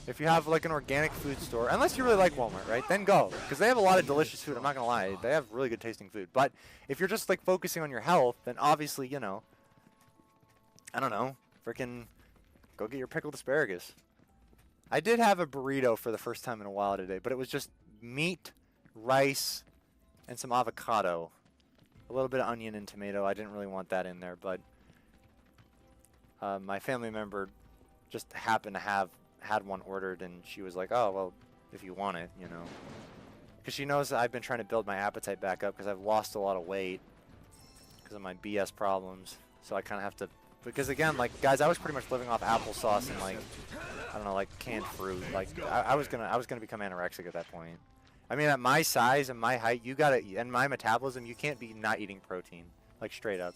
If you have like an organic food store, unless you really like Walmart, right? Then go, because they have a lot of delicious food. I'm not gonna lie, they have really good tasting food. But if you're just like focusing on your health, then obviously, you know, I don't know, freaking go get your pickled asparagus. I did have a burrito for the first time in a while today, but it was just meat, rice, and some avocado, a little bit of onion and tomato. I didn't really want that in there, but my family member just happened to had one ordered, and she was like, oh, well, if you want it, you know. Because she knows that I've been trying to build my appetite back up because I've lost a lot of weight because of my BS problems. So I kind of have to, because again, like, guys, I was pretty much living off applesauce and, like, I don't know, like, canned fruit. Like, I was gonna become anorexic at that point. I mean, at my size and my height, you gotta, and my metabolism, you can't be not eating protein. Like, straight up.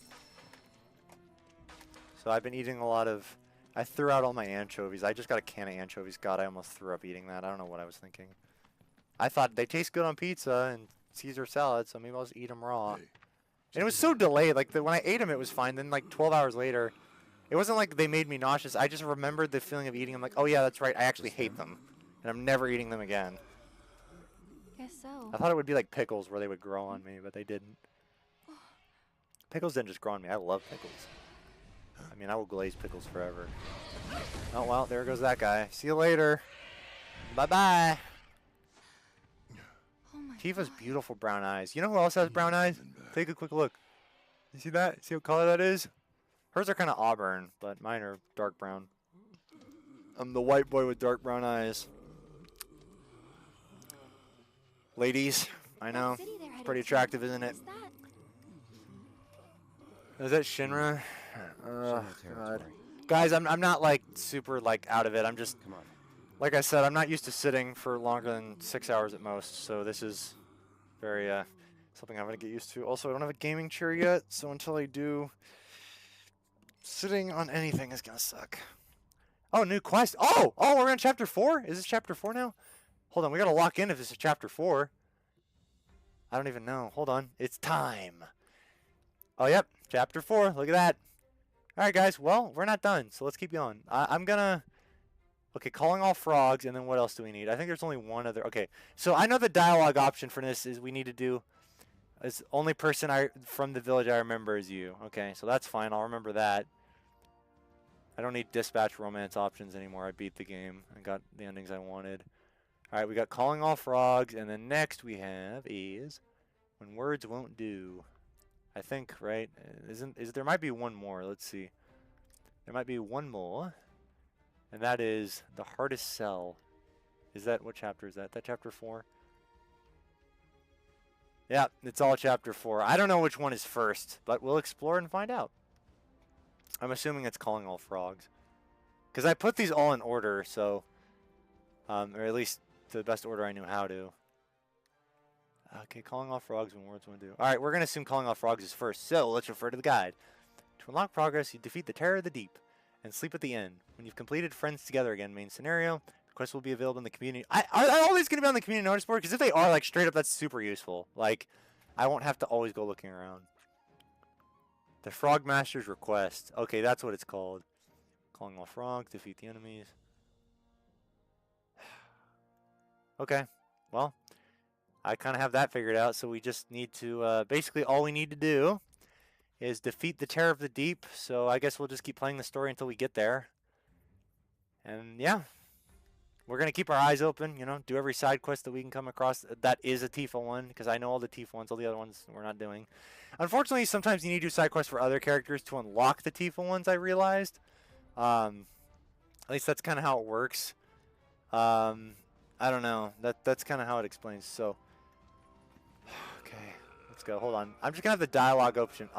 So I've been eating a lot of, I threw out all my anchovies. I just got a can of anchovies. God, I almost threw up eating that. I don't know what I was thinking. I thought they taste good on pizza and Caesar salad, so maybe I'll just eat them raw. And it was so delayed. Like, when I ate them, it was fine. Then, like, 12 hours later, it wasn't like they made me nauseous. I just remembered the feeling of eating them. Like, oh, yeah, that's right. I actually hate them. And I'm never eating them again. Guess so. I thought it would be like pickles where they would grow on me, but they didn't. Pickles didn't just grow on me. I love pickles. I mean, I will glaze pickles forever. Oh, well, there goes that guy. See you later. Bye-bye. Oh my Tifa's God. beautiful brown eyes. You know who else has brown eyes? Take a quick look. You see that? See what color that is? Hers are kind of auburn, but mine are dark brown. I'm the white boy with dark brown eyes. Ladies, I know. It's pretty attractive, isn't it? Is that Shinra? God. Guys, I'm not like super like out of it. I'm just, like I said, I'm not used to sitting for longer than 6 hours at most. So this is very something I'm gonna get used to. Also, I don't have a gaming chair yet, so until I do, sitting on anything is gonna suck. Oh, new quest. Oh, we're on chapter 4. Is this chapter 4 now? Hold on, we gotta lock in if this is chapter 4. I don't even know. Hold on, it's time. Oh, yep, chapter 4. Look at that. All right, guys. Well, we're not done, so let's keep going. I'm gonna. Okay, calling all frogs, and then what else do we need? I think there's only one other. Okay, so I know the dialogue option for this is we need to do. Is only person from the village I remember is you. Okay, so that's fine. I'll remember that. I don't need dispatch romance options anymore. I beat the game. I got the endings I wanted. All right, we got calling all frogs, and then next we have is when words won't do. I think, right? There might be one more. Let's see. There might be one more, and that is the hardest sell. Is that, what chapter is that? That chapter 4? Yeah, it's all chapter 4. I don't know which one is first, but we'll explore and find out. I'm assuming it's calling all frogs, because I put these all in order, so, or at least to the best order I knew how to. Okay, calling all frogs when words won't do. All right, we're gonna assume calling all frogs is first, so let's refer to the guide. To unlock progress, you defeat the Terror of the Deep and sleep at the inn. When you've completed Friends Together Again main scenario, the quests will be available in the community. Are all these gonna be on the community notice board? Because if they are, like, straight up, that's super useful. Like, I won't have to always go looking around. The Frog Master's request. Okay, that's what it's called. Calling all frogs, defeat the enemies. Okay, well, I kind of have that figured out, so we just need to, basically all we need to do is defeat the Terror of the Deep, so I guess we'll just keep playing the story until we get there. And yeah, we're going to keep our eyes open, you know, do every side quest that we can come across. That is a Tifa one, because I know all the Tifa ones, all the other ones we're not doing. Unfortunately, sometimes you need to do side quests for other characters to unlock the Tifa ones, I realized. At least that's kind of how it works. I don't know. That's kind of how it explains. So, okay, let's go. Hold on. I'm just gonna have the dialogue option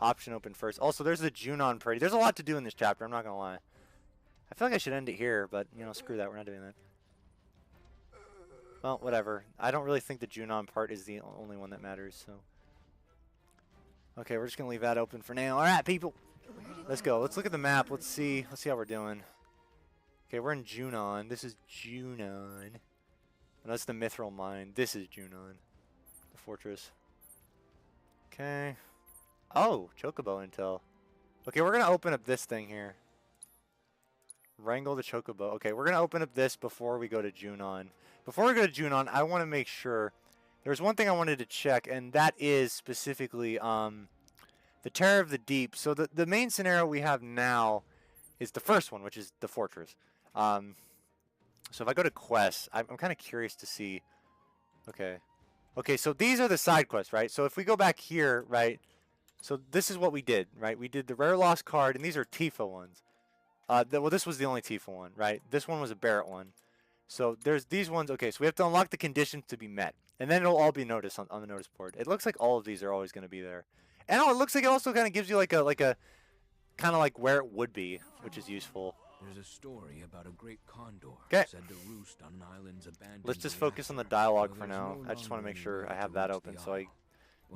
open first. Also, there's the Junon party. There's a lot to do in this chapter. I'm not gonna lie. I feel like I should end it here, but you know, screw that. We're not doing that. Well, whatever. I don't really think the Junon part is the only one that matters. So, okay, we're just gonna leave that open for now. All right, people. Let's go. Let's look at the map. Let's see how we're doing. Okay, we're in Junon. This is Junon. And that's the Mithril Mine. This is Junon. The fortress. Okay. Oh, Chocobo intel. Okay, we're going to open up this thing here. Wrangle the Chocobo. Okay, we're going to open up this before we go to Junon. Before we go to Junon, I want to make sure. There's one thing I wanted to check, and that is specifically the Terror of the Deep. So the main scenario we have now is the first one, which is the fortress. So if I go to quests, I'm kind of curious to see. Okay, so these are the side quests, right? So if we go back here, right? So this is what we did, right? We did the rare lost card, and these are Tifa ones. Well, this was the only Tifa one, right? This one was a Barrett one. So there's these ones. Okay, so we have to unlock the conditions to be met, and then it'll all be noticed on the notice board. It looks like all of these are always going to be there, and it looks like it also kind of gives you like a kind of like where it would be, which is useful. There's a story about a great condor said to roost on an island's abandoned. Let's just focus on the dialogue for now. I just want to make sure I have that open so I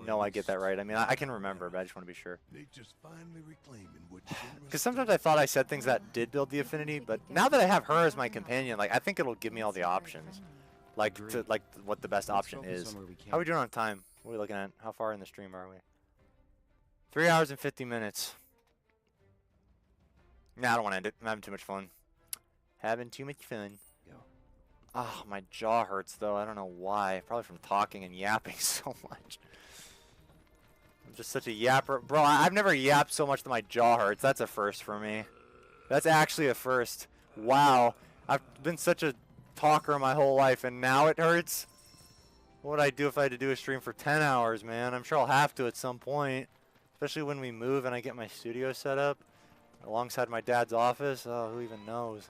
know I get that right. I mean, I can remember, but I just want to be sure. Nature's finally reclaiming what Because sometimes I thought I said things that did build the affinity, but now that I have her as my companion, like I think it'll give me all the options, like what the best option is. How are we doing on time? What are we looking at? How far in the stream are we? 3 hours and 50 minutes. Nah, I don't want to end it. I'm having too much fun. Having too much fun. Oh, my jaw hurts, though. I don't know why. Probably from talking and yapping so much. I'm just such a yapper. Bro, I've never yapped so much that my jaw hurts. That's a first for me. That's actually a first. Wow. I've been such a talker my whole life, and now it hurts? What would I do if I had to do a stream for 10 hours, man? I'm sure I'll have to at some point. Especially when we move and I get my studio set up. Alongside my dad's office. Oh, who even knows?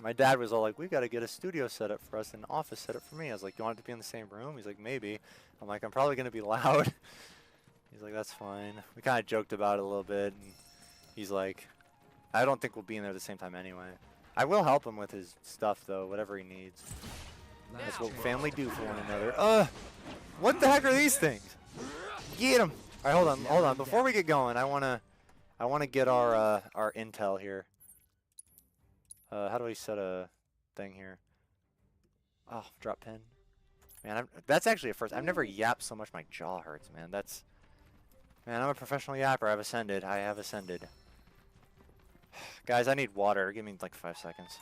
My dad was all like, we got to get a studio set up for us, an office set up for me. I was like, you want it to be in the same room? He's like, maybe. I'm like, I'm probably going to be loud. He's like, that's fine. We kind of joked about it a little bit. And he's like, I don't think we'll be in there at the same time anyway. I will help him with his stuff, though, whatever he needs. That's what family do for one another. What the heck are these things? Get him. All right, hold on. Before we get going, I want to get our intel here. How do we set a thing here? Oh, drop pin. Man, that's actually a first. I've never yapped so much my jaw hurts, man. Man, I'm a professional yapper. I have ascended. Guys, I need water. Give me like 5 seconds.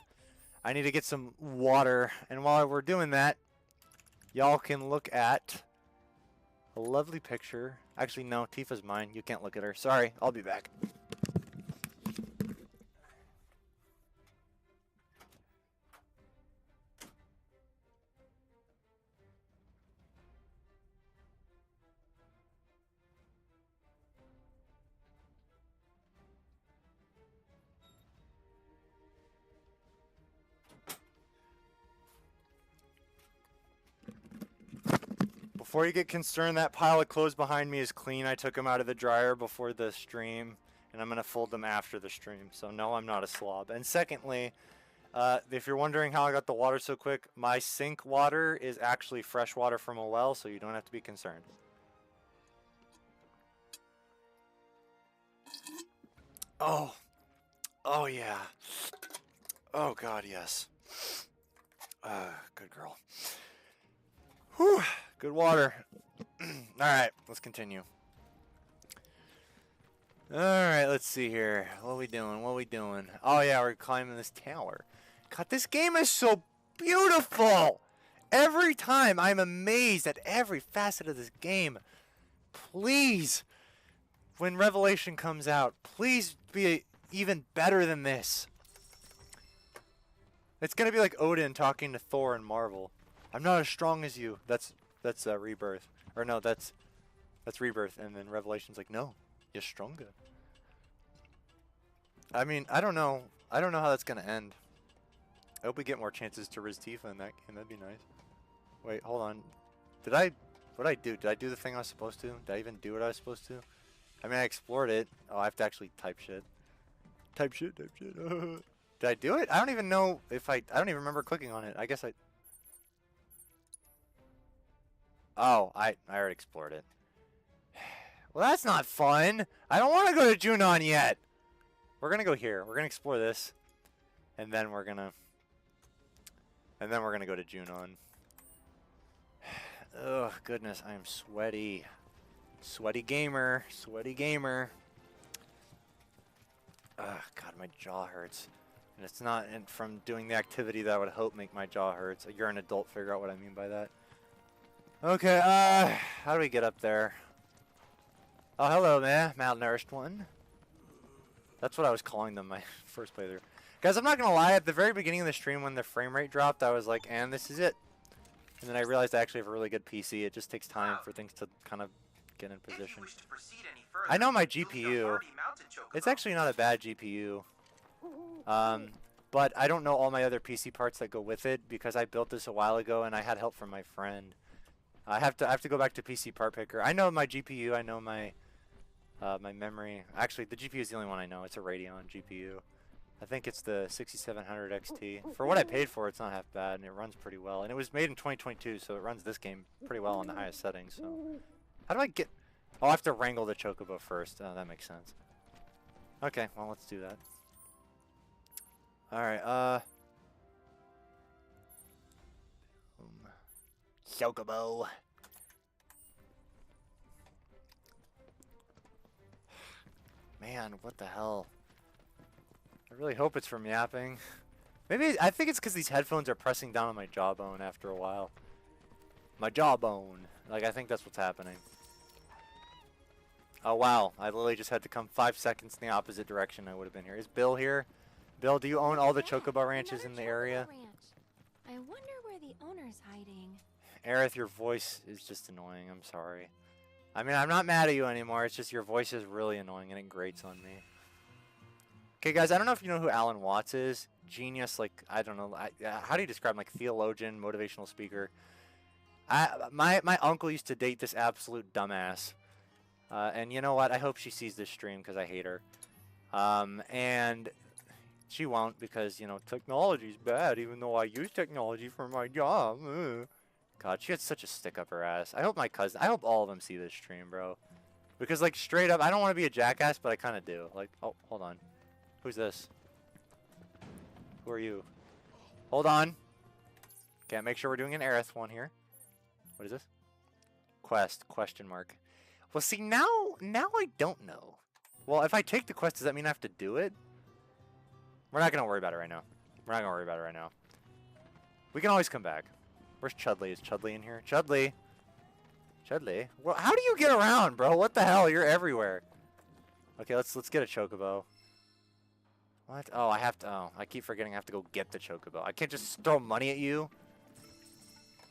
I need to get some water. And while we're doing that, y'all can look at a lovely picture. Actually, no, Tifa's mine. You can't look at her. Sorry, I'll be back. Before you get concerned, that pile of clothes behind me is clean. I took them out of the dryer before the stream, and I'm going to fold them after the stream. So no, I'm not a slob. And secondly, if you're wondering how I got the water so quick, my sink water is actually fresh water from a well, so you don't have to be concerned. Oh yeah. Oh God, yes. Good girl. Whew. Good water. Alright, let's continue. Alright, let's see here. What are we doing? What are we doing? Oh yeah, we're climbing this tower. God, this game is so beautiful! Every time I'm amazed at every facet of this game. Please, when Revelation comes out, please be even better than this. It's gonna be like Odin talking to Thor in Marvel. I'm not as strong as you. That's Rebirth. Or no, that's Rebirth, and then Revelation's like, no, you're stronger. I mean, I don't know. I don't know how that's gonna end. I hope we get more chances to Riz Tifa in that game. That'd be nice. Wait, hold on. What did I do? Did I do the thing I was supposed to? Did I even do what I was supposed to? I mean, I explored it. Oh, I have to actually type shit. Type shit. Did I do it? I don't even know if I don't even remember clicking on it. I guess I... Oh, I already explored it. Well, that's not fun. I don't want to go to Junon yet. We're going to go here. We're going to explore this. And then we're going to... And then we're going to go to Junon. Oh, goodness. I am sweaty. Sweaty gamer. Sweaty gamer. Ugh, God, my jaw hurts. And it's not from doing the activity that I would hope make my jaw hurts. You're an adult. Figure out what I mean by that. Okay, how do we get up there? Oh, hello there, malnourished one. That's what I was calling them my first playthrough. Guys, I'm not going to lie. At the very beginning of the stream when the frame rate dropped, I was like, and this is it. And then I realized I actually have a really good PC. It just takes time for things to kind of get in position. I know my GPU. It's actually not a bad GPU. But I don't know all my other PC parts that go with it because I built this a while ago and I had help from my friend. I have to go back to PC part picker. I know my GPU. I know my my memory. Actually, the GPU is the only one I know. It's a Radeon GPU. I think it's the 6700 XT. For what I paid for, it's not half bad, and it runs pretty well. And it was made in 2022, so it runs this game pretty well on the highest settings. So, how do I get... Oh, I have to wrangle the Chocobo first. Oh, that makes sense. Okay, well, let's do that. Alright, Chocobo. Man, what the hell? I really hope it's from yapping. Maybe, I think it's because these headphones are pressing down on my jawbone after a while. My jawbone. Like, I think that's what's happening. Oh, wow. I literally just had to come 5 seconds in the opposite direction. I would have been here. Is Bill here? Bill, do you own all the Chocobo ranches in the area? I wonder where the owner's hiding. Aerith, your voice is just annoying. I'm sorry. I mean, I'm not mad at you anymore. It's just your voice is really annoying and it grates on me. Okay, guys, I don't know if you know who Alan Watts is. Genius, like, I don't know. How do you describe him? Like, theologian, motivational speaker. My uncle used to date this absolute dumbass. And you know what? I hope she sees this stream because I hate her. And she won't because, you know, technology's bad even though I use technology for my job. God, she had such a stick up her ass. I hope my cousin, I hope all of them see this stream, bro. Because, like, straight up, I don't want to be a jackass, but I kind of do. Like, oh, hold on. Who's this? Who are you? Hold on. Okay, make sure we're doing an Aerith one here. What is this? Quest, question mark. Well, see, now I don't know. Well, if I take the quest, does that mean I have to do it? We're not going to worry about it right now. We're not going to worry about it right now. We can always come back. Where's Chudley? Is Chudley in here? Chudley! Chudley? Well, how do you get around, bro? What the hell? You're everywhere. Okay, let's get a Chocobo. What? Oh, I have to... Oh, I keep forgetting I have to go get the Chocobo. I can't just throw money at you.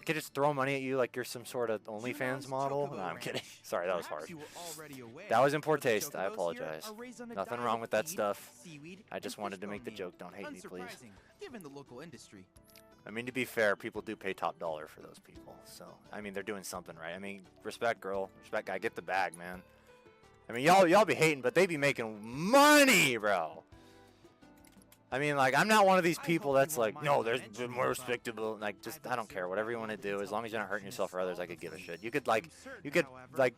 I can't just throw money at you like you're some sort of OnlyFans model. No, I'm kidding. Sorry, that was harsh. That was in poor taste. I apologize. Nothing wrong with that stuff. I just wanted to make the joke. Don't hate me, please. Given the local industry. I mean, to be fair, people do pay top dollar for those people. So, I mean, they're doing something right. I mean, respect, girl. Respect, guy. Get the bag, man. I mean, y'all be hating, but they be making money, bro. I mean, like, I'm not one of these people that's like, no, there's more respectable. Like, just, I don't care. Whatever you want to do, as long as you're not hurting yourself or others, I could give a shit. You could, like,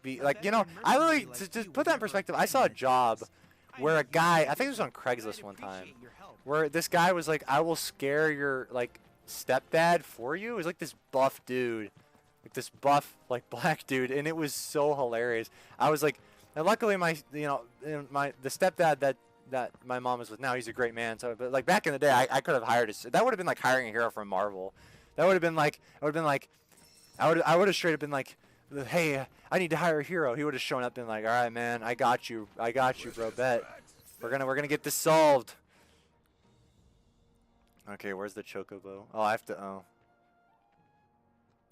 be, like, you know, I really, to put that in perspective, I saw a job where a guy, I think it was on Craigslist one time, where this guy was like, I will scare your, like, stepdad for you. It was like this buff dude, like this buff, like, black dude, and it was so hilarious. I was like, And luckily, my the stepdad that my mom is with now, he's a great man. So, but like back in the day, I could have hired that would have been like hiring a hero from Marvel. That would have been like I would have straight up been like, hey, I need to hire a hero. He would have shown up and been like, all right, man, I got you, bro. Bet we're gonna get this solved. Okay, where's the chocobo? Oh, I have to. Oh.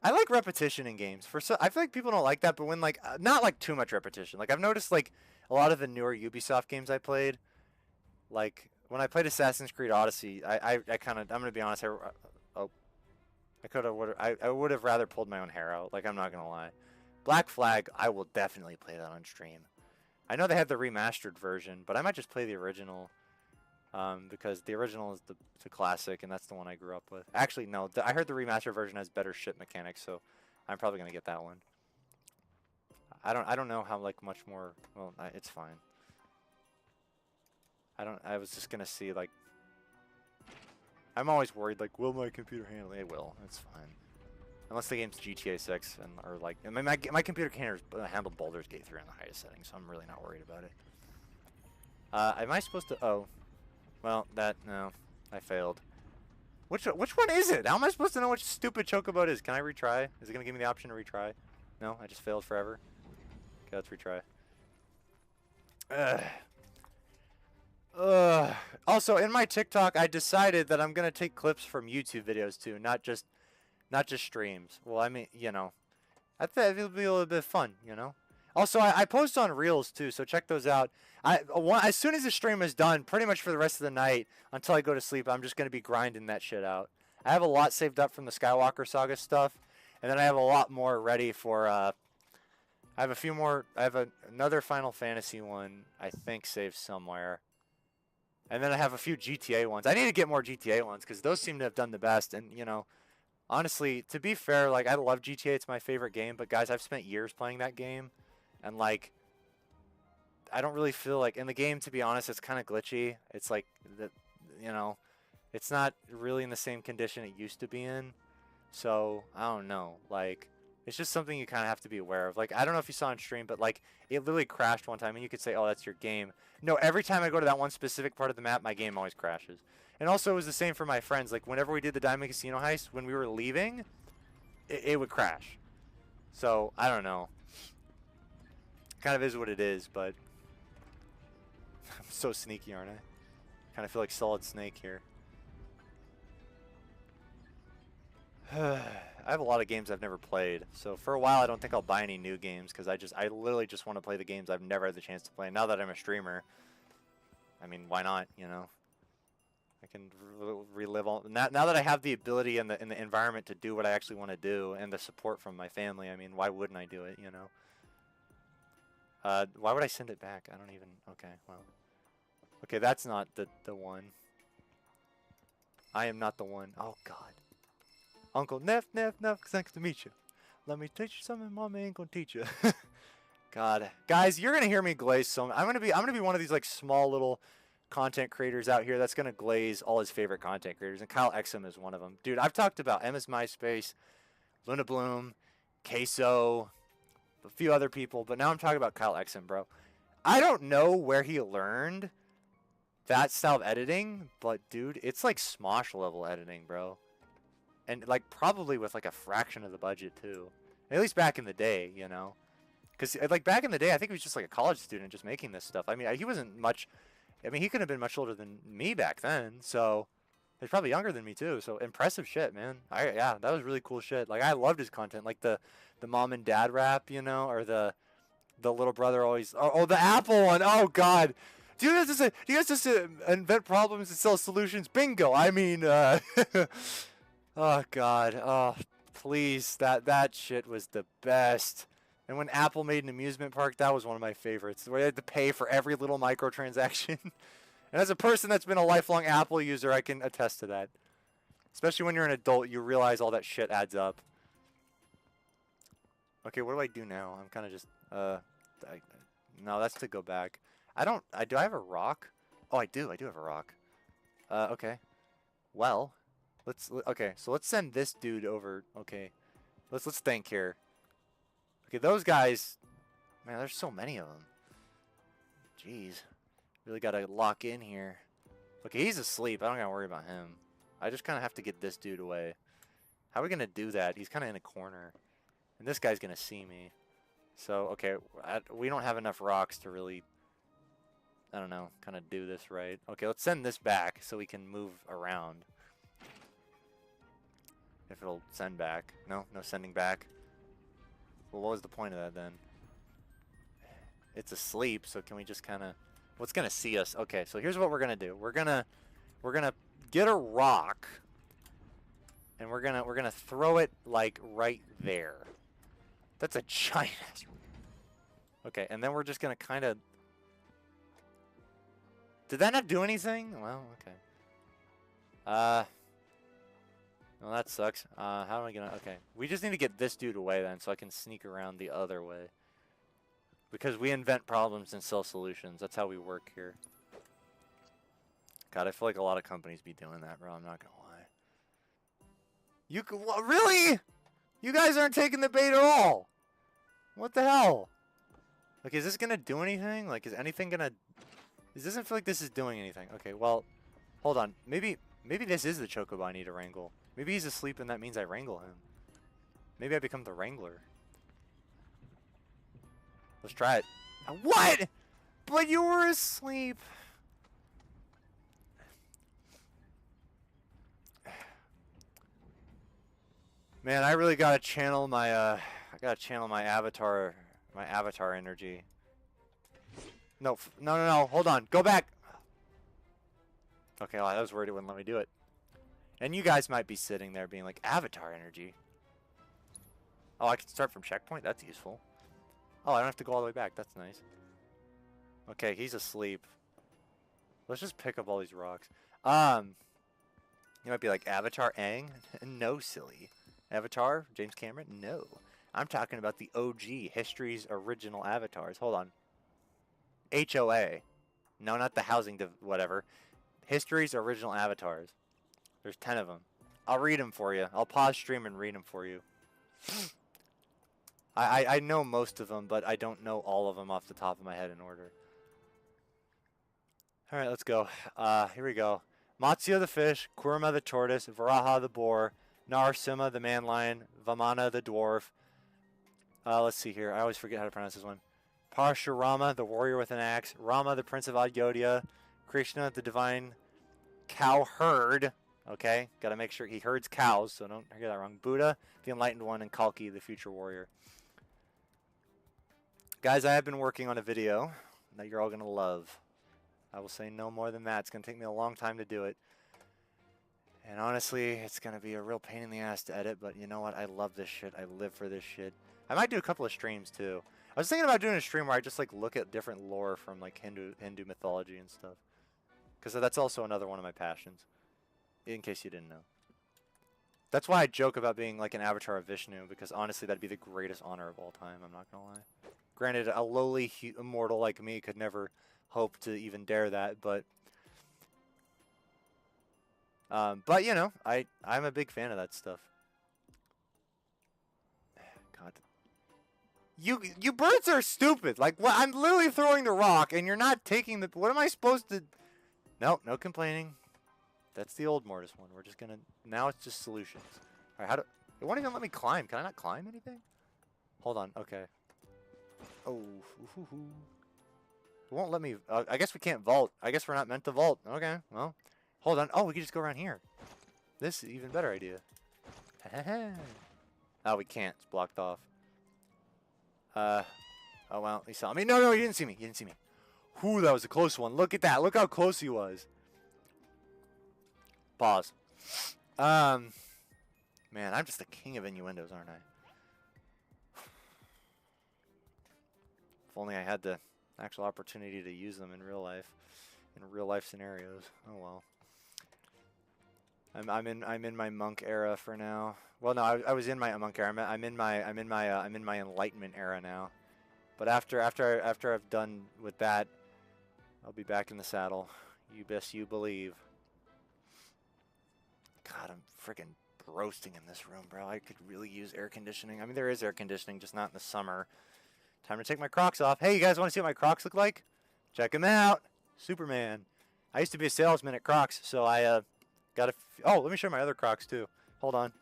I like repetition in games. I feel like people don't like that, but when like not like too much repetition. Like I've noticed like a lot of the newer Ubisoft games I played, like when I played Assassin's Creed Odyssey, I kind of I'm gonna be honest. I would have rather pulled my own hair out. Like I'm not gonna lie. Black Flag, I will definitely play that on stream. I know they have the remastered version, but I might just play the original. Because the original is the classic, and that's the one I grew up with. Actually, no, I heard the remastered version has better ship mechanics, so I'm probably gonna get that one. I don't know how like much more. Well, it's fine. I was just gonna see like. I'm always worried like, will my computer handle it? It will. It's fine. Unless the game's GTA 6 or like, I mean, my computer can handle Baldur's Gate 3 on the highest settings, so I'm really not worried about it. Am I supposed to? Oh. Well, no, I failed. Which one is it? How am I supposed to know which stupid chocobo it is? Can I retry? Is it gonna give me the option to retry? No, I just failed forever. Okay, let's retry. Also, in my TikTok, I decided that I'm gonna take clips from YouTube videos too, not just streams. Well, I mean, I think it'll be a little bit of fun, Also, I post on Reels too, so check those out. As soon as the stream is done, pretty much for the rest of the night, until I go to sleep, I'm just going to be grinding that shit out. I have a lot saved up from the Skywalker Saga stuff, and then I have a lot more ready for, I have a few more, I have another Final Fantasy one, I think, saved somewhere. And then I have a few GTA ones. I need to get more GTA ones, because those seem to have done the best, and, honestly, to be fair, like, I love GTA, it's my favorite game, but guys, I've spent years playing that game. And, like, I don't really feel like, in the game, to be honest, it's kind of glitchy. It's like, it's not really in the same condition it used to be in. So, I don't know. Like, it's just something you kind of have to be aware of. Like, I don't know if you saw on stream, but, like, it literally crashed one time. And you could say, oh, that's your game. No, every time I go to that one specific part of the map, my game always crashes. And also, it was the same for my friends. Like, whenever we did the Diamond Casino heist, when we were leaving, it would crash. So, I don't know. Kind of is what it is, but I'm so sneaky, aren't I? Kind of feel like Solid Snake here. I have a lot of games I've never played, so for a while I don't think I'll buy any new games because I literally just want to play the games I've never had the chance to play. Now that I'm a streamer, I mean, why not? I can relive all. Now that I have the ability and the environment to do what I actually want to do, and the support from my family, I mean, why wouldn't I do it? Why would I send it back? I don't even... Okay, well... Okay, that's not the one. I am not the one. Oh, God. Uncle Neff, nice to meet you. Let me teach you something Mama ain't gonna teach you. God. Guys, you're gonna hear me glaze so... I'm gonna be one of these, like, small little content creators out here that's gonna glaze all his favorite content creators, and Kyle Exum is one of them. Dude, I've talked about Emma's MySpace, Luna Bloom, Queso... a few other people, but now I'm talking about Kyle Exum, bro. I don't know where he learned that style of editing, but dude, it's like Smosh level editing, bro. And like probably with like a fraction of the budget too. At least back in the day, Because like back in the day, I think he was just like a college student just making this stuff. I mean, he wasn't much. I mean, he could have been much older than me back then, so he's probably younger than me too. So impressive shit, man. Yeah, that was really cool shit. Like I loved his content, like the mom and dad rap, or the little brother always. Oh, the Apple one. Oh God, do you guys just invent problems and sell solutions? Bingo. I mean, oh God. Oh, please. That shit was the best. And when Apple made an amusement park, that was one of my favorites. Where they had to pay for every little microtransaction. And as a person that's been a lifelong Apple user, I can attest to that. Especially when you're an adult, you realize all that shit adds up. Okay, what do I do now? I'm kind of just, no, that's to go back. Do I have a rock? Oh, I do have a rock. Okay. Well, okay, so let's send this dude over. Okay. Let's think here. Okay, those guys, man, there's so many of them. Jeez. Really got to lock in here. Okay, he's asleep. I don't got to worry about him. I just kind of have to get this dude away. How are we going to do that? He's kind of in a corner. And this guy's going to see me. So, okay, we don't have enough rocks to really, I don't know, kind of do this right. Okay, let's send this back so we can move around. If it'll send back. No, no sending back. Well, what was the point of that then? It's asleep, so can we just kind of... What's going to see us? Okay, so here's what we're going to do. We're going to get a rock, and we're going to throw it, like, right there. That's a giant... Okay, and then we're just going to kind of... Did that not do anything? Well, okay. Well, that sucks. How am I going to... Okay, we just need to get this dude away then so I can sneak around the other way. Because we invent problems and sell solutions. That's how we work here. God, I feel like a lot of companies be doing that, bro. I'm not going to lie. You could... Really? You guys aren't taking the bait at all. What the hell? Like, is this going to do anything? Like, is anything going to... It doesn't feel like this is doing anything. Okay, well, hold on. Maybe this is the chocobo I need to wrangle. Maybe he's asleep and that means I wrangle him. Maybe I become the wrangler. Let's try it. What? But you were asleep. Man, I really gotta channel my I gotta channel my avatar energy. No, no, hold on. Go back. Okay, well, I was worried it wouldn't let me do it. And you guys might be sitting there being like, avatar energy. Oh, I can start from checkpoint? That's useful. Oh, I don't have to go all the way back. That's nice. Okay, he's asleep. Let's just pick up all these rocks. You might be like, Avatar Aang? No, silly. Avatar? James Cameron? No. I'm talking about the OG, history's original avatars. Hold on. HOA. No, not the housing, whatever. History's original avatars. There's 10 of them. I'll read them for you. I'll pause stream and read them for you. I know most of them, but I don't know all of them off the top of my head in order. Alright, let's go. Here we go. Matsya the fish, Kurma the tortoise, Varaha the boar, Narasimha the man lion, Vamana the dwarf. Let's see here. I always forget how to pronounce this one. Parashurama the warrior with an axe, Rama the prince of Ayodhya, Krishna the divine cow herd. Okay, gotta make sure he herds cows, so don't get that wrong. Buddha, the enlightened one, and Kalki, the future warrior. Guys, I have been working on a video that you're all gonna love. I will say no more than that. It's gonna take me a long time to do it. And honestly, it's gonna be a real pain in the ass to edit, but you know what? I love this shit. I live for this shit. I might do a couple of streams too. I was thinking about doing a stream where I just like look at different lore from like Hindu mythology and stuff. Because that's also another one of my passions. In case you didn't know. That's why I joke about being like an avatar of Vishnu, because honestly that'd be the greatest honor of all time, I'm not gonna lie. Granted, a lowly immortal like me could never hope to even dare that, but you know, I'm a big fan of that stuff. God. You birds are stupid. Like, what? I'm literally throwing the rock and you're not taking the... What am I supposed to... No, no complaining. That's the old Mortis one. We're just gonna... Now it's just solutions. Alright, how do... It won't even let me climb. Can I not climb anything? Hold on. Okay. Oh. It won't let me... I guess we can't vault. I guess we're not meant to vault. Okay, well. Hold on. Oh, we can just go around here. This is an even better idea. Oh, we can't. It's blocked off. Oh, well. He saw me. No, you didn't see me. You didn't see me. Whew, that was a close one. Look at that. Look how close he was. Pause. Man, I'm just the king of innuendos, aren't I? If only I had the actual opportunity to use them in real life scenarios. Oh well. I'm in my monk era for now. Well, no, I was in my monk era. I'm in my enlightenment era now. But after I've done with that, I'll be back in the saddle. You best you believe. God, I'm freaking roasting in this room, bro. I could really use air conditioning. I mean, there is air conditioning, just not in the summer. Time to take my Crocs off. Hey, you guys want to see what my Crocs look like? Check him out. Superman. I used to be a salesman at Crocs, so I got a... Oh, let me show my other Crocs, too. Hold on.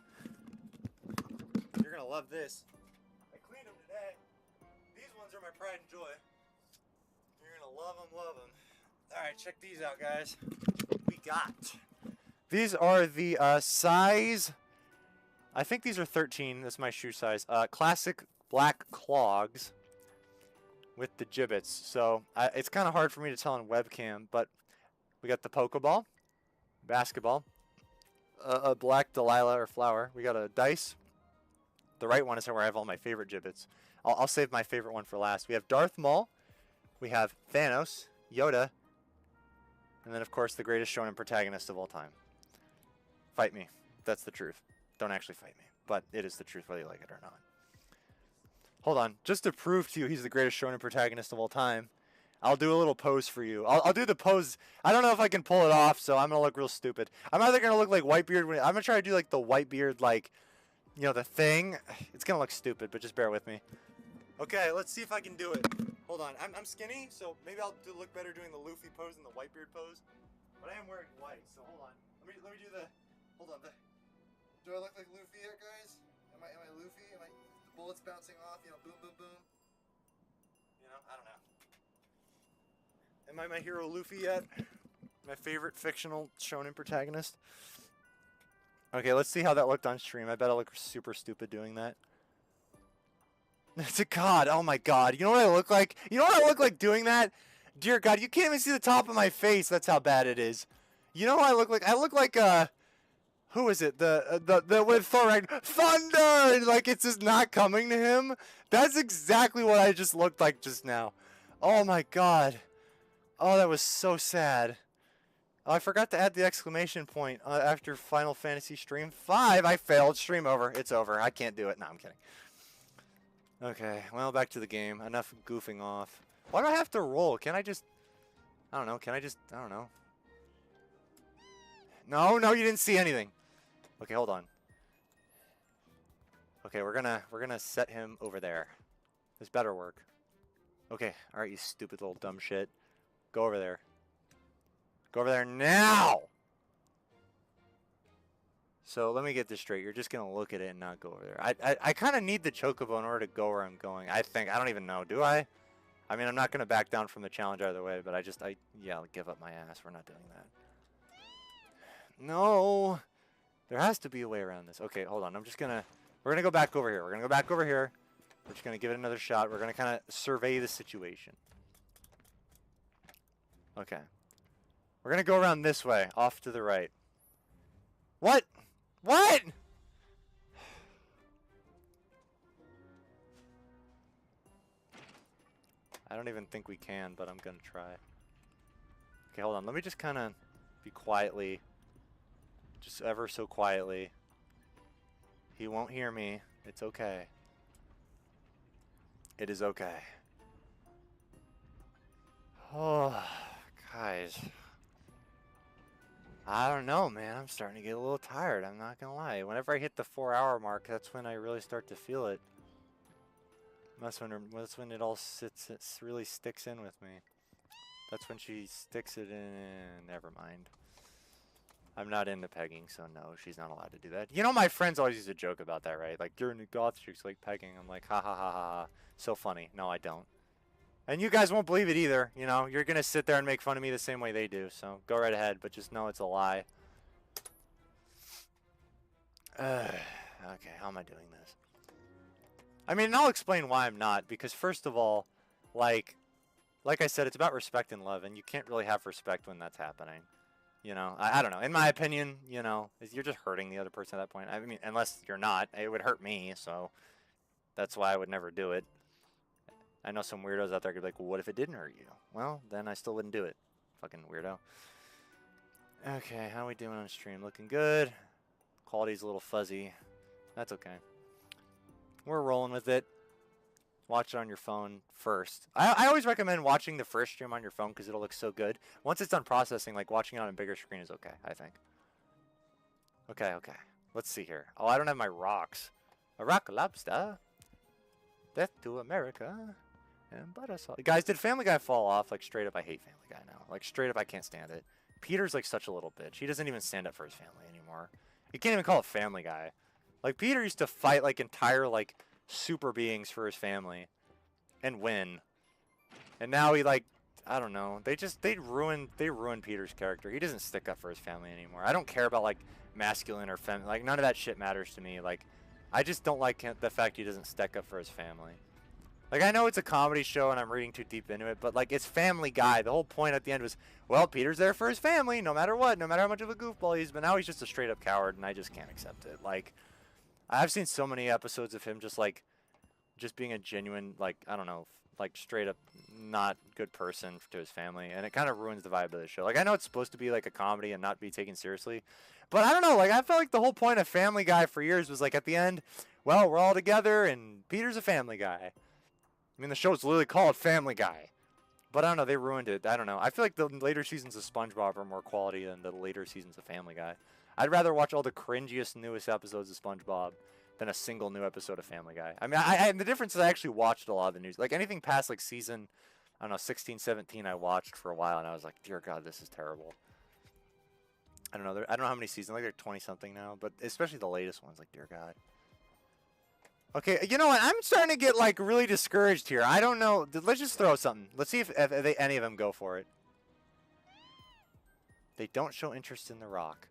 You're going to love this. I cleaned them today. These ones are my pride and joy. You're going to love them, love them. All right, check these out, guys. What we got. These are the size... I think these are 13. That's my shoe size. Classic black clogs with the gibbets. So it's kind of hard for me to tell on webcam, but we got the Pokeball, basketball, a black Delilah or flower. We got a dice. The right one is where I have all my favorite gibbets. I'll save my favorite one for last. We have Darth Maul. We have Thanos, Yoda, and then, of course, the greatest shonen protagonist of all time. Fight me. That's the truth. Don't actually fight me, but it is the truth whether you like it or not. Hold on. Just to prove to you he's the greatest shonen protagonist of all time, I'll do a little pose for you. I'll do the pose. I don't know if I can pull it off, so I'm going to look real stupid. I'm either going to look like Whitebeard. I'm going to try to do like the Whitebeard, like, you know, the thing. It's going to look stupid, but just bear with me. Okay, let's see if I can do it. Hold on. I'm skinny, so maybe I'll look better doing the Luffy pose than the Whitebeard pose. But I am wearing white, so hold on. Let me do the... Hold on. Do I look like Luffy yet, guys? Am I Luffy? Am I the bullets bouncing off? You know, boom, boom, boom. You know, I don't know. Am I my hero Luffy yet? My favorite fictional shonen protagonist. Okay, let's see how that looked on stream. I bet I look super stupid doing that. It's a god. Oh my god. You know what I look like? You know what I look like doing that? Dear God, you can't even see the top of my face. That's how bad it is. You know what I look like? I look like who is it? The with Thor, right? Thunder! And like it's just not coming to him. That's exactly what I just looked like just now. Oh my god. Oh, that was so sad. Oh, I forgot to add the exclamation point after Final Fantasy Stream 5. I failed. Stream over. It's over. I can't do it. No, I'm kidding. Okay, well, back to the game. Enough goofing off. Why do I have to roll? Can I just... I don't know. Can I just... I don't know. No, you didn't see anything. Okay, hold on. Okay, we're gonna set him over there. This better work. Okay, alright, you stupid little dumb shit. Go over there. Go over there now! So let me get this straight. You're just going to look at it and not go over there. I kind of need the Chocobo in order to go where I'm going. I think. I don't even know. Do I? I mean, I'm not going to back down from the challenge either way, but yeah, I'll give up my ass. We're not doing that. No. There has to be a way around this. Okay, hold on. We're going to go back over here. We're going to go back over here. We're just going to give it another shot. We're going to kind of survey the situation. Okay. We're going to go around this way, off to the right. What? What? I don't even think we can, but I'm going to try. Okay, hold on. Let me just kind of be quietly. Just ever so quietly. He won't hear me. It's okay. It is okay. Oh, guys. I don't know, man. I'm starting to get a little tired. I'm not going to lie. Whenever I hit the 4-hour mark, that's when I really start to feel it. That's when it all sits. It really sticks in with me. That's when she sticks it in. Never mind. I'm not into pegging, so no, she's not allowed to do that. You know, my friends always used to joke about that, right? Like, you're into goth chicks like pegging. I'm like, ha ha ha ha ha. So funny. No, I don't. And you guys won't believe it either. You know, you're going to sit there and make fun of me the same way they do. So go right ahead, but just know it's a lie. Okay, how am I doing this? I mean, I'll explain why I'm not. Because first of all, like I said, it's about respect and love. And you can't really have respect when that's happening. You know, I don't know. In my opinion, you know, you're just hurting the other person at that point. I mean, unless you're not. It would hurt me. So that's why I would never do it. I know some weirdos out there could be like, well, what if it didn't hurt you? Well, then I still wouldn't do it. Fucking weirdo. Okay, how are we doing on stream? Looking good. Quality's a little fuzzy. That's okay. We're rolling with it. Watch it on your phone first. I always recommend watching the first stream on your phone because it'll look so good. Once it's done processing, like watching it on a bigger screen is okay, I think. Okay. Let's see here. Oh, I don't have my rocks. A rock lobster. Death to America. him, but I saw. Guys, did Family Guy fall off? Like, straight up, I hate Family Guy now. Like, straight up, I can't stand it. Peter's like such a little bitch. He doesn't even stand up for his family anymore. You can't even call it Family Guy. Like, Peter used to fight like entire like super beings for his family and win. And now he like, I don't know. They ruined Peter's character. He doesn't stick up for his family anymore. I don't care about like masculine or feminine. Like, none of that shit matters to me. Like, I just don't like the fact he doesn't stick up for his family. Like, I know it's a comedy show and I'm reading too deep into it, but like, it's Family Guy. The whole point at the end was, well, Peter's there for his family no matter what, no matter how much of a goofball he is, but now he's just a straight up coward and I just can't accept it. Like, I've seen so many episodes of him just being a genuine, like, I don't know, like straight up not good person to his family, and it kind of ruins the vibe of the show. Like, I know it's supposed to be like a comedy and not be taken seriously, but I don't know, like, I felt like the whole point of Family Guy for years was like at the end, well, we're all together and Peter's a family guy. I mean, the show's literally called Family Guy. But I don't know, they ruined it. I don't know. I feel like the later seasons of SpongeBob are more quality than the later seasons of Family Guy. I'd rather watch all the cringiest, newest episodes of SpongeBob than a single new episode of Family Guy. I mean, and the difference is I actually watched a lot of the news. Like, anything past, like, season, I don't know, 16, 17, I watched for a while, and I was like, dear God, this is terrible. I don't know. I don't know how many seasons. Like, they're 20-something now, but especially the latest ones, like, dear God. Okay, you know what? I'm starting to get, like, really discouraged here. I don't know. Let's just throw something. Let's see if any of them go for it. They don't show interest in The Rock.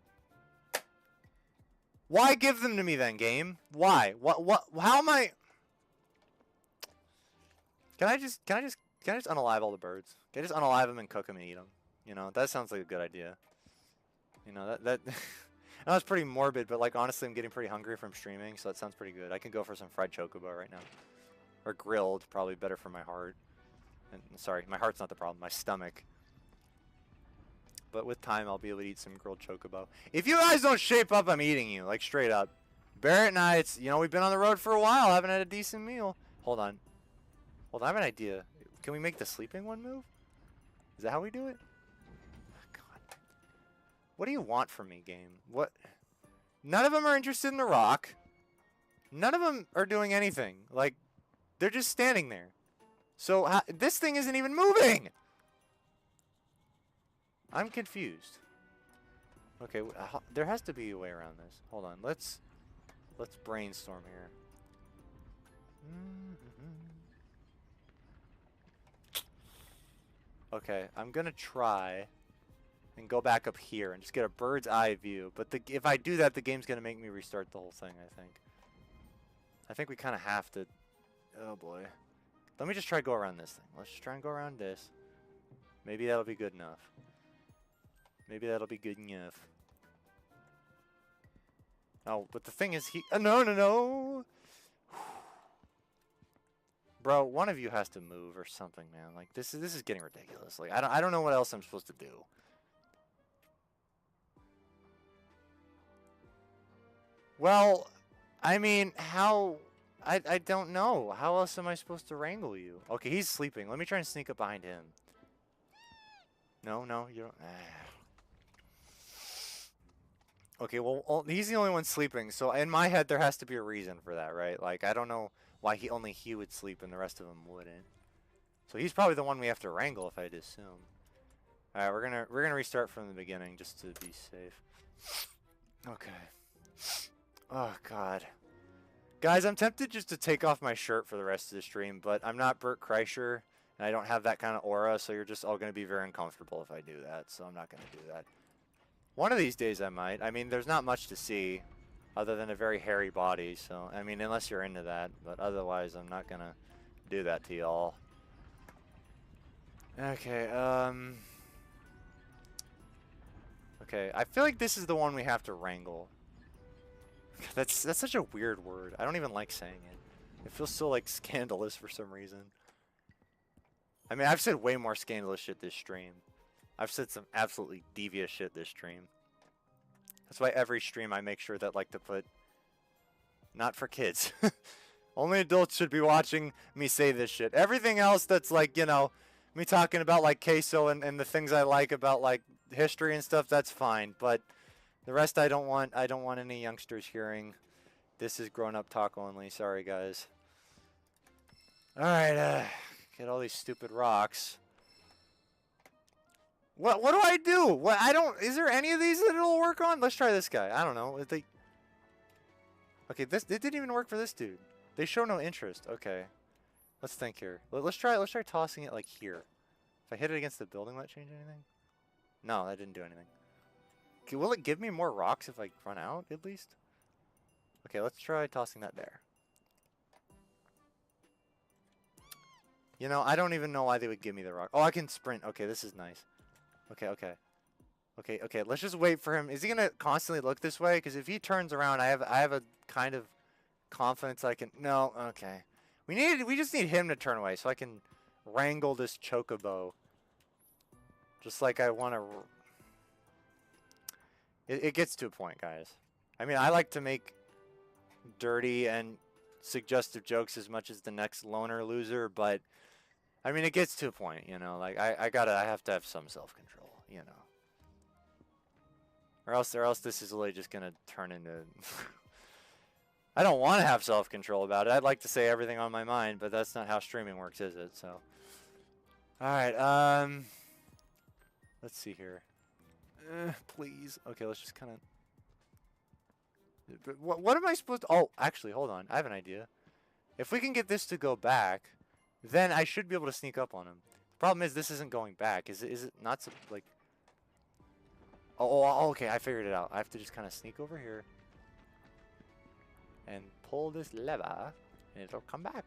Why give them to me then, game? Why? What? How am I? Can I just unalive all the birds? Can I just unalive them and cook them and eat them? You know, that sounds like a good idea. You know, that I know it's pretty morbid, but like honestly, I'm getting pretty hungry from streaming, so that sounds pretty good. I can go for some fried chocobo right now, or grilled, probably better for my heart. And sorry, my heart's not the problem, my stomach. But with time, I'll be able to eat some grilled chocobo. If you guys don't shape up, I'm eating you, like straight up. Barrett and I, you know, we've been on the road for a while, haven't had a decent meal. Hold on, I have an idea. Can we make the sleeping one move? Is that how we do it? What do you want from me, game? What? None of them are interested in The Rock. None of them are doing anything. Like, they're just standing there. So, this thing isn't even moving! I'm confused. Okay, there has to be a way around this. Hold on, let's brainstorm here. Okay, I'm gonna try and go back up here and just get a bird's eye view. But if I do that, the game's going to make me restart the whole thing, I think. I think we kind of have to... Oh, boy. Let me just try to go around this thing. Let's just try and go around this. Maybe that'll be good enough. Maybe that'll be good enough. Oh, but the thing is, no! Bro, one of you has to move or something, man. Like, this is getting ridiculous. Like, I don't know what else I'm supposed to do. Well, I mean, how... I don't know. How else am I supposed to wrangle you? Okay, he's sleeping. Let me try and sneak up behind him. No, you don't... Okay, well, he's the only one sleeping, so in my head there has to be a reason for that, right? Like, I don't know why only he would sleep and the rest of them wouldn't. So he's probably the one we have to wrangle, if I'd assume. Alright, we're gonna restart from the beginning just to be safe. Okay. Oh, God. Guys, I'm tempted just to take off my shirt for the rest of the stream, but I'm not Bert Kreischer, and I don't have that kind of aura, so you're just all going to be very uncomfortable if I do that, so I'm not going to do that. One of these days I might. I mean, there's not much to see other than a very hairy body, so, I mean, unless you're into that, but otherwise I'm not going to do that to y'all. Okay, Okay, I feel like this is the one we have to wrangle. That's such a weird word. I don't even like saying it. It feels so, like, scandalous for some reason. I mean, I've said way more scandalous shit this stream. I've said some absolutely devious shit this stream. That's why every stream I make sure that, like, to put... Not for kids. Only adults should be watching me say this shit. Everything else that's, like, you know, me talking about, like, queso and the things I like about, like, history and stuff, that's fine. But... the rest I don't want any youngsters hearing. This is grown-up talk only. Sorry, guys. Alright, Get all these stupid rocks. What do I do? What I don't. Is there any of these that it'll work on? Let's try this guy. I don't know. If they. Okay, it didn't even work for this dude. They show no interest. Okay, let's think here. Let's try tossing it like here. If I hit it against the building, will that change anything? No, that didn't do anything. Okay, will it give me more rocks if I run out at least? Okay, let's try tossing that there. You know, I don't even know why they would give me the rock. Oh, I can sprint. Okay, this is nice. Okay. Let's just wait for him. Is he gonna constantly look this way? Because if he turns around, I have a kind of confidence I can. No. Okay. We just need him to turn away so I can wrangle this chocobo. Just like I want to. It gets to a point, guys. I mean, I like to make dirty and suggestive jokes as much as the next loner loser, but I mean, it gets to a point, you know. Like I have to have some self-control, you know. Or else this is literally just gonna turn into. I don't want to have self-control about it. I'd like to say everything on my mind, but that's not how streaming works, is it? So, all right. Let's see here. Please. Okay, let's just kind of. What am I supposed to? Oh, actually, hold on. I have an idea. If we can get this to go back, then I should be able to sneak up on him. The problem is this isn't going back. Is it not like? Oh, okay. I figured it out. I have to just kind of sneak over here and pull this lever, and it'll come back.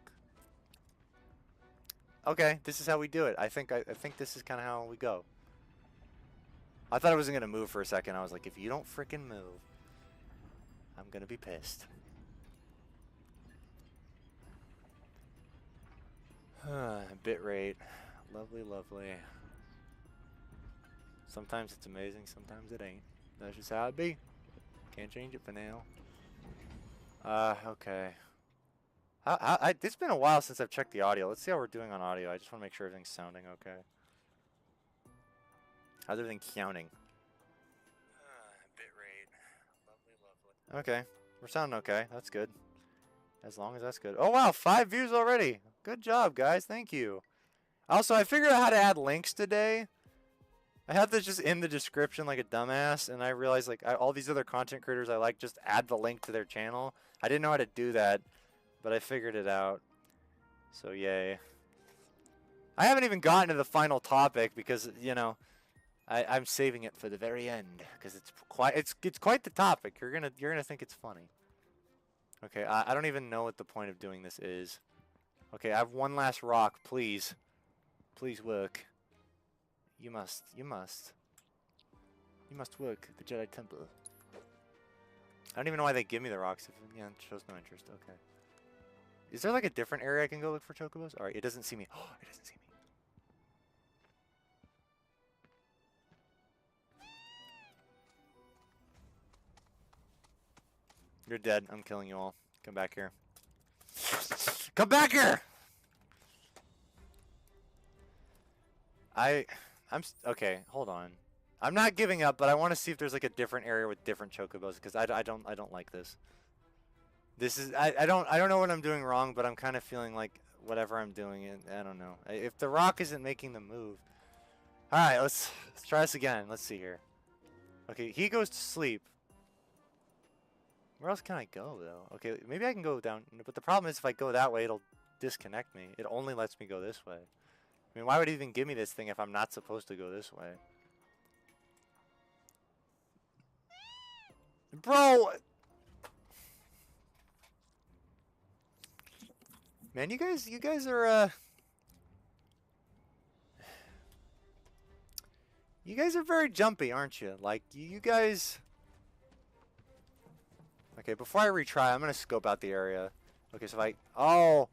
Okay, this is how we do it. I think this is kind of how we go. I thought I wasn't gonna move for a second. I was like, if you don't freaking move, I'm gonna be pissed. Bit rate, lovely, lovely. Sometimes it's amazing, sometimes it ain't. That's just how it be. Can't change it for now. Okay. It's been a while since I've checked the audio. Let's see how we're doing on audio. I just want to make sure everything's sounding okay. How's everything counting? Bit rate. Lovely, lovely. Okay. We're sounding okay. That's good. As long as that's good. Oh, wow. 5 views already. Good job, guys. Thank you. Also, I figured out how to add links today. I had this just in the description like a dumbass, and I realized like all these other content creators I like just add the link to their channel. I didn't know how to do that, but I figured it out. So, yay. I haven't even gotten to the final topic because, you know, I'm saving it for the very end because it's quite the topic. You're gonna think it's funny. Okay, I don't even know what the point of doing this is. Okay, I have one last rock, please. Please work. You must work the Jedi Temple. I don't even know why they give me the rocks. If, yeah, it shows no interest. Okay. Is there like a different area I can go look for chocobos? All right, it doesn't see me. Oh, it doesn't see me. You're dead. I'm killing you all. Come back here. Come back here! Okay, hold on. I'm not giving up, but I want to see if there's like a different area with different chocobos because I don't like this. This is I don't know what I'm doing wrong, but I'm kind of feeling like whatever I'm doing, I don't know. If the rock isn't making the move. All right, let's try this again. Let's see here. Okay, he goes to sleep. Where else can I go, though? Okay, maybe I can go down. But the problem is if I go that way, it'll disconnect me. It only lets me go this way. I mean, why would it even give me this thing if I'm not supposed to go this way? Bro! Man, you guys are, you guys are very jumpy, aren't you? Like, you guys... Okay, before I retry, I'm going to scope out the area. Okay, so if I... Oh.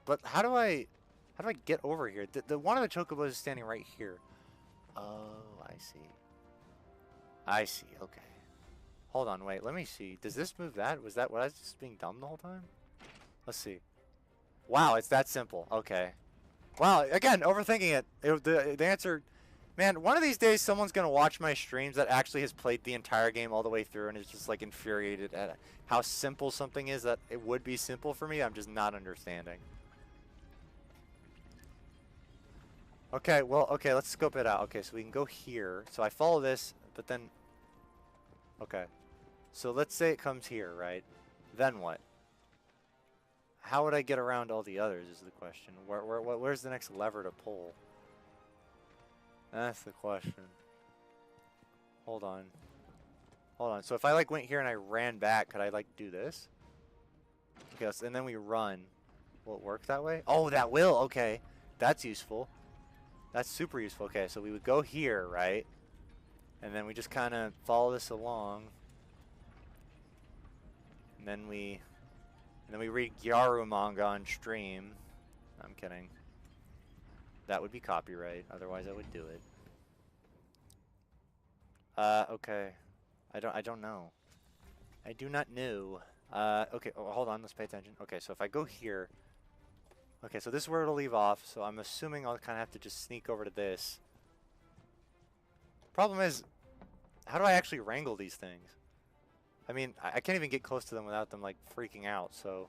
But how do I get over here? The one of the chocobos is standing right here. Oh, I see. Okay. Hold on, wait. Let me see. Does this move that? Was I just being dumb the whole time? Let's see. Wow, it's that simple. Okay. Wow, again, overthinking it. The answer... Man, one of these days someone's going to watch my streams that actually has played the entire game all the way through and is just like infuriated at how simple something is that it would be simple for me. I'm just not understanding. Okay, well, okay, let's scope it out. Okay, so we can go here. So I follow this, but then... Okay. So let's say it comes here, right? Then what? How would I get around all the others is the question. Where's the next lever to pull? That's the question. Hold on. Hold on. So if I like went here and I ran back, could I like do this? Okay, so, and then we run. Will it work that way? Oh, that will. Okay. That's useful. That's super useful. Okay, so we would go here, right? And then we just kind of follow this along. And then we read Gyaru manga on stream. I'm kidding. That would be copyright. Otherwise, I would do it. Okay. I don't know. I do not know. Okay. Oh, hold on. Let's pay attention. Okay. So if I go here. Okay. So this is where it'll leave off. So I'm assuming I'll kind of have to just sneak over to this. Problem is, how do I actually wrangle these things? I mean, I can't even get close to them without them like freaking out. So,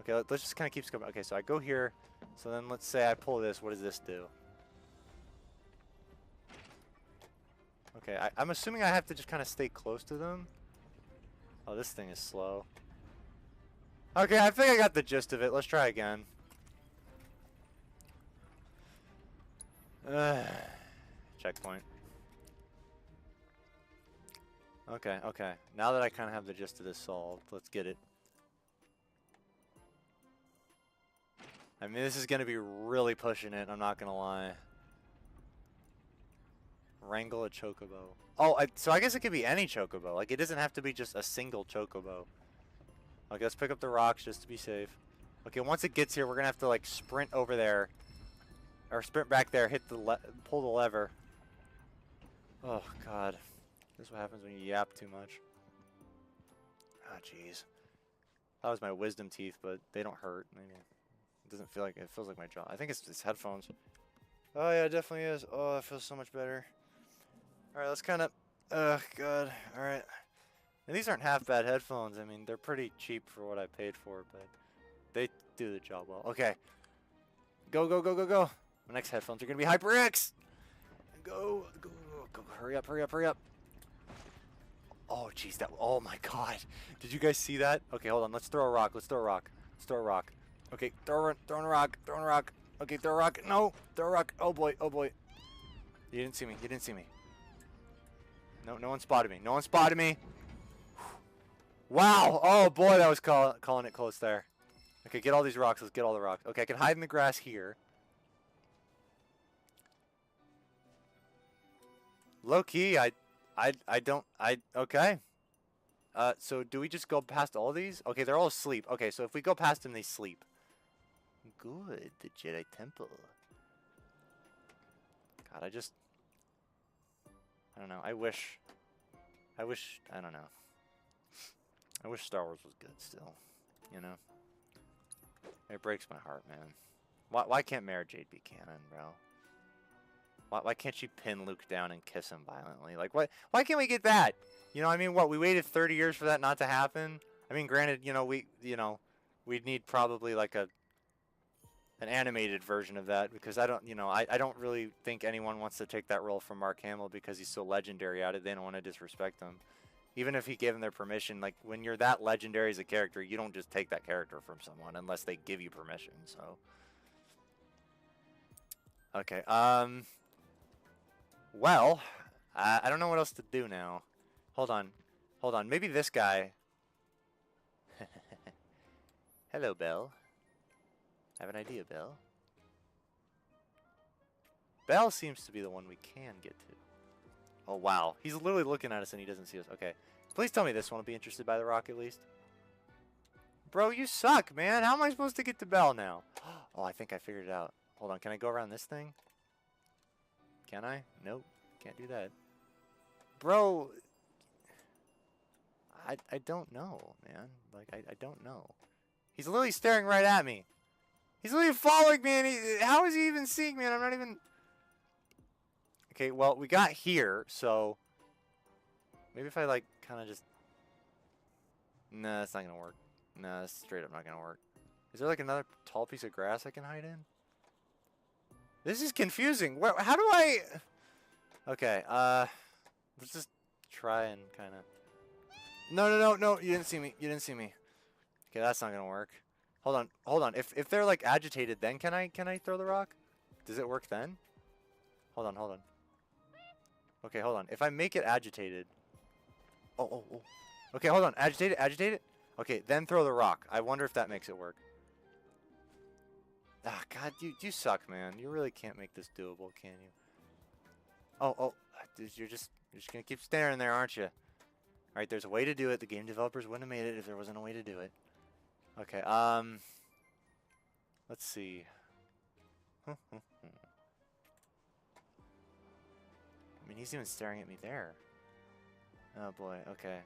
okay. Let's just kind of keep scoping. Okay. So I go here. So then let's say I pull this. What does this do? Okay, I'm assuming I have to just kind of stay close to them. Oh, this thing is slow. Okay, I think I got the gist of it. Let's try again. Checkpoint. Okay, okay. Now that I kind of have the gist of this solved, let's get it. I mean, this is going to be really pushing it, I'm not going to lie. Wrangle a chocobo. Oh, so I guess it could be any chocobo. Like, it doesn't have to be just a single chocobo. Okay, let's pick up the rocks just to be safe. Okay, once it gets here, we're going to have to, like, sprint over there. Or sprint back there, hit the pull the lever. Oh, God. This is what happens when you yap too much. Ah, jeez. That was my wisdom teeth, but they don't hurt. Maybe. It doesn't feel like it. Feels like my jaw. I think it's headphones. Oh yeah, it definitely is. Oh, that feels so much better. All right, let's kind of. God. All right. And these aren't half bad headphones. I mean, they're pretty cheap for what I paid for, but they do the job well. Okay. Go, go, go, go, go. My next headphones are gonna be HyperX. Go, go, go, go. Hurry up, hurry up, hurry up. Oh, jeez, that. Oh my God. Did you guys see that? Okay, hold on. Let's throw a rock. Let's throw a rock. Let's throw a rock. Okay, throwing a rock, throwing a rock. Okay, throw a rock. No, throw a rock. Oh boy, oh boy. You didn't see me. You didn't see me. No, no one spotted me. No one spotted me. Wow. Oh boy, that was calling it close there. Okay, get all these rocks. Let's get all the rocks. Okay, I can hide in the grass here. Low key, okay. So do we just go past all these? Okay, they're all asleep. Okay, so if we go past them, they sleep. Good, the Jedi Temple. God, I don't know. I wish, I don't know. I wish Star Wars was good still, you know? It breaks my heart, man. Why can't Mara Jade be canon, bro? Why can't she pin Luke down and kiss him violently? Like, why can't we get that? You know, I mean, what, we waited 30 years for that not to happen? I mean, granted, you know, we'd need probably like an animated version of that, because I don't really think anyone wants to take that role from Mark Hamill because he's so legendary at it. They don't want to disrespect him. Even if he gave them their permission, like, when you're that legendary as a character, you don't just take that character from someone unless they give you permission, so. Okay, well, I don't know what else to do now. Hold on. Hold on. Maybe this guy. Hello, Belle. I have an idea, Belle. Belle seems to be the one we can get to. Oh, wow. He's literally looking at us and he doesn't see us. Okay. Please tell me this one will be interested by the rock at least. Bro, you suck, man. How am I supposed to get to Belle now? Oh, I think I figured it out. Hold on. Can I go around this thing? Can I? Nope. Can't do that. Bro, I don't know, man. Like, I don't know. He's literally staring right at me. He's literally following me, and how is he even seeing me? And I'm not even... Okay, well, we got here, so... Maybe if I, like, kind of just... Nah, that's not going to work. Nah, that's straight up not going to work. Is there, like, another tall piece of grass I can hide in? This is confusing. Where, how do I... Okay, let's just try and kind of... No, you didn't see me. You didn't see me. Okay, that's not going to work. Hold on. If they're, like, agitated, then can I throw the rock? Does it work then? Hold on. Okay, hold on. If I make it agitated... Oh. Okay, hold on. Agitate it. Okay, then throw the rock. I wonder if that makes it work. Ah, God, you suck, man. You really can't make this doable, can you? Oh. You're just gonna keep staring there, aren't you? Alright, there's a way to do it. The game developers wouldn't have made it if there wasn't a way to do it. Okay, let's see. I mean, he's even staring at me there. Oh boy, okay.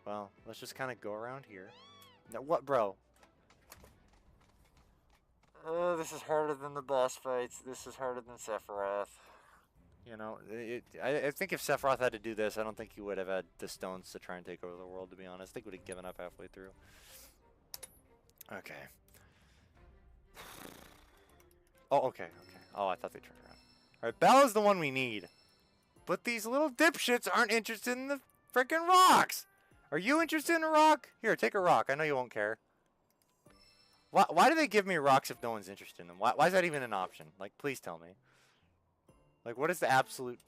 Well, let's just kind of go around here. Now, what, bro? Oh, this is harder than the boss fights. This is harder than Sephiroth. You know, I think if Sephiroth had to do this, I don't think he would have had the stones to try and take over the world, to be honest. I think he would have given up halfway through. Okay. Oh, okay. Oh, I thought they turned around. Alright, Bella's the one we need. But these little dipshits aren't interested in the freaking rocks! Are you interested in a rock? Here, take a rock. I know you won't care. Why do they give me rocks if no one's interested in them? Why is that even an option? Like, please tell me. Like, what is the absolute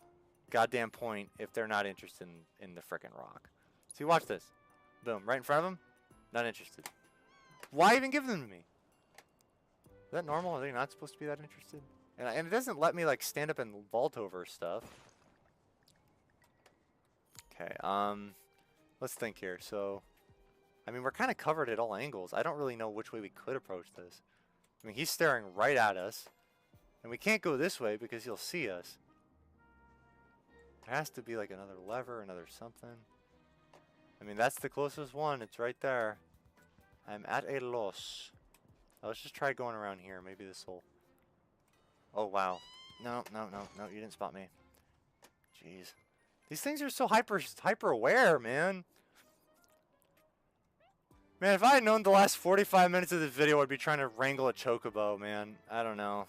goddamn point if they're not interested in the frickin' rock? See, watch this. Boom. Right in front of them? Not interested. Why even give them to me? Is that normal? Are they not supposed to be that interested? And it doesn't let me, like, stand up and vault over stuff. Okay, let's think here. So, I mean, we're kind of covered at all angles. I don't really know which way we could approach this. I mean, he's staring right at us. And we can't go this way because he'll see us. There has to be like another lever, another something. I mean, that's the closest one. It's right there. I'm at a loss. Now, let's just try going around here. Maybe this will... Oh, wow. No, you didn't spot me. Jeez. These things are so hyper aware, man. Man, if I had known the last 45 minutes of this video I'd be trying to wrangle a chocobo, man. I don't know.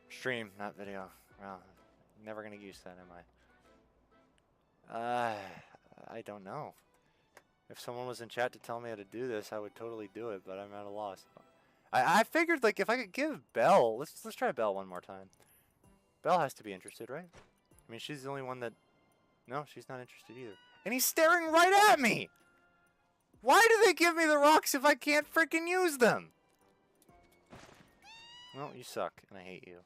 Stream, not video. Well, never gonna use that, am I? I don't know. If someone was in chat to tell me how to do this, I would totally do it, but I'm at a loss. I figured, like, if I could give Belle... Let's try Belle one more time. Belle has to be interested, right? I mean, she's the only one that... No, she's not interested either. And he's staring right at me! Why do they give me the rocks if I can't freaking use them? Well, you suck, and I hate you.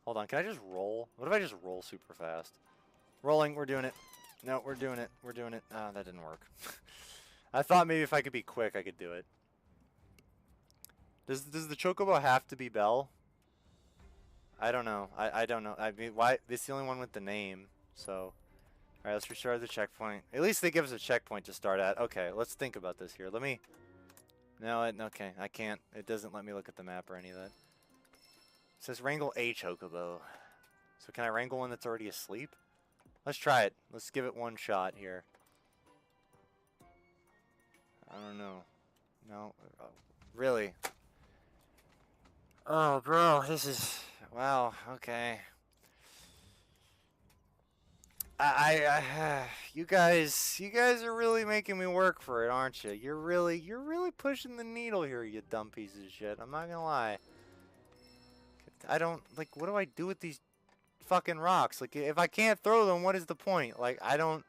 Hold on, can I just roll? What if I just roll super fast? Rolling, we're doing it. No, we're doing it. We're doing it. Ah, that didn't work. I thought maybe if I could be quick, I could do it. Does the chocobo have to be Belle? I don't know. I don't know. I mean, why? This is the only one with the name, so... Alright, let's restart the checkpoint. At least they give us a checkpoint to start at. Okay, let's think about this here. Let me... No, okay, I can't. It doesn't let me look at the map or any of that. It says wrangle a chocobo. So can I wrangle one that's already asleep? Let's try it. Let's give it one shot here. I don't know. No. Oh, really? Oh, bro, this is... Wow, okay. You guys are really making me work for it, aren't you? You're really pushing the needle here, you dumb piece of shit. I'm not gonna lie. I don't, like, what do I do with these fucking rocks? Like, if I can't throw them, what is the point? Like, I don't...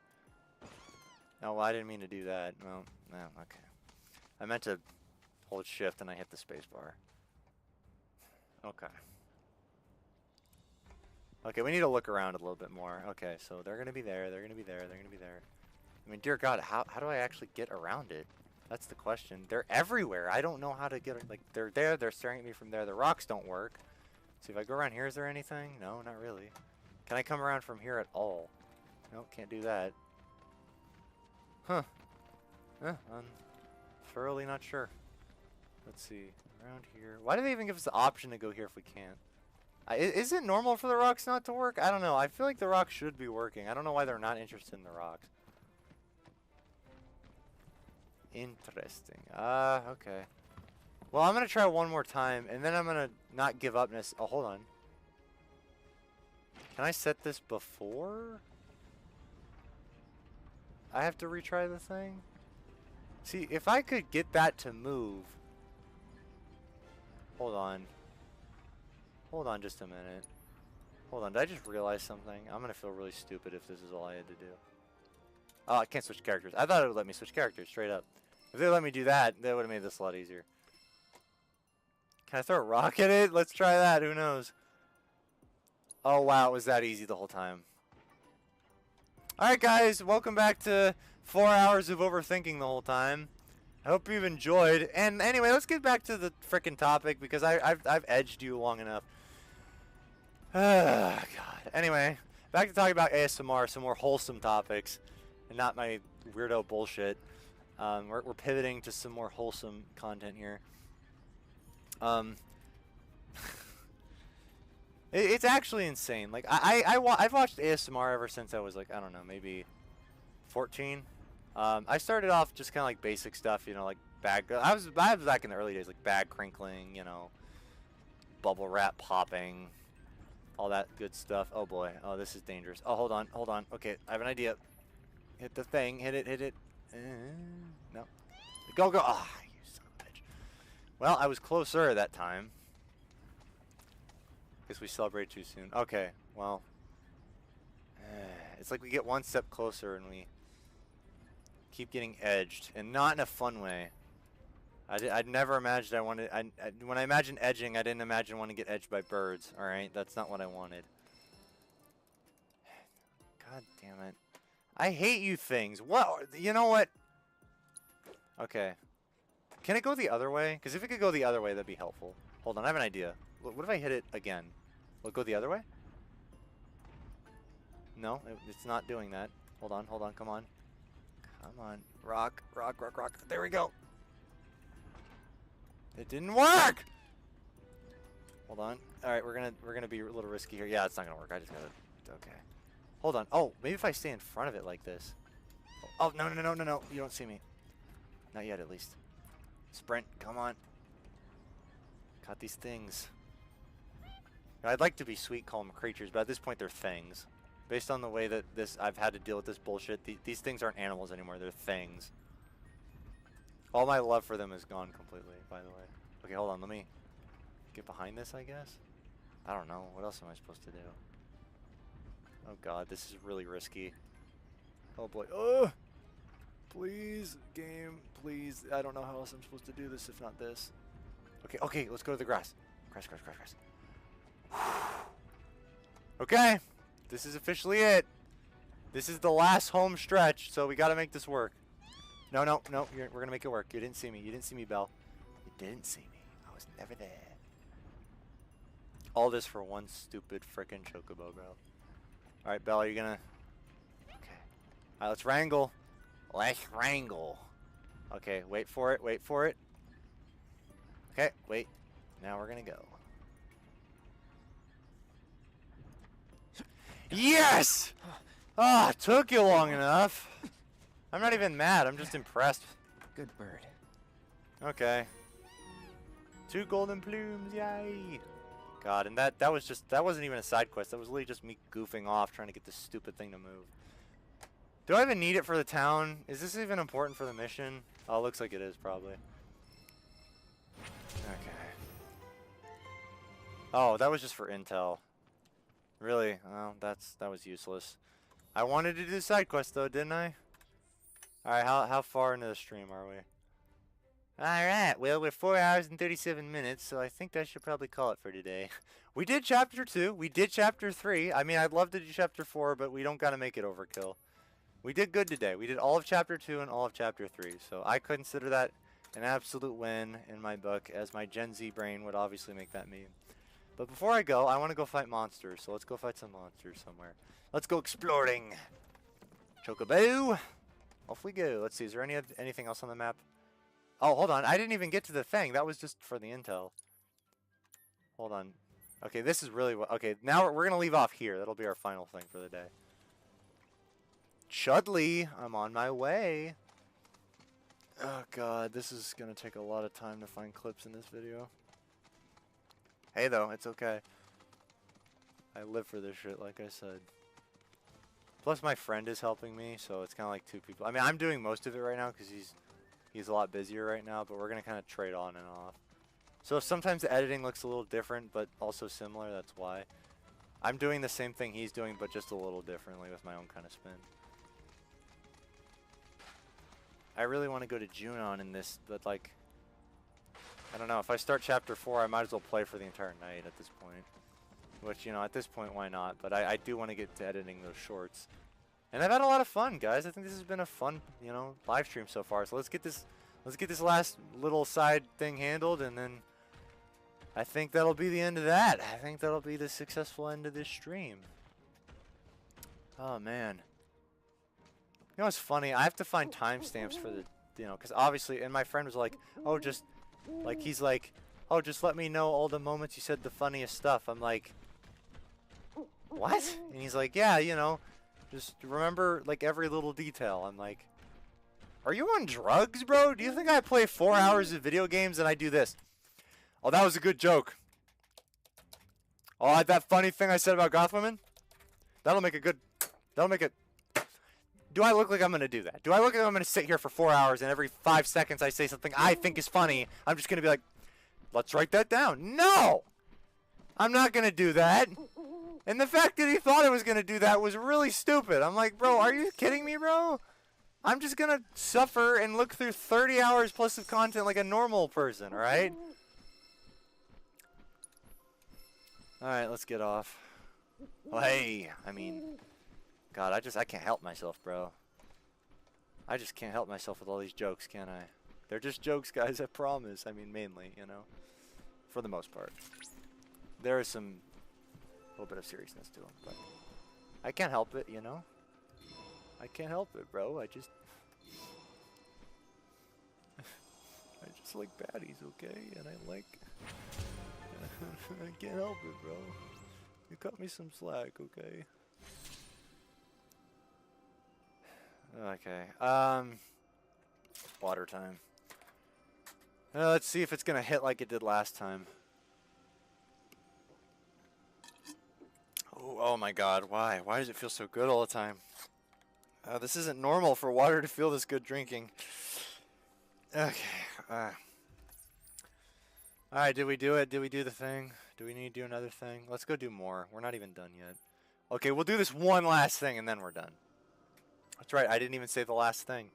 No, well, I didn't mean to do that. No, okay. I meant to hold shift and I hit the space bar. Okay. Okay, we need to look around a little bit more. Okay, so they're going to be there, they're going to be there, they're going to be there. I mean, dear God, how do I actually get around it? That's the question. They're everywhere. I don't know how to get... Like, they're there, they're staring at me from there. The rocks don't work. See, if I go around here, is there anything? No, not really. Can I come around from here at all? No, can't do that. Huh. I'm thoroughly not sure. Let's see. Around here. Why do they even give us the option to go here if we can't? Is it normal for the rocks not to work? I don't know. I feel like the rocks should be working. I don't know why they're not interested in the rocks. Interesting. Okay. Well, I'm going to try one more time, and then I'm going to not give up. Oh, hold on. Can I set this before I have to retry the thing? See, if I could get that to move. Hold on. Hold on just a minute. Hold on, did I just realize something? I'm going to feel really stupid if this is all I had to do. Oh, I can't switch characters. I thought it would let me switch characters, straight up. If they let me do that, that would have made this a lot easier. Can I throw a rock at it? Let's try that, who knows? Oh wow, it was that easy the whole time. Alright guys, welcome back to 4 hours of overthinking the whole time. I hope you've enjoyed. And anyway, let's get back to the frickin' topic because I've edged you long enough. God. Anyway, back to talking about ASMR, some more wholesome topics, and not my weirdo bullshit. We're pivoting to some more wholesome content here. It's actually insane. Like I've watched ASMR ever since I was like, I don't know, maybe 14. I started off just kind of like basic stuff, you know, like bag. I was back in the early days, like bag crinkling, you know, bubble wrap popping, all that good stuff. Oh boy, oh this is dangerous. Oh hold on. Okay, I have an idea. Hit the thing. Hit it. No. Go. Ah, you son of a bitch. Well, I was closer at that time. Guess we celebrate too soon. Okay, well, it's like we get one step closer and we keep getting edged, and not in a fun way. I'd never imagined I wanted. When I imagined edging, I didn't imagine wanting to get edged by birds. All right, that's not what I wanted. God damn it! I hate you things. What? You know what? Okay. Can it go the other way? Because if it could go the other way, that'd be helpful. Hold on, I have an idea. What if I hit it again? Will it go the other way? No, it's not doing that. Hold on, come on. Come on. Rock. There we go. It didn't work! Hold on. Alright, we're gonna be a little risky here. Yeah, it's not gonna work. I just gotta... Okay. Hold on. Oh, maybe if I stay in front of it like this. Oh, no. You don't see me. Not yet, at least. Sprint. Come on. Got these things. I'd like to be sweet, call them creatures, but at this point they're things. Based on the way that I've had to deal with this bullshit, these things aren't animals anymore, they're things. All my love for them is gone completely, by the way. Okay, hold on, let me get behind this, I guess? I don't know, what else am I supposed to do? Oh god, this is really risky. Oh boy, please, game, please. I don't know how else I'm supposed to do this if not this. Okay, let's go to the grass. Grass. Okay, this is officially it. This is the last home stretch, so we gotta make this work. No, we're gonna make it work. You didn't see me, Belle. You didn't see me. I was never there. All this for one stupid frickin' chocobo, bro. Alright, Belle, are you gonna... Okay. Alright, let's wrangle. Okay, wait for it. Okay, wait. Now we're gonna go. Yes! Ah, it took you long enough. I'm not even mad. I'm just impressed. Good bird. Okay. 2 golden plumes, yay! God, and that wasn't even a side quest. That was literally just me goofing off trying to get this stupid thing to move. Do I even need it for the town? Is this even important for the mission? Oh, it looks like it is probably. Okay. Oh, that was just for intel. Really? Well, that was useless. I wanted to do the side quest though, didn't I? Alright, how far into the stream are we? Alright, well, we're 4 hours and 37 minutes, so I think I should probably call it for today. We did chapter 2, we did chapter 3. I mean, I'd love to do chapter 4, but we don't gotta make it overkill. We did good today. We did all of chapter 2 and all of chapter 3, so I consider that an absolute win in my book, as my Gen Z brain would obviously make that meme. But before I go, I want to go fight monsters, so let's go fight some monsters somewhere. Let's go exploring. Chocobo. Off we go. Let's see, is there anything else on the map? Oh, hold on. I didn't even get to the thing. That was just for the intel. Hold on. Okay, this is really what... Okay, now we're going to leave off here. That'll be our final thing for the day. Chudley, I'm on my way. Oh, God, this is going to take a lot of time to find clips in this video. Hey, though, it's okay. I live for this shit, like I said. Plus, my friend is helping me, so it's kind of like two people. I mean, I'm doing most of it right now because he's a lot busier right now, but we're going to kind of trade on and off. So sometimes the editing looks a little different, but also similar, that's why. I'm doing the same thing he's doing, but just a little differently with my own kind of spin. I really want to go to Junon in this, but like, I don't know. If I start chapter 4, I might as well play for the entire night at this point. Which, you know, at this point, why not? But I do want to get to editing those shorts. And I've had a lot of fun, guys. I think this has been a fun, you know, live stream so far. So let's get this last little side thing handled, and then I think that'll be the end of that. I think that'll be the successful end of this stream. Oh, man. You know what's funny? I have to find timestamps for the, you know, because obviously, and my friend was like, oh, just, like, he's like, oh, just let me know all the moments you said the funniest stuff. I'm like, what? And he's like, yeah, you know, just remember, like, every little detail. I'm like, are you on drugs, bro? Do you think I play 4 hours of video games and I do this? Oh, that was a good joke. Oh, that funny thing I said about goth women? That'll make it. Do I look like I'm going to do that? Do I look like I'm going to sit here for 4 hours and every 5 seconds I say something I think is funny, I'm just going to be like, let's write that down. No! I'm not going to do that. And the fact that he thought I was going to do that was really stupid. I'm like, bro, are you kidding me, bro? I'm just going to suffer and look through 30 hours plus of content like a normal person, alright? Alright, let's get off. Well, hey, I mean, God, I can't help myself, bro. I just can't help myself with all these jokes, can I? They're just jokes, guys, I promise. I mean, mainly, you know, for the most part. There is some little bit of seriousness to them, but I can't help it, you know? I can't help it, bro. I just like baddies, okay? And I like... I can't help it, bro. You cut me some slack, okay? Okay, water time. Let's see if it's gonna hit like it did last time. Oh my God, why? Why does it feel so good all the time? This isn't normal for water to feel this good drinking. Okay, alright, did we do it? Did we do the thing? Do we need to do another thing? Let's go do more. We're not even done yet. Okay, we'll do this one last thing and then we're done. That's right, I didn't even say the last thing.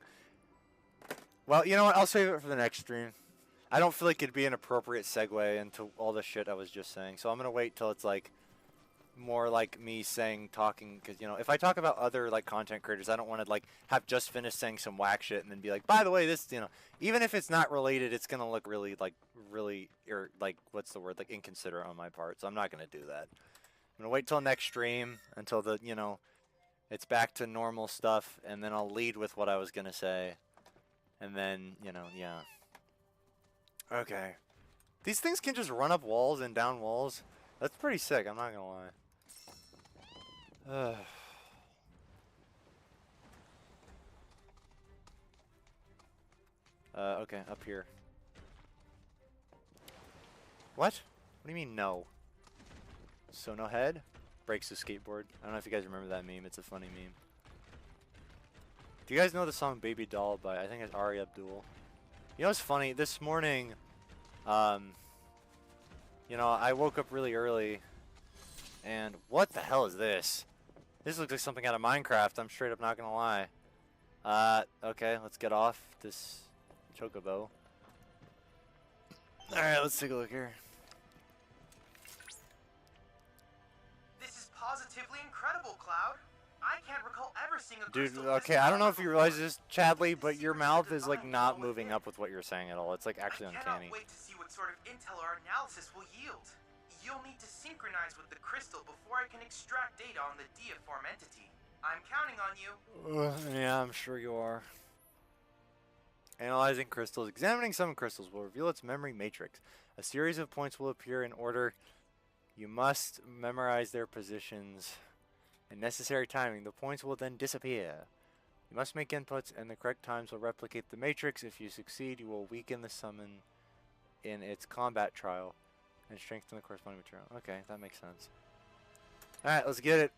Well, you know what? I'll save it for the next stream. I don't feel like it'd be an appropriate segue into all the shit I was just saying. So I'm going to wait till it's like more like me talking, because, you know, if I talk about other like content creators, I don't want to like have just finished saying some whack shit and then be like, by the way, this, you know, even if it's not related, it's going to look really what's the word, like inconsiderate on my part. So I'm not going to do that. I'm going to wait till next stream until the, you know, it's back to normal stuff, and then I'll lead with what I was going to say. And then, you know, yeah. Okay. These things can just run up walls and down walls. That's pretty sick, I'm not gonna lie. Okay, up here. What? What do you mean, no? So no head? Breaks the skateboard. I don't know if you guys remember that meme, it's a funny meme. Do you guys know the song Baby Doll by, I think it's Ari Abdul? You know what's funny? This morning, you know, I woke up really early, and what the hell is this? This looks like something out of Minecraft, I'm straight up not gonna lie. Okay, let's get off this chocobo. Alright, let's take a look here. This is positively incredible, Cloud. I can't recall ever seeing a Dude, crystal okay, I don't know if you realize this, Chadley, but your mouth is like not moving up with what you're saying at all. It's like actually I uncanny. cannot wait to see what sort of intel our analysis will yield. You'll need to synchronize with the crystal before I can extract data on the deiform entity. I'm counting on you. Yeah, I'm sure you are. Analyzing crystals. Examining some crystals will reveal its memory matrix. A series of points will appear in order You must memorize their positions in necessary timing. The points will then disappear. You must make inputs, and the correct times will replicate the matrix. If you succeed, you will weaken the summon in its combat trial and strengthen the corresponding material. Okay, that makes sense. Alright, let's get it.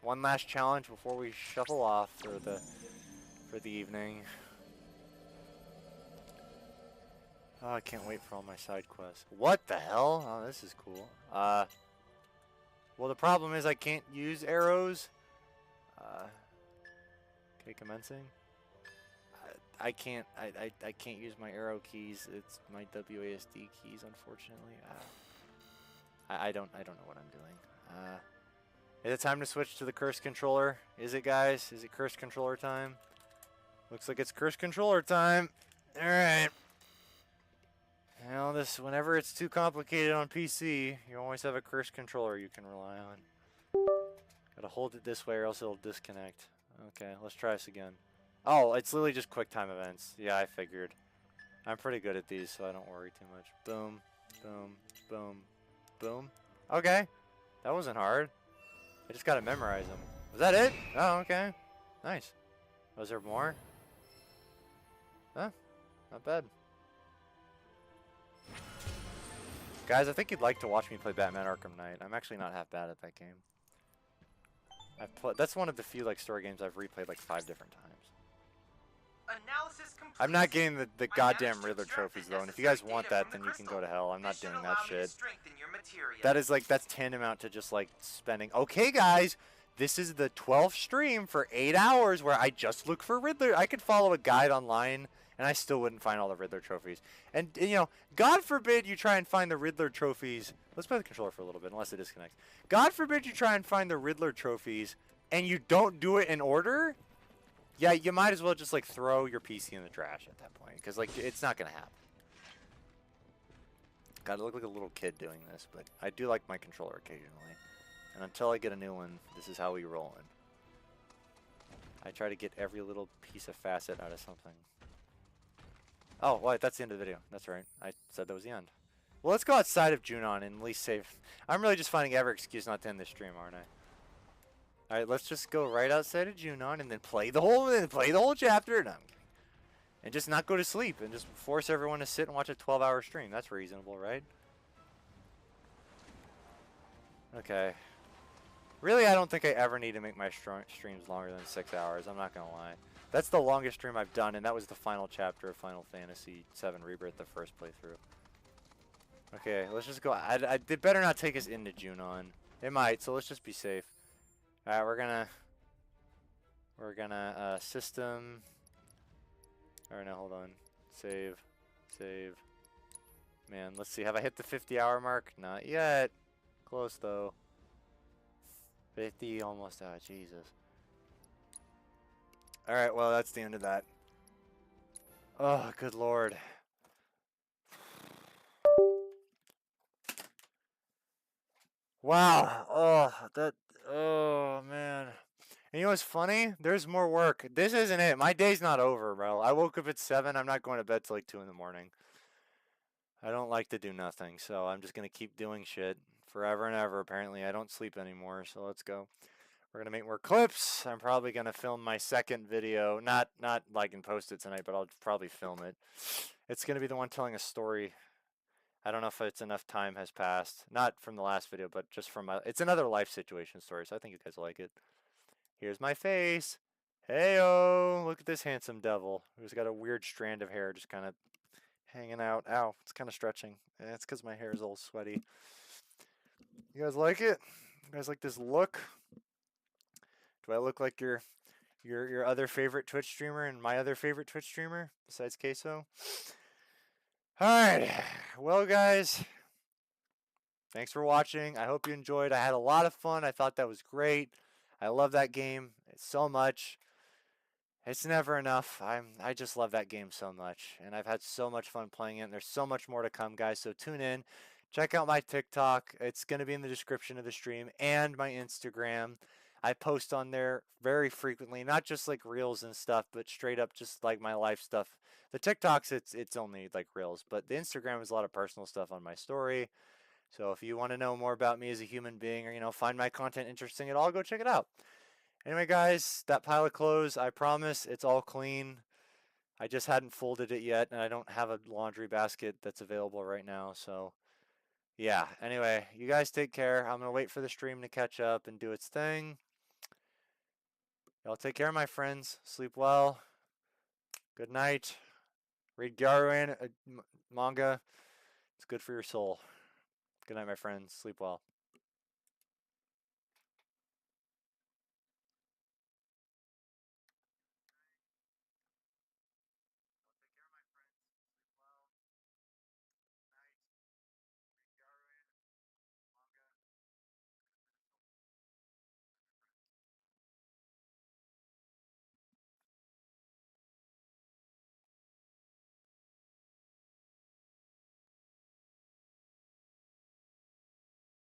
One last challenge before we shuffle off for the evening. Oh, I can't wait for all my side quests. What the hell? Oh, this is cool. Well, the problem is I can't use arrows. Okay, commencing. I can't use my arrow keys. It's my WASD keys, unfortunately. I don't know what I'm doing. Is it time to switch to the cursed controller? Is it, guys? Is it cursed controller time? Looks like it's cursed controller time. All right. You know, whenever it's too complicated on PC, you always have a cursed controller you can rely on. Gotta hold it this way or else it'll disconnect. Okay, let's try this again. Oh, it's literally just quick time events. Yeah, I figured. I'm pretty good at these, so I don't worry too much. Boom, boom, boom, boom. Okay, that wasn't hard. I just gotta memorize them. Was that it? Oh, okay. Nice. Was there more? Huh? Not bad. Guys, I think you'd like to watch me play Batman Arkham Knight. I'm actually not half bad at that game. That's one of the few like story games I've replayed like 5 different times. Analysis complete. I'm not getting the goddamn Riddler trophies though, and if you guys want that, then you can go to hell. I'm not doing that shit. That is like, that's tantamount to just like spending. Okay, guys, this is the 12th stream for 8 hours where I just look for Riddler. I could follow a guide online, and I still wouldn't find all the Riddler trophies. And you know, God forbid you try and find the Riddler trophies. Let's play the controller for a little bit, unless it disconnects. God forbid you try and find the Riddler trophies, and you don't do it in order. Yeah, you might as well just like throw your PC in the trash at that point, because like it's not gonna happen. Gotta look like a little kid doing this, but I do like my controller occasionally. And until I get a new one, this is how we roll in. I try to get every little piece of facet out of something. Oh, well, that's the end of the video. That's right. I said that was the end. Well, let's go outside of Junon and at least save. I'm really just finding every excuse not to end this stream, aren't I? All right, let's just go right outside of Junon and then play the whole chapter. No, I'm kidding. And just not go to sleep and just force everyone to sit and watch a 12-hour stream. That's reasonable, right? Okay. Really, I don't think I ever need to make my streams longer than 6 hours. I'm not going to lie. That's the longest stream I've done, and that was the final chapter of Final Fantasy VII Rebirth, the first playthrough. Okay, let's just go. It better not take us into Junon. It might, so let's just be safe. Alright, we're gonna system. Alright, now hold on. Save. Man, let's see. Have I hit the 50-hour mark? Not yet. Close, though. 50, almost. Ah, Jesus. Alright, well, that's the end of that. Oh, good lord. Wow. Oh, man. And you know what's funny? There's more work. This isn't it. My day's not over, bro. I woke up at 7. I'm not going to bed till like 2 in the morning. I don't like to do nothing, so I'm just going to keep doing shit forever and ever. Apparently, I don't sleep anymore, so let's go. We're going to make more clips. I'm probably going to film my second video. Not like and post it tonight, but I'll probably film it. It's going to be the one telling a story. I don't know if it's enough time has passed. Not from the last video, but just from my... It's another life situation story, so I think you guys will like it. Here's my face. Hey-oh! Look at this handsome devil who's got a weird strand of hair just kind of hanging out. Ow, it's kind of stretching. It's because my hair is all sweaty. You guys like it? You guys like this look? Do I look like your other favorite Twitch streamer and my other favorite Twitch streamer besides Queso? Alright, well guys, thanks for watching. I hope you enjoyed. I had a lot of fun. I thought that was great. I love that game so much. It's never enough. I just love that game so much. And I've had so much fun playing it. And there's so much more to come, guys. So tune in. Check out my TikTok. It's going to be in the description of the stream. And my Instagram. I post on there very frequently. Not just like reels and stuff, but straight up just like my life stuff. The TikToks, it's only like reels. But the Instagram is a lot of personal stuff on my story. So if you want to know more about me as a human being, or, you know, find my content interesting at all, go check it out. Anyway, guys, that pile of clothes, I promise it's all clean. I just hadn't folded it yet, and I don't have a laundry basket that's available right now. So, yeah. Anyway, you guys take care. I'm going to wait for the stream to catch up and do its thing. Y'all take care, my friends. Sleep well. Good night. Read Gyaru manga. It's good for your soul. Good night, my friends. Sleep well.